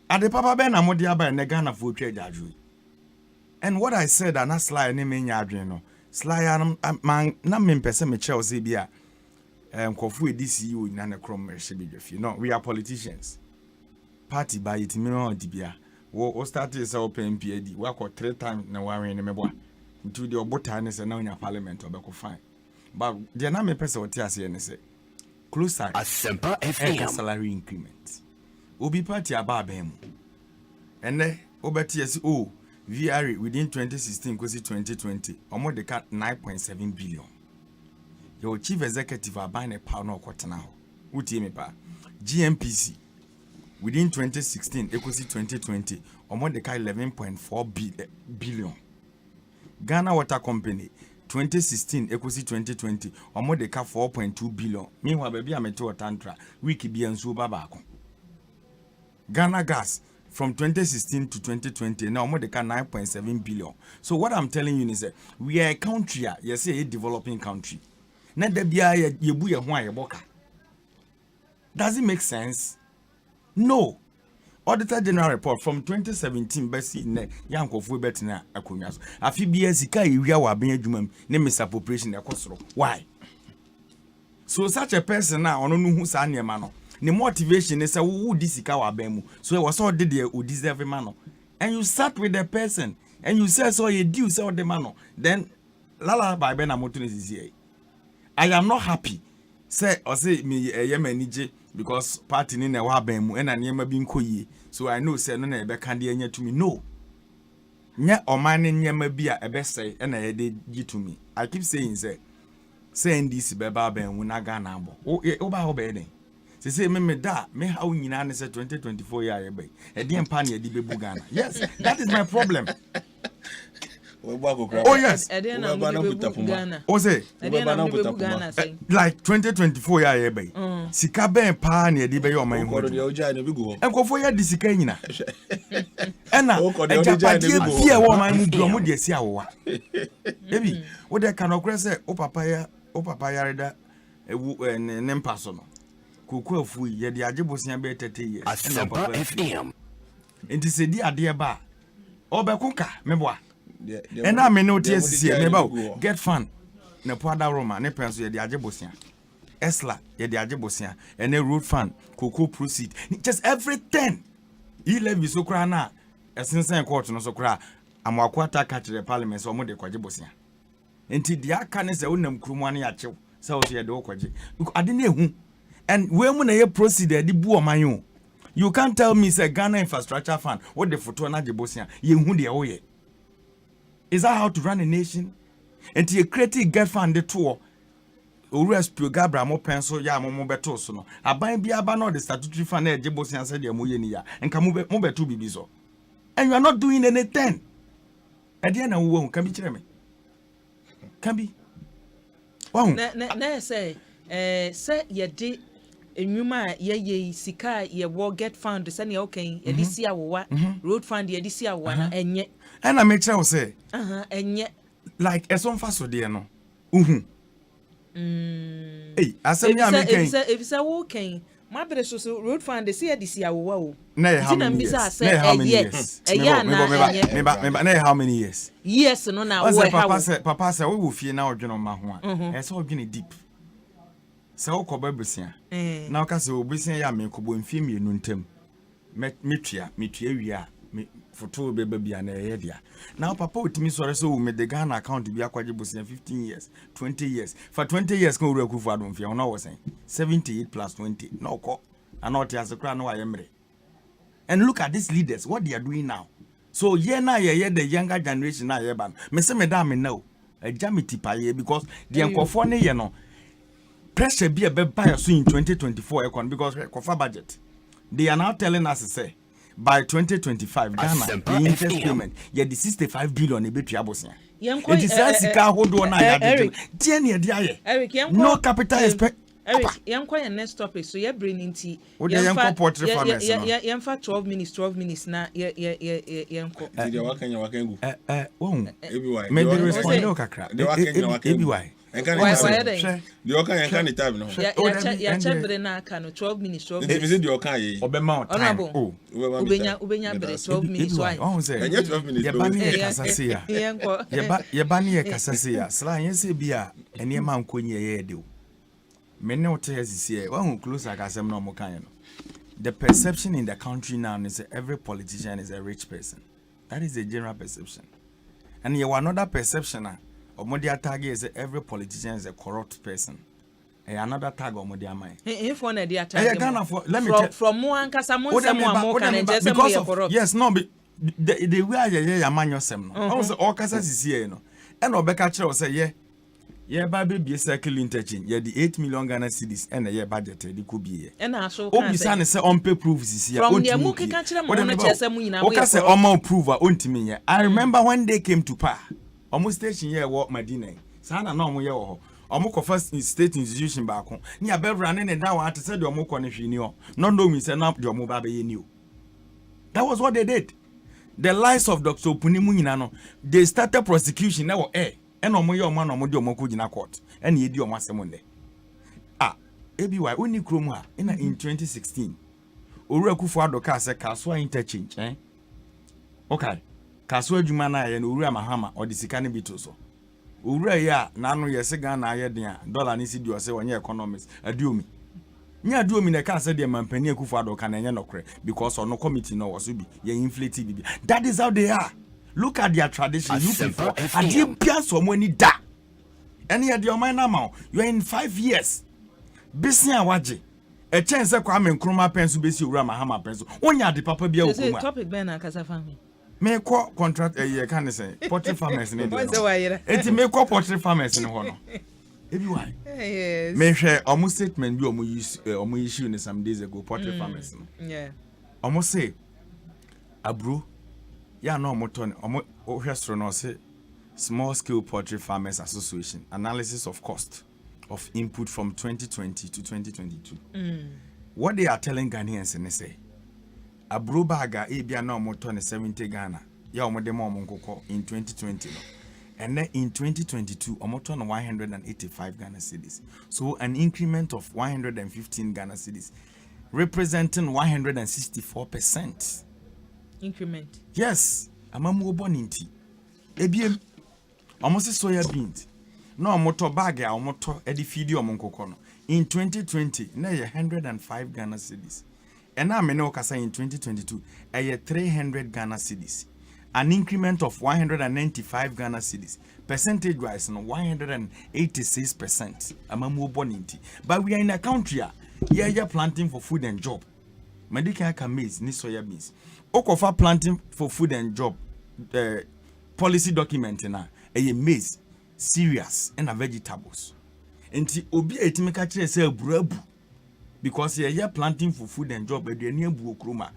[SPEAKER 3] At the Papa Ben Amodiaba and Negana for trade. And what I said, and that's sly name in Yadrino. Sly man, Namin Pesame Chelsea Bia. Kofu DCU in Nana Chrome Shibi. You know, we are politicians. Party by it, Mino Dibia. We started as open PAD. We are 3 times now. We're in the Meboa. To the Obotanis and now in your parliament, or Beko fine. But the aname person what you say and say closer
[SPEAKER 11] Asempa FM
[SPEAKER 3] salary increment. Obi party ababem. And then obeti yes oh VR within 2016 goes 2020 almost the cut 9.7 billion. Your chief executive are buying a pound or quarter now. Uti me pa GMPC within 2016 equals 2020 almost the cut 11.4 billion. Ghana Water Company 2016 equals 2020 omo de ka 4.2 billion. Meanwhile baby ameto tantra wiki bi enso babako. Ghana Gas from 2016 to 2020 now omo de ka 9.7 billion. So what I'm telling you is that we are a country, yes, a developing country. Na de bia ye bu ye ho ayeboka. Does it make sense? No. Auditor General Report from 2017 besi ne yankofo betina akonwa so afi bia sika ewia wa ben adwuma ne misappropriation ekosoro why so such a person na ono no hu sa niema no ne motivation is say wo di sika wa ben mu so e was all did the o deserve man no and you sat with the person and you say so you do say the man no then lala by ben amoto is here. I am not happy say or say me yemanije because party ni na wa ben mu e na niema bi nkoyi. So I know say no na ebe kan de anya to me no nya oman ne nyema bi a ebe say na ye de gi to me. I keep saying say this beba ben wu na Ghana abo o ba ho be den say me da me ha wo nyina ne say 2024 year ye be e de empa na ye di bebu Ghana. Yes, that is my problem. Oh yes. Oh say like 2024 year ye be sika ben pa na ye di be yo man ho enkofo ye di sika nyina ena ejapade bia wo man mu bi o mu de si awowa ebi wo de kan okre say o papa ya reda ewu ne mpaso no koku afu ye de agebosia be 30 years
[SPEAKER 11] Asempa FM
[SPEAKER 3] enti se di ade ba obekuka meboa and I may not see about get fun. Ne Pada Roma, ne penso ye de agebosia. Esla ye de agebosia, and a road fund, cocoa proceed. Just everything. He left you so cry now. A sincere court no so cry. I'm wakwata catch the parliament so more de quajebosia. Until the arcan is a unum crumani at you, so she had okwaji. I didn't know. And when I proceed, the boo my own. You can't tell me, say Ghana Infrastructure Fund, what the photo na jebosia, ye who the oye. Is that how to run a nation? And you create get fund the tour. O rescue Gabra mo pencil ya mo beto so no. Aban bia ba no the statutory fund e jebosia said ya moye ni ya. Enka mo beto bibi so. And you are not doing anything. E dey na wo can be kire me. Can be. Wow.
[SPEAKER 12] Na say ye dey enwuma ye sika ye wo get fund say na okay ye dis ya wo road fund ye dis ya wo na enye.
[SPEAKER 3] And I make sure say
[SPEAKER 12] enye
[SPEAKER 3] like esonfa so de no hey asem ya me kan
[SPEAKER 12] if say wo kan ma bere so road fund dey say this year wo
[SPEAKER 3] na how many years na how many years
[SPEAKER 12] yes no na wo
[SPEAKER 3] papa say wo fie na odweno ma ho a e say odwene deep say wo koba besia na ka say obesia ya me kobo mfie mienu ntem metua wi a photo bebe bia na ye dia now papa utimi sore so me the Ghana account bi akwaje bosia 15 years 20 years for 20 years kan uru akufu adom fia no was saying 78 plus 20 no ko anot ya sekra no ayemre. And look at these leaders what they are doing now. So ye na ye the younger generation na ye ban me say me da me now a jamity paye because the enkofo ne ye no pressure be a buy so in 2024 econ because kofa budget. They are now telling us to say by 2025 Ghana the interest payment yeah the 65 billion e betua bosia. It is sika hodo na ya de. Tie ne de aye. No capital expect
[SPEAKER 12] Eric, yanko next topic so you bring into
[SPEAKER 3] yanko portrait farmers no.
[SPEAKER 12] Yanfa 12 minutes na yanko.
[SPEAKER 13] Did waka ngu.
[SPEAKER 3] Maybe respond no kakra. Ebi why?
[SPEAKER 13] The Oka and Canny time. No,
[SPEAKER 12] ya chebre na aka no 12 minutes. 12
[SPEAKER 13] minutes. Visit the Oka ye.
[SPEAKER 3] Obema time.
[SPEAKER 12] Oh, ubenya bre 12 minutes. Why?
[SPEAKER 3] Oh, say.
[SPEAKER 13] 12 minutes.
[SPEAKER 3] Yebani e kasase ya. Yebani e kasase ya. Sla yense bia ene ma nkonye ye de o. Mene ote asisi e. Wa close akasem na mo kan no. The perception in the country now is that every politician is a rich person. That is the general perception. And you another perception Omodia tag is every politician is a corrupt person. Another tag Omodia mai.
[SPEAKER 12] If one idea tag.
[SPEAKER 3] Let me tell
[SPEAKER 12] from one Casamon and just corrupt.
[SPEAKER 3] Yes, no, but the way I man yourself. Also, all Casas is here, no. And Obeka will say, yeah, baby, be a circle interchange. Yeah, the 8 million Ghana cedis and a year budget, the could be.
[SPEAKER 12] And I show
[SPEAKER 3] Obisan is on pay proofs is here.
[SPEAKER 12] From the Muki country,
[SPEAKER 3] Okase Oma approval, Untimia. I remember when they came to Pa. Almost station here walk Madina. Sana no mo ye wo. Omoko first state institution back home. Ni abe running and down at said your moko ne hwini. No know me say na your mo ba be you. That was what they did. The lies of Dr. Opunimu nyina no. They started prosecution na wo and omo ye omo na omo de omo ko gina court. And ye di omo asem ne. ABY oni krom ha in 2016. Owura Kufu Adoka say Kaswa interchange, Okay. Kaswa adwuma na ye no Owura Mahama or the sika ne bito so. Owura ya na no ye se Ghana aye den a dollar ni si di o se wonye economics adiomi. Nya adiomi na ka se de mampani Kufu Adoka na nye nokre because ono committee no was bi ye inflate bibi. That is how they are. Look at their tradition. You people adie bia so mo ni da. Any ya de o man na ma you are in 5 years. Bisi awaje. A chance kwa Kwame Nkrumah pensu besi Owura Mahama pensu. Onya de papa bia okuma.
[SPEAKER 12] This topic ben na kasa family.
[SPEAKER 3] Me call contract ye can say poultry farmers in India. Eti me call poultry farmers in hono. Ebi why?
[SPEAKER 12] Yes.
[SPEAKER 3] Me share almost statement bi omo issue some days ago poultry farmers.
[SPEAKER 12] Yeah.
[SPEAKER 3] Almost say abro ya no omo ton omo hwestro no say Small Scale Poultry Farmers Association analysis of cost of input from 2020 to 2022. What they are telling Ghanaians and they say abro baga ebia na omoto ne 70 Ghana ya omode ma omonkoko in 2020 no. And then in 2022 omoto no 185 Ghana cedis, so an increment of 115 Ghana cedis representing 164%
[SPEAKER 12] increment.
[SPEAKER 3] Yes, amamu oboninti ebiem omosi soya beans no omoto bag ya omoto edi feed omonkoko no in 2020 na 105 Ghana cedis. And now, Menokasa in 2022, a 300 Ghana cedis, an increment of 195 Ghana cedis, percentage wise, 186%. Amamu boninti. But we are in a country, you're planting for food and job. Medical maize, ni soya beans. Okofa planting for food and job, policy document na a maize, cereals, and vegetables. Enti obi etimeka kire say aburabu. Because you're planting for food and job, but you're near Buokruma.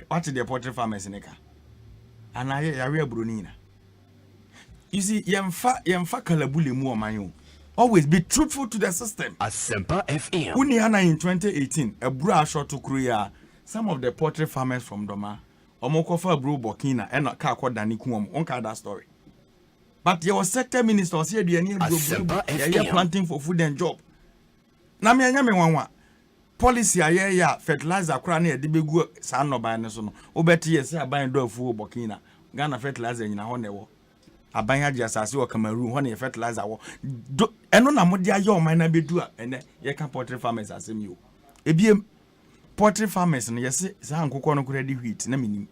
[SPEAKER 3] What is the poultry farmers in Eka? And I are Brunina. You see, Yamfa Kalabuli Muamayo. Always be truthful to the system.
[SPEAKER 11] Asempa FM.
[SPEAKER 3] Uniana in 2018, a bra shot to Korea. Some of the poultry farmers from Doma, Omokofa Bro Burkina, and not Kakwa Danikum, on that story. But your sector ministers here, you're planting for food and job. Namia Yame policy ya fertilizer kra na de begu sa no ban ne so no obeti yes aban do afu Burkina Ghana fertilizer nyina ho ne wo aban agi asase wo Cameroon ho ne fertilizer wo eno na mode aye o man na bedu a ene ye ka poultry farmers asem yo ebiem poultry farmers no yes sa nkokọ no kra di wheat na minim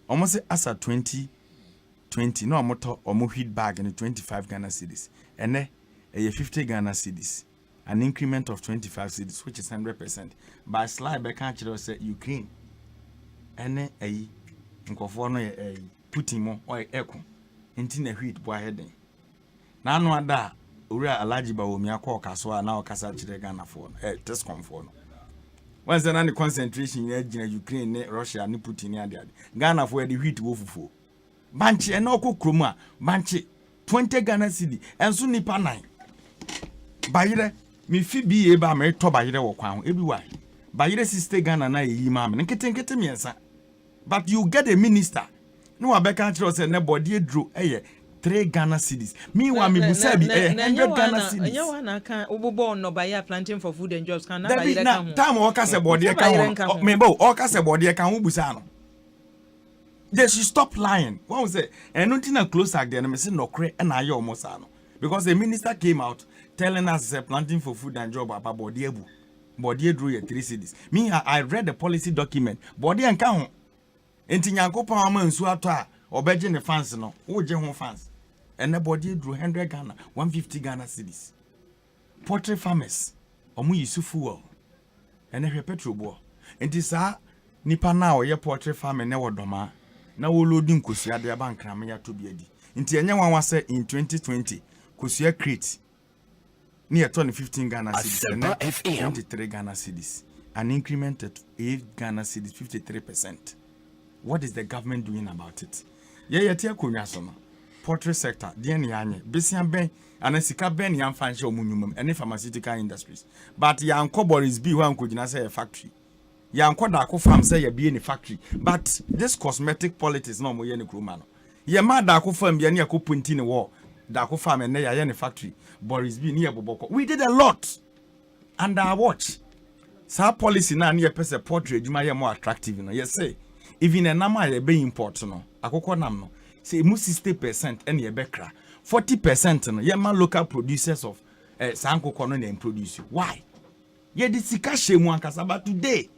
[SPEAKER 3] omo se asa 2020 no omoto omo wheat bag in 25 Ghana cedis ene 50 Ghana cedis, an increment of 25 cedis, which is 100%. By slide back actually say Ukraine and a incoforno a putting more or echo into the wheat boy heading. na no ada owura alaji ba omi akọ kaso a na okasa kire Ghana for test confirm no once na the concentration in Ukraine ne Russia ne Putin ne ade Ghana for the wheat wo fufu banchi e na okokrom a banchi 20 Ghana cedi enso nipa 9 bayire mi fi bi e ba me to bayire wo kwan ebi wa bayire 60 Ghana na yi ma me nkete miensa but you get a minister no abeka kire say ne body edro 3 Ghana cedis. Meanwhile, me busa bi 100 Ghana cedis.
[SPEAKER 12] Anya wana kan obobo no buy planting for food and jobs kan na
[SPEAKER 3] bayire kan ho. Time o ka say body e kan ho. Me bo o ka say body e kan ho busa no. They should stop lying. What was it? And nothing na close like there. Me say no kre na aye omo sa no. Because the minister came out telling us planting for food and job about body ebu. Body drew 3 cedis. Me I read the policy document. Body en kan ho. Enti Nyankopon ama nsu ato a obeje ne fans no. Wo je ho fans. And the body drew 100 Ghana, 150 Ghana cedis. Poultry farmers, omu yusufu wo. And the petrol bo. And this nipa na o ye poultry farmer na wodoma. Na wo loading kosua de abankra me ya to biadi. Nti enye wan say in 2020 kosua crate near 15 Ghana cedis and 23 Ghana cedis. An increment at 8 Ghana cedis, 53%. What is the government doing about it? Ye tia konwa so no. Poultry sector, DNA anye, besian ben, and a sika ben yan financial minimum, and pharmaceutical industries. But yan Boris B. one could say a factory. Yan Kodako farm say a be in a factory. But this cosmetic politics no more yen crewman. Ye mad Dako farm yan yako point in a war. Dako farm and near yen factory. Boris B. near Boboko. We did a lot under our watch. Sa policy na near pesa portrait, you might more attractive, you know. Yes, say, even a nama be important, no. Akoko nam no. Say mu 60% and ye bekra 40% no ye ma local producers of sankoko no na produce. Why? Ye di sika shemu ankasa but today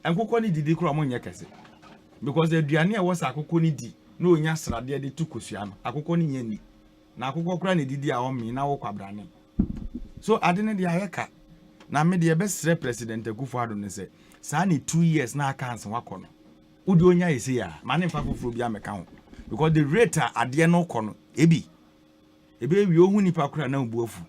[SPEAKER 3] ankoko ni didi kro mo nye kese because the aduane e was akoko ni di na onya srade de tu kosua no akoko ni nya ni na akoko kra na didi a o mi na wo kwabrane so ade ne de ayeka na me de be sre president Akufo-Addo ne say sa ni 2 years na aka anse wakono udi onya yesi ya mane fa foforo bia meka ho because the rate ade no kono ebe wi ohu nipa kura na ubuofu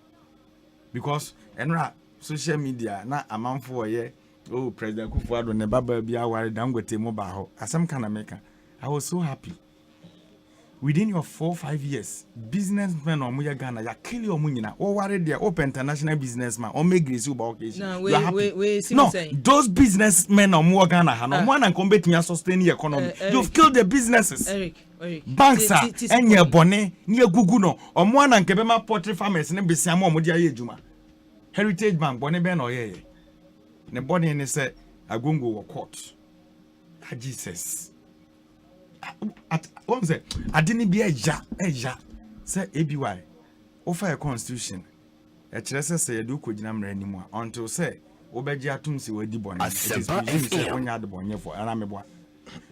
[SPEAKER 3] because enra social media na amanfo ye oh president Akufo-Addo ne baba bia aware Dangote mo ba ho asem kana meka I was so happy within your 4-5 years businessmen o muya Ghana ya kill your munyina o ware there open international businessman o make grace uba occasion no those businessmen o muya Ghana ha no mo na compete me sustain the economy you've killed the businesses Eric banks enye bone ni egugu no o mo na nkebe ma poultry farmers ne besiam o mo dia ye adwuma Heritage Bank bone be na oyeye ne bone ne say agongo wo court Jesus at what was it? I didn't be a say ABY offer a constitution. A chesa say do could number anymore until say Obeji atum si we di bon. It is say when you had the bonye for Aramebo.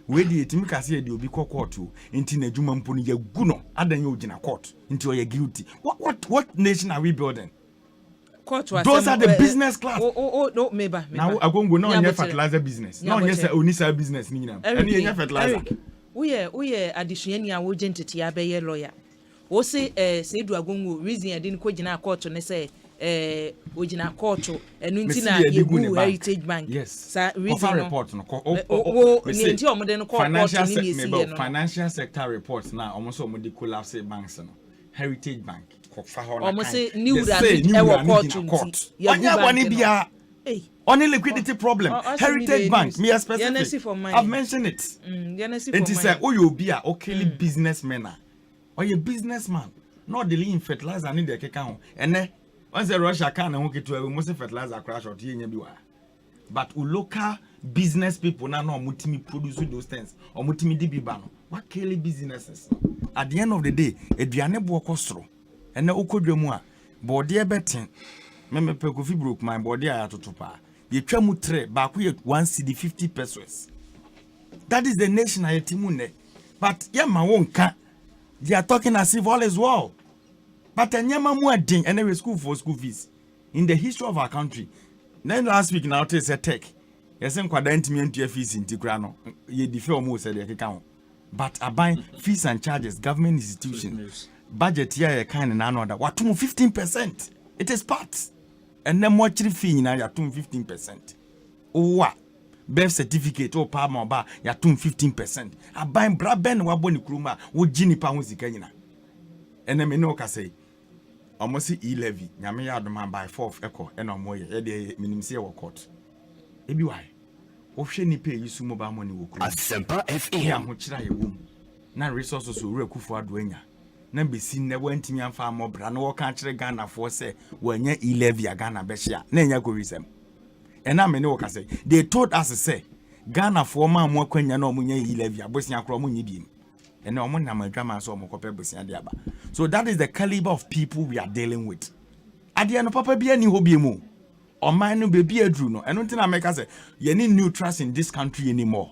[SPEAKER 3] We di timika say you be court to into a Juma Mpuni ya guno adan you in a court into you're guilty. What nation are we building? Those are the business class.
[SPEAKER 12] No, maybe.
[SPEAKER 3] Now I go no on fertilizer business. No, yes, onisa business nina. Any fertilizer.
[SPEAKER 12] Uye addition ya wo gentity ya be lawyer. Wo say say do agongo reason ya din ko gina court ne say o gina court enu nti na ye Heritage Bank.
[SPEAKER 3] Yes.
[SPEAKER 12] Sa reason
[SPEAKER 3] report no
[SPEAKER 12] ni nti omo de no court ni ye no.
[SPEAKER 3] Financial sector reports na omo so omo de collapse banks no. Heritage Bank ko fa ho na.
[SPEAKER 12] Omo say new that e wo court.
[SPEAKER 3] Onya boni bia. Only liquidity problem. Heritage Bank, me specific. I've mentioned it. It is a Oyobia, okay, businessman. Or a businessman. Not dealing fertilizer and in the cacao. And then once the Russia can and get to a most fertilizer crash or tea. But local business people now know mutimi produce those things or mutimi DB ban. What kill businesses? At the end of the day, a diane bokostro. And the Okodromua, body betting. Meme Pekofi broke my body ayatotopa. Ye twemu tre ba ku 1 cedi 50 pesos. That is the nation ayetimune. But yama wonka. They are talking as if all is well. But nyama mu adin and school for school fees. In the history of our country. Then last week now it's a tech. Yesem kwada ntimi ntua fees intikra no. Ye defer omo said ye keka ho. But aban fees and charges government institutions. budget here kind na no that what 15%. It is part. And then much fee na ya 15%. Owa birth certificate or palm ba ya 15%. I buy braben wa boni kruma wo gini pa ho sika nyina. And then me no ka say almost e-levy nyame ya adom by 4 echo and omoye e de minim se wo court. Ebi why? Wo hwe ni pay yisu mobile money wo kruma.
[SPEAKER 11] Asempa FM.
[SPEAKER 3] Ya ho kira ye wo. Na resources so wura kufu ado anya. Na besi ne wantimi amfa amobra na wo kan kire Ghana for say wanya e-levy Ghana be hia. Na enya go resem. And I mean, say they told us to say Ghana for my more quenya no munya e-levy abosia kro munyi bi. And no mun na my drama so mo kope bosia de aba. So that is the caliber of people we are dealing with. Ade no papa bia ni hobi mu. O man no be bia dru no. And until I make say you need new trust in this country anymore.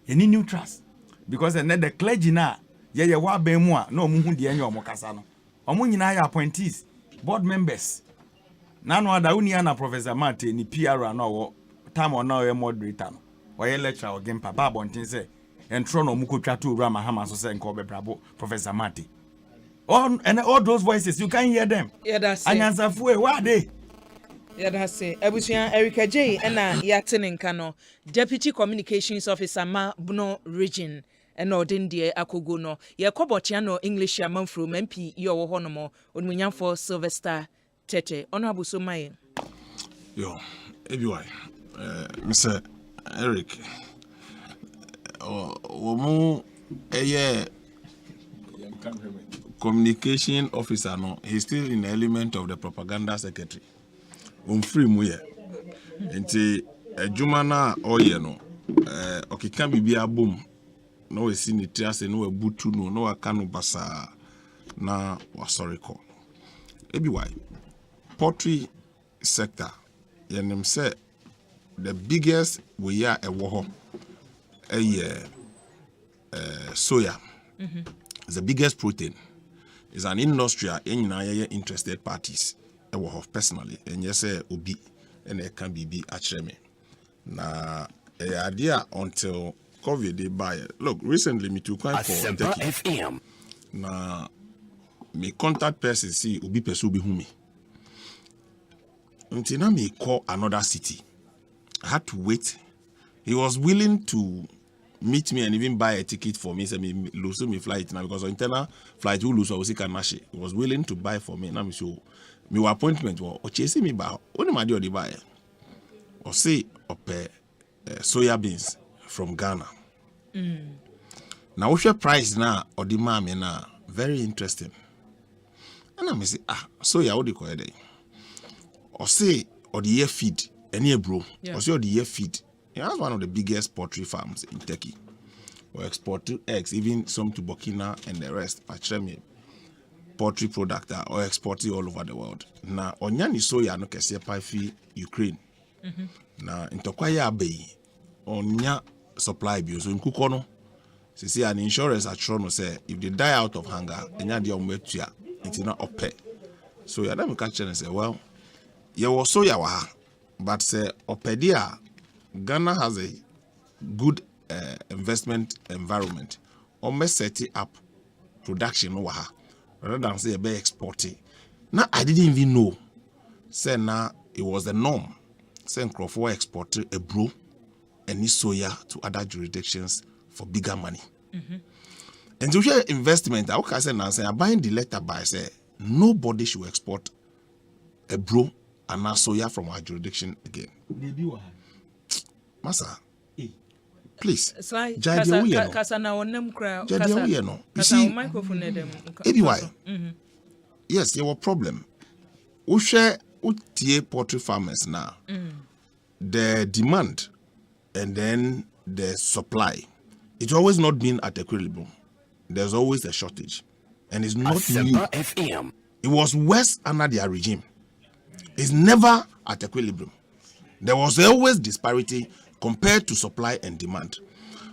[SPEAKER 3] You need new trust because the clergy na ye wa ban mu a na omu de anya omokasa no. Omu nyina ya appointees, board members. Nano ada unia na Professor Mate ni PR na wo time on now moderator no o ye lecturer o gempa babo ntin say entro no mukotwa to ura mahama so say nko bebrabo Professor Mate and all those voices you can hear them.
[SPEAKER 12] Yeah, that's
[SPEAKER 3] anyansafu e wa dey.
[SPEAKER 12] Yeah, that's it. Ebusuan Erica J na yatin nkano Deputy Communications Officer ma Buno Region and odin die akogo no ye kobotia no English amanfro MP ye wo honomo onmunyamfo Sylvester Tete, Honorable Somaye.
[SPEAKER 13] Yo, ABY, Mr. Eric, communication officer, no, he's still in the element of the propaganda secretary. Free muye. Enti, Jumana oye no, okika bibia boom, no we see ni triase, no we butu, no we kanu basa, na wasori ko. ABY. Poultry sector, and say the biggest we are a war, soya. The biggest protein is an industry in interested parties. A war personally, and yes, ubi and it can be actually me. Na idea until COVID they buy. Look, recently me too quite for
[SPEAKER 11] Asempa FM.
[SPEAKER 13] Na me contact person see ubi person be humi. Until now, me call another city. I had to wait. He was willing to meet me and even buy a ticket for me. Say me lose me flight now because internal flight who lose I was He was willing to buy for me. Now me show me appointment was or chasing me by only my deal buy or say up soya beans from Ghana. Now what's your price now or the mammy now? Very interesting. And I say soya what do you call it? Or say, or the year feed, any bro, or say, or the year feed. That's one of the biggest poultry farms in Turkey. We export to eggs, even some to Burkina and the rest. Actually, poultry product or export it all over the world. Now, onyani soya no kese paifi Ukraine. Now, in Tokwaya Bay, onya supply bill. So in Kukono, see an insurance at Trono say, if they die out of hunger, enya di omwetua, it's not ope. So you don't catch and say, well. You also yawa, but say Opedia, Ghana has a good investment environment. Almost set it up production over rather than say be exporting. Now I didn't even know. Say now it was the norm. Say Crawford exported a bro and soya to other jurisdictions for bigger money. And to share investment, I can say now say I'm buying the letter by say nobody should export a bro and now soya from our jurisdiction again. Masa, please. Yes, there was problem. We share poultry farmers now. The demand and then the supply. It's always not been at equilibrium. There's always a shortage. And it's not new.
[SPEAKER 11] FM.
[SPEAKER 13] It was worse under their regime. It's never at equilibrium. There was always disparity compared to supply and demand.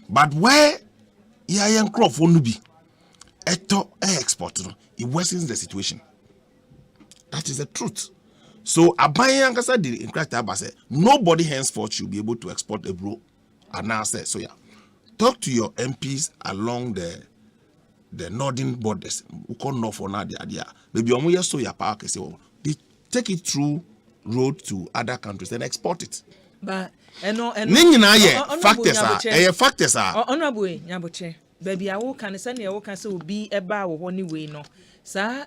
[SPEAKER 13] But where Yayan crop won't be, export, it worsens the situation. That is the truth. So Abayan Kasa did in Krataba said nobody henceforth should be able to export a bro. And now say so yeah. Talk to your MPs along the the northern borders, we call north for now, maybe omo so ya power say they take it through road to other countries and export it.
[SPEAKER 12] But
[SPEAKER 13] factors are
[SPEAKER 12] honorable nyaboche baby awo kan say na awo kan say obi eba wo ho ni we no sa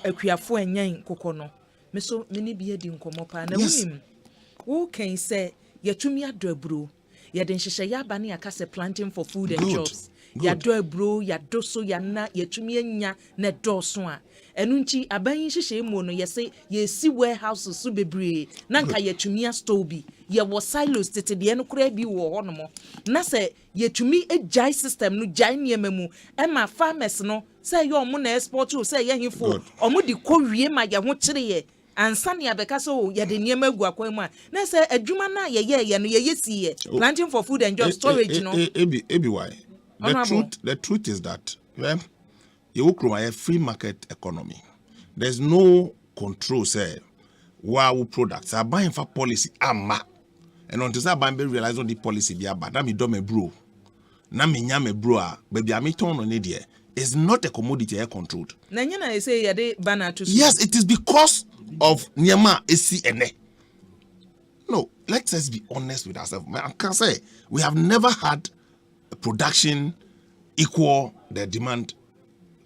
[SPEAKER 12] akuafo enyan kokko no me so me ni bi edi nkomo pa na wunim wo kan say yatumi adobro ya den hyehyɛ ya ba ne aka say planting for food and jobs ya dobro ya doso ya na yatumi anya na doso a enu nchi aban hyehyɛ mu no yesi yesi warehouses so bebre na nka yatumi store bi ye wo silos tete de no kura bi wo ho no mo na say yatumi ejai system no jai niema mu e ma farmers no say yo mo na export o say ye hifo omo di kowie ma ye ho kire ye ansani abeka so ye de niema gu akwan mu a na say adwuma na ye no ye yesi ye planting for food and job storage no
[SPEAKER 13] ebi why the truth is that you a free market economy. There's no control say wow products are buying for policy ama and until say ban be realize on the policy be bad na me do me bro na me nya me bro a baby am turn on there is not a commodity air controlled.
[SPEAKER 12] Na nya na say ye dey ban to.
[SPEAKER 13] Yes, it is because of niema esi ene. No, let's be honest with ourselves. I can say we have never had production equal the demand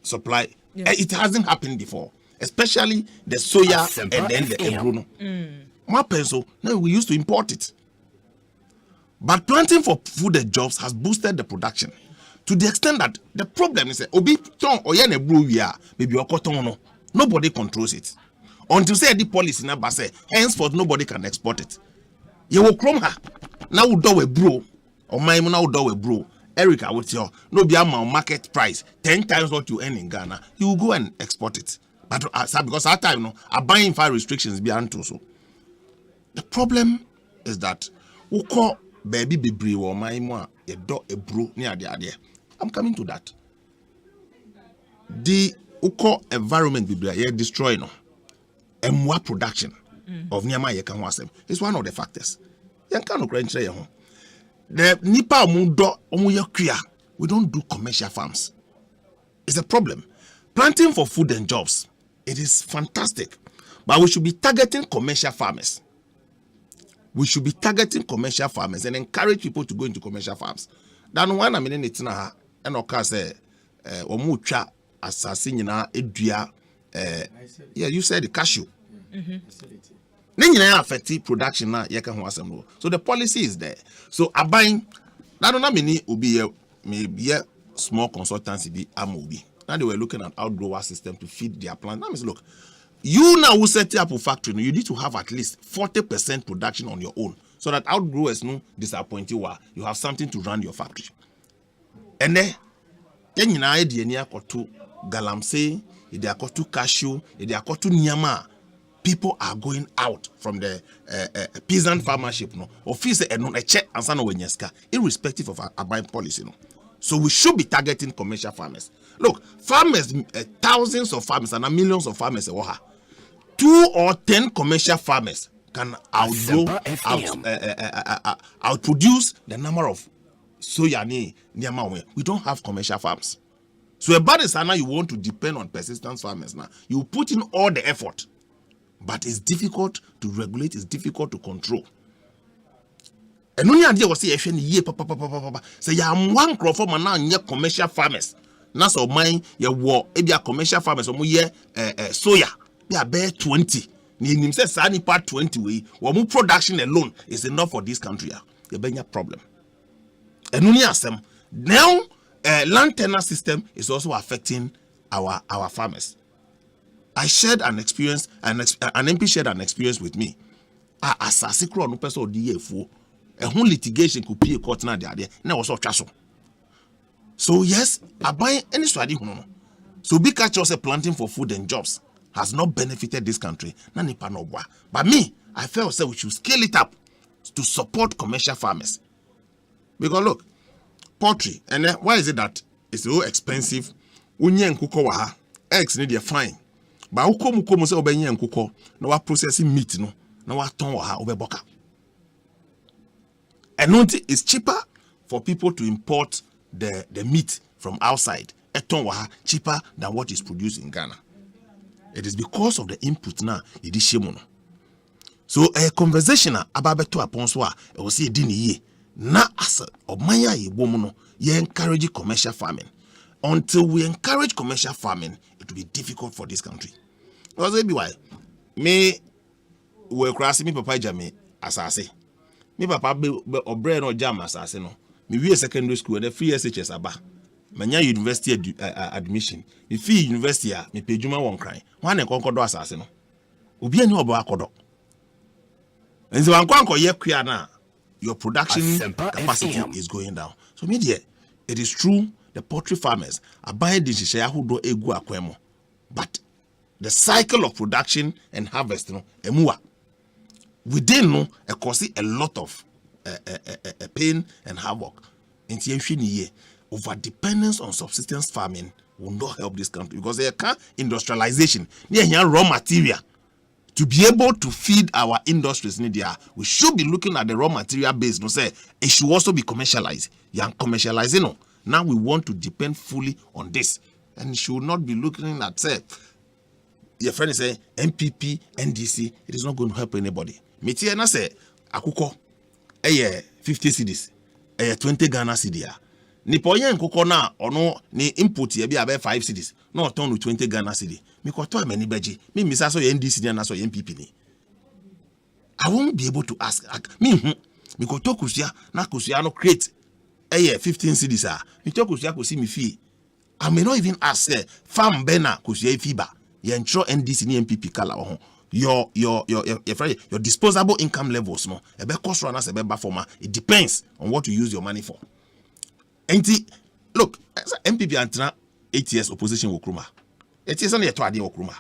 [SPEAKER 13] supply. Yes. It hasn't happened before, especially the soya Asempa and then the ebruno. My pencil, now we used to import it. But planting for food and jobs has boosted the production to the extent that the problem is obi ton oya na ebru wia maybe okoton no nobody controls it until say the policy na ba say henceforth nobody can export it. You will chrome her now do we bro or my now do we bro. Erica, what's your no be market price 10 times what you earn in Ghana? You will go and export it. But because at time no, are buying fire restrictions beyond too so. The problem is that we call baby bibri or my moi a dog a bro near the idea. I'm coming to that. The uko environment bibri ye destroy no. And more production of Nyama ye can wasem is one of the factors. Yan can no the nipa mundo omuyakia. We don't do commercial farms. It's a problem. Planting for food and jobs, it is fantastic, but we should be targeting commercial farmers. We should be targeting commercial farmers and encourage people to go into commercial farms. Then one I mean it's na and oka say omucha assassin na edua yeah you said the cashew. Affect production na yeka ho asem. So the policy is there. So abuying that don't mean obi maybe small consultancy be amobi. Now they were looking at outgrower system to feed their plant. Now means look, you now who set up a factory, you need to have at least 40% production on your own, so that outgrowers no disappoint you. You have something to run your factory. And then you know idea near kotu galamsey, they are kotu cashew, they are kotu nyama. People are going out from the peasant farmership, no, office and a check and sana wenyeska, irrespective of our buying policy, no. So we should be targeting commercial farmers. Look, farmers, thousands of farmers and millions of farmers, 2 or 10 commercial farmers can outproduce the number of soya ni niamawe. We don't have commercial farms. So about this, now you want to depend on persistent farmers now. You put in all the effort. But it's difficult to regulate, it's difficult to control. And only idea was say say ya one crop for man now commercial farmers. Na so mine ya war e commercial farmers omo ye soya be about 20. Ni nim say sa ni part 20 we wo production alone is enough for this country. Ya benya problem. And only asem now land tenure system is also affecting our farmers. I shared an experience, an MP shared an experience with me. As a secret no person DFO, a whole litigation could be a court na there. Now was all chaso. So yes, I buy any study. So big catch us planting for food and jobs has not benefited this country. But me, I felt we should scale it up to support commercial farmers. Because look, poultry, and why is it that it's so expensive? Unye nkuko waha, eggs need a fine. But ukomu se obenye nkuko na wa processing meat no na wa ton wa obeboka. And it's cheaper for people to import the meat from outside
[SPEAKER 5] cheaper than what is produced in Ghana. It is because of the input now. It is shame. So a conversation about beto upon so I was say dini ye na as of maya ye woman ye encourage commercial farming. Until we encourage commercial farming, it will be difficult for this country. Because maybe why me we cross me papa jame asase. Me papa be obre no jam asase no. Me we secondary school and the free SHS aba. Manya university admission. Me fee university a me pejuma won kran. Wan e konkodo asase no. Obi ani obo akodo. And so your production capacity is going down. So media, it is true the poultry farmers are buying this share who do egu akwemo. But the cycle of production and harvest, within it causes a lot of pain and havoc. Over dependence on subsistence farming will not help this country because they can't industrialization. Near raw material. To be able to feed our industries in India, we should be looking at the raw material base. No, say it should also be commercialized. Commercializing. No. Now we want to depend fully on this, and should not be looking at say your friend say MPP, NDC. It is not going to help anybody. Metia na say akuko 50 cedis, 20 Ghana cedis. Nipoyen kuko na ono ni input ye bi abe 5 cedis. No turn to 20 Ghana cedis. Me ko to many beji. Me misa so NDC na so MPP ni. I won't be able to ask. Me ko to kusia na kusia no create 15 cedis ah. Me to kusia ko see me fee. I may not even ask farm bena kusia fiba. Ye ntro NDC ni MPP kala ho. Your disposable income levels no. Ebe cost run as ebe ba forma. It depends on what you use your money for. Look, MPP antina 8 years opposition wokruma. 8 years on the 2 wokruma.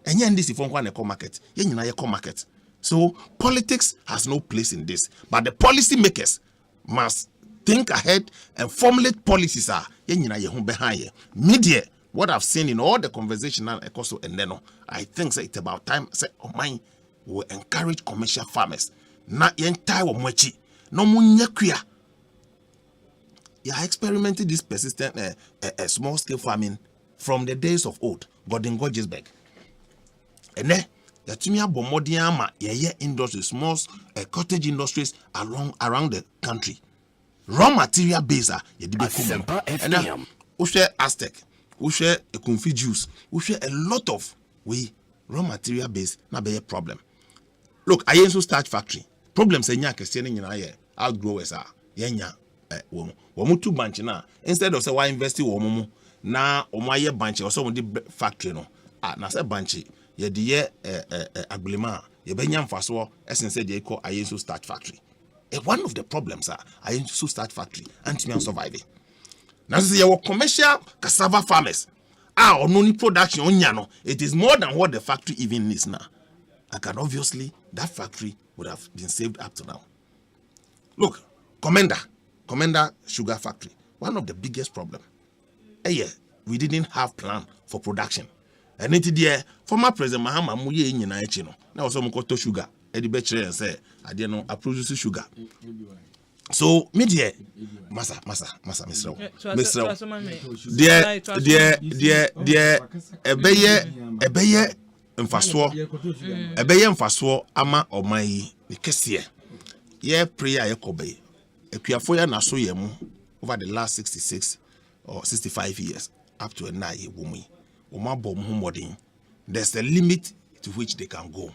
[SPEAKER 5] And yen this if on one market. Yen na market. So politics has no place in this. But the policy makers must think ahead and formulate policies yen na ye home behind. Media, what I've seen in all the conversation and Ekoso and Neno, I think it's about time say mine will encourage commercial farmers. Na yen tai wo mwachi. No munye kuya. I experimented this persistent small-scale farming from the days of old, Gordon Gorgesberg. And then, the Timia Bomodiama, industries, small cottage industries around the country. Raw material base,
[SPEAKER 11] Asempa FM.
[SPEAKER 5] We share Aztec, we share a Kunfi juice, we share a lot of raw material base, not be a problem. Look, I also starch factory. Problems in Yaka, outgrowers are, Yenya. Womutu banchi na instead of say why invest womumu na omaye banchi or some factory no na say banchi ye de agbelema ye benya mfaso essence say dey call ayenso start factory. One of the problems ayenso start factory anti surviving. Now say your commercial cassava farmers only production onya no, it is more than what the factory even needs now. And obviously that factory would have been saved up to now. Look, Commander Sugar Factory, one of the biggest problems. We didn't have plan for production. And it's there, former President Mahama Muye in Chino. Now also Mokoto sugar. Eddie Betcher and say, I didn't know I produce sugar. So media Masa, Mr. Ebeye mfaswo ama omai kesie. Ye prayer yekobe. Ekuafoya na so yemu over the last 66 or 65 years up to now woman. There's a limit to which they can go.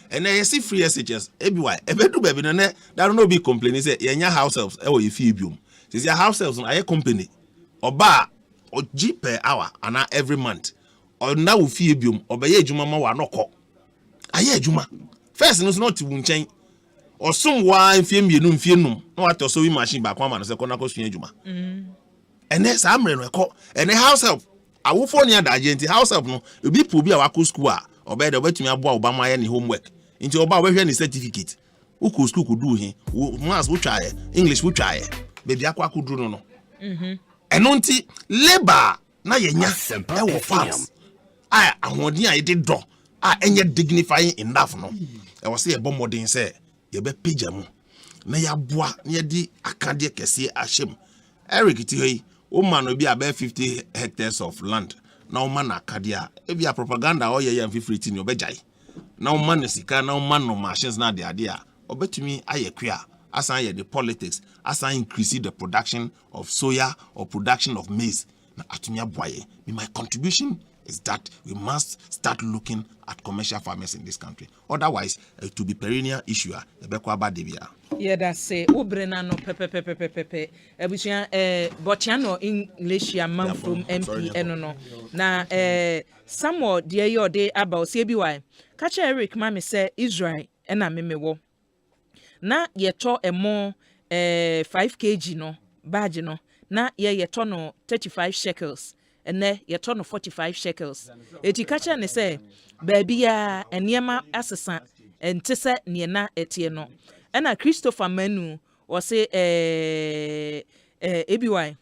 [SPEAKER 5] And I see free SHS everywhere. Ebedu baby no that don't be complaining say yenya house helps e wo yifibium. This your house helps na company. Oba or G per hour and every month. Or now fibium obeye adwuma ma wa noko. Aye adwuma. First no not wunchen. Or some wine film you no what or sewing machine back one man say kona ko sua adwuma. And then some record and the house help. I will phone near the agent house help no. You be pu bi a wako school obey the wetumi abo Obama any homework. Into Oba we any certificate. Who could school could do him? Maths would try English would try baby akwa could do no. And onti labor na yenya e farms. I won I did do. Any dignifying enough no. I was say a bomb modern say ye be pijam. Na ya boa na di akade kese ahyem. Eric ti woman will be about 50 hectares of land. Now man akadia. If you propaganda or you have 50 in your bejai. Now man is sika, now man no machines na the idea. Obe to me aye queer. As I the politics, as I increase the production of soya or production of maize. Na atumia boye. My contribution is that we must start looking at commercial farmers in this country. Otherwise, it will be perennial issue.
[SPEAKER 12] Yeah, that's say Ubrena no pepe. Ebusia Botiano English man from MP enono. Na Samuel dear your day about CBY. Catch Eric mama say Israel ena memewo. Na yeto more 5 kg no badge no. Na yeto no 35 shekels. And ne yeto no 45 shekels. Eti catch ne say baby ya eniema asesa entese niena etie no. Ena Christopher Manu or say ABY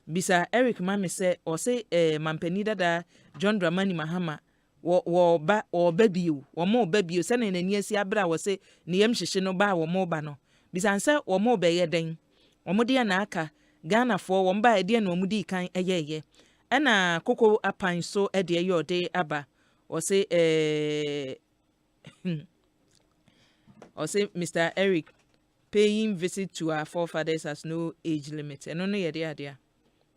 [SPEAKER 12] bisa Eric mama say or say mampenida da John Dramani Mahama wo ba or baby you or more baby you send in a si abra was say niyem sheshe no ba wo mo ba no bisa ansa wo mo be ye den wo mo de na aka Ghana for wo ba e de na wo di kan eye ena koko apan so e de ye ode aba or say or say Mr. Eric paying visit to our forefathers has no age limit. And only idea.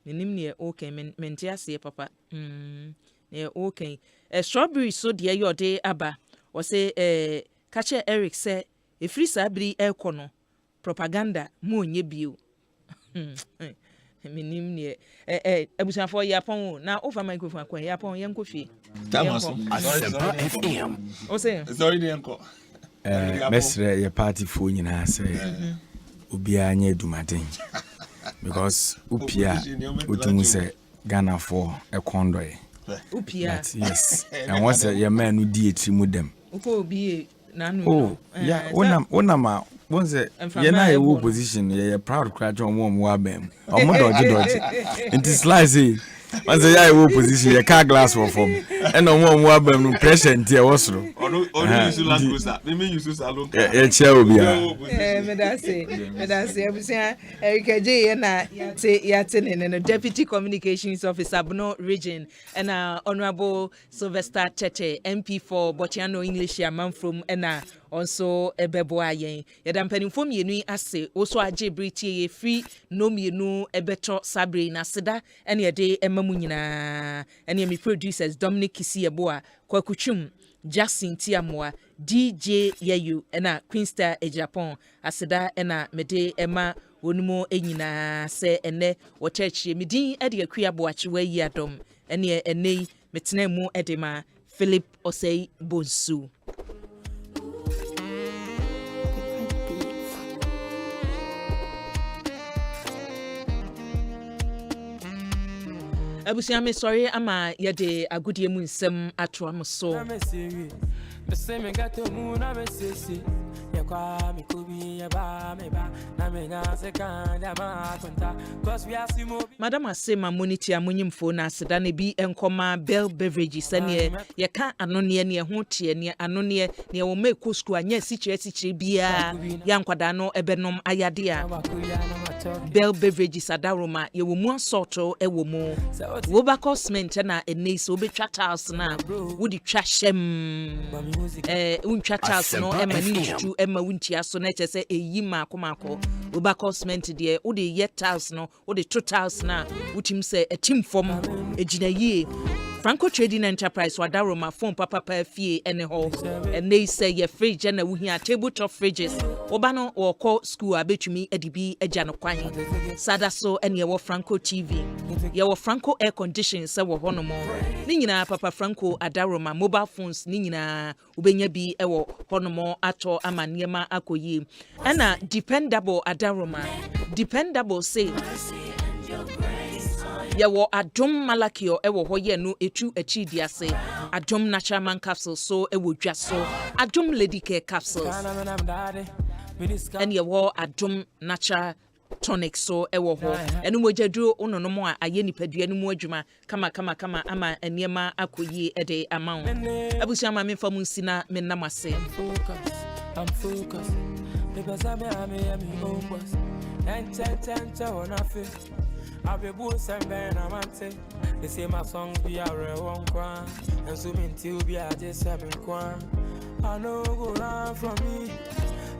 [SPEAKER 12] Nim near okay, mentia say papa. Near okay. A strawberry so dear your day abba. Or say catcher Eric say a free sabri air corner. Propaganda moon ye biu. Minim near Abusan for Yapon now over microphone Yapon young coffee.
[SPEAKER 11] Asempa FM.
[SPEAKER 12] O say
[SPEAKER 5] sorry the uncle.
[SPEAKER 3] Mesre your party phone nyina say obia anya edumaden because upia utumu say Ghana for a condoy
[SPEAKER 12] upia
[SPEAKER 3] yes and once your man who di etri dem
[SPEAKER 12] uko obi na no
[SPEAKER 3] oh yeah onama once ye na e wo position ye proud crack on mo abem omo dodge it is like once ya e position your car glass for form and on mo abem no pressure ntia wosro
[SPEAKER 5] use land cruiser me use salon
[SPEAKER 3] e chia obia
[SPEAKER 12] me da say abusia Eric J na yate ne deputy communications officer Bono region and honorable Sylvester Tete MP for Botiano English man from and also ebebo ayen yedam panimfo mienu ase oso age britie ye free no mienu ebeto sabre na seda ene yede emamu nyina ene mi producers Dominic Kisieboa kwakuchum Jackson Tiamoa DJ Yeyu ena Queenstar e Japan aseda ena mede ema wonumo enyina se ene wo church medin ede akua Boakyewaa Yiadom ene enei metena mu edema Philip Osei Bonsu Abusia me sorry ama yede agudie mu nsem atro am so Madam Asempa monitor munyimfo na aseda ne bi enkoma Bell Beverages sene ye ka anone ne ho tie ne anone ne wo make school anya sichire bia ya nkwada no ebenom ayade a Bell Beverages adaroma ye wo mu asorto e wo mu wo ba cosment na enese obetwa tiles na wo di twa hyem untwa tiles no e mani tu e ma wuntia so na che se eyi makomako wo ba cosment de wo de ye tiles no wo de tiles na wutim se etim fom ejina yie Franco Trading Enterprise wadaroma phone papa fie ene ho and they say your fridge na wuhia tabletop fridges oba no wo call school abetumi edibi agya no kwan sada so ene wo Franco TV ye wo Franco air condition se wo hono mo ni nyina papa Franco adaroma mobile phones ni nyina ubenya bi e wo hono mo ato amaniema akoyi ana dependable adaroma dependable say Yawo Adom Malakio ewo hoye no etu achidi ase Adom Natural Man capsule so ewo dwa so Adom Lady Care capsules and yawo Adom Natural Tonic so ewo ho enu mojaduro onono mo a aye nipadua enu mu adwuma kama ama eniema akoyi ede amount abusu ama me famu nsina me namase I'm focused because I'm own boss and on a fit
[SPEAKER 14] I'll be boots and ben amante. They say my song be a real one quan. And so mean till be a just 7 quan. I know go run from me.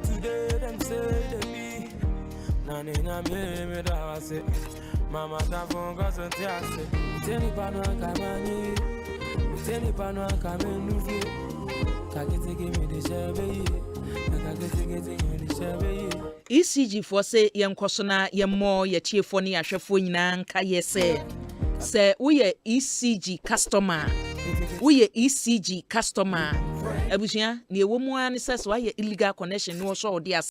[SPEAKER 14] Today them say they be. Nani na me da was it. Mama ta phone goes on tiase. Teni pano kamani. Teni pano kamenu. Kagete give me the shebe.
[SPEAKER 12] ECG for say yankosona yamo ya chiefo ni ahwefo nyina nka yese se we ECG customer we ECG customer abusia ne ewo mu an se so illegal connection no so ode